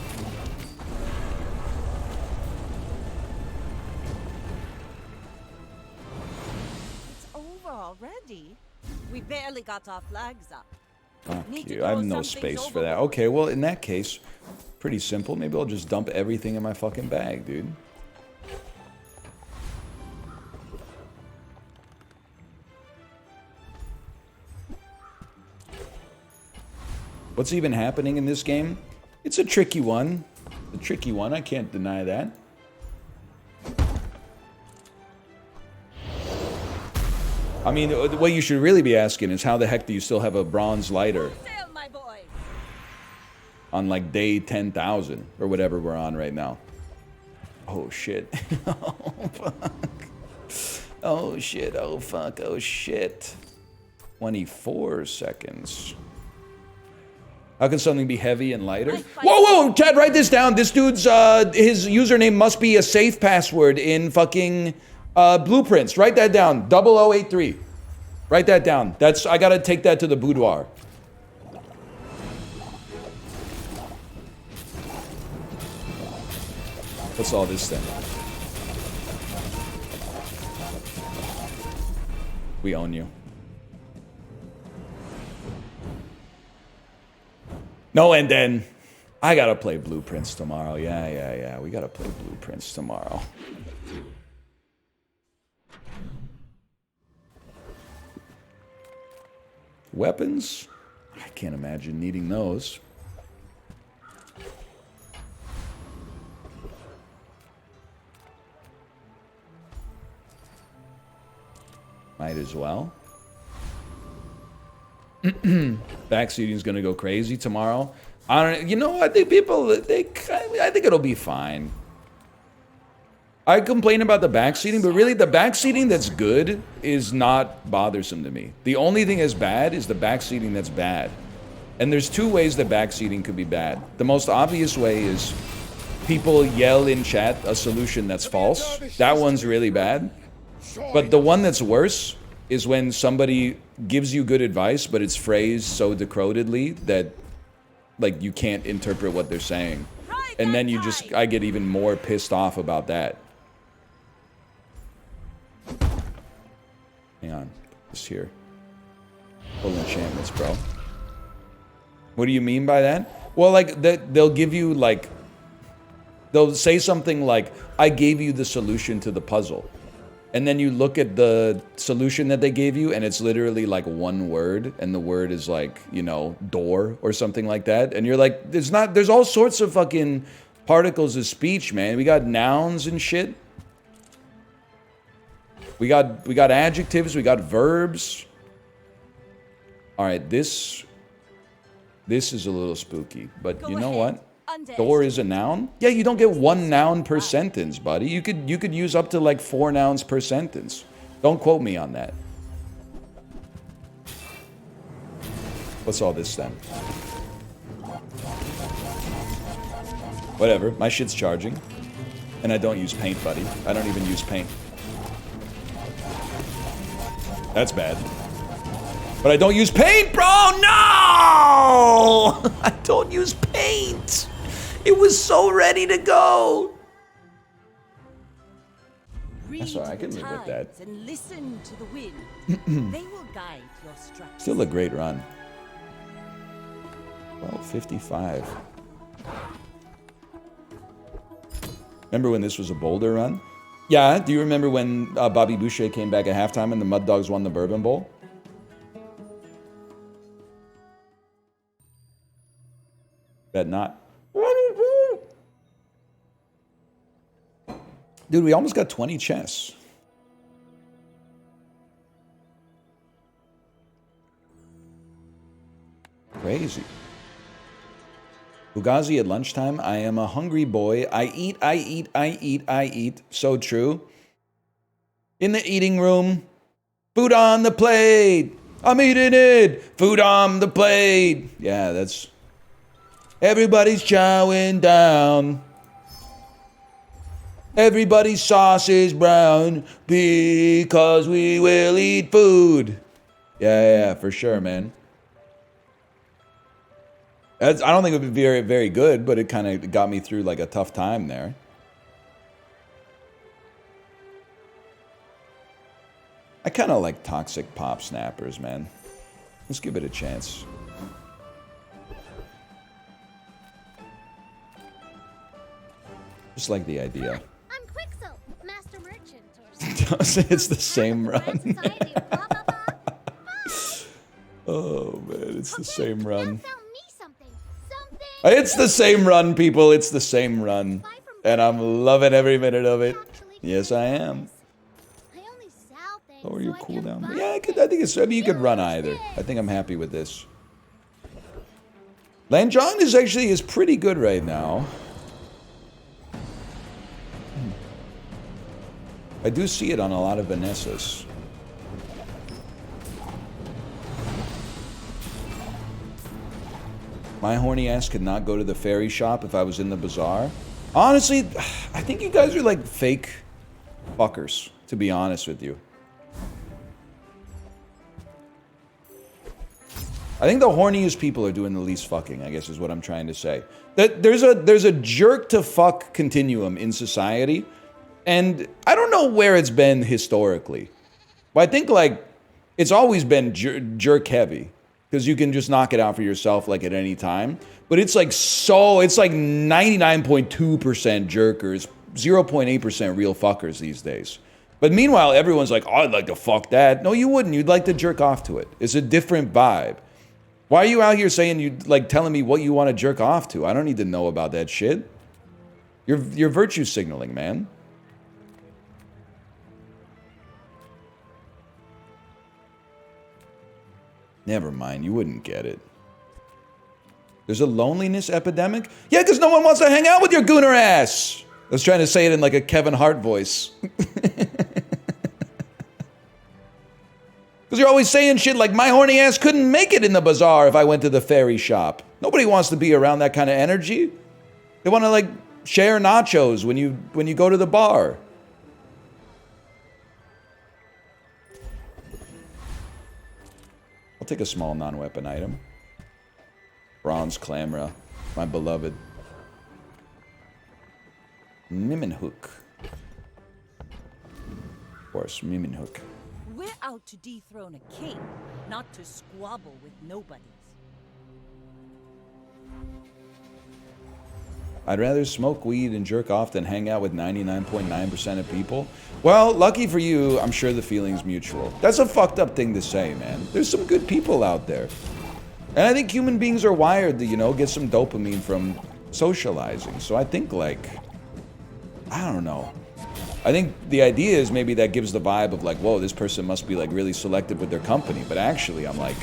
It's over already. We barely got our flags up. Fuck Need to you. I have throw no some space things for that. overboard. Okay, well, in that case, pretty simple. Maybe I'll just dump everything in my fucking bag, dude. What's even happening in this game? It's a tricky one. A tricky one, I can't deny that. I mean, what you should really be asking is how the heck do you still have a bronze lighter Sail, my boy! on like day 10,000 or whatever we're on right now? Oh shit. Oh fuck. Oh shit, oh fuck, oh shit. 24 seconds. How can something be heavy and lighter? Whoa, whoa, Chad, write this down. This dude's, his username must be a safe password in fucking blueprints. Write that down, 0083. Write that down. I gotta take that to the boudoir. What's all this then? We own you. No, and then I gotta play Blueprints tomorrow. Yeah. We gotta play Blueprints tomorrow. Weapons? I can't imagine needing those. Might as well. Backseating's gonna go crazy tomorrow. I don't. You know, I think people. I think it'll be fine. I complain about the backseating, but really, the backseating that's good is not bothersome to me. The only thing that's bad is the backseating that's bad. And there's two ways that backseating could be bad. The most obvious way is people yell in chat a solution that's false. That one's really bad. But the one that's worse is when somebody gives you good advice, but it's phrased so decoroedly that, like, you can't interpret what they're saying. And then I get even more pissed off about that. Hang on. This here. Full enchantments, bro. What do you mean by that? Well, like, they'll give you, like... They'll say something like, I gave you the solution to the puzzle. And then you look at the solution that they gave you, and it's literally like one word, and the word is like, you know, door or something like that. And you're like, there's all sorts of fucking particles of speech, man. We got nouns and shit. We got adjectives, we got verbs. All right, this is a little spooky, but you know what? Door is a noun? Yeah, you don't get one noun per sentence, buddy. You could use up to like 4 nouns per sentence. Don't quote me on that. What's all this then? Whatever, my shit's charging. And I don't use paint, buddy. I don't even use paint. That's bad. But I don't use paint, bro! No! I don't use paint! It was so ready to go! That's all right, I can live with that. And listen to the wind. They will guide your steps. Still a great run. 12:55. Remember when this was a Boulder run? Yeah, do you remember when Bobby Boucher came back at halftime and the Mud Dogs won the Bourbon Bowl? Bet not. Dude, we almost got 20 chests. Crazy. Fugazi at lunchtime. I am a hungry boy. I eat, I eat, I eat, I eat. So true. In the eating room. Food on the plate. I'm eating it. Food on the plate. Yeah, that's... Everybody's chowing down. Everybody's sauce is brown because we will eat food. Yeah, for sure, man. I don't think it would be very, very good, but it kind of got me through like a tough time there. I kind of like toxic pop snappers, man. Let's give it a chance. Just like the idea. I'm Quixel, master merchant. Or It's the same run. society, blah, blah, blah. Oh man, it's the same Now run. tell me something. Something. It's the same run, people. It's the same run. And I'm loving every minute of it. Yes, I am. I only sell things. Lower your so I can cooldown. buy Yeah, I things. think it's. I mean, you could run either. I think I'm happy with this. Landjon is pretty good right now. I do see it on a lot of Vanessas. My horny ass could not go to the fairy shop if I was in the bazaar. Honestly, I think you guys are like fake fuckers, to be honest with you. I think the horniest people are doing the least fucking, I guess is what I'm trying to say. That there's a jerk to fuck continuum in society, and I don't know where it's been historically. But I think like it's always been jerk heavy, because you can just knock it out for yourself like at any time. But it's like 99.2% jerkers, 0.8% real fuckers these days. But meanwhile, everyone's like, oh, I'd like to fuck that. No, you wouldn't. You'd like to jerk off to it. It's a different vibe. Why are you out here saying you like telling me what you want to jerk off to? I don't need to know about that shit. You're virtue signaling, man. Never mind, you wouldn't get it. There's a loneliness epidemic? Yeah, because no one wants to hang out with your gooner ass. I was trying to say it in like a Kevin Hart voice. Because you're always saying shit like, my horny ass couldn't make it in the bazaar if I went to the fairy shop. Nobody wants to be around that kind of energy. They want to like share nachos when you go to the bar. I'll take a small non-weapon item. Bronze Clamra, my beloved. Mimmenhook. Of course, Mimmenhook. We're out to dethrone a king, not to squabble with nobodies. I'd rather smoke weed and jerk off than hang out with 99.9% of people. Well, lucky for you, I'm sure the feeling's mutual. That's a fucked up thing to say, man. There's some good people out there. And I think human beings are wired to, you know, get some dopamine from socializing. So I think, like, I don't know. I think the idea is maybe that gives the vibe of like, whoa, this person must be like really selective with their company. But actually, I'm like,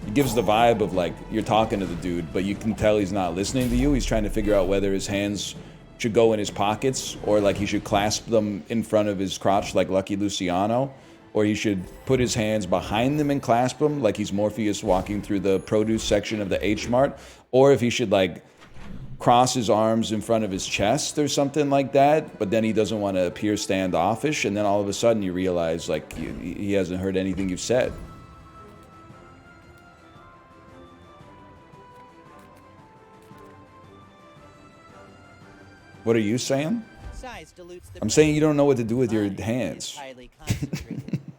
it gives the vibe of like, you're talking to the dude, but you can tell he's not listening to you. He's trying to figure out whether his hands should go in his pockets or like he should clasp them in front of his crotch like Lucky Luciano. Or he should put his hands behind them and clasp them like he's Morpheus walking through the produce section of the H Mart. Or if he should like cross his arms in front of his chest or something like that, but then he doesn't want to appear standoffish, and then all of a sudden you realize, like, he hasn't heard anything you've said. What are you saying? I'm saying you don't know what to do with your hands.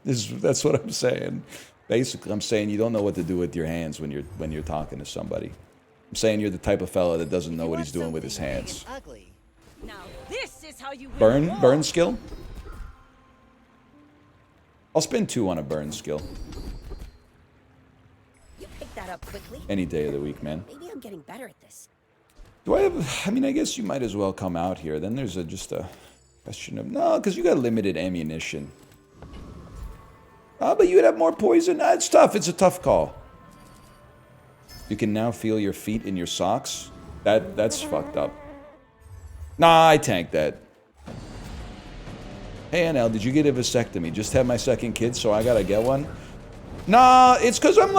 That's what I'm saying. Basically, I'm saying you don't know what to do with your hands when you're talking to somebody. I'm saying you're the type of fella that doesn't know what he's doing with his hands. Now this is how you Burn skill? I'll spend 2 on a burn skill. You picked that up quickly. Any day of the week, man. Maybe I'm getting better at this. Do I have... I mean, I guess you might as well come out here. Then there's just a question of... No, because you got limited ammunition. Oh, but you would have more poison. It's tough. It's a tough call. You can now feel your feet in your socks. That's fucked up. Nah, I tanked that. Hey, NL, did you get a vasectomy? Just had my second kid, so I gotta get one? Nah, it's because I'm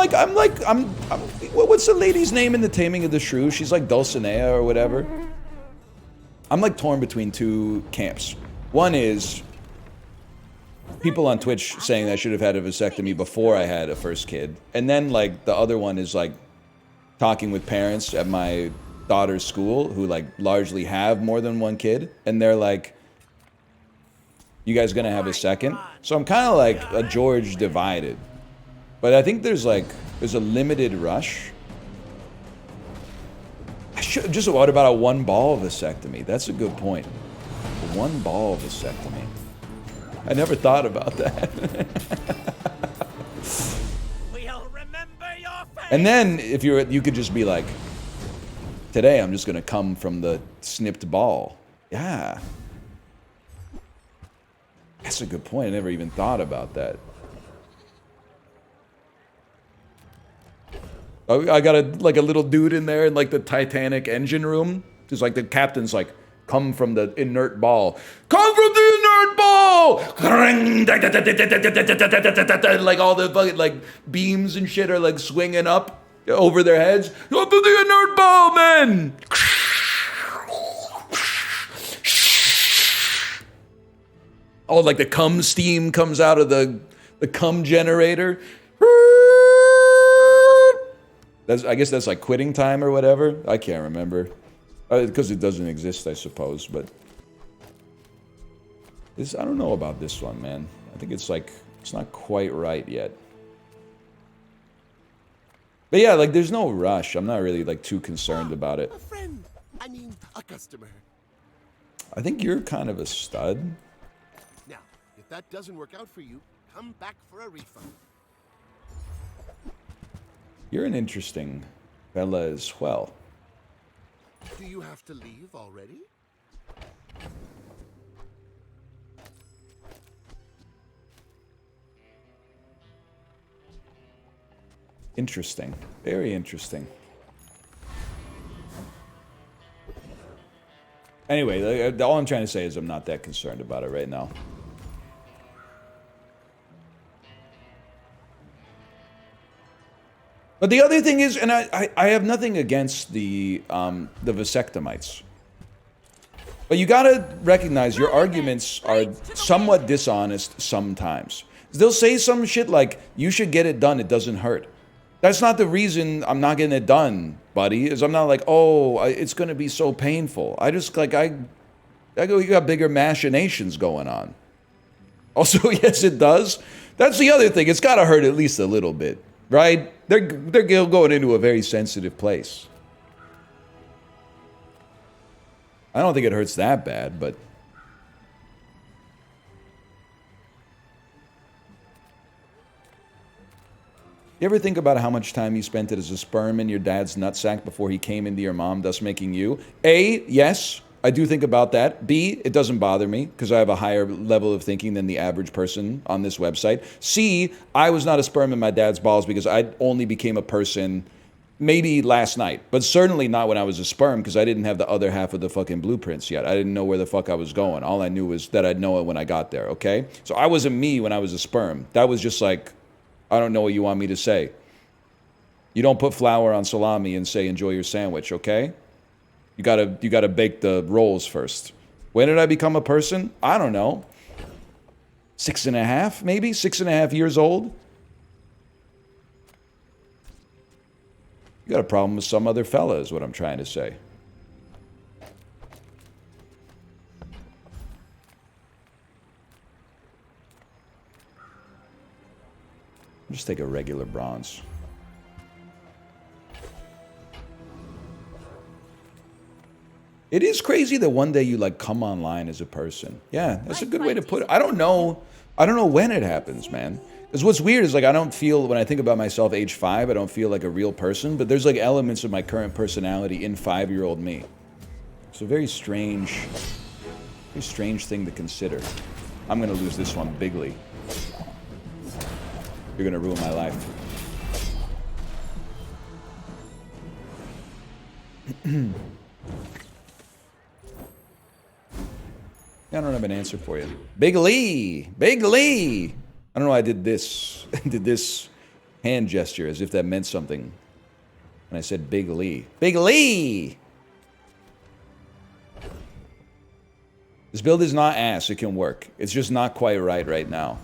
what's the lady's name in The Taming of the Shrew? She's like Dulcinea or whatever. I'm like torn between 2 camps. One is people on Twitch saying that I should have had a vasectomy before I had a first kid. And then like the other one is like talking with parents at my daughter's school who like largely have more than 1 kid. And they're like, you guys gonna have a second? So I'm kind of like a George divided. But I think there's a limited rush. I should just, what about a 1 ball vasectomy? That's a good point. A 1 ball vasectomy. I never thought about that. We'll remember your face. And then if you could just be like, today I'm just gonna come from the snipped ball. Yeah. That's a good point. I never even thought about that. I got a little dude in there in like the Titanic engine room. Just like the captain's like, come from the inert ball. Come from the inert ball! Like all the fucking like beams and shit are like swinging up over their heads. Come to the inert ball, man! Oh, like the cum steam comes out of the cum generator. I guess that's like quitting time or whatever. I can't remember. Because it doesn't exist, I suppose, but... I don't know about this one, man. I think it's like, it's not quite right yet. But yeah, like there's no rush. I'm not really like too concerned about it. A friend. I mean, a customer. I think you're kind of a stud. Now, if that doesn't work out for you, come back for a refund. You're an interesting fella as well. Do you have to leave already? Interesting. Very interesting. Anyway, all I'm trying to say is I'm not that concerned about it right now. But the other thing is, and I have nothing against the vasectomites. But you gotta recognize your arguments are somewhat dishonest sometimes. They'll say some shit like, you should get it done, it doesn't hurt. That's not the reason I'm not getting it done, buddy. Is I'm not like, oh, it's gonna be so painful. I just, like, I go, you got bigger machinations going on. Also, yes, it does. That's the other thing. It's gotta hurt at least a little bit, right? They're going into a very sensitive place. I don't think it hurts that bad, but... You ever think about how much time you spent as a sperm in your dad's nutsack before he came into your mom, thus making you? A, yes, I do think about that. B, it doesn't bother me, because I have a higher level of thinking than the average person on this website. C, I was not a sperm in my dad's balls because I only became a person maybe last night, but certainly not when I was a sperm, because I didn't have the other half of the fucking blueprints yet. I didn't know where the fuck I was going. All I knew was that I'd know it when I got there, okay? So I wasn't me when I was a sperm. That was just like, I don't know what you want me to say. You don't put flour on salami and say, enjoy your sandwich, okay? You gotta bake the rolls first. When did I become a person? I don't know. 6.5, maybe? 6.5 years old? You got a problem with some other fella, is what I'm trying to say. Just take a regular bronze. It is crazy that one day you like come online as a person. Yeah, that's a good way to put it. I don't know when it happens, man. Because what's weird is like I don't feel, when I think about myself age 5, I don't feel like a real person, but there's like elements of my current personality in 5-year-old me. It's a very strange thing to consider. I'm gonna lose this one bigly. You're gonna ruin my life. I don't have an answer for you. Big Lee! Big Lee! I don't know why I did this. did this hand gesture as if that meant something. When I said Big Lee. Big Lee! This build is not ass. It can work. It's just not quite right now.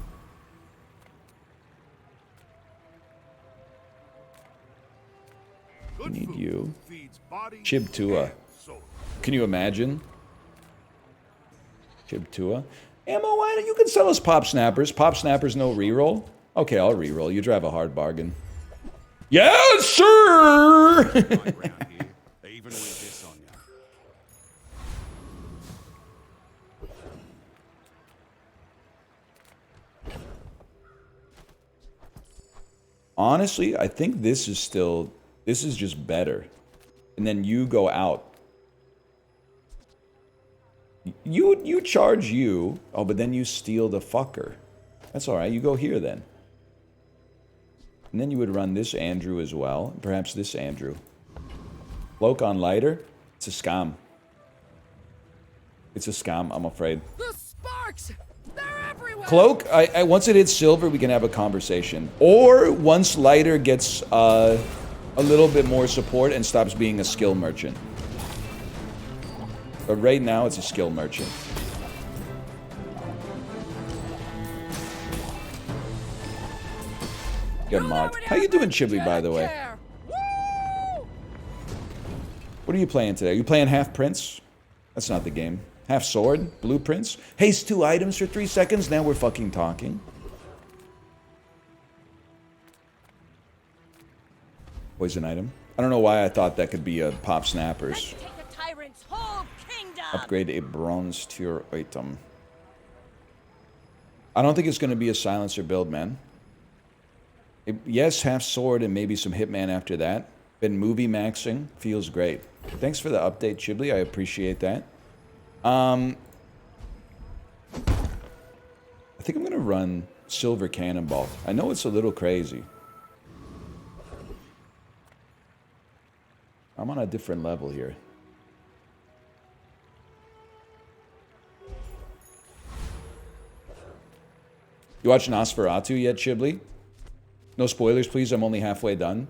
I need you. Chib Tua. Can you imagine? Chib Tua. Ammo, why don't you can sell us Pop Snappers. Pop Snappers no reroll? Okay, I'll reroll. You drive a hard bargain. Yes, sir! Honestly, I think this is just better. And then you go out. You charge you. Oh, but then you steal the fucker. That's alright, you go here then. And then you would run this Andrew as well. Perhaps this Andrew. Cloak on lighter? It's a scam. It's a scam, I'm afraid. The sparks! They're everywhere! Cloak, once it hits silver, we can have a conversation. Or once lighter gets a little bit more support and stops being a skill merchant. But right now, it's a skill merchant. Get mocked. How you doing, Chibly, by the way? What are you playing today? Are you playing Half Prince? That's not the game. Half Sword? Blueprints? Haste 2 items for 3 seconds? Now we're fucking talking. Poison item. I don't know why I thought that could be a Pop Snappers. Upgrade a bronze tier item. I don't think it's going to be a silencer build, man. Yes, half sword and maybe some hitman after that. Been movie maxing. Feels great. Thanks for the update, Chibly. I appreciate that. I think I'm going to run Silver Cannonball. I know it's a little crazy. I'm on a different level here. You watch Nosferatu yet, Chibly? No spoilers, please. I'm only halfway done.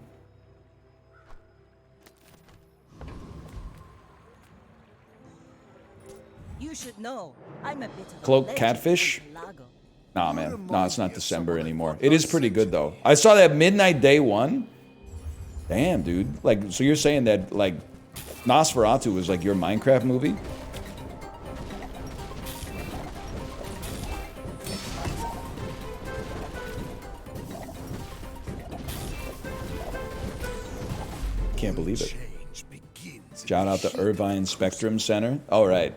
You should know. I'm a bit of a Cloak legend Catfish? from Lago. Nah, man. Nah, it's not December anymore. It is pretty good, though. I saw that Midnight Day 1. Damn, dude. Like, so you're saying that, like, Nosferatu was, like, your Minecraft movie? Can't believe it. Shout out to Irvine Spectrum Center. All right.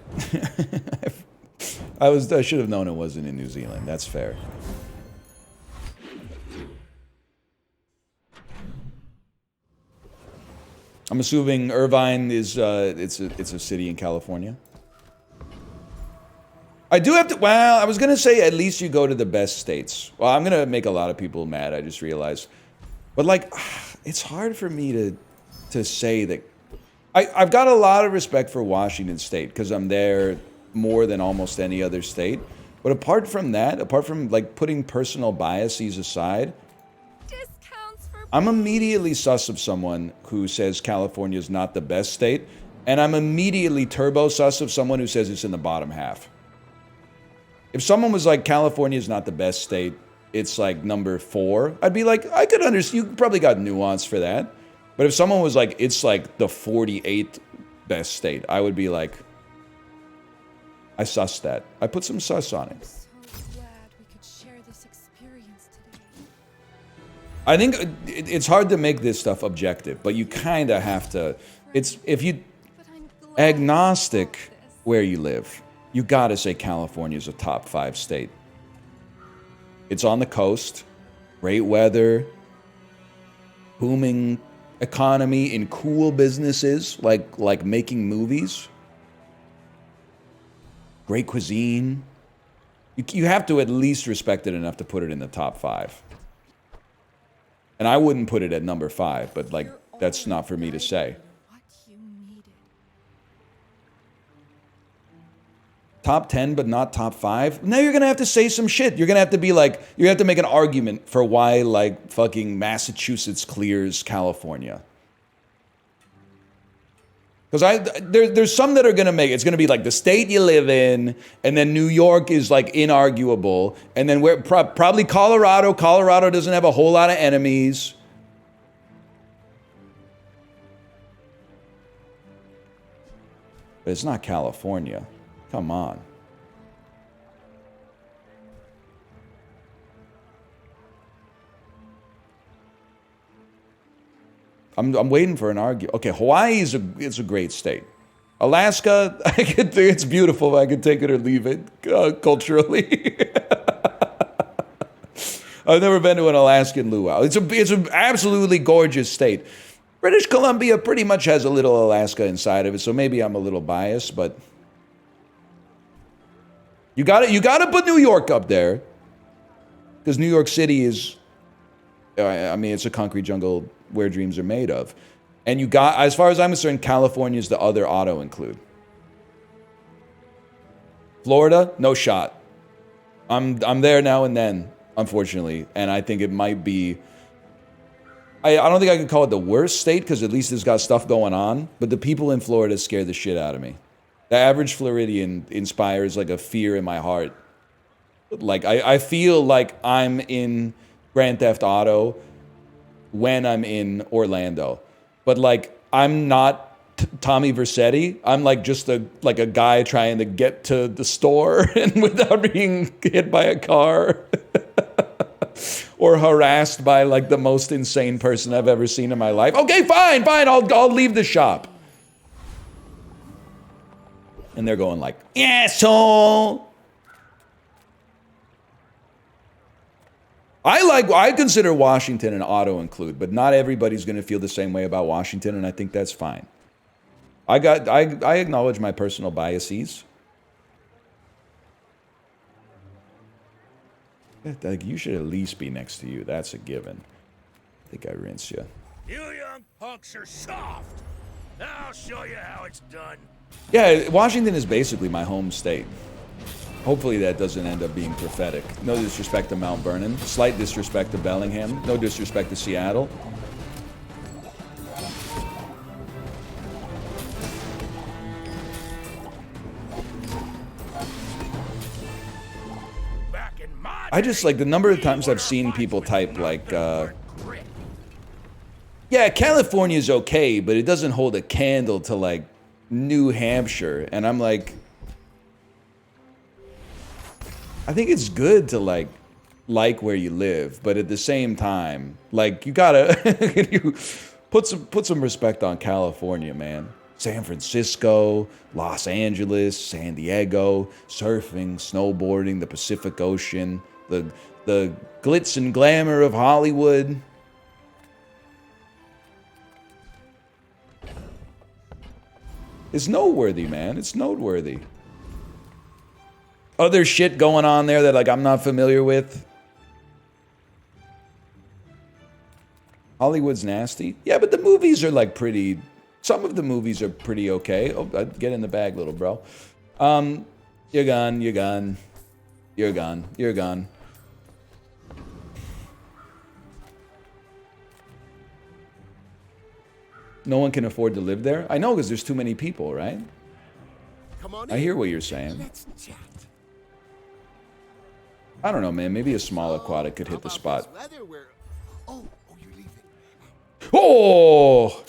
I should have known it wasn't in New Zealand. That's fair. I'm assuming Irvine is it's a city in California. I do have to. Well, I was gonna say at least you go to the best states. Well, I'm gonna make a lot of people mad. I just realized, but like, it's hard for me to say that. I've got a lot of respect for Washington State because I'm there more than almost any other state. But apart from that, apart from like putting personal biases aside, I'm immediately sus of someone who says California is not the best state And I'm immediately turbo sus of someone who says it's in the bottom half. If someone was like, California is not the best state, it's like number 4, I'd be like, I could understand. You probably got nuance for that. But if someone was like, it's like the 48th best state, I would be like, I sussed that. I put some sus on it. So glad we could share this experience today. I think it's hard to make this stuff objective, but you kind of have to. It's if you agnostic where you live, you gotta say California's a top 5 state. It's on the coast, great weather, booming economy in cool businesses like making movies, great cuisine. You have to at least respect it enough to put it in the top 5. And I wouldn't put it at number 5, but like that's not for me to say. What you needed. Top 10, but not top 5. Now you're gonna have to say some shit. You're gonna have to be like, you have to make an argument for why like fucking Massachusetts clears California. Because there's some that are gonna make it's gonna be like the state you live in, and then New York is like inarguable, and then we're probably Colorado. Colorado doesn't have a whole lot of enemies. But it's not California. Come on. I'm waiting for an argument. Okay, Hawaii is a great state. Alaska, it's beautiful. I could take it or leave it culturally. I've never been to an Alaskan luau. It's an absolutely gorgeous state. British Columbia pretty much has a little Alaska inside of it, so maybe I'm a little biased, but you gotta put New York up there, because New York City is, I mean, it's a concrete jungle where dreams are made of. And you got, as far as I'm concerned, California is the other auto include. Florida, no shot. I'm there now and then, unfortunately, and I think it might be. I don't think I could call it the worst state, because at least it's got stuff going on. But the people in Florida scare the shit out of me. The average Floridian inspires like a fear in my heart. Like I feel like I'm in Grand Theft Auto when I'm in Orlando, but like I'm not Tommy Vercetti. I'm like just a guy trying to get to the store and without being hit by a car or harassed by like the most insane person I've ever seen in my life. Okay, fine, I'll leave the shop. And they're going like, asshole. I consider Washington an auto include, but not everybody's going to feel the same way about Washington, and I think that's fine. I acknowledge my personal biases. Like, you should at least be next to you. That's a given. I think I rinse you. You young punks are soft. I'll show you how it's done. Yeah, Washington is basically my home state. Hopefully that doesn't end up being prophetic. No disrespect to Mount Vernon. Slight disrespect to Bellingham. No disrespect to Seattle. I just like the number of times I've seen people type like, yeah, California's okay, but it doesn't hold a candle to like New Hampshire. And I'm like, I think it's good to like where you live, but at the same time, like you gotta you put some respect on California, man. San Francisco, Los Angeles, San Diego, surfing, snowboarding, the Pacific Ocean, the glitz and glamour of Hollywood. It's noteworthy, man. It's noteworthy. Other shit going on there that like I'm not familiar with. Hollywood's nasty. Yeah, but the movies are like pretty. Some of the movies are pretty okay. Oh, get in the bag, little bro. You're gone. You're gone. You're gone. You're gone. No one can afford to live there? I know, because there's too many people, right? Come on I hear what you're saying. Let's chat. I don't know, man. Maybe a small aquatic could hit the spot. Oh, you're leaving. Oh!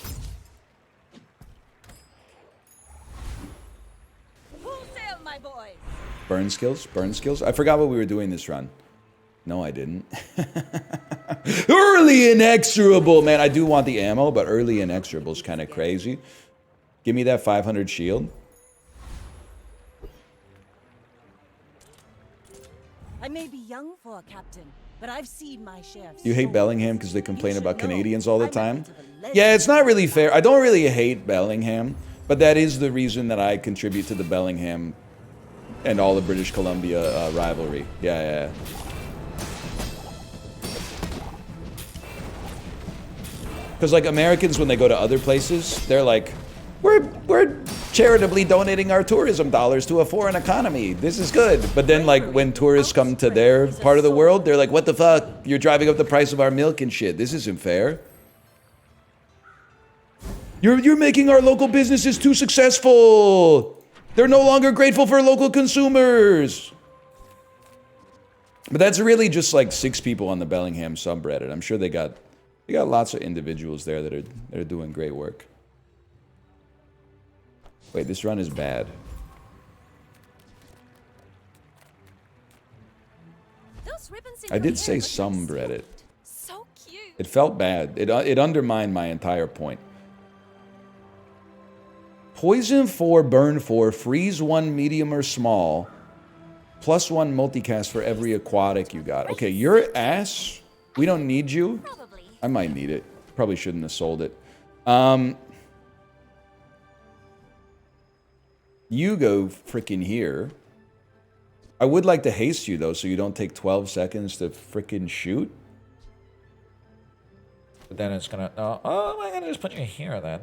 Full sail, my boys. Burn skills? Burn skills? I forgot what we were doing this run. No, I didn't. Early inexorable! Man, I do want the ammo, but early inexorable is kind of crazy. Give me that 500 shield. I may be young for a captain, but I've seen my share of You hate stories. Bellingham because they complain You about should know. Canadians all the I'm a time? bit of a legend. Yeah, it's not really fair. I don't really hate Bellingham, but that is the reason that I contribute to the Bellingham and all the British Columbia rivalry. Yeah. Because like Americans, when they go to other places, they're like, we're charitably donating our tourism dollars to a foreign economy. This is good. But then like when tourists come to their part of the world, they're like, what the fuck? You're driving up the price of our milk and shit. This isn't fair. You're making our local businesses too successful. They're no longer grateful for local consumers. But that's really just like 6 people on the Bellingham subreddit. I'm sure they got lots of individuals there that are doing great work. Wait, this run is bad. Those ribbons in I your did hair say look some so- Reddit. So cute. It felt bad. It undermined my entire point. Poison 4, burn 4, freeze 1, medium or small, +1 multicast for every aquatic you got. Okay, your ass. We don't need you. Probably. I might need it. Probably shouldn't have sold it. You go freaking here. I would like to haste you though, so you don't take 12 seconds to freaking shoot. But then it's gonna... Oh, I'm gonna just put you here then.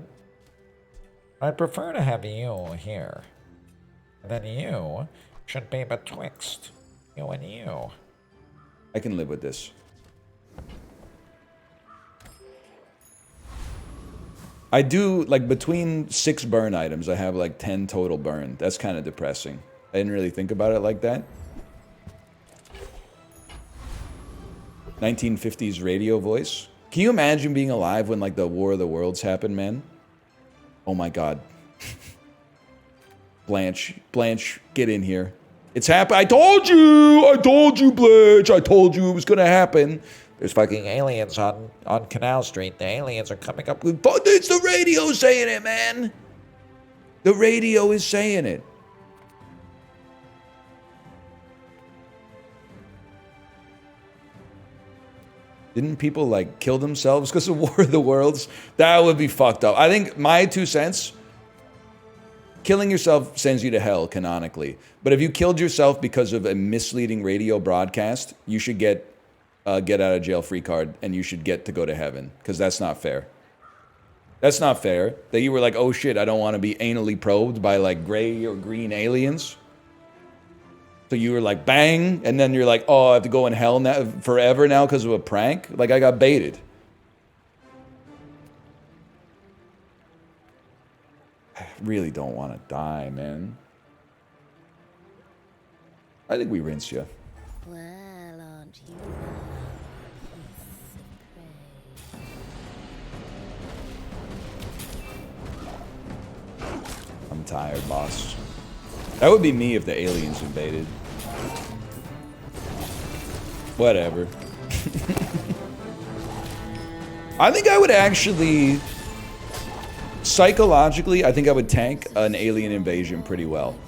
I'd prefer to have you here. And then you should be betwixt you and you. I can live with this. I do, like, between 6 burn items, I have, like, 10 total burn. That's kind of depressing. I didn't really think about it like that. 1950s radio voice. Can you imagine being alive when, like, the War of the Worlds happened, man? Oh, my God. Blanche, get in here. It's happened. I told you, Blanche. I told you it was going to happen. There's fucking aliens on Canal Street. The aliens are coming up. But it's the radio saying it, man. The radio is saying it. Didn't people, like, kill themselves because of War of the Worlds? That would be fucked up. I think my 2 cents, killing yourself sends you to hell, canonically. But if you killed yourself because of a misleading radio broadcast, you should get out of jail free card, and you should get to go to heaven, because that's not fair. That's not fair. That you were like, oh shit, I don't want to be anally probed by like gray or green aliens. So you were like, bang, and then you're like, oh, I have to go in hell now, forever now because of a prank? Like, I got baited. I really don't want to die, man. I think we rinse you. Well, aren't you I'm tired, boss. That would be me if the aliens invaded. Whatever. I think I would actually... Psychologically, I think I would tank an alien invasion pretty well.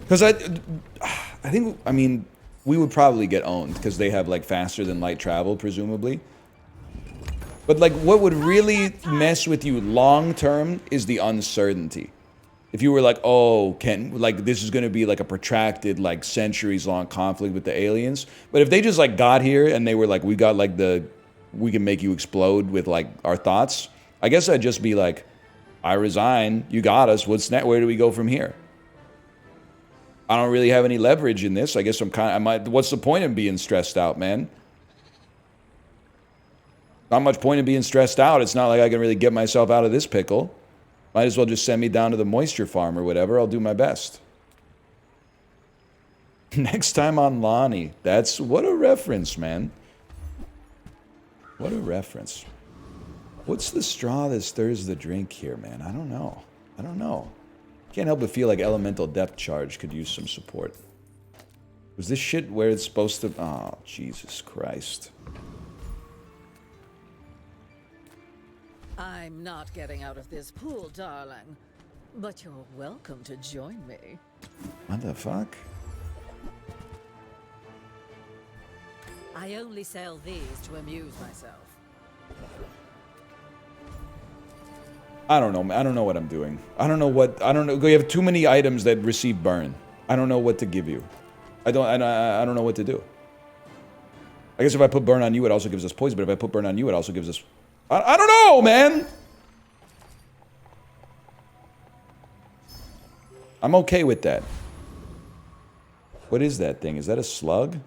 Because I think, I mean, we would probably get owned because they have like faster than light travel, presumably. But like what would really mess with you long term is the uncertainty. If you were like, oh, like this is going to be like a protracted, like centuries long conflict with the aliens. But if they just like got here and they were like, we got like we can make you explode with like our thoughts. I guess I'd just be like, I resign. You got us. Where do we go from here? I don't really have any leverage in this. I guess what's the point of being stressed out, man? Not much point in being stressed out. It's not like I can really get myself out of this pickle. Might as well just send me down to the moisture farm or whatever. I'll do my best. Next time on Lonnie. That's... What a reference, man. What a reference. What's the straw that stirs the drink here, man? I don't know. I don't know. Can't help but feel like elemental depth charge could use some support. Was this shit where it's supposed to... Oh, Jesus Christ. I'm not getting out of this pool, darling. But you're welcome to join me. What the fuck? I only sell these to amuse myself. I don't know. I don't know what I'm doing. I don't know what... I don't know. You have too many items that receive burn. I don't know what to give you. I don't know what to do. I guess if I put burn on you, it also gives us poison. But if I put burn on you, it also gives us... I don't know, man! I'm okay with that. What is that thing? Is that a slug?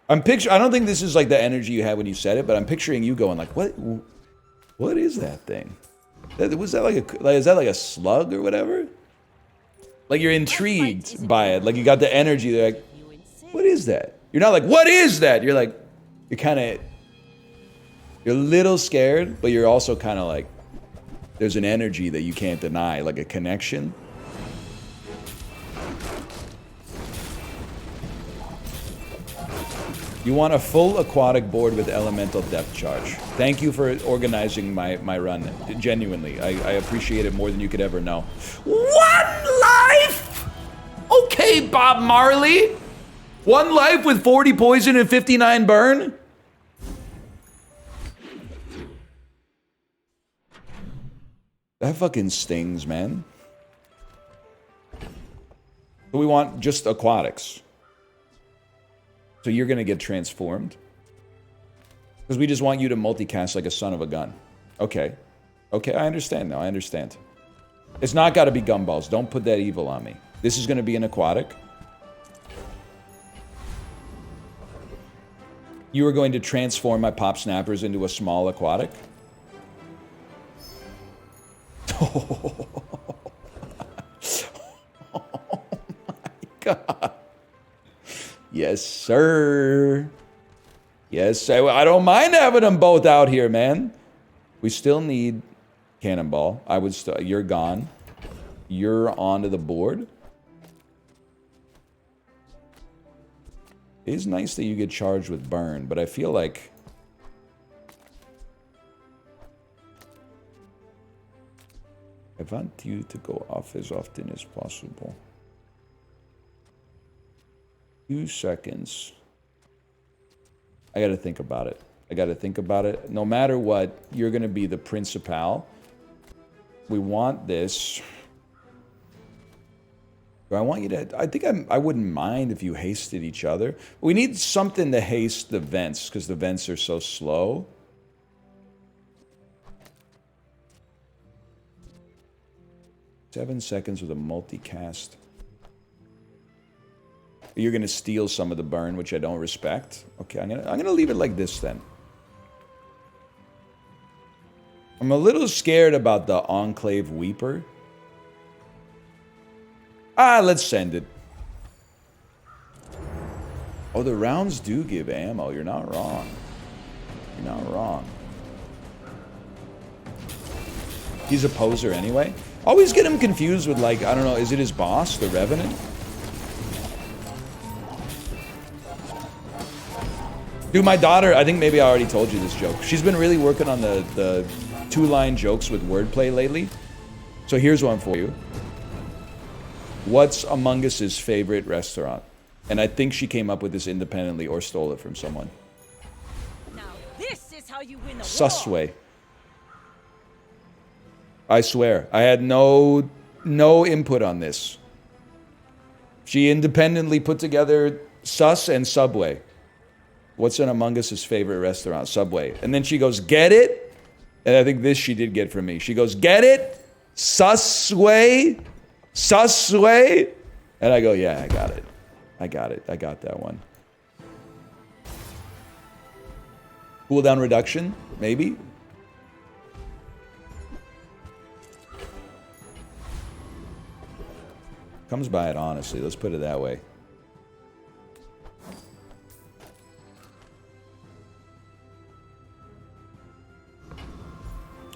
I don't think this is like the energy you had when you said it, but I'm picturing you going like, what is that thing? Is that like a slug or whatever? Like you're intrigued by it. Like you got the energy. They're like, what is that? You're not like, what is that? You're like, you're a little scared, but you're also kind of like, there's an energy that you can't deny, like a connection. You want a full aquatic board with elemental depth charge. Thank you for organizing my run. Genuinely, I appreciate it more than you could ever know. 1 life? Okay, Bob Marley. 1 life with 40 poison and 59 burn? That fucking stings, man. But we want just aquatics. So you're gonna get transformed. Because we just want you to multicast like a son of a gun. Okay. Okay, I understand now. I understand. It's not gotta be gumballs. Don't put that evil on me. This is gonna be an aquatic. You are going to transform my pop snappers into a small aquatic. Oh my God. Yes, sir. Yes, sir. I don't mind having them both out here, man. We still need cannonball. I would still... You're gone. You're onto the board. It is nice that you get charged with burn, but I feel like... I want you to go off as often as possible. 2 seconds. I gotta think about it. I gotta think about it. No matter what, you're gonna be the principal. We want this. I want you to... I think I wouldn't mind if you hasted each other. We need something to haste the vents, because the vents are so slow. Seven seconds with a multicast. You're gonna steal some of the burn, which I don't respect. Okay, I'm gonna leave it like this then. I'm a little scared about the Enclave Weeper. Let's send it. Oh, the rounds do give ammo. You're not wrong. You're not wrong. He's a poser anyway. Always get him confused with, like, I don't know, is it his boss, the Revenant? Dude, my daughter, I think maybe I already told you this joke. She's been really working on the 2-line jokes with wordplay lately. So here's one for you. What's Among Us's favorite restaurant? And I think she came up with this independently or stole it from someone. Now this is how you win the war. Susway. I swear, I had no input on this. She independently put together Sus and Subway. What's an Among Us's favorite restaurant? Subway. And then she goes, get it? And I think this she did get from me. She goes, get it? Susway? Susway? And I go, yeah, I got it. I got it. I got that one. Cooldown reduction, maybe? Comes by it honestly, let's put it that way.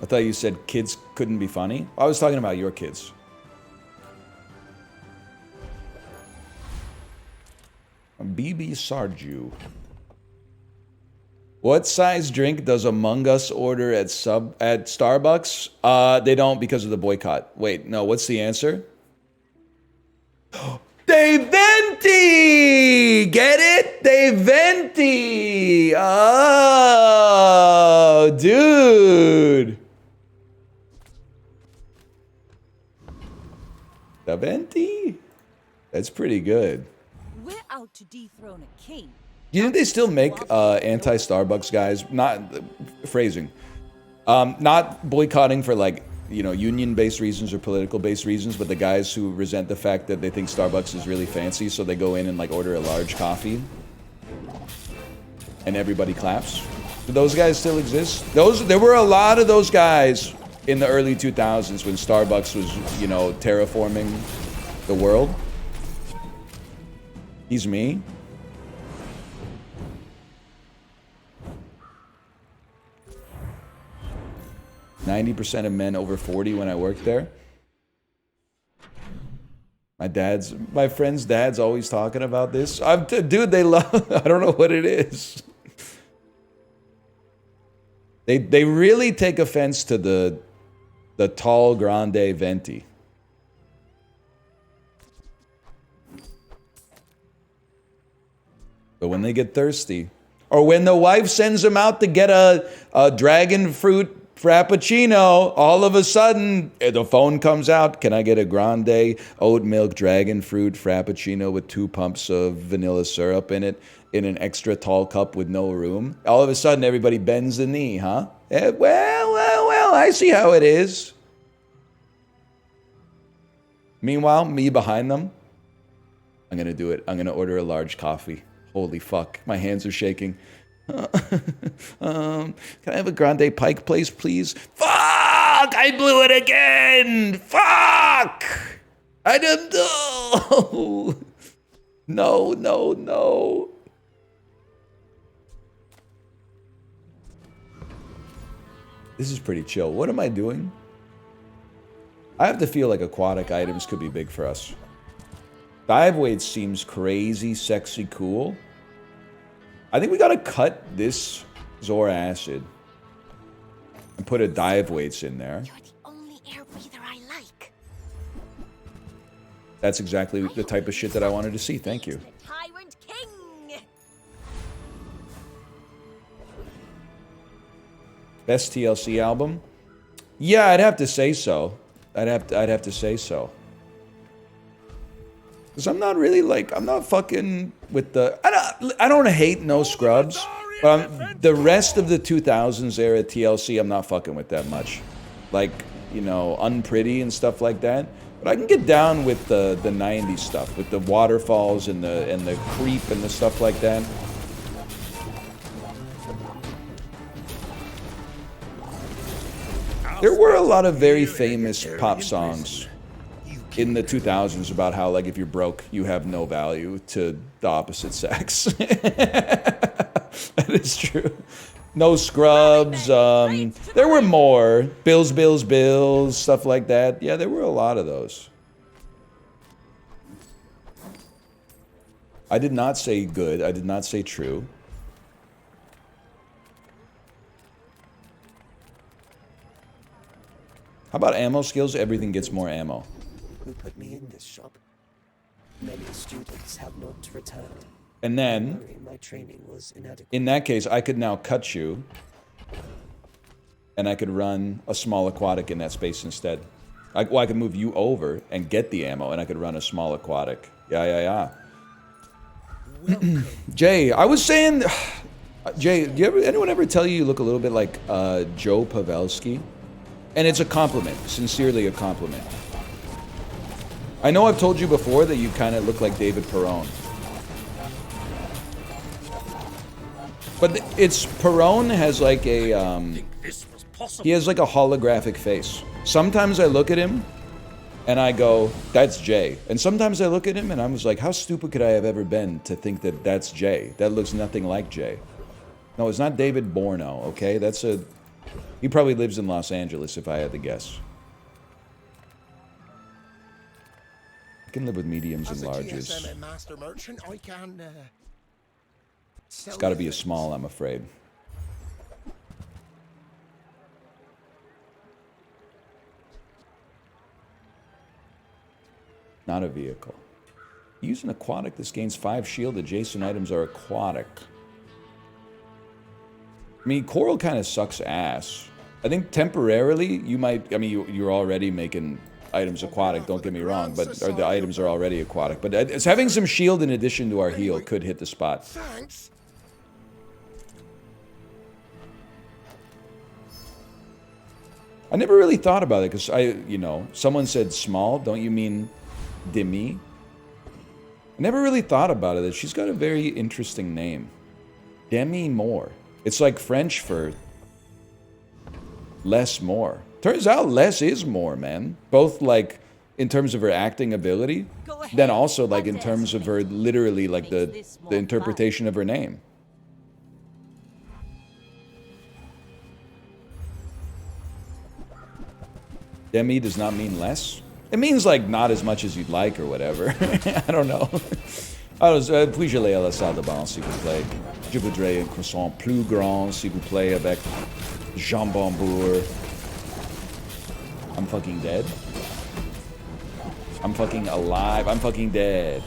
I thought you said kids couldn't be funny. I was talking about your kids. BB Sarju. What size drink does Among Us order at Starbucks? They don't because of the boycott. Wait, no, what's the answer? De Venti! Get it? De Venti! Oh, dude. De Venti? That's pretty good. We're out to dethrone a king. You think they still make anti-Starbucks guys? Not phrasing. Not boycotting for like, you know, union-based reasons or political-based reasons, but the guys who resent the fact that they think Starbucks is really fancy, so they go in and like order a large coffee, and everybody claps. Do those guys still exist? There were a lot of those guys in the early 2000s when Starbucks was, you know, terraforming the world. He's me. %90 of men over 40 when I worked there. My friend's dad's always talking about this. Dude, they love, I don't know what it is. They really take offense to the tall grande venti. But when they get thirsty, or when the wife sends them out to get a dragon fruit Frappuccino, all of a sudden, the phone comes out. Can I get a grande oat milk dragon fruit Frappuccino with 2 pumps of vanilla syrup in it in an extra tall cup with no room? All of a sudden, everybody bends the knee, huh? Well, I see how it is. Meanwhile, me behind them, I'm going to do it. I'm going to order a large coffee. Holy fuck, my hands are shaking. Can I have a grande pike place, please? Fuck! I blew it again! Fuck! I don't know! No. This is pretty chill. What am I doing? I have to feel like aquatic items could be big for us. Dive weights seems crazy, sexy, cool. I think we gotta cut this Zora acid and put a dive weights in there. You're the only air breather I like. That's exactly the type of shit that I wanted to see. Thank you. The Tyrant King. Best TLC album? Yeah, I'd have to say so. I'd have to say so. Because I'm not really like, I'm not fucking with the, I don't hate No Scrubs, but the rest of the 2000s era TLC, I'm not fucking with that much. Like, you know, Unpretty and stuff like that. But I can get down with the 90s stuff, with the waterfalls and the creep and the stuff like that. There were a lot of very famous pop songs in the 2000s about how, like, if you're broke, you have no value to the opposite sex. That is true. No Scrubs. There were more. Bills, stuff like that. Yeah, there were a lot of those. I did not say good. I did not say true. How about ammo skills? Everything gets more ammo. Who put me in this shop? Many students have not returned. And then, My training was inadequate. in that case, I could now cut you, and I could run a small aquatic in that space instead. I could move you over and get the ammo, and I could run a small aquatic. Yeah. Jay, I was saying, Jay, anyone ever tell you look a little bit like Joe Pavelski? And it's a compliment, sincerely a compliment. I know I've told you before that you kind of look like David Perron. But it's Perone has like a he has like a holographic face. Sometimes I look at him and I go, that's Jay. And sometimes I look at him and I was like, how stupid could I have ever been to think that that's Jay? That looks nothing like Jay. No, it's not David Borno, okay? That's a... He probably lives in Los Angeles, if I had to guess. I can live with mediums and larges. Master merchant, I can, It's gotta be a small, I'm afraid. Not a vehicle. Use an aquatic. This gains 5 shield. Adjacent items are aquatic. I mean, coral kind of sucks ass. I think temporarily you might... I mean, you're already making items aquatic, don't get me wrong, but or the items are already aquatic. But it's having some shield in addition to our heal could hit the spot. Thanks. I never really thought about it, because you know, someone said small, don't you mean Demi? I never really thought about it. She's got a very interesting name. Demi Moore. It's like French for less more. Turns out less is more, man. Both like in terms of her acting ability, then also like in terms of her literally like the interpretation of her name. Demi does not mean less. It means like not as much as you'd like or whatever. I don't know. Puis-je aller à la salle de bain, s'il vous plaît? Je voudrais un croissant plus grand, s'il vous plaît, avec jambon beurre. I'm fucking dead. I'm fucking alive. I'm fucking dead.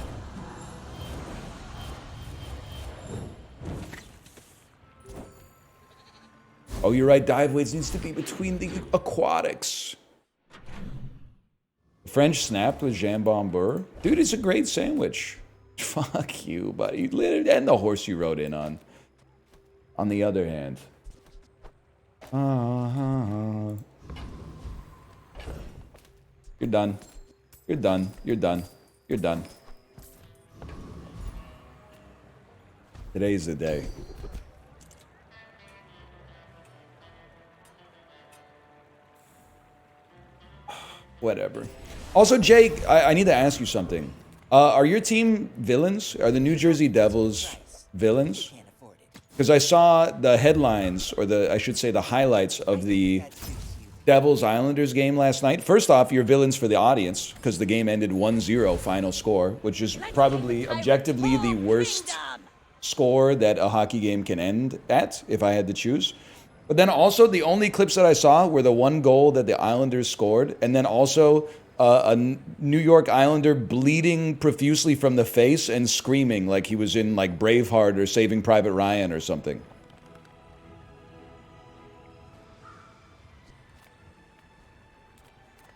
Oh, you're right. Dive weights needs to be between the aquatics. French snapped with jambon beurre. Dude, it's a great sandwich. Fuck you, buddy. And the horse you rode in on. On the other hand. You're done. You're done. You're done. You're done. Today's the day. Whatever. Also, Jake, I need to ask you something. Are your team villains? Are the New Jersey Devils villains? Because I saw the headlines, or I should say the highlights of the Devils Islanders game last night. First off, you're villains for the audience, because the game ended 1-0 final score, which is probably objectively the worst score that a hockey game can end at, if I had to choose. But then also, the only clips that I saw were the one goal that the Islanders scored, and then also a New York Islander bleeding profusely from the face and screaming like he was in like Braveheart or Saving Private Ryan or something.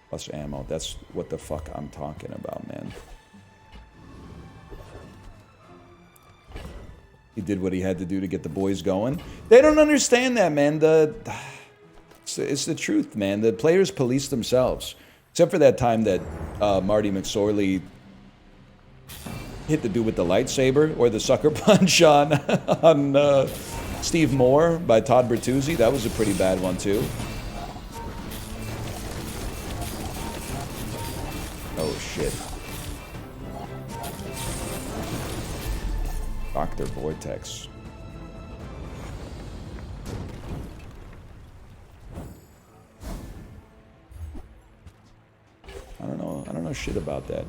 Plus ammo, that's what the fuck I'm talking about, man. He did what he had to do to get the boys going. They don't understand that, man. It's the truth, man. The players police themselves. Except for that time that Marty McSorley hit the dude with the lightsaber, or the sucker punch on Steve Moore by Todd Bertuzzi. That was a pretty bad one, too. Oh, shit. Dr. Vortex. I don't know shit about that.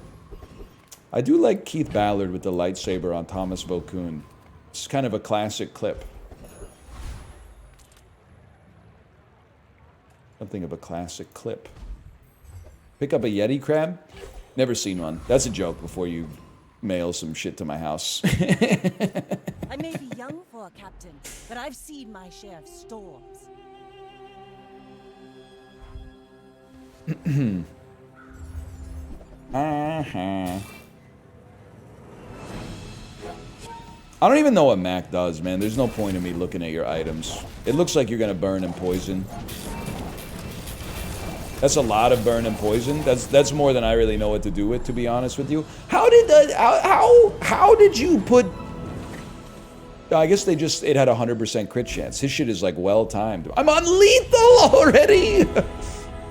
I do like Keith Ballard with the lightsaber on Thomas Vokoun. It's kind of a classic clip. Something of a classic clip. Pick up a Yeti crab? Never seen one. That's a joke before you mail some shit to my house. I may be young for a captain, but I've seen my share of storms. I don't even know what Mac does, man. There's no point in me looking at your items. It looks like you're gonna burn and poison. That's a lot of burn and poison. That's more than I really know what to do with, to be honest with you. How did you put I guess they just, it had 100% crit chance. His shit is like well timed. I'm on lethal already!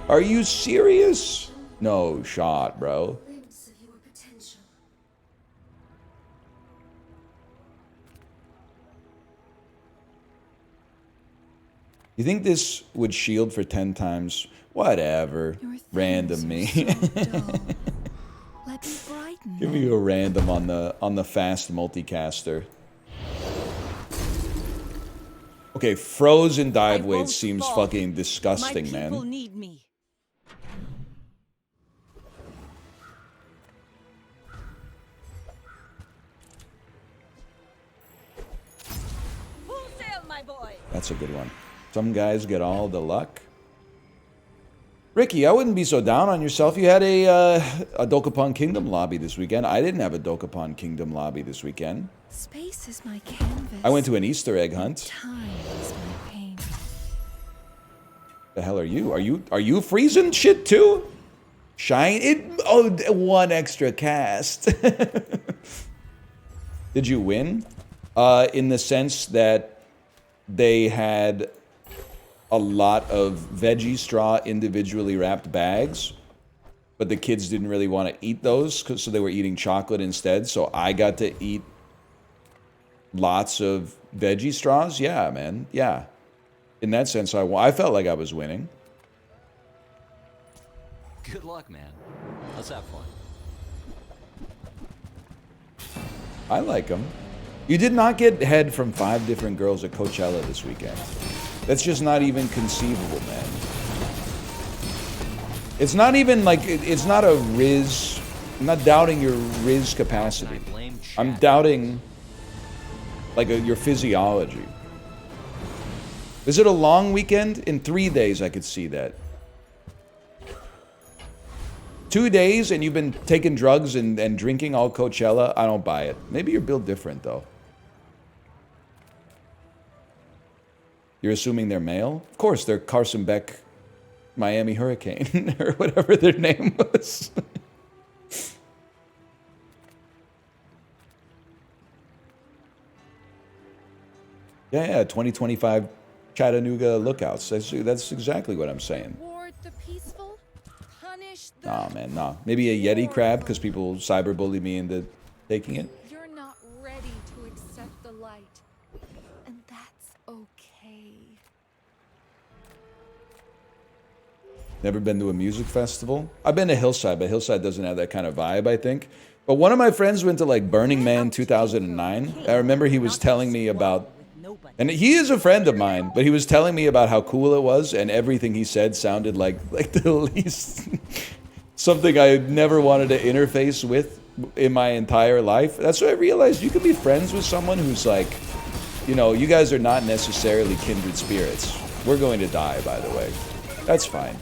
Are you serious? No shot, bro. You think this would shield for 10 times? Whatever. Random me. Give me a random on the fast multicaster. Okay, frozen dive weight seems fucking disgusting, man. My people need me. Full sail, my boy. That's a good one. Some guys get all the luck. Ricky, I wouldn't be so down on yourself. You had a Dokapon Kingdom lobby this weekend. I didn't have a Dokapon Kingdom lobby this weekend. Space is my canvas. I went to an Easter egg hunt. Time is my pain. The hell are you? Are you freezing shit too? Shine it. Oh, one extra cast. Did you win? In the sense that they had a lot of veggie straw individually wrapped bags, but the kids didn't really want to eat those, so they were eating chocolate instead. So I got to eat lots of veggie straws. Yeah, man. Yeah. In that sense, I felt like I was winning. Good luck, man. Let's have fun. I like them. You did not get head from 5 different girls at Coachella this weekend. That's just not even conceivable, man. It's not even like, it's not a Riz. I'm not doubting your Riz capacity. I'm doubting, like, your physiology. Is it a long weekend? In 3 days, I could see that. 2 days and you've been taking drugs and drinking all Coachella? I don't buy it. Maybe you're built different, though. You're assuming they're male? Of course, they're Carson Beck, Miami Hurricane, or whatever their name was. Yeah, 2025 Chattanooga lookouts. That's exactly what I'm saying. Reward the peaceful, punish the... Nah, man, nah. Maybe a Yeti crab, because people cyberbully me into taking it. You're not ready to accept the light, and that's okay. Never been to a music festival? I've been to Hillside, but Hillside doesn't have that kind of vibe, I think. But one of my friends went to, like, Burning Man 2009. I remember he was telling me about... And he is a friend of mine, but he was telling me about how cool it was, and everything he said sounded like the least... something I never wanted to interface with in my entire life. That's what I realized. You can be friends with someone who's like, you know, you guys are not necessarily kindred spirits. We're going to die, by the way. That's fine.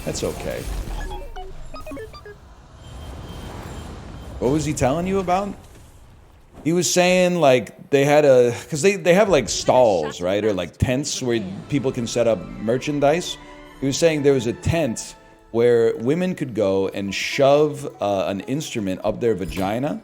That's okay. What was he telling you about? He was saying, like, they had a... Because they have, like, stalls, right? Or, like, tents where people can set up merchandise. He was saying there was a tent where women could go and shove an instrument up their vagina,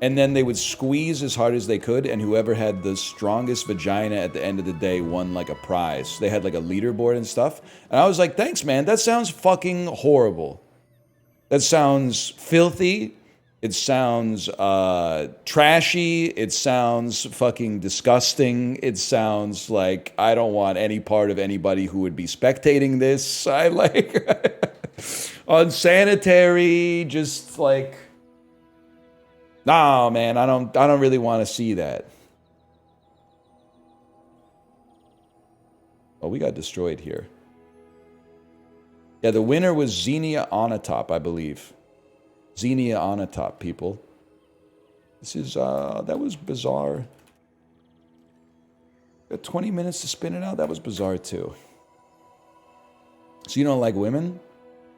and then they would squeeze as hard as they could, and whoever had the strongest vagina at the end of the day won, like, a prize. They had, like, a leaderboard and stuff. And I was like, thanks, man. That sounds fucking horrible. That sounds filthy. It sounds trashy. It sounds fucking disgusting. It sounds like I don't want any part of anybody who would be spectating this. I like unsanitary, just like, nah, man, I don't really want to see that. Oh, we got destroyed here. Yeah, the winner was Xenia Onatop, I believe. Xenia Onatop, people. This is, that was Bazaar. Got 20 minutes to spin it out? That was Bazaar, too. So you don't like women?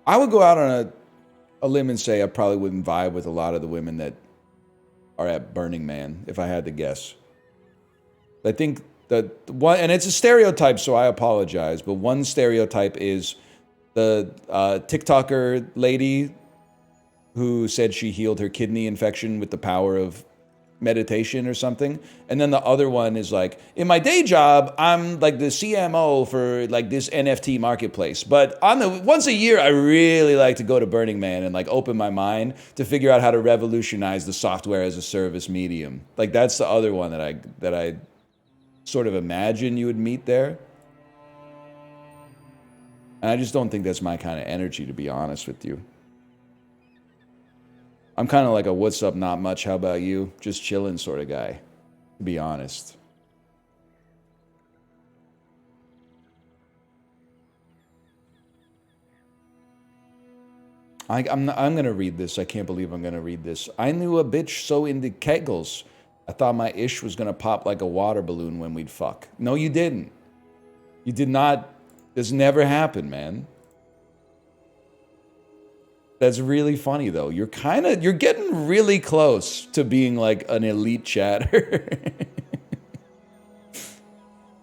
I would go out on a limb and say I probably wouldn't vibe with a lot of the women that are at Burning Man, if I had to guess. I think that one, and it's a stereotype, so I apologize, but one stereotype is the TikToker lady who said she healed her kidney infection with the power of meditation or something. And then the other one is like, in my day job, I'm like the CMO for like this NFT marketplace. But once a year, I really like to go to Burning Man and like open my mind to figure out how to revolutionize the software as a service medium. Like that's the other one that I sort of imagine you would meet there. And I just don't think that's my kind of energy, to be honest with you. I'm kind of like a what's up, not much, how about you? Just chilling sort of guy, to be honest. I'm going to read this. I can't believe I'm going to read this. I knew a bitch so into kegels. I thought my ish was going to pop like a water balloon when we'd fuck. No, you didn't. You did not. This never happened, man. That's really funny, though. You're getting really close to being like an elite chatter.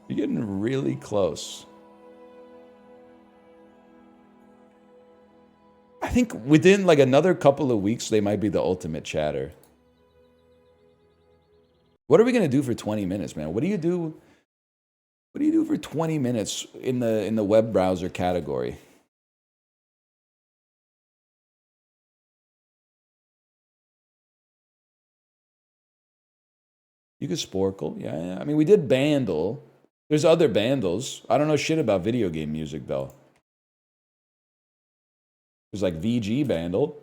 You're getting really close. I think within like another couple of weeks, they might be the ultimate chatter. What are we gonna do for 20 minutes, man? What do you do? What do you do for 20 minutes in the web browser category? You could sporkle, yeah. I mean, we did bandle. There's other bandles. I don't know shit about video game music, though. There's like VG bandle.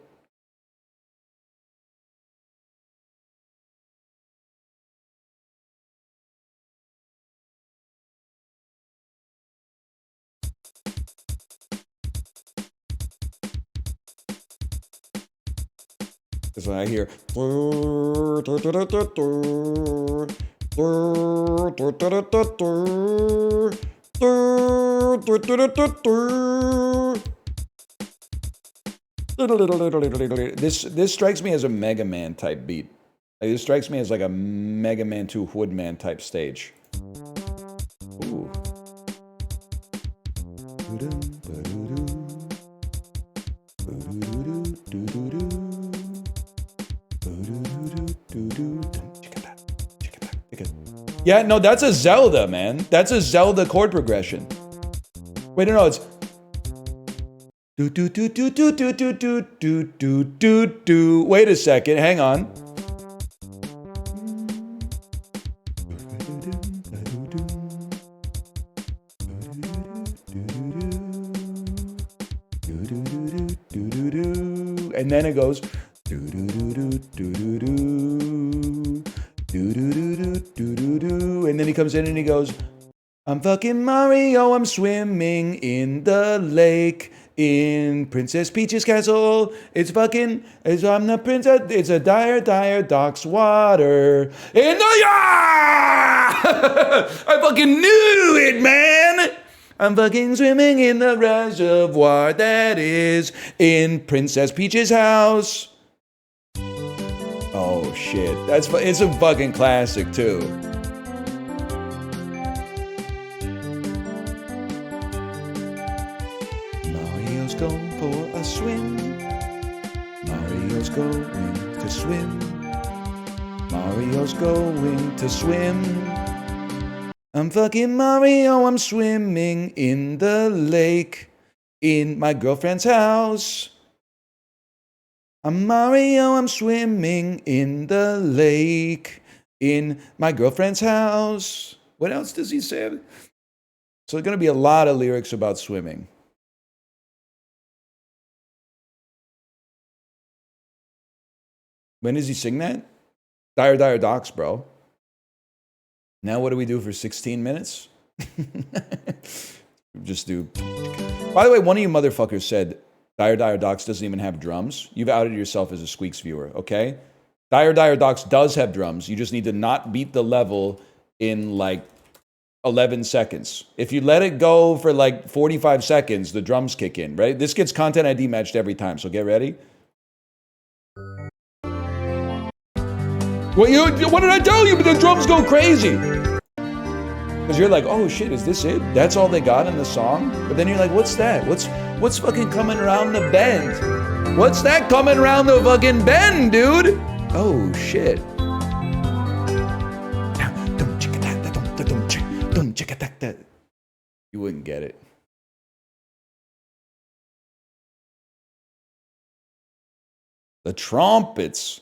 Because when I hear this strikes me as a Mega Man type beat. Like, this strikes me as like a Mega Man 2 Woodman type stage. Ooh. Yeah, no, that's a Zelda, man. That's a Zelda chord progression. Wait, no, it's do do do do do do do do do do do do. Wait a second, hang on. And then it goes do do do do do do do do do do do do do, and then he comes in and he goes, I'm fucking Mario, I'm swimming in the lake in Princess Peach's castle. I'm the princess, it's a dire docks water in the yeah! I fucking knew it, man! I'm fucking swimming in the reservoir that is in Princess Peach's house. Oh shit, it's a fucking classic too. Mario's going for a swim. Mario's going to swim. Mario's going to swim. I'm fucking Mario, I'm swimming in the lake in my girlfriend's house. I'm Mario, I'm swimming in the lake in my girlfriend's house. What else does he say? So there's going to be a lot of lyrics about swimming. When does he sing that? Dire Docks, bro. Now what do we do for 16 minutes? Just do. By the way, one of you motherfuckers said Dire Docks doesn't even have drums. You've outed yourself as a Squeaks viewer, okay? Dire Docks does have drums. You just need to not beat the level in like 11 seconds. If you let it go for like 45 seconds, the drums kick in, right? This gets content ID matched every time, so get ready. What did I tell you? The drums go crazy. Because you're like, oh shit, is this it? That's all they got in the song? But then you're like, what's that? What's fucking coming around the bend? What's that coming around the fucking bend, dude? Oh shit. You wouldn't get it. The trumpets.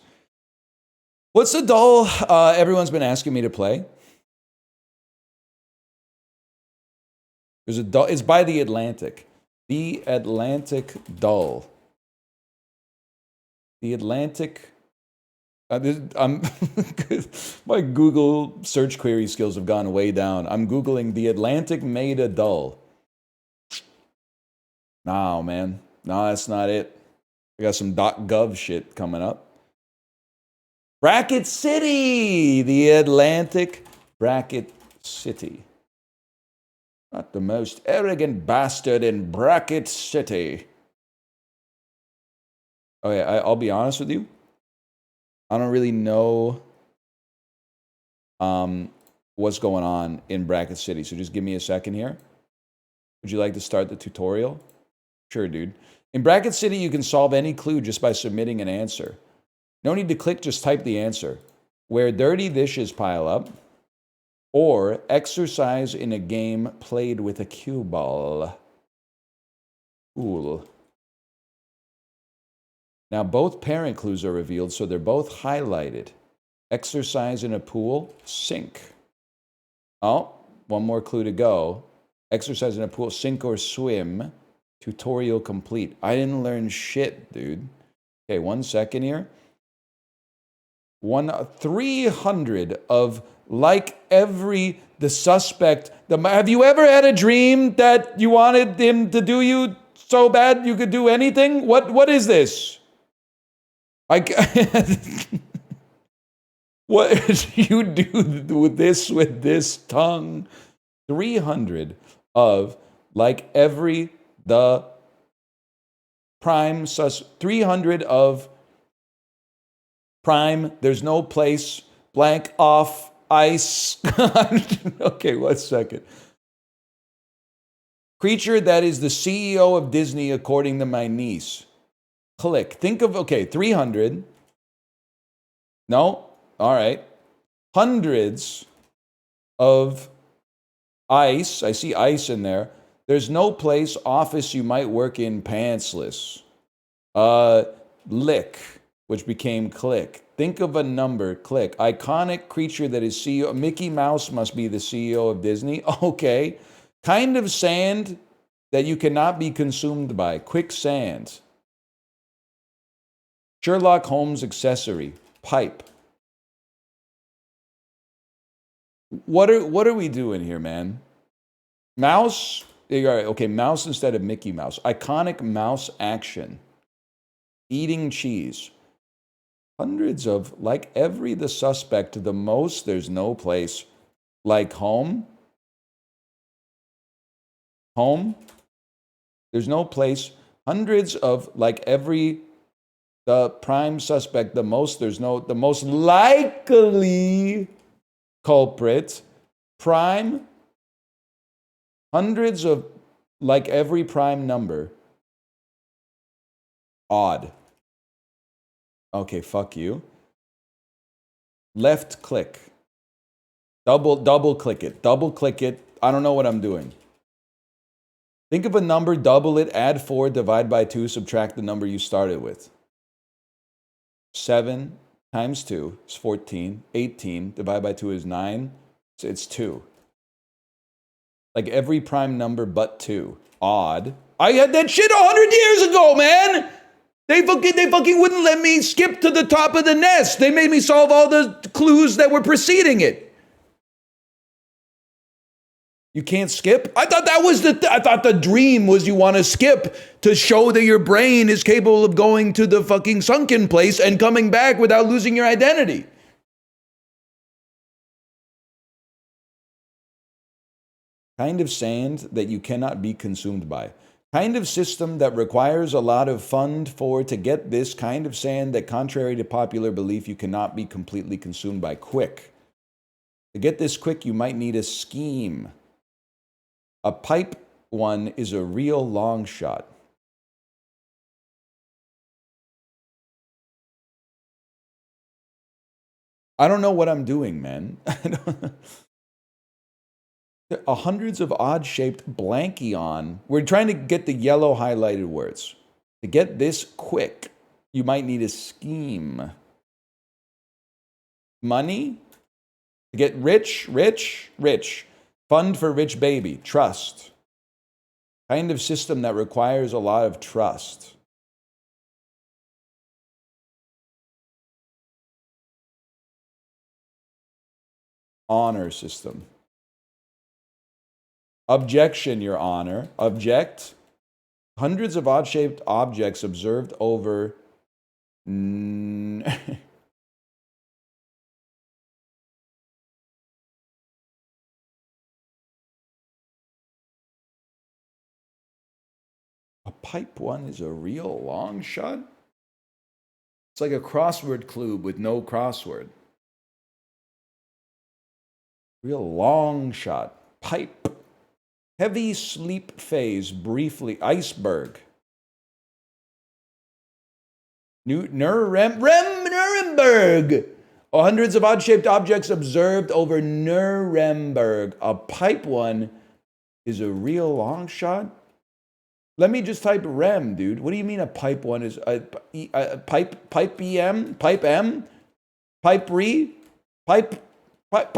What's the doll everyone's been asking me to play? There's a doll. It's by The Atlantic. The Atlantic doll. The Atlantic. My Google search query skills have gone way down. I'm Googling The Atlantic made a doll. No, man. No, that's not it. I got some .gov shit coming up. Bracket City! The Atlantic Bracket City. Not the most arrogant bastard in Bracket City. Okay, I'll be honest with you. I don't really know what's going on in Bracket City, so just give me a second here. Would you like to start the tutorial? Sure, dude. In Bracket City, you can solve any clue just by submitting an answer. No need to click, just type the answer. Where dirty dishes pile up, or exercise in a game played with a cue ball. Cool. Now, both parent clues are revealed, so they're both highlighted. Exercise in a pool, sink. Oh, one more clue to go. Exercise in a pool, sink or swim. Tutorial complete. I didn't learn shit, dude. Okay, 1 second here. 300 of like every the suspect. Have you ever had a dream that you wanted him to do you so bad you could do anything? What is this? What you do with this tongue? 300 of like every the prime 300 of prime. There's no place blank off ice. Okay, 1 second. Creature that is the CEO of Disney, according to my niece. Click. Think of, okay, 300. No? All right. Hundreds of ice. I see ice in there. There's no place, office you might work in pantsless. Lick, which became click. Think of a number, click. Iconic creature that is CEO. Mickey Mouse must be the CEO of Disney. Okay. Kind of sand that you cannot be consumed by. Quicksand. Sherlock Holmes accessory. Pipe. What are we doing here, man? Mouse? All right, okay, mouse instead of Mickey Mouse. Iconic mouse action. Eating cheese. Hundreds of, like every the suspect, the most, there's no place. Like home. Home. There's no place. Hundreds of, like every the prime suspect, the most, there's no, the most likely culprit. Prime. Hundreds of, like every prime number. Odd. Okay, fuck you. Left click. Double click it. Double click it. I don't know what I'm doing. Think of a number, double it, add 4, divide by 2, subtract the number you started with. 7 times 2 is 14. 18 divided by 2 is 9. So it's 2. Like every prime number but 2. Odd. I had that shit 100 years ago, man! They fucking wouldn't let me skip to the top of the nest. They made me solve all the clues that were preceding it. You can't skip? I thought that was I thought the dream was you want to skip to show that your brain is capable of going to the fucking sunken place and coming back without losing your identity. Kind of sand that you cannot be consumed by. Kind of system that requires a lot of fund for to get this kind of sand that, contrary to popular belief, you cannot be completely consumed by quick. To get this quick, you might need a scheme. A pipe one is a real long shot. I don't know what I'm doing, man. There are hundreds of odd-shaped blankion. We're trying to get the yellow highlighted words. To get this quick, you might need a scheme. Money? To get rich, rich, rich. Fund for rich baby. Trust. Kind of system that requires a lot of trust. Honor system. Objection, Your Honor. Object. Hundreds of odd-shaped objects observed over... A pipe one is a real long shot? It's like a crossword clue with no crossword. Real long shot. Pipe. Heavy sleep phase, briefly. Iceberg. Nuremberg. Hundreds of odd-shaped objects observed over Nuremberg. A pipe one is a real long shot? Let me just type rem, dude. What do you mean a pipe one is a pipe em? Pipe m? Pipe re? Pipe what?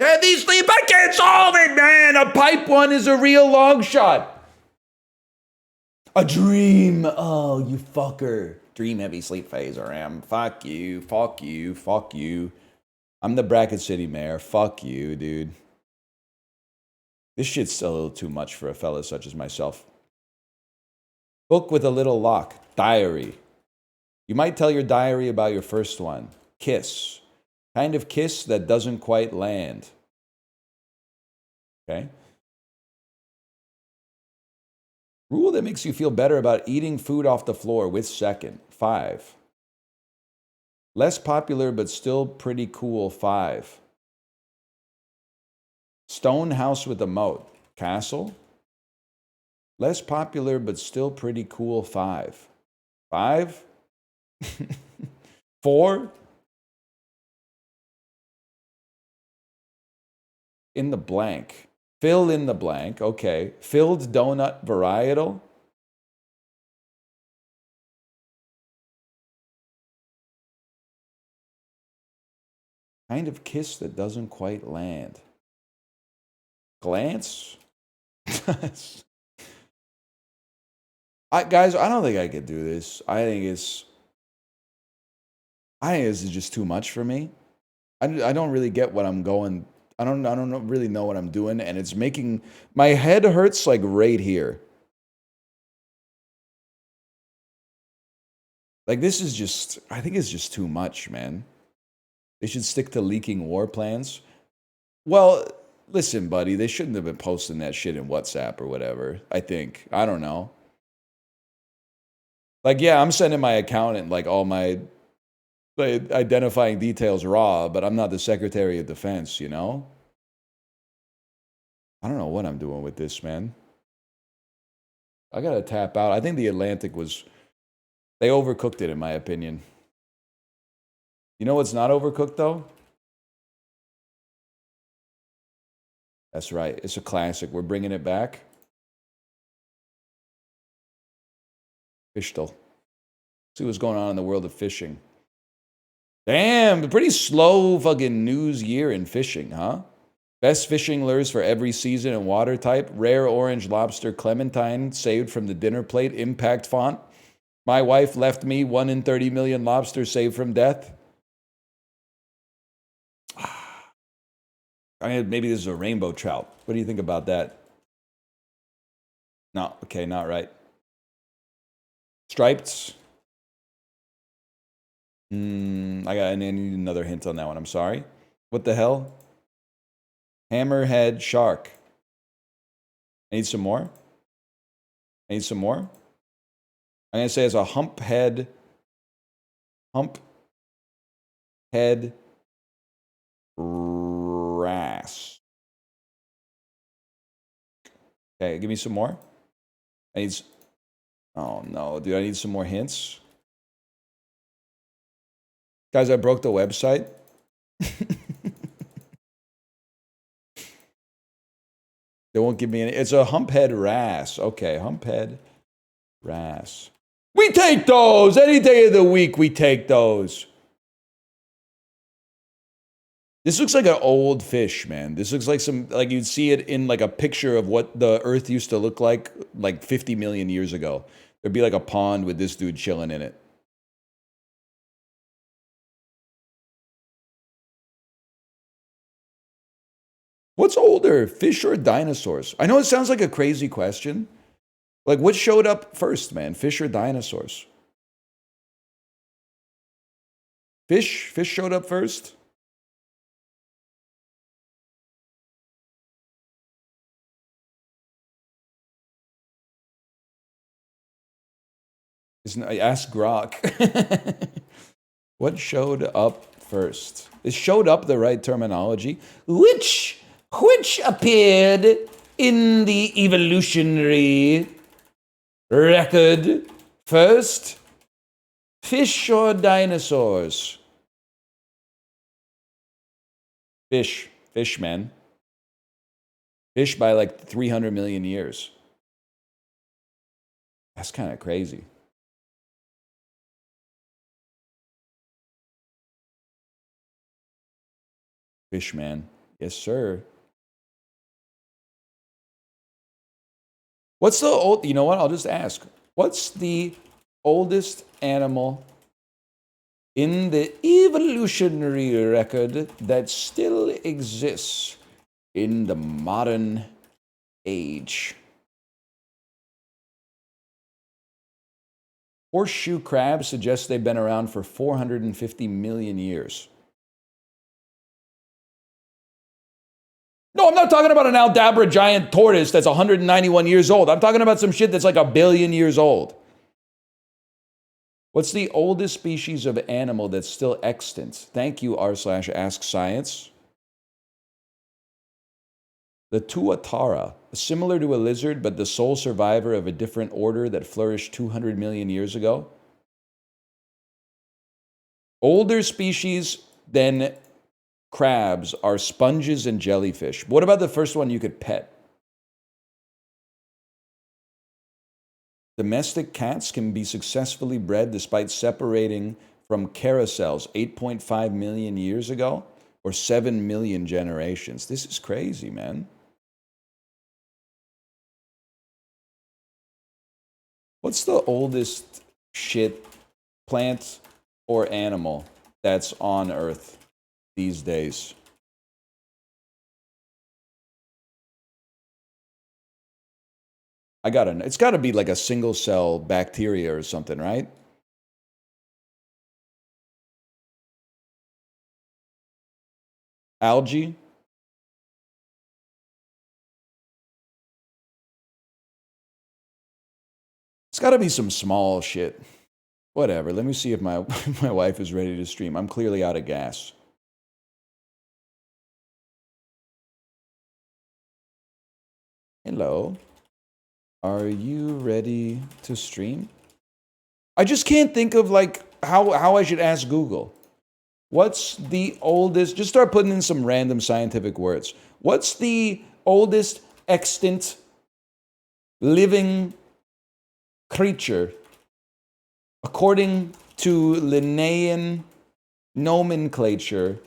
Heavy sleep, I can't solve it, man. A pipe one is a real long shot. A dream. Oh, you fucker. Dream heavy sleep phase or am. Fuck you, fuck you, fuck you. I'm the Bracket City mayor. Fuck you, dude. This shit's still a little too much for a fella such as myself. Book with a little lock. Diary. You might tell your diary about your first one. Kiss. Kind of kiss that doesn't quite land. Okay. Rule that makes you feel better about eating food off the floor with second. 5. Less popular but still pretty cool. 5. Stone house with a moat. Castle. Less popular but still pretty cool. 5. 5. 4. In the blank. Fill in the blank. Okay. Filled donut varietal. Kind of kiss that doesn't quite land. Glance? Guys, I don't think I could do this. I think this is just too much for me. I don't really get what I'm going. I don't really know what I'm doing, and it's making my head hurts like right here. Like this is just, I think it's just too much, man. They should stick to leaking war plans. Well, listen, buddy, they shouldn't have been posting that shit in WhatsApp or whatever. I think. I don't know. Like, yeah, I'm sending my accountant like all my identifying details raw, but I'm not the Secretary of Defense, you know? I don't know what I'm doing with this, man. I gotta tap out. I think the Atlantic was... They overcooked it, in my opinion. You know what's not overcooked, though? That's right. It's a classic. We're bringing it back. Fishtel. See what's going on in the world of fishing. Damn, pretty slow fucking news year in fishing, huh? Best fishing lures for every season and water type. Rare orange lobster clementine saved from the dinner plate. Impact font. My wife left me 1 in 30 million lobsters saved from death. I mean, maybe this is a rainbow trout. What do you think about that? No, okay, not right. Striped. I need another hint on that one. I'm sorry. What the hell? Hammerhead shark. I need some more. I need some more. I'm going to say it's a hump head wrasse. Okay, give me some more. I need... Oh, no, dude, I need some more hints. Guys, I broke the website. They won't give me any. It's a humphead wrasse. Okay, humphead wrasse. We take those any day of the week. We take those. This looks like an old fish, man. This looks like like you'd see it in like a picture of what the Earth used to look like 50 million years ago. There'd be like a pond with this dude chilling in it. What's older, fish or dinosaurs? I know it sounds like a crazy question. Like, what showed up first, man? Fish or dinosaurs? Fish? Fish showed up first? Ask Grok. What showed up first? Is showed up the right terminology? Which appeared in the evolutionary record first? Fish or dinosaurs? Fish. Fish, man. Fish by like 300 million years. That's kind of crazy. Fish, man. Yes, sir. What's the old... You know what? I'll just ask. What's the oldest animal in the evolutionary record that still exists in the modern age? Horseshoe crabs suggest they've been around for 450 million years. No, I'm not talking about an Aldabra giant tortoise that's 191 years old. I'm talking about some shit that's like 1 billion years old. What's the oldest species of animal that's still extant? Thank you, r/AskScience. The tuatara, similar to a lizard, but the sole survivor of a different order that flourished 200 million years ago. Older species than crabs are sponges and jellyfish. What about the first one you could pet? Domestic cats can be successfully bred despite separating from carousels 8.5 million years ago, or 7 million generations. This is crazy, man. What's the oldest shit, plant or animal that's on Earth these days? It's gotta be like a single cell bacteria or something, right? Algae? It's gotta be some small shit. Whatever, let me see if my wife is ready to stream. I'm clearly out of gas. Hello. Are you ready to stream? I just can't think of like how I should ask Google. What's the oldest, just start putting in some random scientific words. What's the oldest extant living creature according to Linnaean nomenclature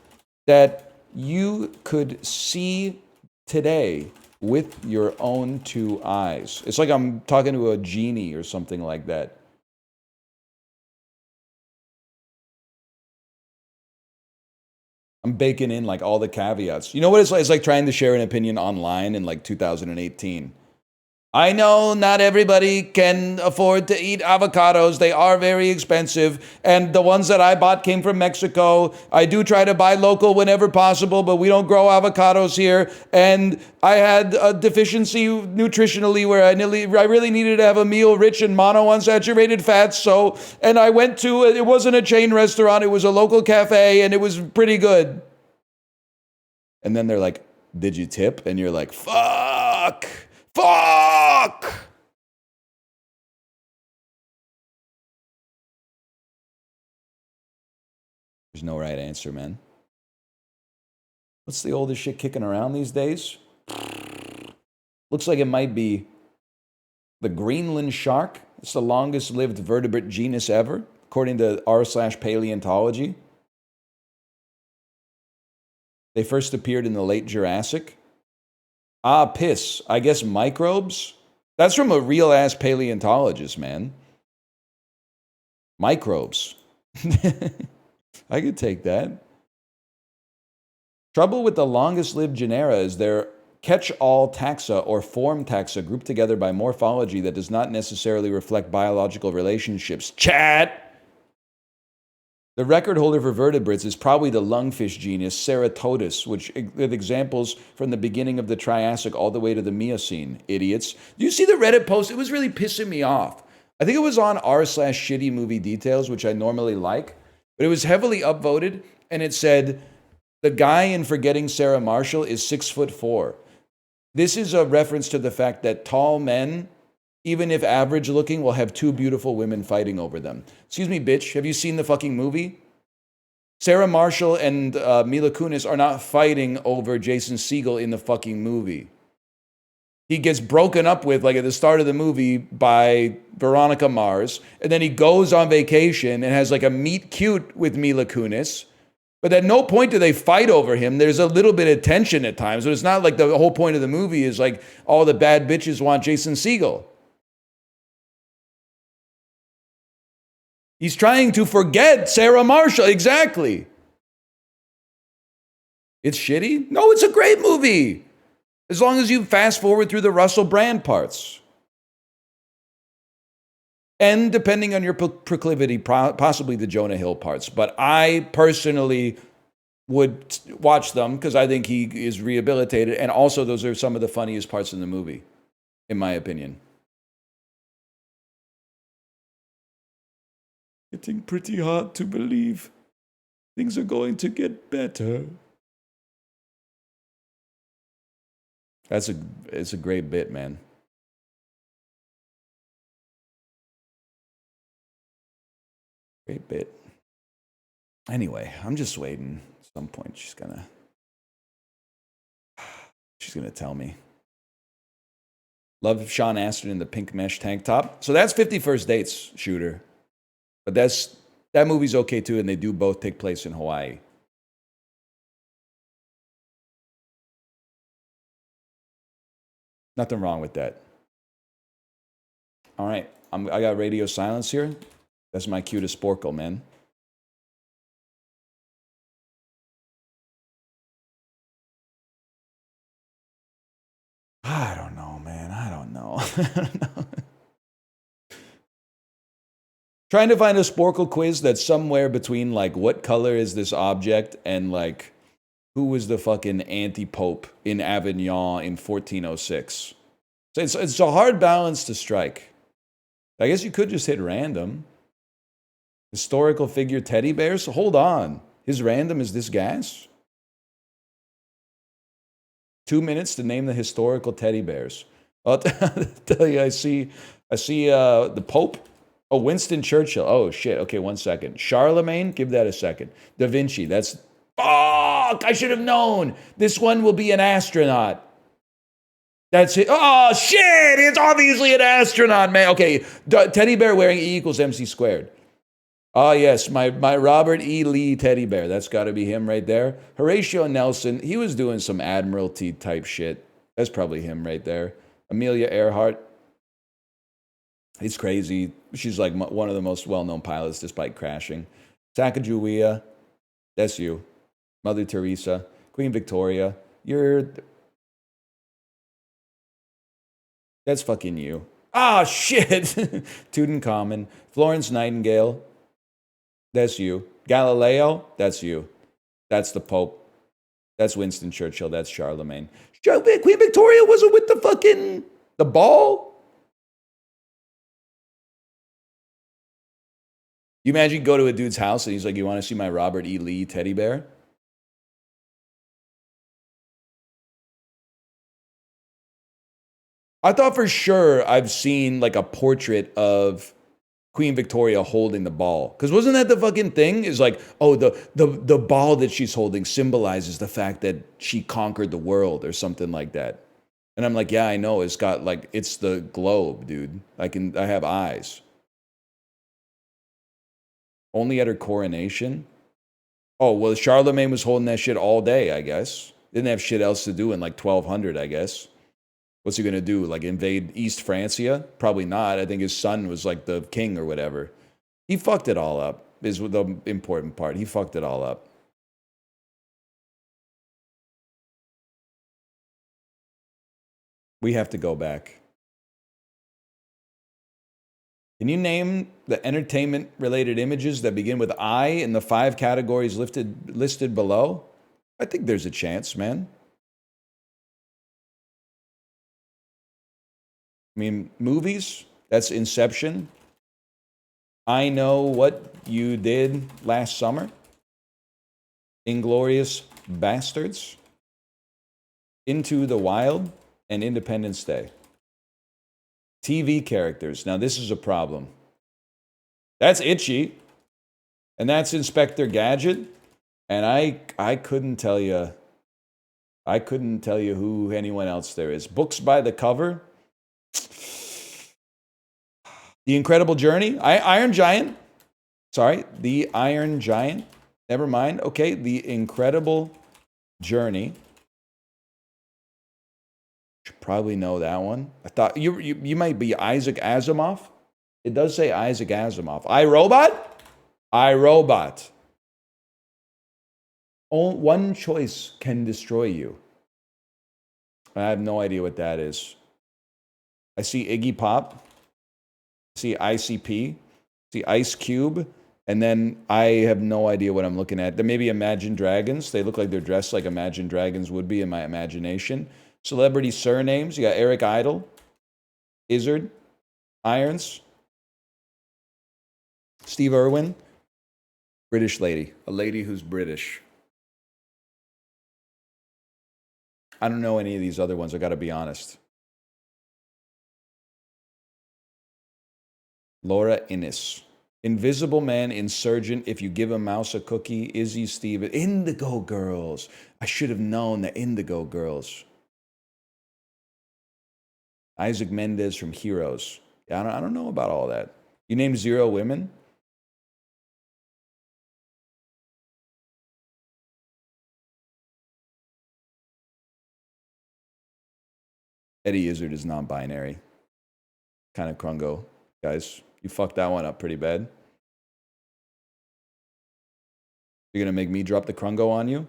that you could see today with your own two eyes? It's like I'm talking to a genie or something like that. I'm baking in like all the caveats. You know what it's like? It's like trying to share an opinion online in like 2018. I know not everybody can afford to eat avocados. They are very expensive. And the ones that I bought came from Mexico. I do try to buy local whenever possible, but we don't grow avocados here. And I had a deficiency nutritionally where I really needed to have a meal rich in monounsaturated fats. And I went to, it wasn't a chain restaurant, it was a local cafe, and it was pretty good. And then they're like, did you tip? And you're like, fuck! Fuck! There's no right answer, man. What's the oldest shit kicking around these days? Looks like it might be the Greenland shark. It's the longest lived vertebrate genus ever, according to r/paleontology. They first appeared in the late Jurassic. Ah, piss. I guess microbes? That's from a real-ass paleontologist, man. Microbes. I could take that. Trouble with the longest-lived genera is their catch-all taxa or form taxa grouped together by morphology that does not necessarily reflect biological relationships. Chat! The record holder for vertebrates is probably the lungfish genus Ceratodus, which with examples from the beginning of the Triassic all the way to the Miocene. Idiots. Do you see the Reddit post? It was really pissing me off. I think it was on r/shitty movie details, which I normally like, but it was heavily upvoted, and it said, the guy in Forgetting Sarah Marshall is 6'4". This is a reference to the fact that tall men, even if average looking, will have two beautiful women fighting over them. Excuse me, bitch, have you seen the fucking movie? Sarah Marshall and Mila Kunis are not fighting over Jason Segel in the fucking movie. He gets broken up with, like at the start of the movie, by Veronica Mars, and then he goes on vacation and has like a meet cute with Mila Kunis. But at no point do they fight over him. There's a little bit of tension at times, but it's not like the whole point of the movie is like all the bad bitches want Jason Segel. He's trying to forget Sarah Marshall. Exactly. It's shitty? No, it's a great movie. As long as you fast forward through the Russell Brand parts. And depending on your proclivity, possibly the Jonah Hill parts. But I personally would watch them because I think he is rehabilitated. And also those are some of the funniest parts in the movie, in my opinion. Getting pretty hard to believe. Things are going to get better. It's a great bit, man. Great bit. Anyway, I'm just waiting. At some point, she's gonna tell me. Love Sean Astin in the pink mesh tank top. So that's 50 First Dates, Shooter. But that movie's okay too, and they do both take place in Hawaii. Nothing wrong with that. All right, I got radio silence here. That's my cue to Sporkle, man. I don't know, man. I don't know. Trying to find a Sporkle quiz that's somewhere between, like, what color is this object and, like, who was the fucking anti-pope in Avignon in 1406? So it's a hard balance to strike. I guess you could just hit random. Historical figure teddy bears? Hold on. His random is this gas? 2 minutes to name the historical teddy bears. I'll tell you, I see the Pope. Oh, Winston Churchill. Oh, shit. Okay, 1 second. Charlemagne? Give that a second. Da Vinci. That's... Fuck! I should have known. This one will be an astronaut. That's it. Oh, shit! It's obviously an astronaut, man. Okay, teddy bear wearing E equals MC squared. Oh, yes, my Robert E. Lee teddy bear. That's got to be him right there. Horatio Nelson, he was doing some Admiralty type shit. That's probably him right there. Amelia Earhart. He's crazy. She's like one of the most well-known pilots despite crashing. Sacagawea. That's you. Mother Teresa. Queen Victoria. That's fucking you. Ah, shit. Tutankhamun. Florence Nightingale. That's you. Galileo. That's you. That's the Pope. That's Winston Churchill. That's Charlemagne. Queen Victoria wasn't with the ball? You imagine you go to a dude's house and he's like, you want to see my Robert E. Lee teddy bear? I thought for sure I've seen like a portrait of Queen Victoria holding the ball. Because wasn't that the fucking thing? Is like, oh, the ball that she's holding symbolizes the fact that she conquered the world or something like that. And I'm like, yeah, I know. It's got like, it's the globe, dude. I have eyes. Only at her coronation. Oh, well, Charlemagne was holding that shit all day, I guess. Didn't have shit else to do in like 1200, I guess. What's he gonna do? Like invade East Francia? Probably not. I think his son was like the king or whatever. He fucked it all up, is the important part. He fucked it all up. We have to go back. Can you name the entertainment-related images that begin with I in the 5 categories listed below? I think there's a chance, man. I mean, movies, that's Inception. I Know What You Did Last Summer. Inglorious Bastards. Into the Wild and Independence Day. TV characters. Now, this is a problem. That's Itchy. And that's Inspector Gadget. And I couldn't tell you. I couldn't tell you who anyone else there is. Books by the cover. The Incredible Journey. Iron Giant. Sorry, The Iron Giant. Never mind. Okay, The Incredible Journey. Should probably know that one. I thought you might be Isaac Asimov. It does say Isaac Asimov. iRobot? iRobot. One choice can destroy you. I have no idea what that is. I see Iggy Pop. I see ICP. I see Ice Cube. And then I have no idea what I'm looking at. There may be Imagine Dragons. They look like they're dressed like Imagine Dragons would be in my imagination. Celebrity surnames. You got Eric Idle, Izzard, Irons, Steve Irwin, British lady. A lady who's British. I don't know any of these other ones, I gotta be honest. Laura Innes. Invisible Man, Insurgent, If You Give a Mouse a Cookie, Izzy Stevens, Indigo Girls. I should have known the Indigo Girls. Isaac Mendez from Heroes. Yeah, I don't know about all that. You named 0 women? Eddie Izzard is non-binary. Kind of crungo, guys. You fucked that one up pretty bad. You're going to make me drop the crungo on you?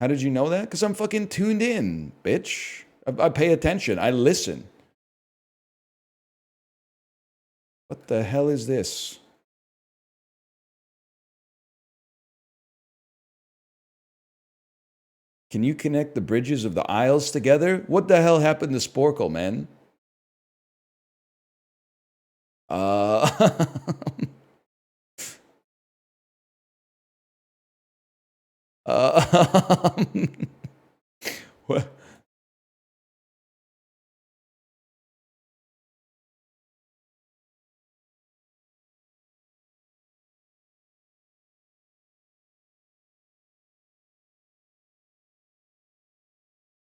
How did you know that? Because I'm fucking tuned in, bitch. I pay attention. I listen. What the hell is this? Can you connect the bridges of the aisles together? What the hell happened to Sporkle, man? What?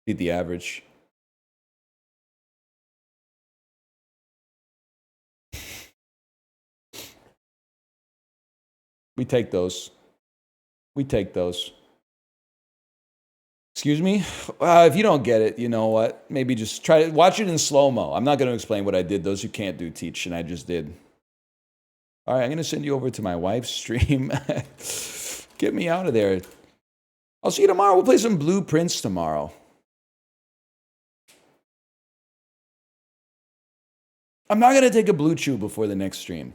Beat the average. We take those. We take those. Excuse me? If you don't get it, you know what? Maybe just try to watch it in slow-mo. I'm not going to explain what I did. Those who can't do teach, and I just did. All right, I'm going to send you over to my wife's stream. Get me out of there. I'll see you tomorrow. We'll play some Blueprints tomorrow. I'm not going to take a blue chew before the next stream.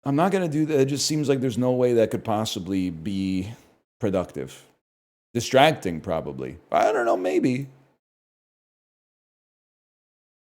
I'm not going to do that. It just seems like there's no way that could possibly be productive. Distracting, probably. I don't know, maybe.